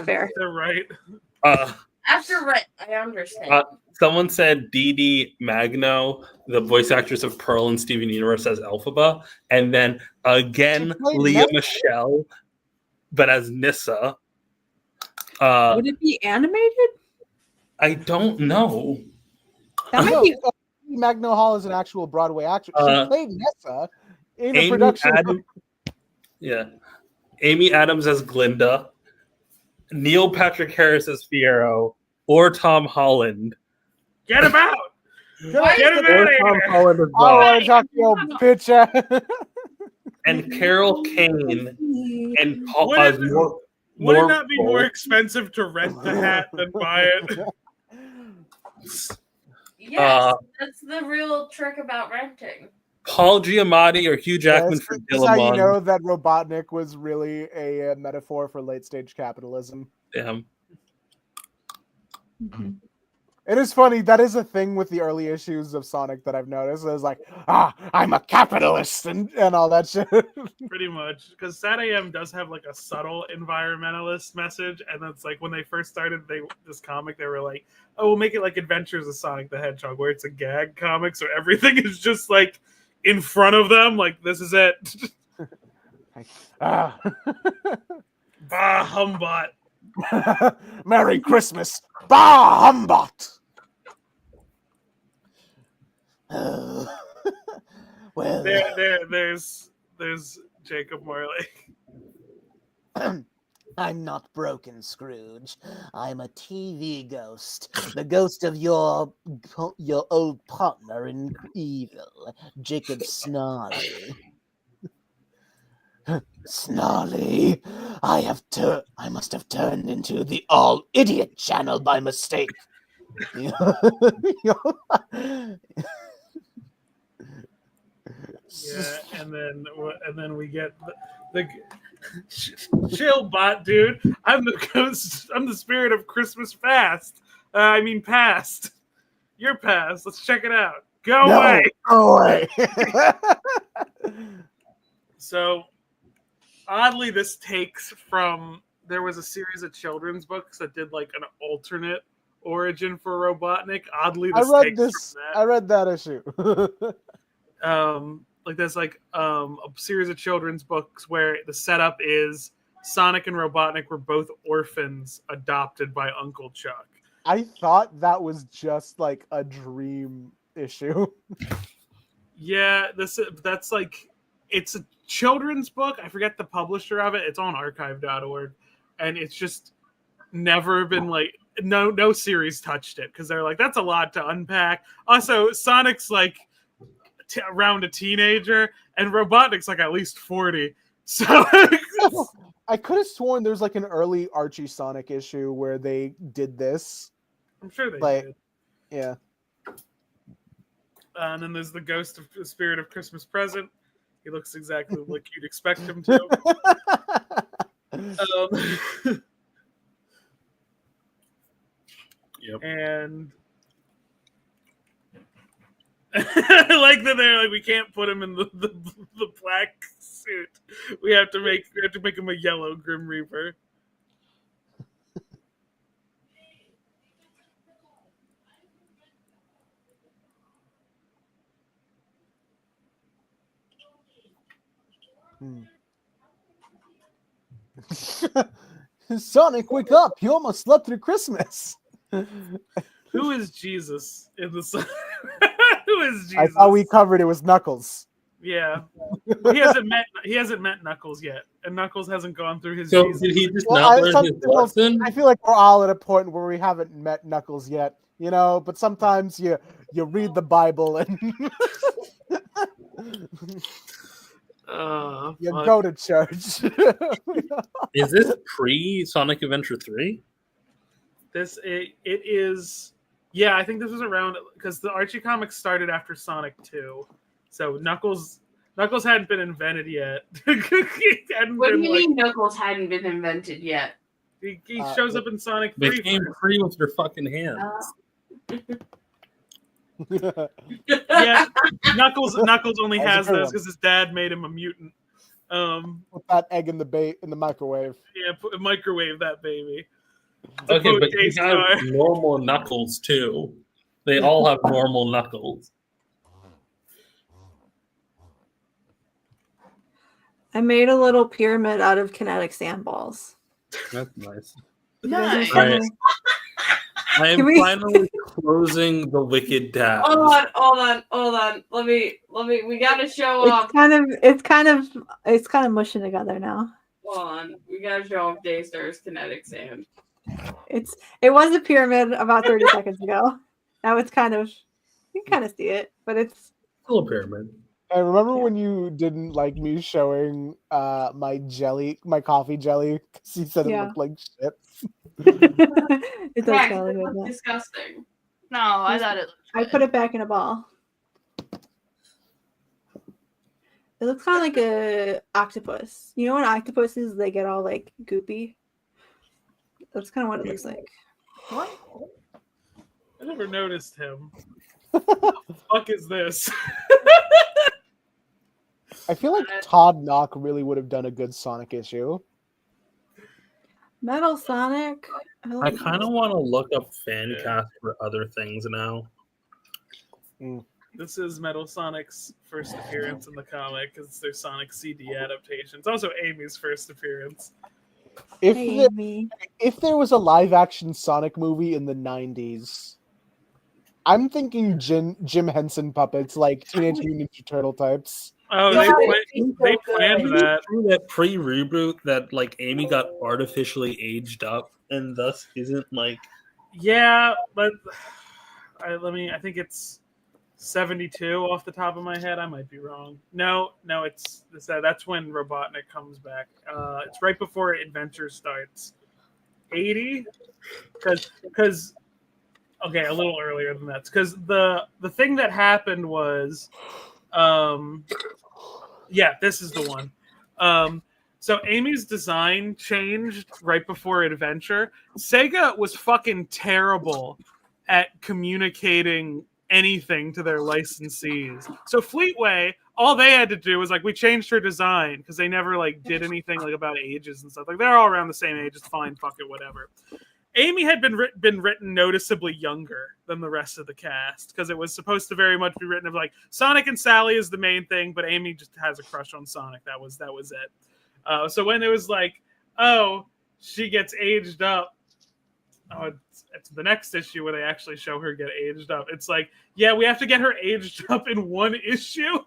fair. They're right. After Red, I understand. Someone said Dee Dee Magno, the voice actress of Pearl and Steven Universe, as Elphaba, and then again Leah Michelle, but as Nissa. Would it be animated? I don't know. That might be. Magno Hall is an actual Broadway actress. She played Nessa in a production. Amy Adams as Glinda, Neil Patrick Harris as Fiyero, or Tom Holland. Get him out! Get him out of Tom here! Holland as I want to Bob. talk to your bitch. And Carol Kane and Paul. Would it not be more expensive to rent the hat than buy it? Yes, that's the real trick about renting. Paul Giamatti or Hugh Jackman for That's how you Dillamon. know that Robotnik was really a metaphor for late stage capitalism. Damn. It is funny. That is a thing with the early issues of Sonic that I've noticed. It's like, I'm a capitalist and all that shit. Pretty much, because Sad AM does have like a subtle environmentalist message, and it's like when they first started this comic, they were like, "Oh, we'll make it like Adventures of Sonic the Hedgehog, where it's a gag comic, so everything is just like in front of them, like this is it." Bah humbot. Merry Christmas, Bah Humbot. Well, there's Jacob Morley. I'm not broken, Scrooge. I'm a TV ghost, the ghost of your old partner in evil, Jacob Snarly. Snarly, I must have turned into the all idiot channel by mistake. Yeah, and then we get Chill, bot, dude. I'm the ghost. I'm the spirit of Christmas past. Past. You're past. Let's check it out. Go away. Go away. So, oddly, this takes from there was a series of children's books that did like an alternate origin for Robotnik. Oddly, this takes from that. I read that issue. Like there's like a series of children's books where the setup is Sonic and Robotnik were both orphans adopted by Uncle Chuck. I thought that was just like a dream issue. Yeah, that's like it's a children's book. I forget the publisher of it. It's on archive.org, and it's just never been like no series touched it because they're like that's a lot to unpack. Also, Sonic's like around a teenager, and Robotnik's like at least 40. So I could have sworn there's like an early Archie Sonic issue where they did this. I'm sure they did. Yeah. And then there's the spirit of Christmas present. He looks exactly like you'd expect him to. Yep. And I like that they're like we can't put him in the black suit. We have to make him a yellow Grim Reaper. Sonic, wake up! You almost slept through Christmas. Who is Jesus in the sun? Who is Jesus? I thought we covered it was Knuckles. Yeah, he hasn't met Knuckles yet, and Knuckles hasn't gone through his. So did he just not learn his lesson? I feel like we're all at a point where we haven't met Knuckles yet, you know. But sometimes you read the Bible and you go to church. Is this pre Sonic Adventure 3? It is. Yeah, I think this was around because the Archie comics started after Sonic 2. So Knuckles hadn't been invented yet. What do you mean Knuckles hadn't been invented yet? He shows up in Sonic 3. They came free with their fucking hands. Yeah, Knuckles only has those because his dad made him a mutant. Put that egg in the microwave. Yeah, microwave that baby. Okay, but you have normal Knuckles too. They all have normal Knuckles. I made a little pyramid out of kinetic sandballs. That's nice. Nice. I am finally closing the Wicked tab. Hold on. Let me. We gotta show off. It's kind of mushing together now. Hold on. We gotta show off Daystar's kinetic sand. It was a pyramid about 30 seconds ago. Now it's kind of, you can kind of see it, but it's still a pyramid. I remember when you didn't like me showing my coffee jelly because you said it looked like shit. It does it look looks disgusting. No, I thought it looked I put it back in a ball. It looks kind of like a octopus. You know when octopuses, they get all like goopy? That's kind of what it looks like. What? I never noticed him. What the fuck is this? I feel like Todd Knock really would have done a good Sonic issue. Metal Sonic. I kind of want to look up fan cast for other things now. This is Metal Sonic's first appearance in the comic because it's their Sonic CD adaptation. It's also Amy's first appearance. If there was a live-action Sonic movie in the 90s, I'm thinking Jim Henson puppets like Teenage Mutant Ninja Turtle types. Oh, they planned that. That pre-reboot that like Amy got artificially aged up and thus isn't like. Yeah, but I think it's 72 off the top of my head. I might be wrong. No, that's when Robotnik comes back. It's right before Adventure starts. 80, because okay, a little earlier than that. Because the thing that happened was, yeah, this is the one. So Amy's design changed right before Adventure. Sega was fucking terrible at communicating anything to their licensees. So Fleetway, all they had to do was like, we changed her design because they never like did anything like about ages and stuff. Like they're all around the same age. It's fine. Fuck it. Whatever. Amy had been written noticeably younger than the rest of the cast because it was supposed to very much be written of like Sonic and Sally is the main thing, but Amy just has a crush on Sonic. That was it. So when it was like, oh, she gets aged up, it's the next issue where they actually show her get aged up. It's like, yeah, we have to get her aged up in one issue,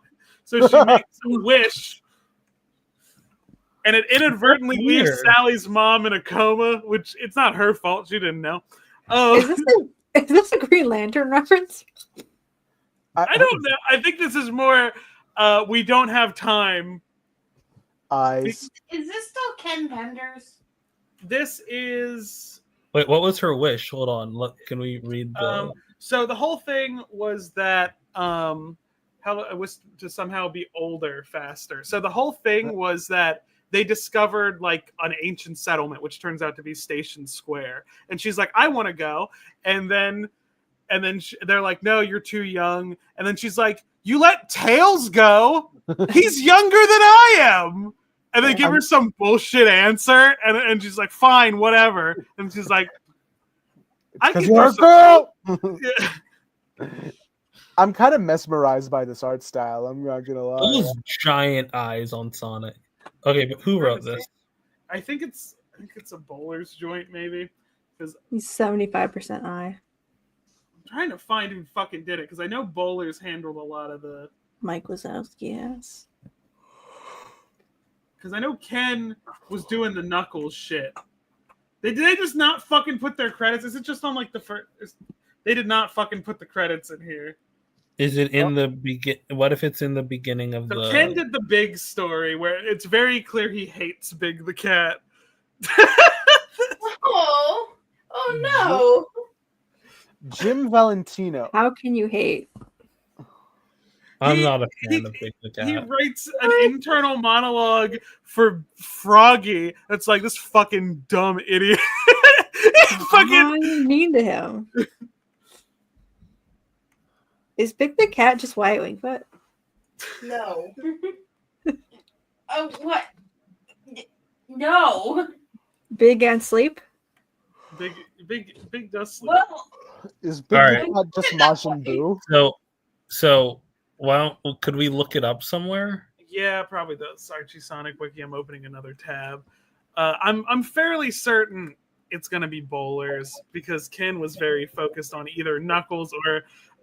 so she makes a wish. And it inadvertently leaves Sally's mom in a coma, which it's not her fault. She didn't know. Oh, is this a Green Lantern reference? I don't know. I think this is more. We don't have time. Eyes. Is this still Ken Penders? This is. Wait, what was her wish? Hold on. Look, can we read the? So the whole thing was that how it was to somehow be older faster. So the whole thing was that they discovered like an ancient settlement, which turns out to be Station Square. And she's like, I want to go. And then they're like, no, you're too young. And then she's like, you let Tails go? He's younger than I am. And they give her some bullshit answer. And she's like, fine, whatever. And she's like, I can you're a girl. I'm kind of mesmerized by this art style. I'm not going to lie. Those giant eyes on Sonic. Okay, but who wrote this? I think it's a Bowler's joint, maybe. Because he's 75% eye. I'm trying to find who fucking did it because I know Bowler's handled a lot of the. Mike Wazowski, yes. Because I know Ken was doing the Knuckles shit. Did they just not fucking put their credits? Is it just on like the first? They did not fucking put the credits in here. Is it in the begin? What if it's in the beginning of the? Ken did the Big story where it's very clear he hates Big the cat. Oh no! Jim Valentino. How can you hate? I'm not a fan of Big the cat. He writes an internal monologue for Froggy that's like, this fucking dumb idiot. Fucking mean to him. Is Big the cat just Wyatt Wingfoot? No. Oh, what? No. Big and Sleep? Big does sleep. Well, is Big right. not just Majin Buu? So could we look it up somewhere? Yeah, probably the Archie Sonic wiki. I'm opening another tab. I'm fairly certain it's gonna be Bowlers because Ken was very focused on either Knuckles or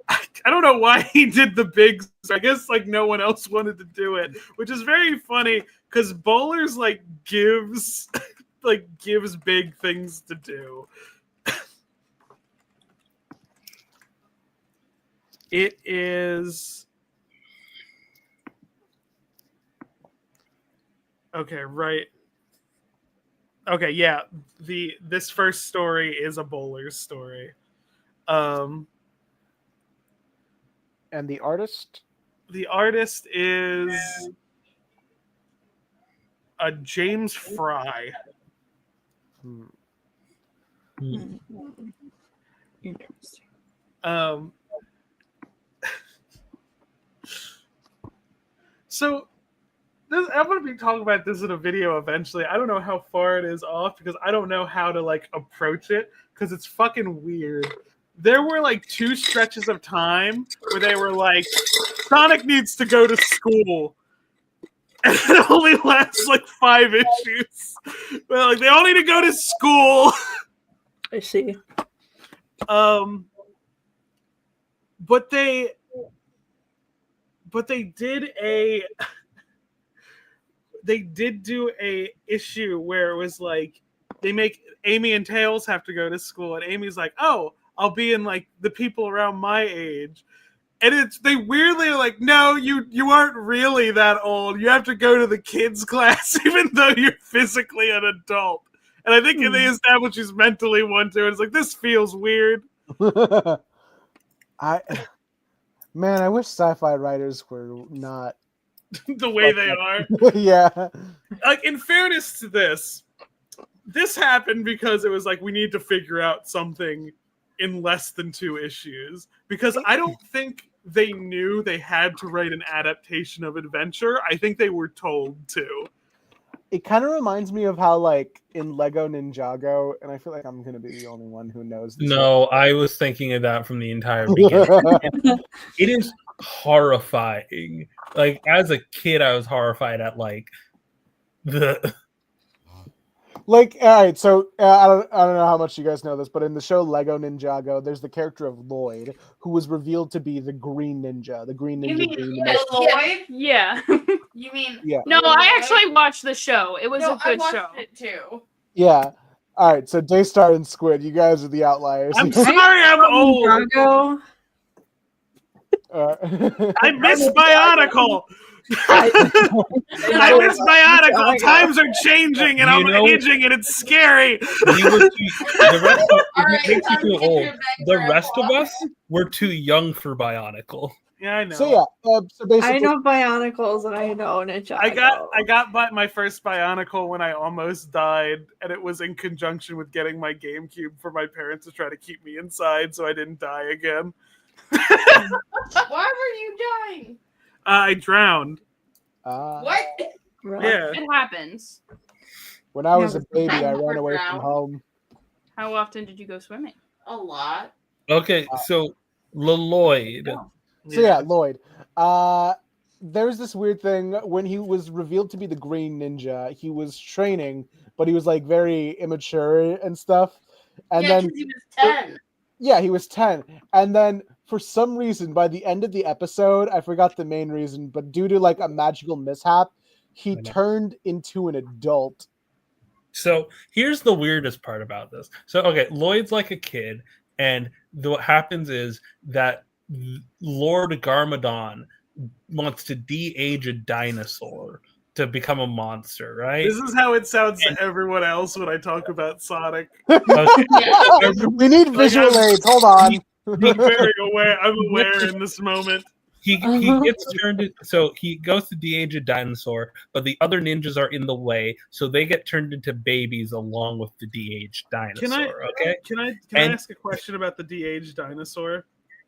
I don't know why he did the big. I guess like no one else wanted to do it, which is very funny because Bowlers like gives big things to do. It is okay, right? Okay, yeah. This first story is a Bowlers story. And the artist? The artist is a James Fry. Interesting. So I'm going to be talking about this in a video eventually. I don't know how far it is off because I don't know how to like approach it because it's fucking weird. There were like 2 stretches of time where they were like, Sonic needs to go to school. And it only lasts like 5 issues. But like they all need to go to school. I see. But they did do a issue where it was like they make Amy and Tails have to go to school and Amy's like, oh, I'll be in like the people around my age. And they weirdly are like, no, you aren't really that old. You have to go to the kids class even though you're physically an adult. And I think they establish he's mentally one too. And it's like, this feels weird. I wish sci-fi writers were not the way they are. Yeah. Like, in fairness to this happened because it was like, we need to figure out something in less than 2 issues. Because I don't think they knew they had to write an adaptation of Adventure. I think they were told to. It kind of reminds me of how, like, in Lego Ninjago, and I feel like I'm going to be the only one who knows this. No, I was thinking of that from the entire beginning. It is horrifying. Like, as a kid, I was horrified at, like, the... Like, all right, so I don't know how much you guys know this, but in the show Lego Ninjago, there's the character of Lloyd, who was revealed to be the Green Ninja. The Green Ninja. You mean being Lloyd? Yeah. You mean? Yeah. No, I actually watched the show. It was a good I show. watched it too. Yeah. All right, so Daystar and Squid, you guys are the outliers. I'm sorry, I'm old. I miss Bionicle. I miss Bionicle. Times are changing, and I'm aging, and it's scary. The rest of us were too young for Bionicle. Yeah, I know. So yeah, so basically, I know Bionicles and I know Ninjago. I got my first Bionicle when I almost died, and it was in conjunction with getting my GameCube for my parents to try to keep me inside so I didn't die again. Why were you dying? I drowned. What? Yeah. It happens. When I was a baby, I ran away from home. How often did you go swimming? A lot. Okay, so Lloyd. So yeah, Lloyd. There's this weird thing when he was revealed to be the Green Ninja. He was training, but he was like very immature and stuff. And then he was 10. Yeah, he was 10. And then for some reason, by the end of the episode, I forgot the main reason, but due to like a magical mishap, he turned into an adult. So here's the weirdest part about this. So, okay, Lloyd's like a kid, and what happens is that Lord Garmadon wants to de-age a dinosaur to become a monster, right? This is how it sounds to everyone else when I talk about Sonic. Okay. We need visual aids. Hold on. I'm very aware. I'm aware in this moment. He gets turned so he goes to de-age a dinosaur, but the other ninjas are in the way, so they get turned into babies along with the de-aged dinosaur. Can I ask a question about the de-aged dinosaur?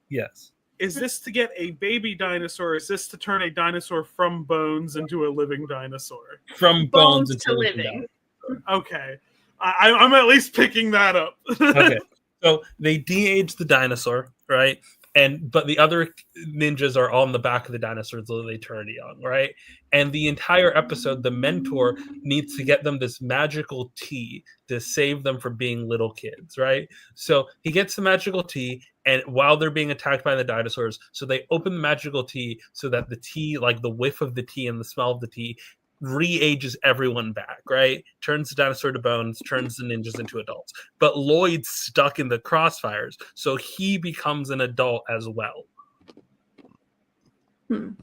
Yes. Is this to get a baby dinosaur? Or is this to turn a dinosaur from bones into a living dinosaur? From bones into living. Okay. I'm at least picking that up. Okay. So they de-age the dinosaur, right? But the other ninjas are on the back of the dinosaur, so they turn young, right? And the entire episode, the mentor needs to get them this magical tea to save them from being little kids, right? So he gets the magical tea, and while they're being attacked by the dinosaurs, so they open the magical tea so that the tea, like the whiff of the tea and the smell of the tea, re-ages everyone back, right? Turns the dinosaur to bones, turns the ninjas into adults. But Lloyd's stuck in the crossfires, so he becomes an adult as well. And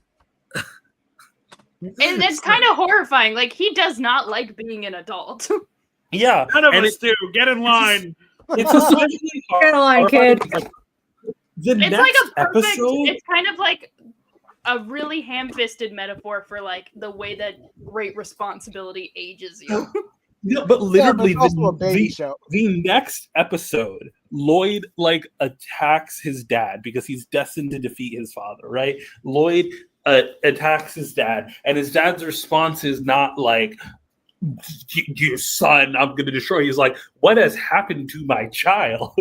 it's kind of horrifying. Like, he does not like being an adult. Yeah. None of us do. Get in line. It's especially hard. Get in line, kid. The It's next like a perfect, episode... it's kind of like a really ham-fisted metaphor for like the way that great responsibility ages you. Yeah, but literally the next episode, Lloyd like attacks his dad because he's destined to defeat his father, right? Lloyd attacks his dad, and his dad's response is not like, "You son, I'm going to destroy you." He's like, "What has happened to my child?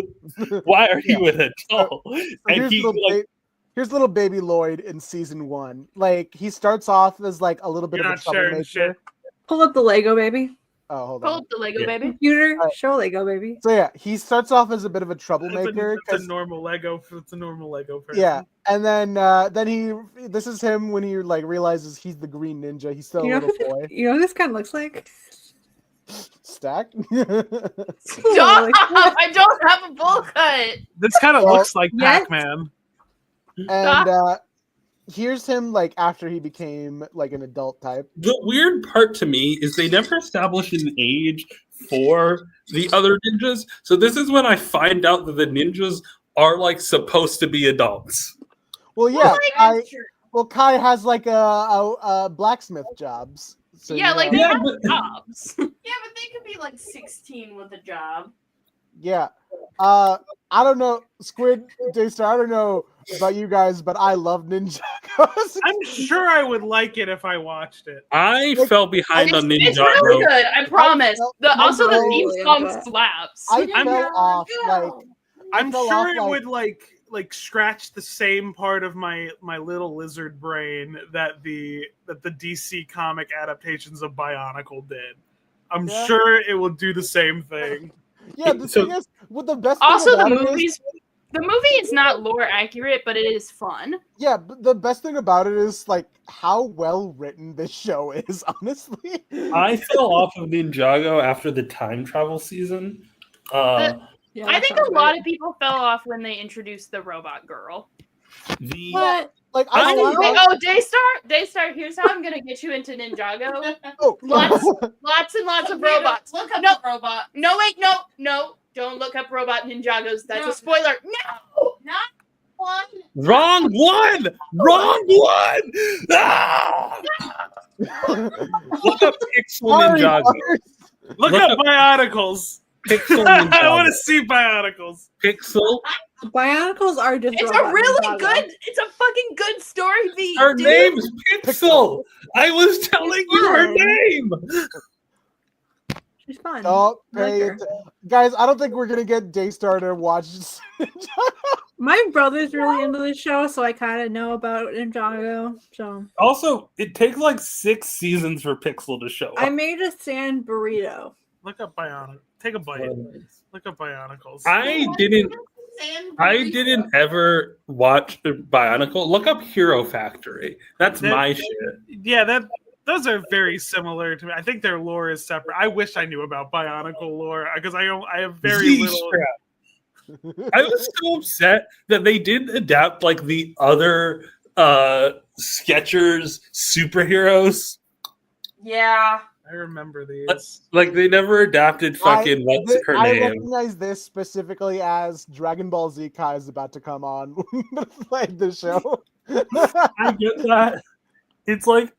Why are you an adult?" And here's little baby Lloyd in season 1. Like, he starts off as like a little bit of a troublemaker. Pull up the Lego baby. Oh, hold Pull on. up the Lego baby. Computer, show Lego baby. So yeah, he starts off as a bit of a troublemaker. It's a normal Lego. It's a normal Lego person. Yeah, and then this is him when he like realizes he's the Green Ninja. He's still a little boy. You know who this kind of looks like? Stack. Stop! I don't have a bowl cut. This kind of looks like Pac-Man. And here's him like after he became like an adult type. The weird part to me is they never established an age for the other ninjas. So this is when I find out that the ninjas are like supposed to be adults. Well, yeah, Well, Kai has like a blacksmith jobs. So, Yeah, you like know. they have jobs. Yeah, but they could be like 16 with a job. Yeah. I don't know, Squid, Daystar, I don't know about you guys, but I love Ninjagos. I'm sure I would like it if I watched it. I fell behind on It's Ninjago. really good, I promise. Also, the theme really song into it. slaps. I fell off like I'm fell sure off, it like- would like scratch the same part of my little lizard brain that the DC comic adaptations of Bionicle did. I'm Yeah. sure it will do the same thing. Yeah, the thing is, with the best Also, thing the about it movies. The movie is not lore accurate, but it is fun. Yeah, but the best thing about it is like how well written this show is, honestly. I fell off of Ninjago after the time travel season. I think a lot of people fell off when they introduced the robot girl. What? Like Daystar, here's how I'm gonna get you into Ninjago. Oh. Lots and lots of robots. Look up no the robot. No, wait, no. Don't look up robot Ninjagos. That's a spoiler. No! Not one. Wrong one! Wrong one! Ah! Look up Pixel Ninjago. Look up Bionicles. Pixel I Ninjago. want to see Bionicles. Pixel. Bionicles are just. It's a robot really Ninjago. good. It's a fucking good story beat. Her dude. name's Pixel. I was telling you her name. She's fun. Oh, I like her. guys, I don't think we're gonna get Daystar to watch. My brother's really into the show, so I kind of know about Ninjago. So Also, it takes like 6 seasons for Pixel to show I up. made a sand burrito. Look up Bionic. Take a bite. Look up Bionicles. I didn't ever watch Bionicle. Look up Hero Factory. That's my shit. Yeah, those are very similar to me. I think their lore is separate. I wish I knew about Bionicle lore because I have very little. Z-Strap. I was so upset that they didn't adapt like the other Skechers superheroes. Yeah. I remember these. Like they never adapted fucking what's her I name. recognize this specifically as Dragon Ball Z Kai is about to come on like the show. I get that. It's like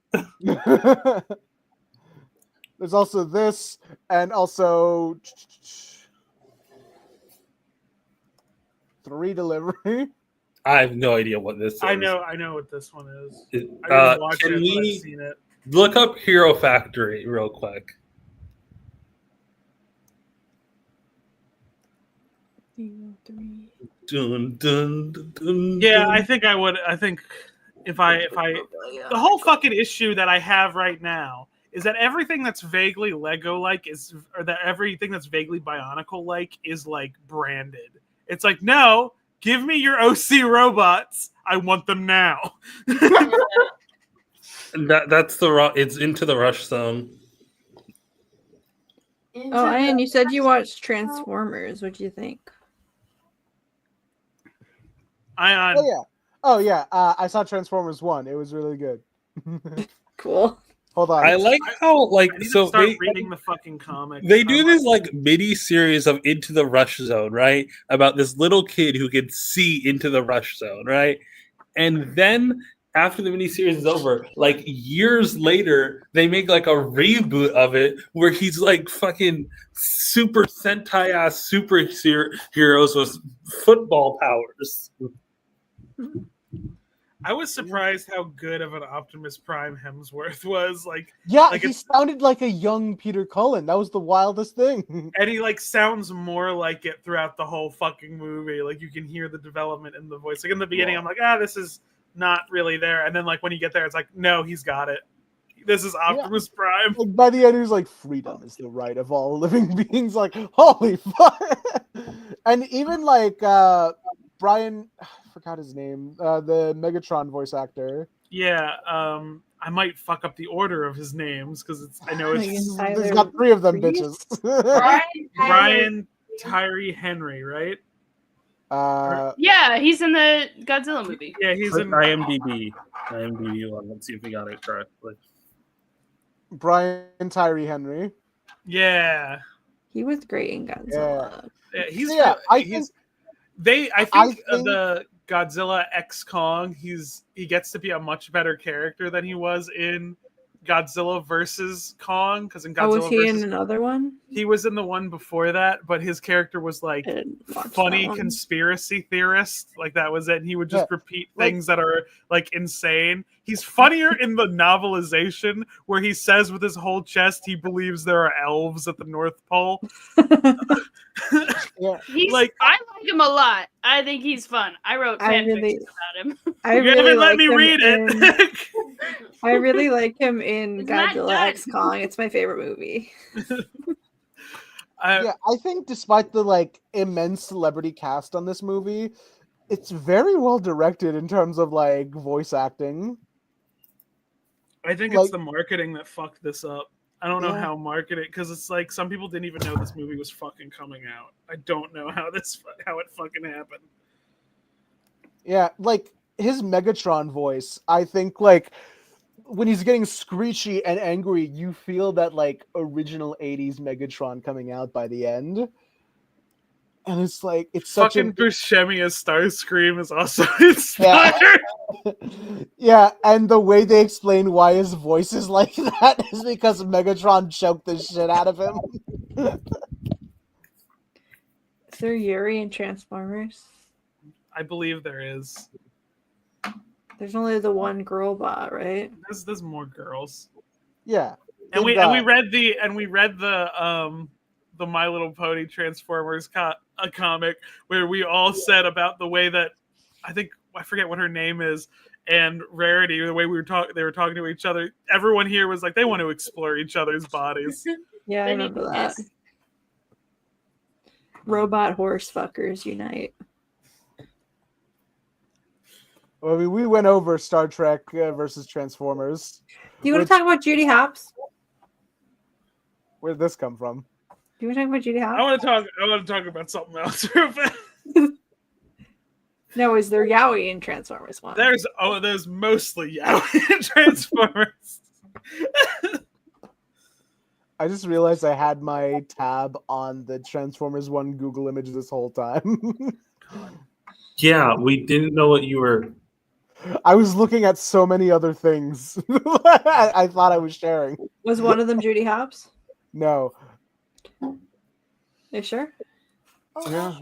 there's also this, and also 3 delivery. I have no idea what this is. I know what this one is. I didn't watch can it, but we I've seen it. look up Hero Factory real quick? Dun, dun, dun, dun, Yeah, dun. I think I would. I think if I the whole fucking issue that I have right now is that everything that's vaguely Lego like or that everything that's vaguely Bionicle like is like branded. It's like, no, give me your OC robots. I want them now. That's it's Into the Rush Zone. Oh, and you said you watched Transformers. What do you think? Ayaan. Oh yeah. I saw Transformers 1. It was really good. Cool. Hold on. I like how I need so to start they reading the fucking comics. they do this like mini series of Into the Rush Zone, right? About this little kid who can see into the Rush Zone, right? And then after the mini series is over, like years later, they make like a reboot of it where he's like fucking super Sentai ass superheroes with football powers. I was surprised how good of an Optimus Prime Hemsworth was. Yeah, he sounded like a young Peter Cullen. That was the wildest thing. And he like sounds more like it throughout the whole fucking movie. Like you can hear the development in the voice. Like in the beginning, I'm like, this is not really there. And then like when you get there, it's like, no, he's got it. This is Optimus Prime. Like, by the end, he was like, freedom is the right of all living beings. Like, holy fuck. And even like Brian, I forgot his name, the Megatron voice actor. Yeah, I might fuck up the order of his names because I know it's there's got 3 of them bitches. Brian Tyree Henry, right? Yeah, he's in the Godzilla movie. Yeah, he's in IMDb one. Let's see if we got it correctly. Brian Tyree Henry. Yeah, he was great in Godzilla. Yeah, I think the Godzilla X Kong, he gets to be a much better character than he was in Godzilla versus Kong, because in Godzilla was he in another one? He was in the one before that, but his character was like funny conspiracy theorist. Like that was it. And he would just repeat things that are like insane. He's funnier in the novelization where he says with his whole chest he believes there are elves at the North Pole. I like him a lot. I think he's fun. I wrote fanfiction about him. You haven't let me read it. I really like him in Godzilla X Kong. It's my favorite movie. I think despite the like immense celebrity cast on this movie, it's very well directed in terms of like voice acting. I think it's the marketing that fucked this up. I don't know how marketing, because it's like some people didn't even know this movie was fucking coming out. I don't know how it fucking happened. Yeah, like his Megatron voice, I think like when he's getting screechy and angry, you feel that like original 80s Megatron coming out by the end. And it's like it's such fucking Buscemi's Starscream is also inspired. Yeah, and the way they explain why his voice is like that is because Megatron choked the shit out of him. Is there Yuri in Transformers? I believe there is. There's only the one girl bot, right? There's more girls. Yeah. And we read the My Little Pony Transformers comic where we all said about the way that I forget what her name is, and Rarity, the way they were talking to each other. Everyone here was like they want to explore each other's bodies. Yeah, I remember that. Robot horse fuckers unite. Well, we went over Star Trek versus Transformers. Do you want to talk about Judy Hopps? Where did this come from? Do you want to talk about Judy Hopps? I want to talk about something else. No, is there Yowie in Transformers 1? There's mostly Yowie in Transformers. I just realized I had my tab on the Transformers 1 Google image this whole time. Yeah, we didn't know what you were. I was looking at so many other things. I thought I was sharing. Was one of them Judy Hopps? No. You sure? Yeah.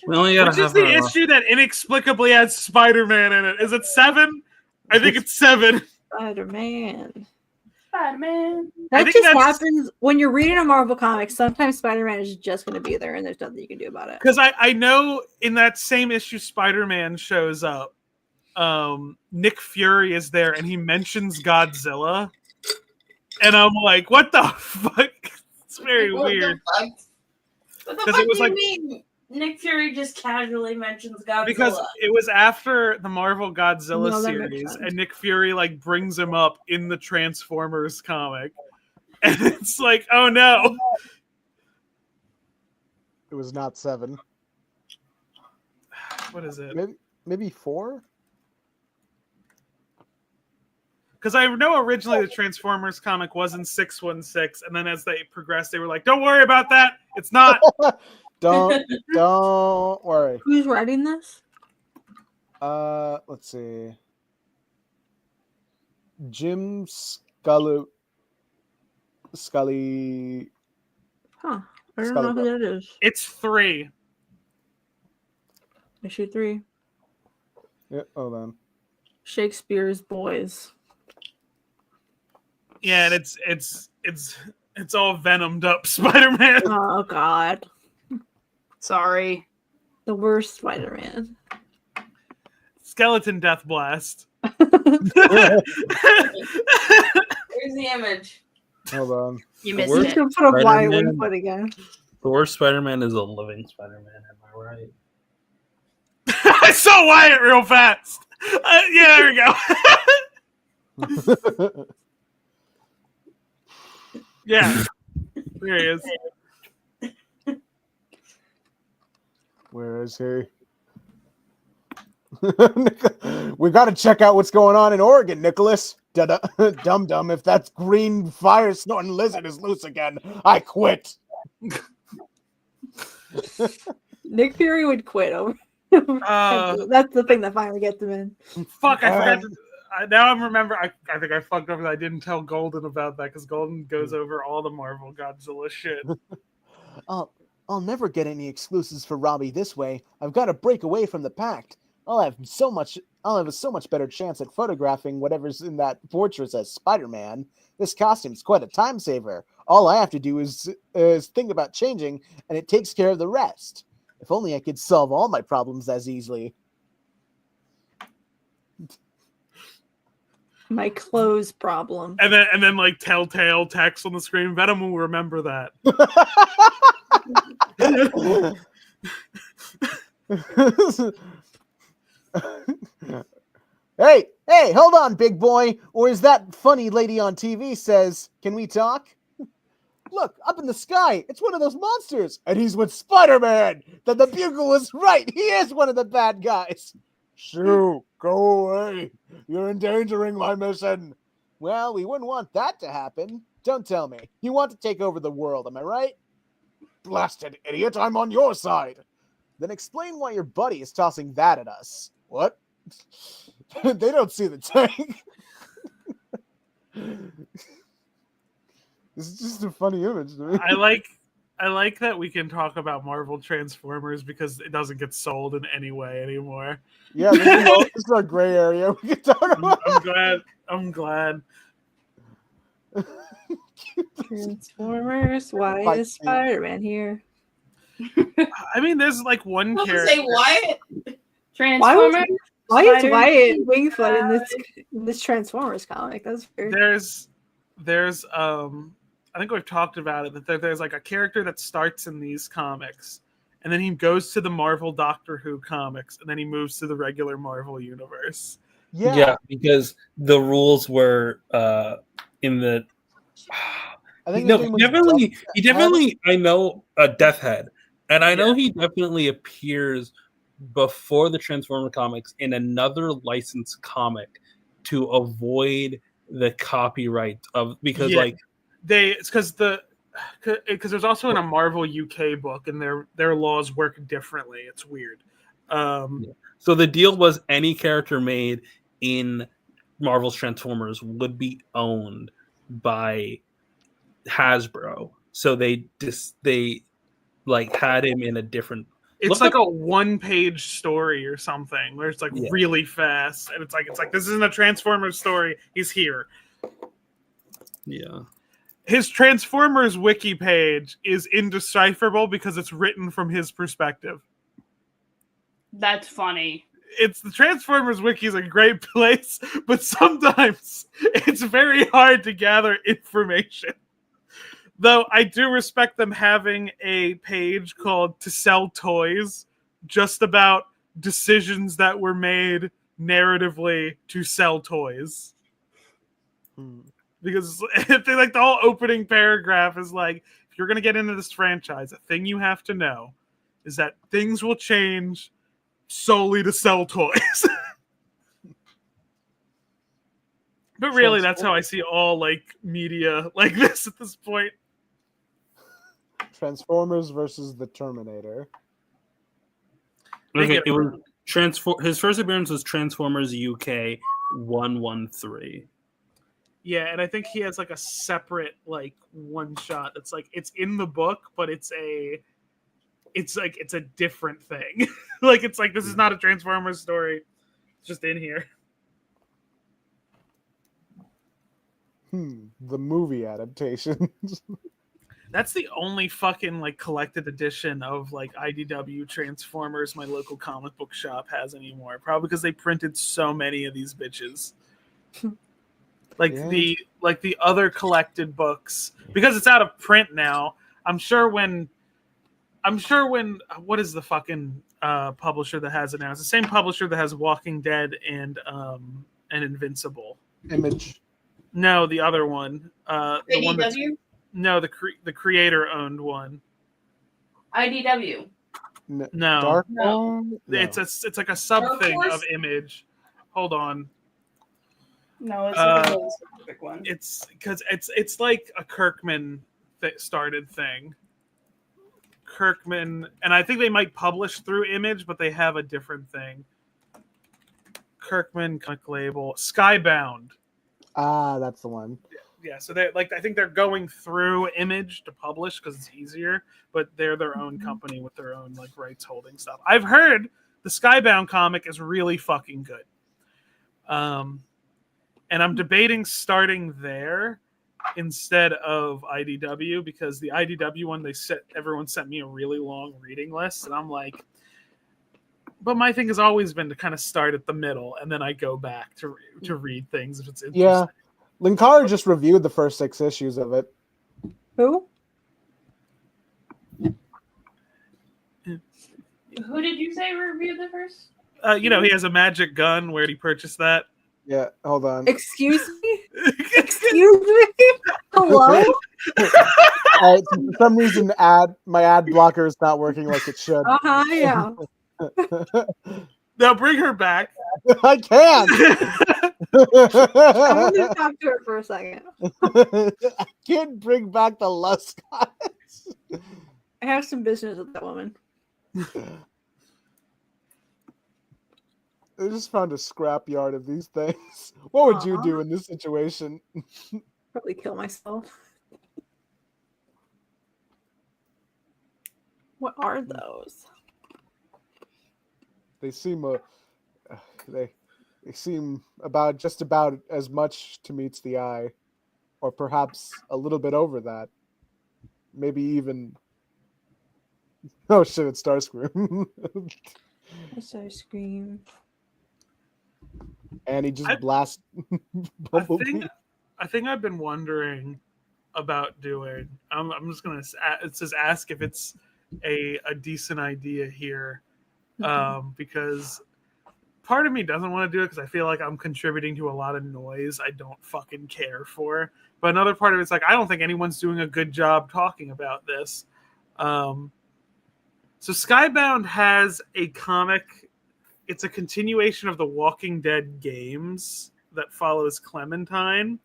We only gotta Which is the issue that inexplicably has Spider-Man in it? Is it 7? I think it's 7. Spider-Man. Spider-Man. That just happens when you're reading a Marvel comic. Sometimes Spider-Man is just going to be there, and there's nothing you can do about it. Because I know in that same issue, Spider-Man shows up. Nick Fury is there, and he mentions Godzilla, and I'm like, "What the fuck?" It's very weird. What the fuck do you mean? Nick Fury just casually mentions Godzilla. Because it was after the Marvel Godzilla series, and Nick Fury like brings him up in the Transformers comic, and it's like, oh no, it was not 7. What is it? Maybe 4. Because I know originally the Transformers comic was in 616, and then as they progressed, they were like, "Don't worry about that. It's not." Don't worry. Who's writing this? Let's see. Jim Scully. Huh. I don't know who that is. It's 3. Issue 3. Yeah, hold on. Shakespeare's Boys. Yeah, and it's all venomed up Spider-Man. Oh God. Sorry. The worst Spider-Man. Skeleton Death Blast. Here's the image. Hold on. You missed it. You put a Wyatt Wingfoot again. The worst Spider-Man is a living Spider-Man. Am I right? I saw Wyatt real fast. Yeah, there we go. Yeah, there he is. Where is he? We got to check out what's going on in Oregon, Nicholas. Dum-dum, if that green fire-snorting lizard is loose again, I quit. Nick Fury would quit over. That's the thing that finally gets him in. Fuck, I forgot. Now I remember. I think I fucked up. I didn't tell Golden about that because Golden goes over all the Marvel Godzilla shit. I'll never get any exclusives for Robbie this way. I've got to break away from the pact. I'll have a so much better chance at photographing whatever's in that fortress as Spider-Man. This costume's quite a time saver. All I have to do is think about changing, and it takes care of the rest. If only I could solve all my problems as easily. My clothes problem. And then like telltale text on the screen. Venom will remember that. Hey, hold on, big boy. Or as that funny lady on TV says, can we talk? Look, up in the sky, it's one of those monsters. And he's with Spider-Man. Then the bugle was right. He is one of the bad guys. Shoo, go away. You're endangering my mission. Well, we wouldn't want that to happen. Don't tell me. You want to take over the world, am I right? Blasted idiot, I'm on your side. Then explain why your buddy is tossing that at us. What? They don't see the tank. This is just a funny image to me. I like that we can talk about Marvel Transformers because it doesn't get sold in any way anymore. Yeah, this is our gray area. We can talk about. I'm glad. Transformers. Why is Spider-Man here? I mean, there's like one character. Say Wyatt. Transformers. Why is Wyatt Wingfoot in this Transformers comic? That's weird. There's I think we've talked about it, that there's like a character that starts in these comics, and then he goes to the Marvel Doctor Who comics, and then he moves to the regular Marvel universe. Yeah, because the rules were in the. I think he definitely. I know Death Head, and I know he definitely appears before the Transformer comics in another licensed comic to avoid the copyright of because it's because there's also in a Marvel UK book and their laws work differently. It's weird. So the deal was any character made in Marvel's Transformers would be owned by Hasbro. So they had him in a different. It's like a one-page story or something where it's like really fast, and it's like this isn't a Transformers story. He's here. Yeah. His Transformers wiki page is indecipherable because it's written from his perspective. That's funny. It's the Transformers wiki is a great place, but sometimes it's very hard to gather information. Though I do respect them having a page called To Sell Toys, just about decisions that were made narratively to sell toys. Because the whole opening paragraph is like, if you're going to get into this franchise, a thing you have to know is that things will change solely to sell toys. But really, that's how I see all like media like this at this point. Transformers versus the Terminator. Okay, it was his first appearance was Transformers UK 113. Yeah, and I think he has like a separate like one shot that's like it's in the book, but it's a different thing. Like it's like this is not a Transformers story. It's just in here. The movie adaptations. That's the only fucking like collected edition of like IDW Transformers my local comic book shop has anymore. Probably because they printed so many of these bitches. The other collected books, because it's out of print now. I'm sure when what is the fucking publisher that has it now? It's the same publisher that has Walking Dead and Invincible. Image. No, the other one. The one that's, ADW? the creator owned one. IDW. No. No. It's like a sub thing of Image. Hold on. No, it's a really specific one. It's because it's like a Kirkman started thing. Kirkman, and I think they might publish through Image, but they have a different thing. Kirkman comic label, Skybound. Ah, that's the one. Yeah, so they I think they're going through Image to publish because it's easier, but they're their own company with their own rights holding stuff. I've heard the Skybound comic is really fucking good. And I'm debating starting there instead of IDW because the IDW one everyone sent me a really long reading list, and I'm like, but my thing has always been to kind of start at the middle and then I go back to read things if it's interesting. Yeah, Linkara just reviewed the first 6 issues of it. Who? Who did you say reviewed the first? He has a magic gun. Where did he purchase that? Yeah, hold on. Excuse me? Excuse me? Hello? For some reason, my ad blocker is not working like it should. Yeah. Now bring her back. I can. I'm going to talk to her for a second. I can't bring back the lust goddess. I have some business with that woman. I just found a scrapyard of these things. What would you do in this situation? Probably kill myself. What are those? They seem they seem just about as much to meets the eye, or perhaps a little bit over that. Maybe even. Oh shit! It's Starscream. Starscream. And he just blasts. I think I've been wondering about doing. I'm just gonna. It says ask if it's a decent idea here, because part of me doesn't want to do it because I feel like I'm contributing to a lot of noise I don't fucking care for. But another part of it's I don't think anyone's doing a good job talking about this. So Skybound has a comic. It's a continuation of the Walking Dead games that follows Clementine.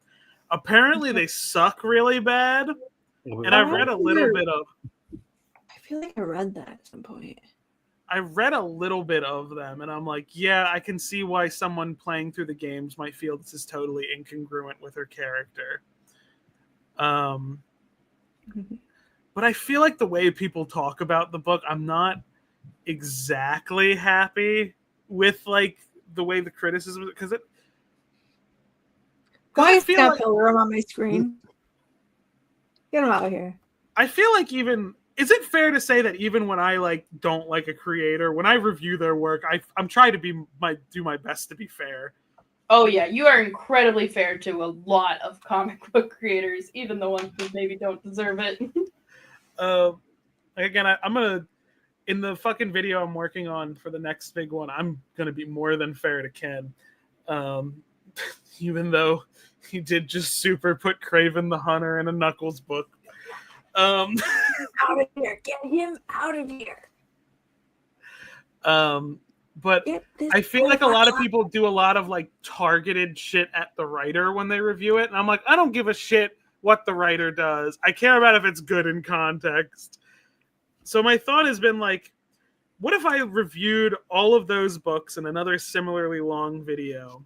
Apparently, they suck really bad, and I've read a little bit of. I feel like I read that at some point. I read a little bit of them, and I'm like, yeah, I can see why someone playing through the games might feel this is totally incongruent with her character. But I feel like the way people talk about the book, I'm not exactly happy with the way the criticism, because it. Why is that pillar on my screen? Get him out of here. I feel like is it fair to say that even when I don't like a creator, when I review their work, I'm trying to do my best to be fair. Oh yeah, you are incredibly fair to a lot of comic book creators, even the ones who maybe don't deserve it. Again, I'm gonna in the fucking video I'm working on for the next big one. I'm gonna be more than fair to Ken, even though he did just super put Kraven the Hunter in a Knuckles book. Out of here! Get him out of here! But I feel like a lot of people do a lot of targeted shit at the writer when they review it, and I'm like, I don't give a shit what the writer does. I care about if it's good in context. So my thought has been what if I reviewed all of those books in another similarly long video?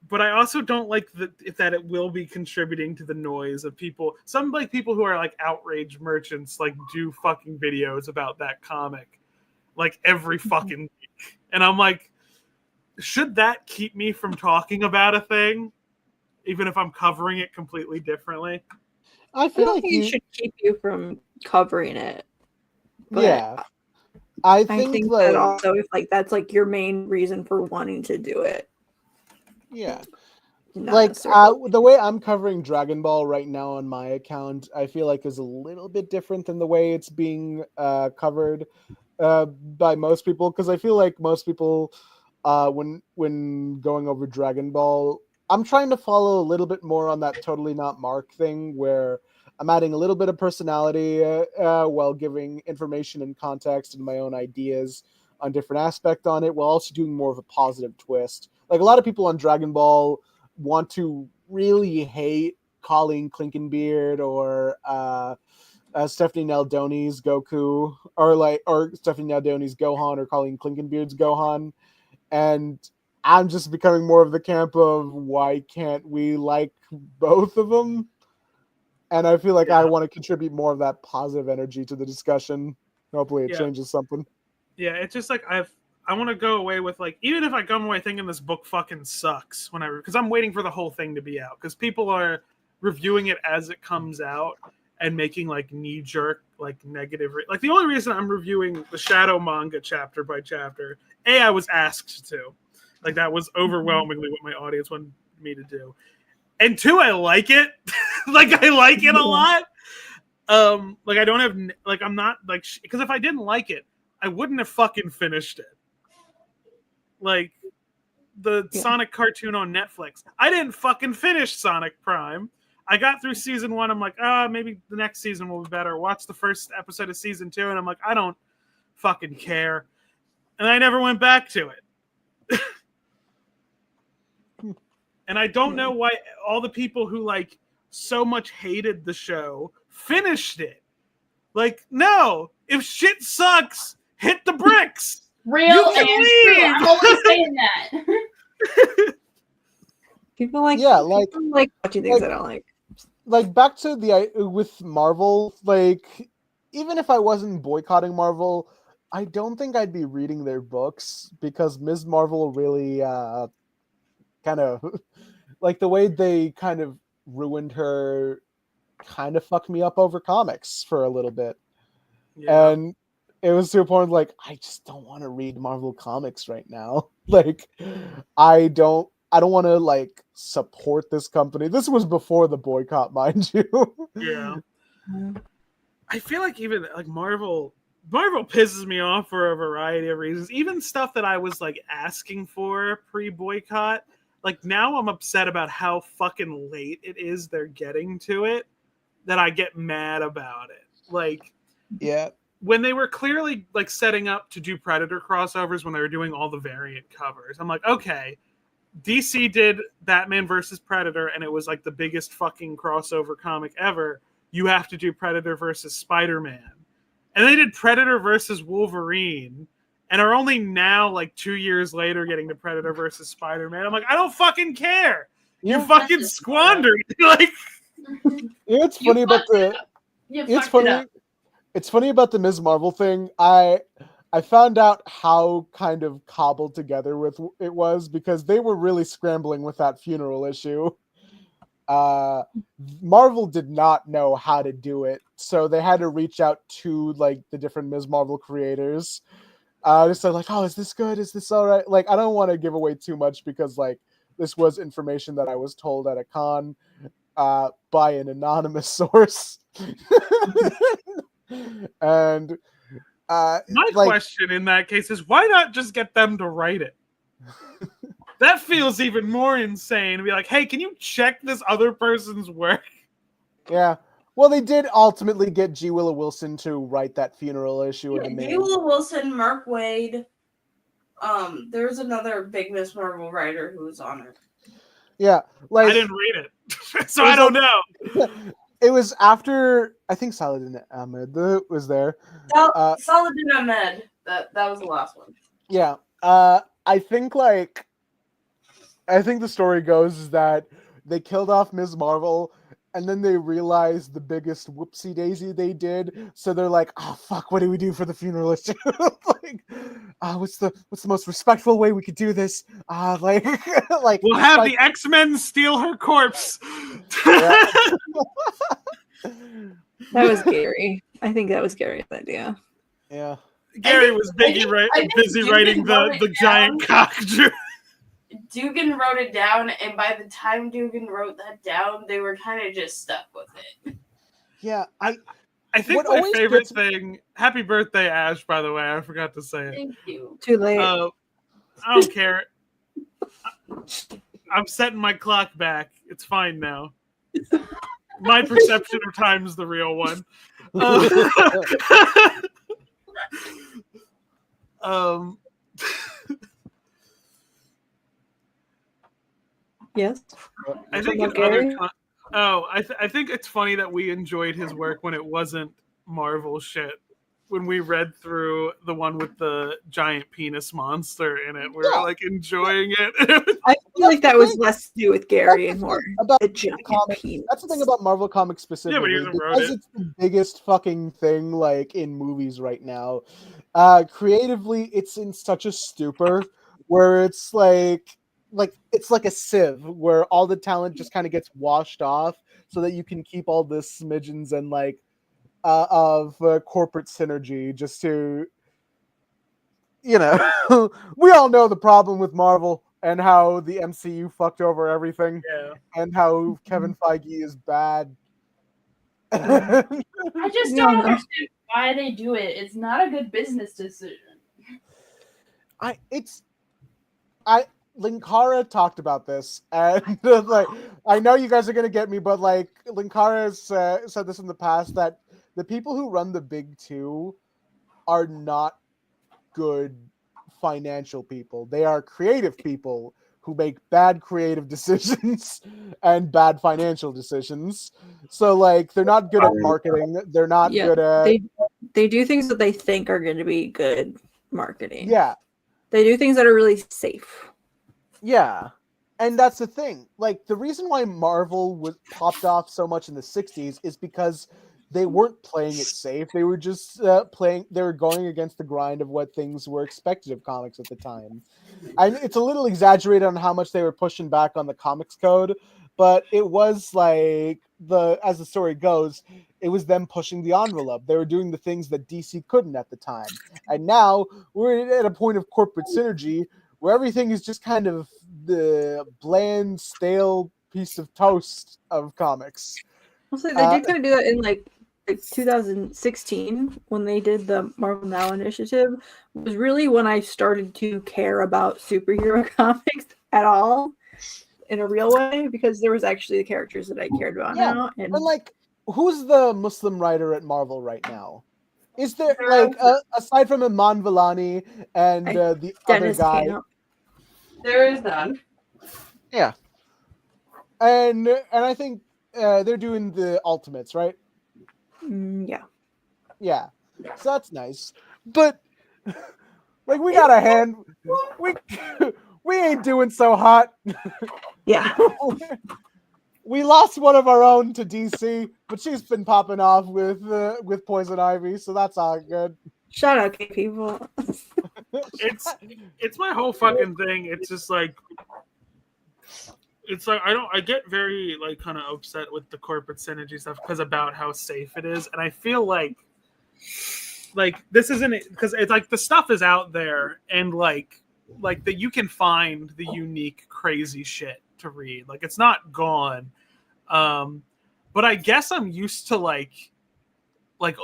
But I also don't like that it will be contributing to the noise of people. Some people who are outrage merchants do fucking videos about that comic every fucking week. And I'm like, should that keep me from talking about a thing? Even if I'm covering it completely differently? I feel like it should keep you from covering it. But yeah. I think that also if that's your main reason for wanting to do it. Yeah. The way I'm covering Dragon Ball right now on my account, I feel is a little bit different than the way it's being covered by most people, because I feel like most people when going over Dragon Ball, I'm trying to follow a little bit more on that totally not Mark thing, where I'm adding a little bit of personality while giving information and context and my own ideas on different aspect on it, while also doing more of a positive twist. A lot of people on Dragon Ball want to really hate calling Klinkenbeard or Stephanie Naldoni's Goku, or Stephanie Naldoni's Gohan, or Colleen Klinkenbeard's Gohan, and I'm just becoming more of the camp of why can't we like both of them? And I feel like I want to contribute more of that positive energy to the discussion. Hopefully, it changes something. Yeah, it's just like I want to go away with like, even if I come away thinking this book fucking sucks because I'm waiting for the whole thing to be out because people are reviewing it as it comes out and making like knee jerk like negative like the only reason I'm reviewing the Shadow manga chapter by chapter, I was asked to, like that was overwhelmingly what my audience wanted me to do, and 2, I like it. Like I like it a lot. Like I don't have like I'm not like because if I didn't like it I wouldn't have fucking finished it. Like the Sonic cartoon on Netflix, I didn't fucking finish Sonic Prime. I got through season 1. I'm like, maybe the next season will be better. Watch the first episode of season 2, and I'm like, I don't fucking care. And I never went back to it. And I don't know why all the people who like so much hated the show finished it. Like, no, if shit sucks, hit the bricks. Real and true. I'm always saying that. People like watching things I don't like. Like back to with Marvel, like even if I wasn't boycotting Marvel, I don't think I'd be reading their books because Ms. Marvel really kind of like the way they kind of ruined her kind of fucked me up over comics for a little bit. Yeah. And it was to a point like I just don't want to read Marvel comics right now. Like I don't want to like support this company. This was before the boycott, mind you. Yeah. I feel like even like Marvel pisses me off for a variety of reasons. Even stuff that I was like asking for pre-boycott. Like now I'm upset about how fucking late it is they're getting to it that I get mad about it. Like, yeah. When they were clearly like setting up to do Predator crossovers when they were doing all the variant covers, I'm like, okay, DC did Batman versus Predator and it was like the biggest fucking crossover comic ever. You have to do Predator versus Spider-Man. And they did Predator versus Wolverine and are only now like 2 years later getting to Predator versus Spider-Man. I'm like, I don't fucking care. You fucking squandered. Like, it's funny about the It's funny about the Ms. Marvel thing. I found out how kind of cobbled together with it was because they were really scrambling with that funeral issue. Marvel did not know how to do it, so they had to reach out to like the different Ms. Marvel creators. Just like, oh, is this good? Is this all right? Like, I don't want to give away too much because like this was information that I was told at a con by an anonymous source. And my question in that case is why not just get them to write it? That feels even more insane to be like, hey, can you check this other person's work? Yeah. Well, they did ultimately get G. Willow Wilson to write that funeral issue. G. Willow Wilson, Mark Waid. There's another big Miss Marvel writer who was on it. Yeah, like I didn't read it, so I don't know. It was after I think Saladin Ahmed was there. Saladin Ahmed. That was the last one. Yeah. I think the story goes is that they killed off Ms. Marvel and then they realized the biggest whoopsie daisy they did. So they're like, oh fuck, what do we do for the funeral issue? Like, what's the most respectful way we could do this? Like we'll have the X-Men steal her corpse. That was Gary. I think that was Gary's idea. Yeah. Gary was busy writing the giant cock. Dugan wrote it down, and by the time Dugan wrote that down, they were kind of just stuck with it. Yeah, I think my favorite thing. Happy birthday, Ash! By the way, I forgot to say it. Thank you. Too late. I don't care. I'm setting my clock back. It's fine now. My perception of time is the real one. Yes. I think I think it's funny that we enjoyed his work when it wasn't Marvel shit when we read through the one with the giant penis monster in it. We were like enjoying it. I feel like that was less to do with Gary and more about a giant comics. penis. That's the thing about Marvel Comics specifically, he wrote because it. it's the biggest fucking thing like in movies right now. Creatively, it's in such a stupor where it's like it's like a sieve where all the talent just kind of gets washed off so that you can keep all the smidgens and like of corporate synergy just to, you know, we all know the problem with Marvel and how the MCU fucked over everything, and how Kevin Feige is bad. I just don't understand why they do it. It's not a good business decision. Linkara talked about this, and like I know you guys are gonna get me, but like Linkara has said this in the past that the people who run the big two are not good financial people. They are creative people who make bad creative decisions and bad financial decisions. So like they're not good at marketing. They're not good at they do things that they think are going to be good marketing. Yeah. They do things that are really safe. Yeah. And that's the thing. Like the reason why Marvel was popped off so much in the 60s is because they weren't playing it safe. They were just they were going against the grind of what things were expected of comics at the time. It's a little exaggerated on how much they were pushing back on the comics code, but it was like as the story goes, it was them pushing the envelope. They were doing the things that DC couldn't at the time. And now we're at a point of corporate synergy where everything is just kind of the bland, stale piece of toast of comics. Also, they did kind of do that in like 2016 when they did the Marvel Now initiative. Was really when I started to care about superhero comics at all in a real way, because there was actually the characters that I cared about now. And like, who's the Muslim writer at Marvel right now? Is there like aside from Iman Vellani and the Dennis other guy? Camp. There is none. Yeah, and I think they're doing the Ultimates, right? Yeah. Yeah. So that's nice. But like we got a hand. We ain't doing so hot. Yeah. We lost one of our own to DC, but she's been popping off with Poison Ivy, so that's all good. Shout out, gay people. It's my whole fucking thing. It's just like it's like I get very like kind of upset with the corporate synergy stuff because about how safe it is, and I feel like this isn't because it's like the stuff is out there and like that you can find the unique crazy shit to read. Like it's not gone, but I guess I'm used to like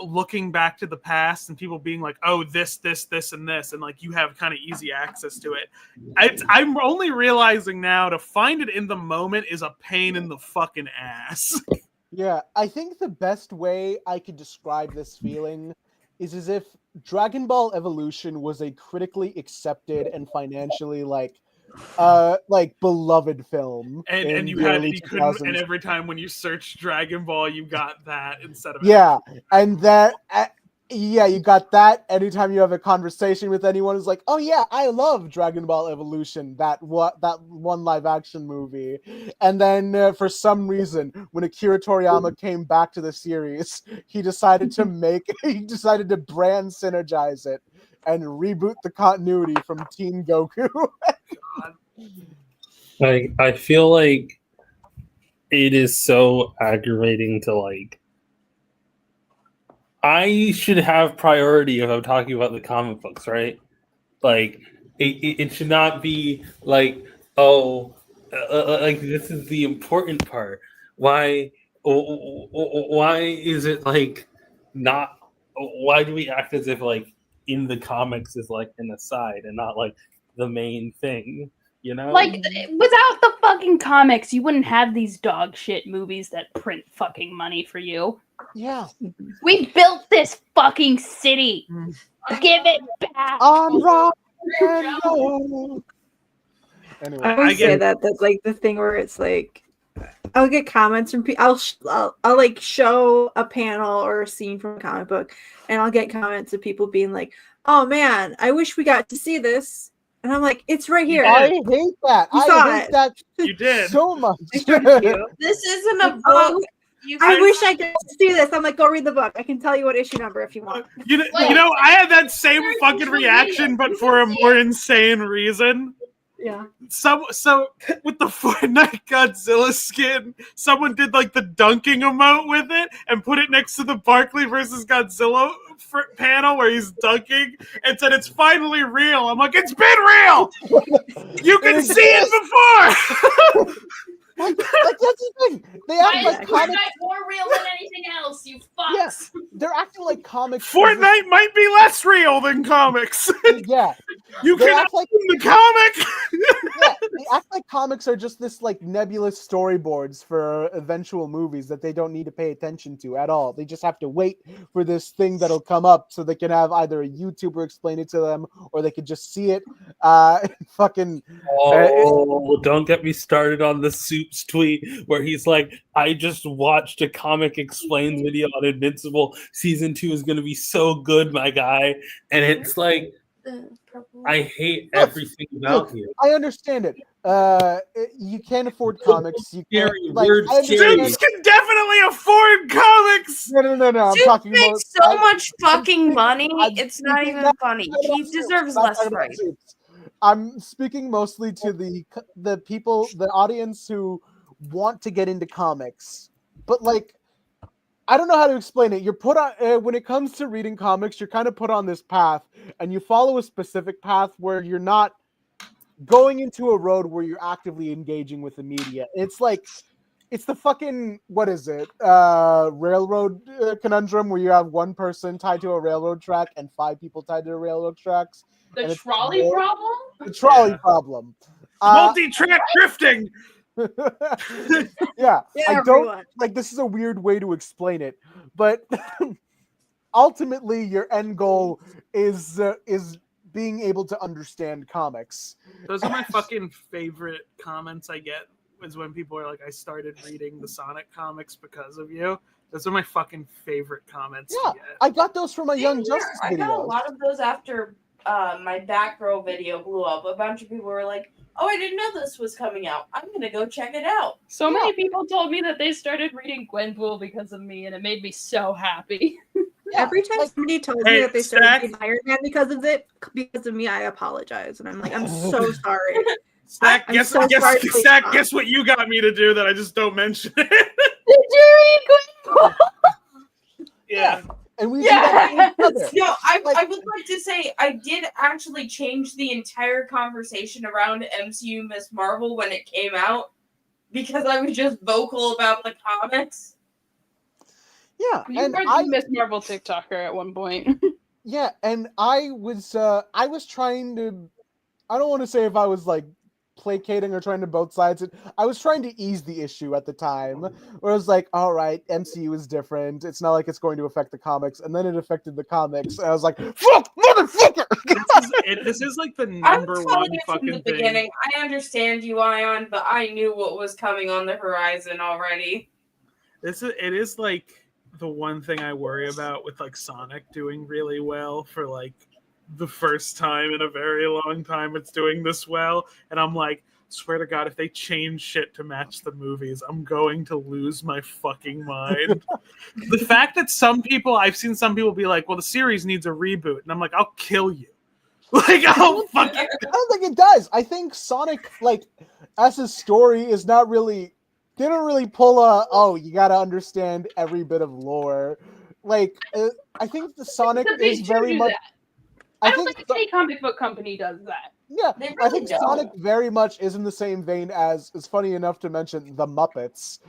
looking back to the past and people being like, oh, this, and this, and like you have kind of easy access to it. I'm only realizing now to find it in the moment is a pain in the fucking ass. Yeah, I think the best way I could describe this feeling is as if Dragon Ball Evolution was a critically accepted and financially like beloved film, and you couldn't, and every time when you search Dragon Ball you got that instead of and that you got that anytime you have a conversation with anyone who's like, oh yeah, I love Dragon Ball Evolution, that one live action movie. And then for some reason when Akira Toriyama came back to the series, he decided to brand synergize it and reboot the continuity from Teen Goku. I feel like it is so aggravating to like. I should have priority if I'm talking about the comic books, right? Like it should not be like, oh, like this is the important part. Why is it like not? Why do we act as if like in the comics is like an aside and not like the main thing? You know, like without the fucking comics, you wouldn't have these dog shit movies that print fucking money for you. Yeah, we built this fucking city. Give it back. On rock and roll. Anyway, I would say that's like the thing where it's like I'll get comments from people. I'll like show a panel or a scene from a comic book, and I'll get comments of people being like, "Oh man, I wish we got to see this." And I'm like, "It's right here." I hate that. You I saw hate it. that You did. so much. This isn't a book. I wish I could see this. I'm like, go read the book. I can tell you what issue number if you want. You know, I had that same fucking reaction, but for a more insane reason. Yeah. So with the Fortnite Godzilla skin, someone did like the dunking emote with it and put it next to the Barkley versus Godzilla panel where he's dunking and said it's finally real. I'm like, it's been real. You can see it before. Like that's the thing. They act like comics more real than anything else. You fucks. Yes, they're acting like comics. Fortnite might be less real than comics. Yeah, you they can act like the comic. Yeah, they act like comics are just this like nebulous storyboards for eventual movies that they don't need to pay attention to at all. They just have to wait for this thing that'll come up so they can have either a YouTuber explain it to them or they could just see it. Fucking. Oh, don't get me started on the Soups tweet where he's like, I just watched a comic explain video on Invincible. Season 2 is going to be so good, my guy. And it's like, I hate everything about you. I understand it. You can't afford comics. You can't. Soups can definitely afford comics. No. I'm Soups talking about makes so much fucking money. It's not even funny. He deserves less right. I'm speaking mostly to the people, the audience who want to get into comics, but like, I don't know how to explain it. You're put on when it comes to reading comics, you're kind of put on this path, and you follow a specific path where you're not going into a road where you're actively engaging with the media. It's like, it's the fucking, what is it? Railroad conundrum where you have one person tied to a railroad track and 5 people tied to the railroad tracks. The trolley problem? The trolley problem. Multi-track drifting. Yeah, I don't everyone. like. This is a weird way to explain it, but ultimately, your end goal is being able to understand comics. Those are my fucking favorite comments I get. Is when people are like, "I started reading the Sonic comics because of you." Those are my fucking favorite comments. Yeah, to get. I got those from my Young Here, Justice I got a videos. lot of those after my Batgirl video blew up. A bunch of people were like, "Oh, I didn't know this was coming out. I'm gonna go check it out." So many people told me that they started reading Gwenpool because of me, and it made me so happy. Every time somebody tells me that they started reading Iron Man because of me, I apologize, and I'm like, I'm so sorry. Stack, I'm guess so sorry to Stack, stop. guess what you got me to do that I just don't mention it. Did you read Gwenpool? Yeah. And we No, I would like to say I did actually change the entire conversation around MCU Miss Marvel when it came out because I was just vocal about the comics. Yeah, You were the Miss Marvel TikToker at one point. Yeah, and I was trying to. I don't want to say if I was like placating or trying to both sides. I was trying to ease the issue at the time, where I was like, "All right, MCU is different. It's not like it's going to affect the comics." And then it affected the comics, and I was like, "Fuck, motherfucker!" This is like the I'm number telling one you from fucking the thing. beginning. I understand you, Ayaan, but I knew what was coming on the horizon already. It is like the one thing I worry about with like Sonic doing really well for like the first time in a very long time it's doing this well, and I'm like, swear to God, if they change shit to match the movies, I'm going to lose my fucking mind. The fact that I've seen some people be like, well, the series needs a reboot, and I'm like, I'll kill you. Like, I'll fucking. I don't think it does. I think Sonic, like, as a story, is not really. They don't really pull you gotta understand every bit of lore. Like, I think the Sonic is very much. I don't think any comic book company does that. Yeah, They I really think don't. Sonic very much is in the same vein as, it's funny enough to mention, the Muppets.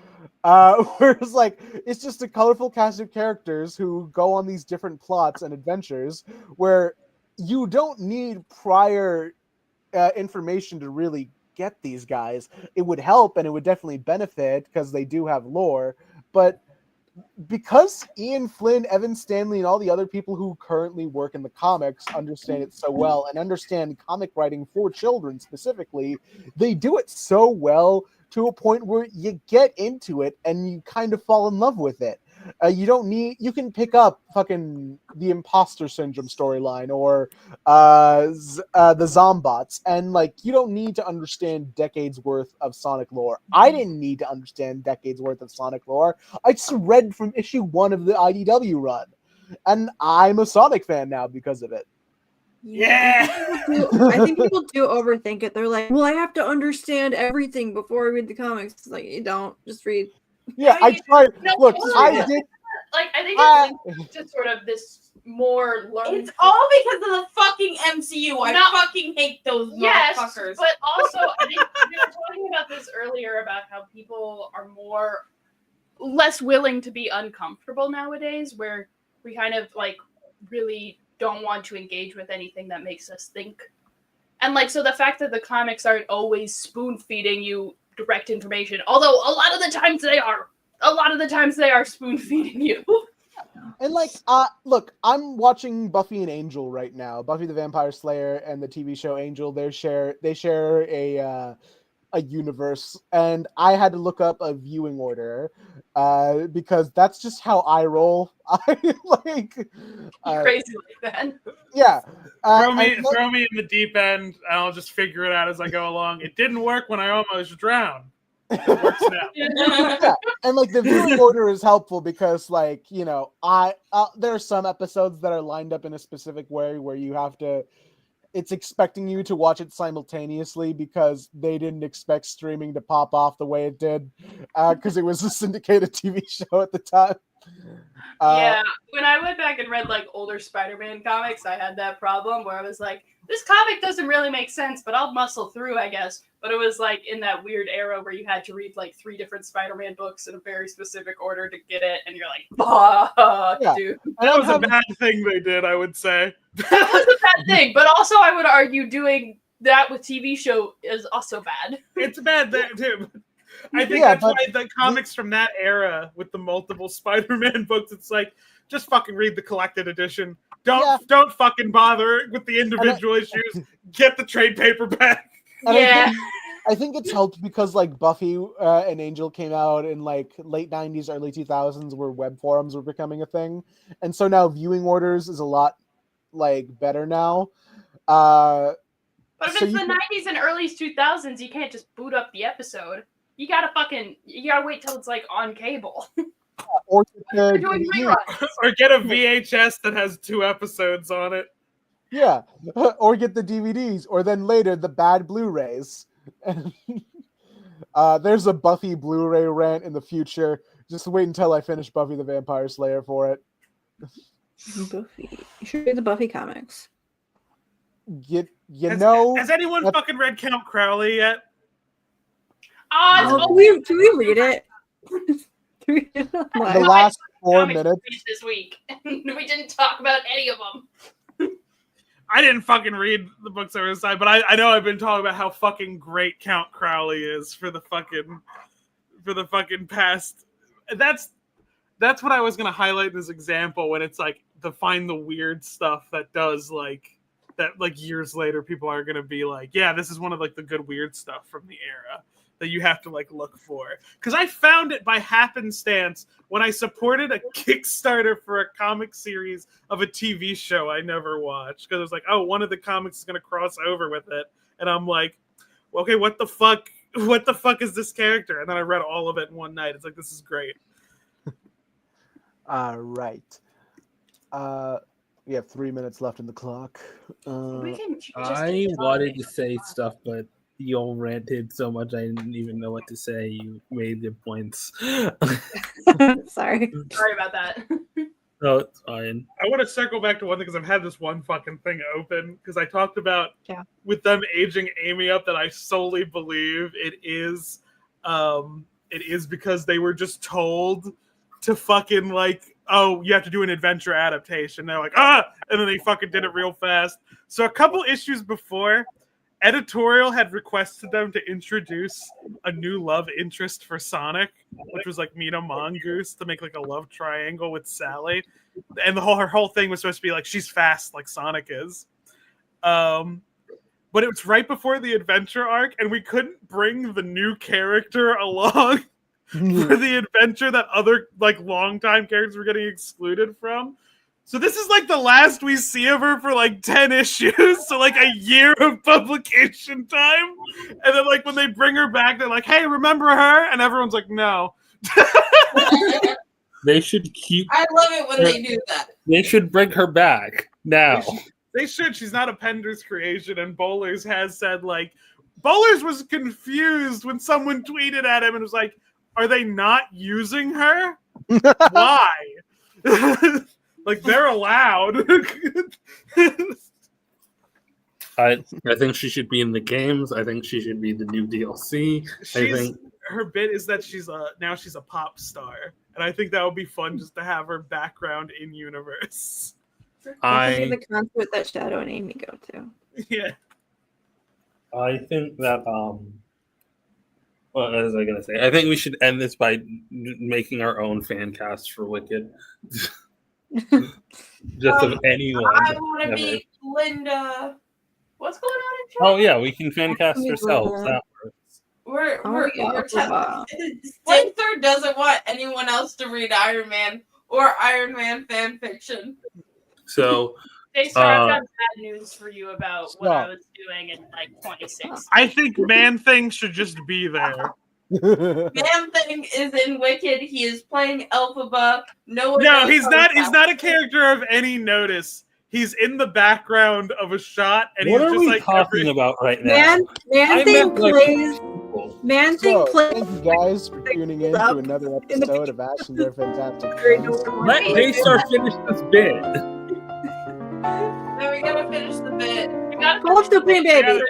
Whereas, like, it's just a colorful cast of characters who go on these different plots and adventures where you don't need prior information to really get these guys. It would help and it would definitely benefit because they do have lore, but because Ian Flynn, Evan Stanley, and all the other people who currently work in the comics understand it so well and understand comic writing for children specifically, they do it so well to a point where you get into it and you kind of fall in love with it. You can pick up fucking the imposter syndrome storyline or the Zombots, and like you don't need to understand decades worth of Sonic lore. I didn't need to understand decades worth of Sonic lore. I just read from issue 1 of the IDW run, and I'm a Sonic fan now because of it. Yeah, I think people do overthink it. They're like, "Well, I have to understand everything before I read the comics." It's like, you don't, just read. Yeah, I tried. Look, I did. Like, I think it's linked to sort of this more learned. It's all because of the fucking MCU. I fucking hate those motherfuckers. But also, I think we were talking about this earlier about how people are less willing to be uncomfortable nowadays, where we kind of like really don't want to engage with anything that makes us think. And like, so the fact that the comics aren't always spoon feeding you direct information, although a lot of the times they are spoon feeding you. And like, look, I'm watching Buffy and Angel right now. Buffy the Vampire Slayer and the TV show Angel. They share a universe, and I had to look up a viewing order because that's just how I roll. I like crazy like that. Yeah. Throw me in the deep end, and I'll just figure it out as I go along. It didn't work when I almost drowned. It works now. Yeah, and like the viewing order is helpful because, like, you know, there are some episodes that are lined up in a specific way where you have to. It's expecting you to watch it simultaneously because they didn't expect streaming to pop off the way it did because it was a syndicated TV show at the time. Yeah, when I went back and read like older Spider-Man comics, I had that problem where I was like, this comic doesn't really make sense, but I'll muscle through, I guess. But it was like in that weird era where you had to read like 3 different Spider-Man books in a very specific order to get it, and you're like, fuck, dude. That was a bad thing they did, I would say. That was a bad thing, but also I would argue doing that with TV show is also bad. It's a bad thing too. I think that's why the comics from that era with the multiple Spider-Man books, it's like, just fucking read the collected edition. Don't fucking bother with the individual issues. Get the trade paperback. I think it's helped because like Buffy and Angel came out in like late 90s, early 2000s where web forums were becoming a thing. And so now viewing orders is a lot like better now. But if it's the 90s and early 2000s, you can't just boot up the episode. You gotta wait till it's like on cable. Or get a VHS that has 2 episodes on it. Yeah, or get the DVDs, or then later the bad Blu-rays. There's a Buffy Blu-ray rant in the future. Just wait until I finish Buffy the Vampire Slayer for it. Buffy. You should read the Buffy comics. Has anyone fucking read Count Crowley yet? Can we read it? The last 4 minutes this week. We didn't talk about any of them. I didn't fucking read the books over the side, but I know I've been talking about how fucking great Count Crowley is for the fucking past. That's what I was gonna highlight in this example when it's like to find the weird stuff that does like that like years later people are gonna be like, yeah, this is one of like the good weird stuff from the era that you have to like look for. Because I found it by happenstance when I supported a Kickstarter for a comic series of a TV show I never watched. Because it was like, oh, one of the comics is going to cross over with it. And I'm like, okay, what the fuck? What the fuck is this character? And then I read all of it in one night. It's like, this is great. Right. We have 3 minutes left in the clock. I wanted to say stuff, but you all ranted so much I didn't even know what to say. You made your points. Sorry about that. No, it's fine. I want to circle back to one thing because I've had this one fucking thing open because I talked about with them aging Amy up that I solely believe it is because they were just told to fucking like, oh, you have to do an adventure adaptation. They're like, and then they fucking did it real fast. So a couple issues before, editorial had requested them to introduce a new love interest for Sonic, which was like Mina Mongoose, to make like a love triangle with Sally, and her whole thing was supposed to be like she's fast like Sonic is. but it was right before the adventure arc, and we couldn't bring the new character along for the adventure that other like longtime characters were getting excluded from. So this is like the last we see of her for like 10 issues, so like a year of publication time. And then like when they bring her back, they're like, hey, remember her? And everyone's like, no. They should keep... I love it when they do that. They should bring her back now. They should. She's not a Pender's creation, and Bowlers has said, like, Bowlers was confused when someone tweeted at him and was like, are they not using her? Why? Like, they're allowed. I think she should be in the games. I think she should be the new DLC. Her bit is that now she's a pop star, and I think that would be fun just to have her background in universe. The concert that Shadow and Amy go to. Yeah. I think that what was I gonna say? I think we should end this by making our own fan cast for Wicked. Just of anyone. I want to be Linda. What's going on in chat? Oh yeah, we can fan cast ourselves. That works. Daystar doesn't want anyone else to read Iron Man or Iron Man fan fiction. So Daystar, I've got bad news for you about what I was doing in like 26. I think Man-Thing should just be there. Man-Thing is in Wicked. He is playing Elphaba. No, he's not. He's not a character of any notice. He's in the background of a shot, and what he's are just we like talking about right now? Man-Thing plays. Man-Thing plays. Thank you guys for tuning in to another episode of Ash and Their Fantastic Friends. Let Daystar finish this bit. Now we gotta finish the bit. Pull up the Green Baby.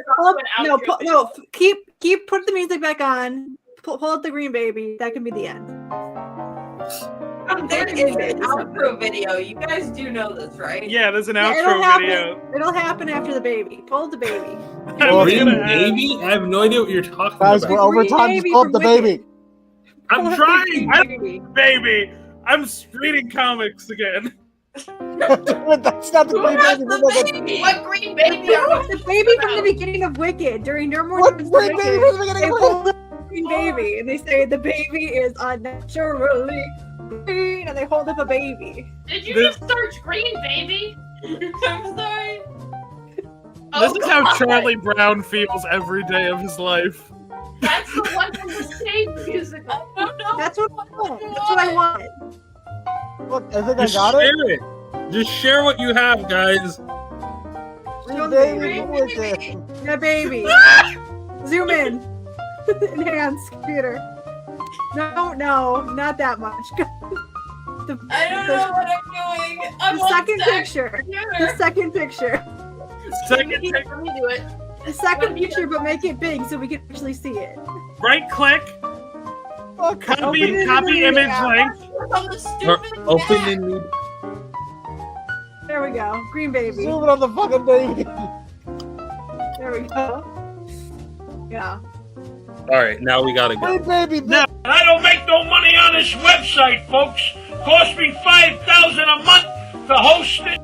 Keep put the music back on. Pull up the Green Baby. That can be the end. There is an outro video. You guys do know this, right? Yeah, there's an outro video. It'll happen after the baby. Pull up the baby. Green Baby? I have no idea what you're talking Guys, about. we're over time. Just pull up the baby. I'm trying. Baby. I'm reading comics again. That's not the Green Baby. What Green Baby? The baby from the beginning of Wicked during No More What Green Baby from the beginning of Wicked? Green Baby, and they say the baby is unnaturally green, and they hold up a baby. Did you just search Green Baby? I'm sorry. This is how Charlie Brown feels every day of his life. That's the one from the stage musical. That's what I want. That's what I want. Look, I think Just I got share it. Just share what you have, guys. Green Baby from Wicked. Yeah, baby. Zoom in. Enhance computer. No, not that much. I don't know what I'm doing. I'm The second picture. The second picture. Second Let me do it. The second picture, but make it big so we can actually see it. Right click. Copy image link. Open in me. There we go. Green Baby. Zoom it on the fucking baby. There we go. Yeah. All right, now we gotta go. Green Baby. No, I don't make no money on this website, folks. Cost me $5,000 a month to host it.